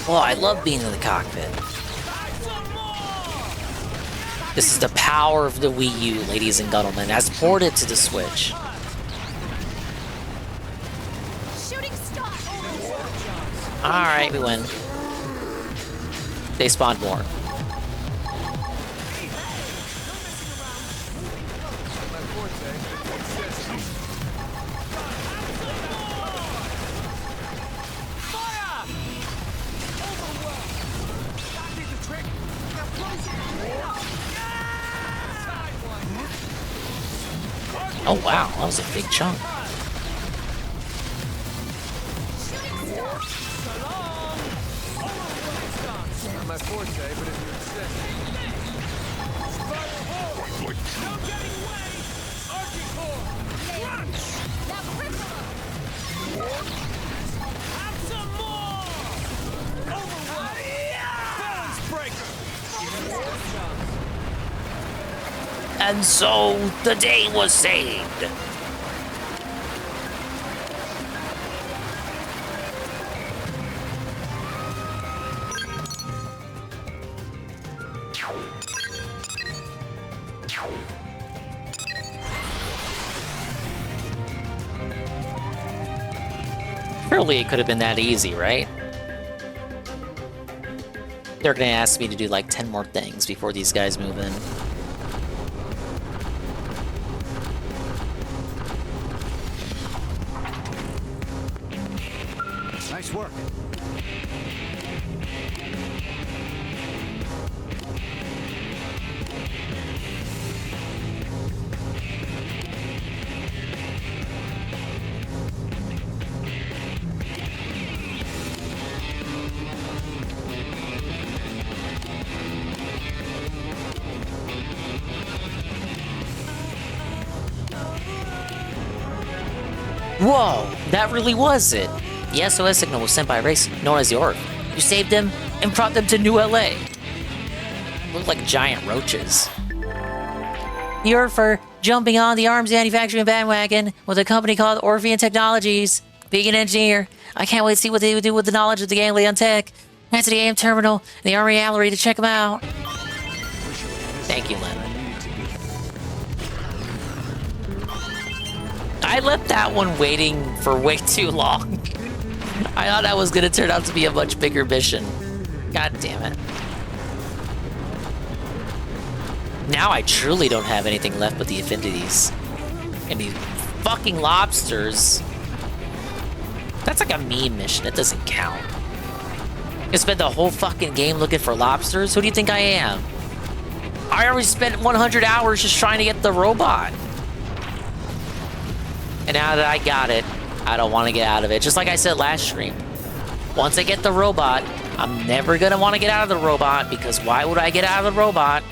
[SPEAKER 12] Well, I love being in the cockpit. This is the power of the Wii U, ladies and gentlemen, as ported to the Switch. Alright, we win. They spawned more. Oh wow, that was a big chunk.
[SPEAKER 6] Not my forte, but if you insist. No getting away! Archie-core! Have some more! Overwhelm! Balance breaker!
[SPEAKER 12] And so the day was saved. Surely it could have been that easy, right? They're gonna ask me to do like 10 more things before these guys move in.
[SPEAKER 11] Nice work.
[SPEAKER 12] Whoa, that really was it. The SOS signal was sent by a race known as the Orb. You saved them and brought them to New LA. Look like giant roaches. The Orb for jumping on the arms manufacturing bandwagon with a company called Orphean Technologies. Being an engineer, I can't wait to see what they would do with the knowledge of the alien tech. Head to the AM terminal and the Army Gallery to check them out. Thank you, Len. I left that one waiting for way too long. I thought that was gonna turn out to be a much bigger mission. God damn it. Now I truly don't have anything left but the affinities. And these fucking lobsters. That's like a meme mission, it doesn't count. I spent the whole fucking game looking for lobsters? Who do you think I am? I already spent 100 hours just trying to get the robot. And now that I got it, I don't want to get out of it. Just like I said last stream. Once I get the robot, I'm never going to want to get out of the robot, because why would I get out of the robot?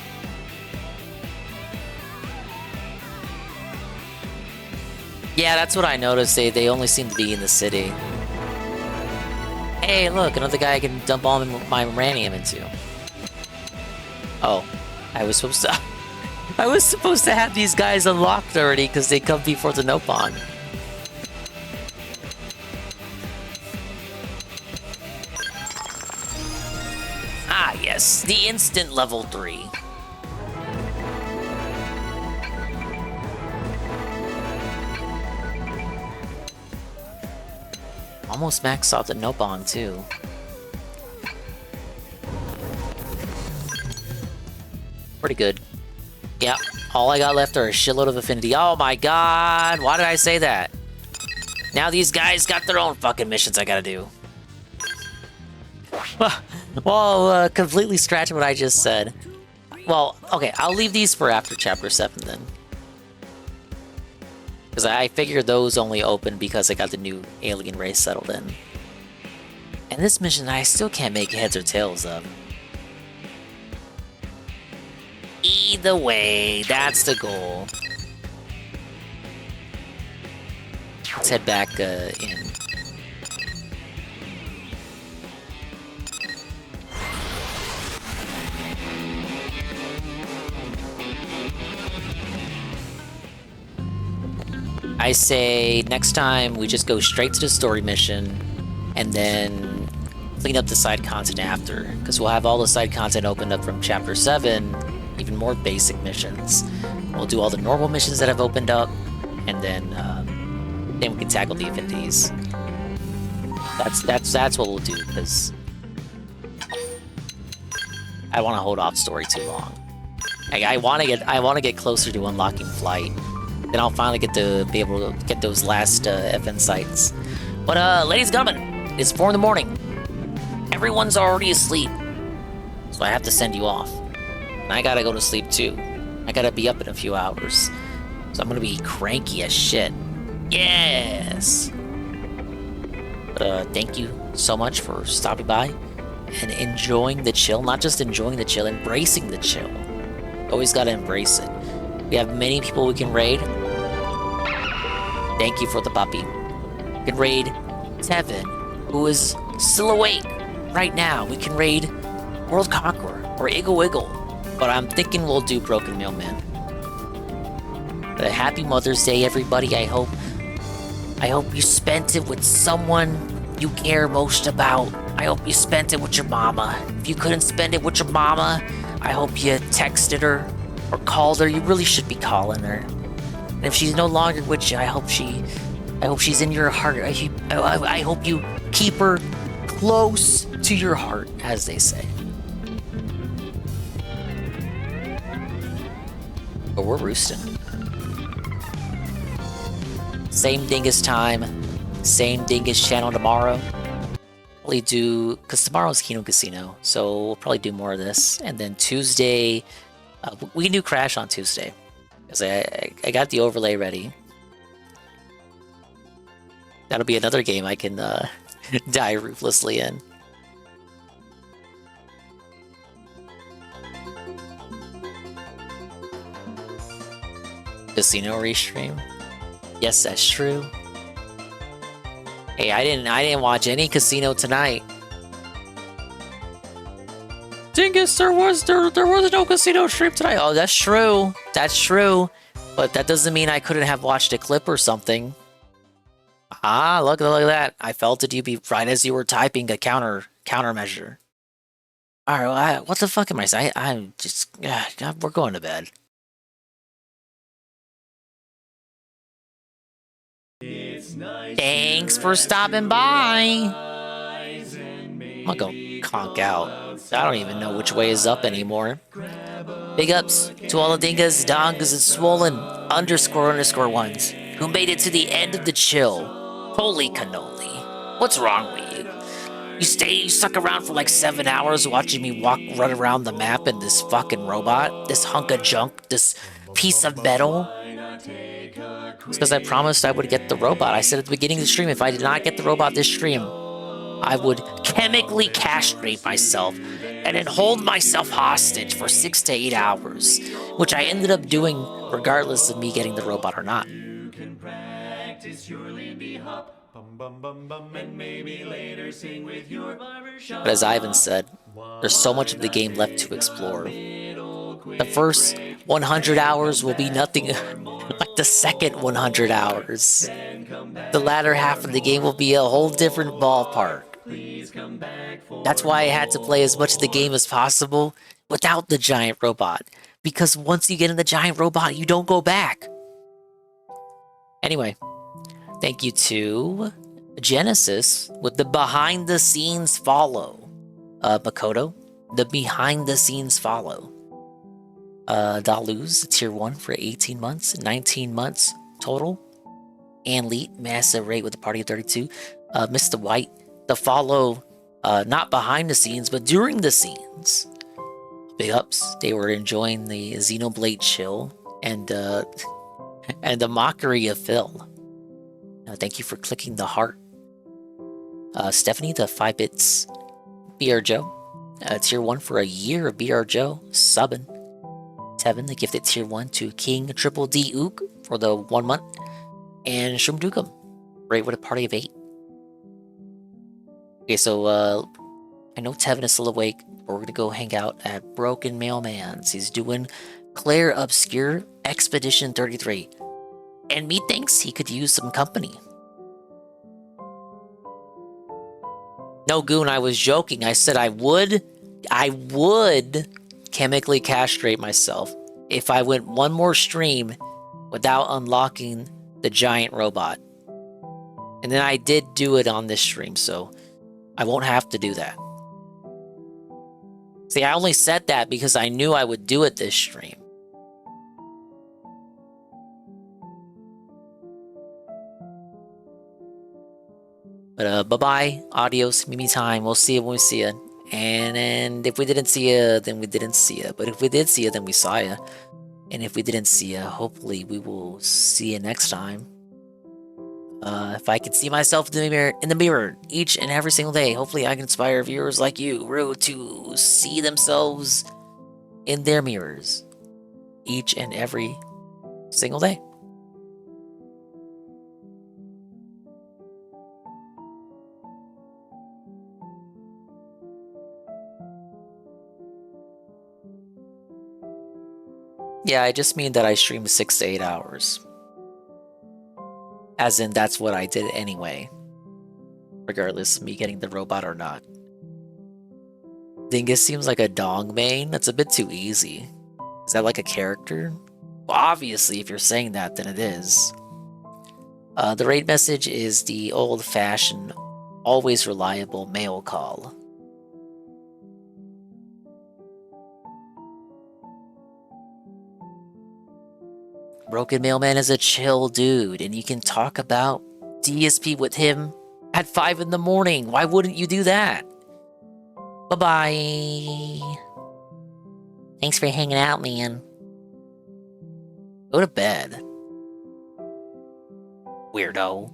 [SPEAKER 12] Yeah, that's what I noticed. They only seem to be in the city. Hey, look, another guy I can dump all my uranium into. Oh, I was supposed to... I was supposed to have these guys unlocked already because they come before the Nopon. Ah, yes, the instant level 3. Almost maxed out the Nopon, too. Pretty good. Yeah, all I got left are a shitload of affinity. Oh my god, why did I say that? Now these guys got their own fucking missions I gotta do. Well, completely scratch what I just said. Well, okay, I'll leave these for after Chapter 7 then. Because I figure those only open because I got the new alien race settled in. And this mission I still can't make heads or tails of. Either way, that's the goal. Let's head back in. I say next time we just go straight to the story mission and then clean up the side content after, because we'll have all the side content opened up from Chapter 7, even more basic missions. We'll do all the normal missions that have opened up, and then we can tackle the affinities. That's what we'll do, because I want to hold off story too long. I want to get closer to unlocking flight. Then I'll finally get to be able to get those last FN sites. But ladies and gentlemen, it's 4 in the morning. Everyone's already asleep, so I have to send you off. And I gotta go to sleep too. I gotta be up in a few hours. So I'm gonna be cranky as shit. Yes! Thank you so much for stopping by and enjoying the chill. Not just enjoying the chill, embracing the chill. Always gotta embrace it. We have many people we can raid. Thank you for the puppy. We can raid Tevin, who is still awake right now. We can raid World Conqueror or Iggle Wiggle. But I'm thinking we'll do Broken Mailman. But a happy Mother's Day, everybody. I hope you spent it with someone you care most about. I hope you spent it with your mama. If you couldn't spend it with your mama, I hope you texted her or called her. You really should be calling her. And if she's no longer with you, I hope she's in your heart. I hope you keep her close to your heart, as they say. But we're roosting. Same Dingus time, same Dingus channel tomorrow. Probably do, because tomorrow's Kino Casino, so we'll probably do more of this. And then Tuesday, we can do Crash on Tuesday, because I got the overlay ready. That'll be another game I can die ruthlessly in. Casino restream. Yes, that's true. Hey, I didn't watch any Casino tonight. Dingus, there was no Casino stream tonight. Oh, that's true. That's true. But that doesn't mean I couldn't have watched a clip or something. Ah, look at that. I felt it. You be right as you were typing a countermeasure. All right, what the fuck am I saying? I'm just. We're going to bed. Thanks for stopping by. I'm gonna go conk out. I don't even know which way is up anymore. Big ups to all the Dingus, Dongs, and Swollen __ones who made it to the end of the chill. Holy cannoli. What's wrong with you? You stuck around for like 7 hours watching me run around the map in this fucking robot, this hunk of junk, this piece of metal. It's because I promised I would get the robot. I said at the beginning of the stream, if I did not get the robot this stream, I would chemically castrate myself and then hold myself hostage for 6 to 8 hours, which I ended up doing regardless of me getting the robot or not. But as Ivan said, there's so much of the game left to explore. The first 100 hours will be nothing like the second 100 hours. The latter half of the game will be a whole different ballpark. That's why I had to play as much of the game as possible without the giant robot. Because once you get in the giant robot, you don't go back. Anyway, thank you to Genesis with the behind the scenes follow. Makoto, the behind the scenes follow. Daluz, tier 1 for 18 months, 19 months total. And Leet, massive rate with a party of 32. Mr. White, the follow, not behind the scenes, but during the scenes. Big ups. They were enjoying the Xenoblade chill and the mockery of Phil. Thank you for clicking the heart. Stephanie, the 5 bits. BR Joe, tier 1 for a year of BR Joe, subbing. Tevin, the gifted tier 1 to King Triple D Ook for the 1 month. And Shumdukum, right with a party of 8. Okay, so I know Tevin is still awake, but we're gonna go hang out at Broken Mailman's. He's doing Claire Obscure Expedition 33. And me thinks he could use some company. No, Goon, I was joking. I said I would chemically castrate myself if I went one more stream without unlocking the giant robot. And then I did do it on this stream, so I won't have to do that. See, I only said that because I knew I would do it this stream. But bye-bye, adios, Mimi time. We'll see you when we see you. And if we didn't see you, then we didn't see you. But if we did see you, then we saw you. And if we didn't see you, hopefully we will see you next time. If I could see myself in the mirror each and every single day, hopefully I can inspire viewers like you, Rue, to see themselves in their mirrors each and every single day. Yeah, I just mean that I stream 6 to 8 hours. As in, that's what I did anyway. Regardless of me getting the robot or not. Dingus seems like a dong main. That's a bit too easy. Is that like a character? Well, obviously, if you're saying that, then it is. The raid message is the old-fashioned, always reliable mail call. Broken Mailman is a chill dude, and you can talk about DSP with him at 5 in the morning. Why wouldn't you do that? Bye-bye. Thanks for hanging out, man. Go to bed. Weirdo.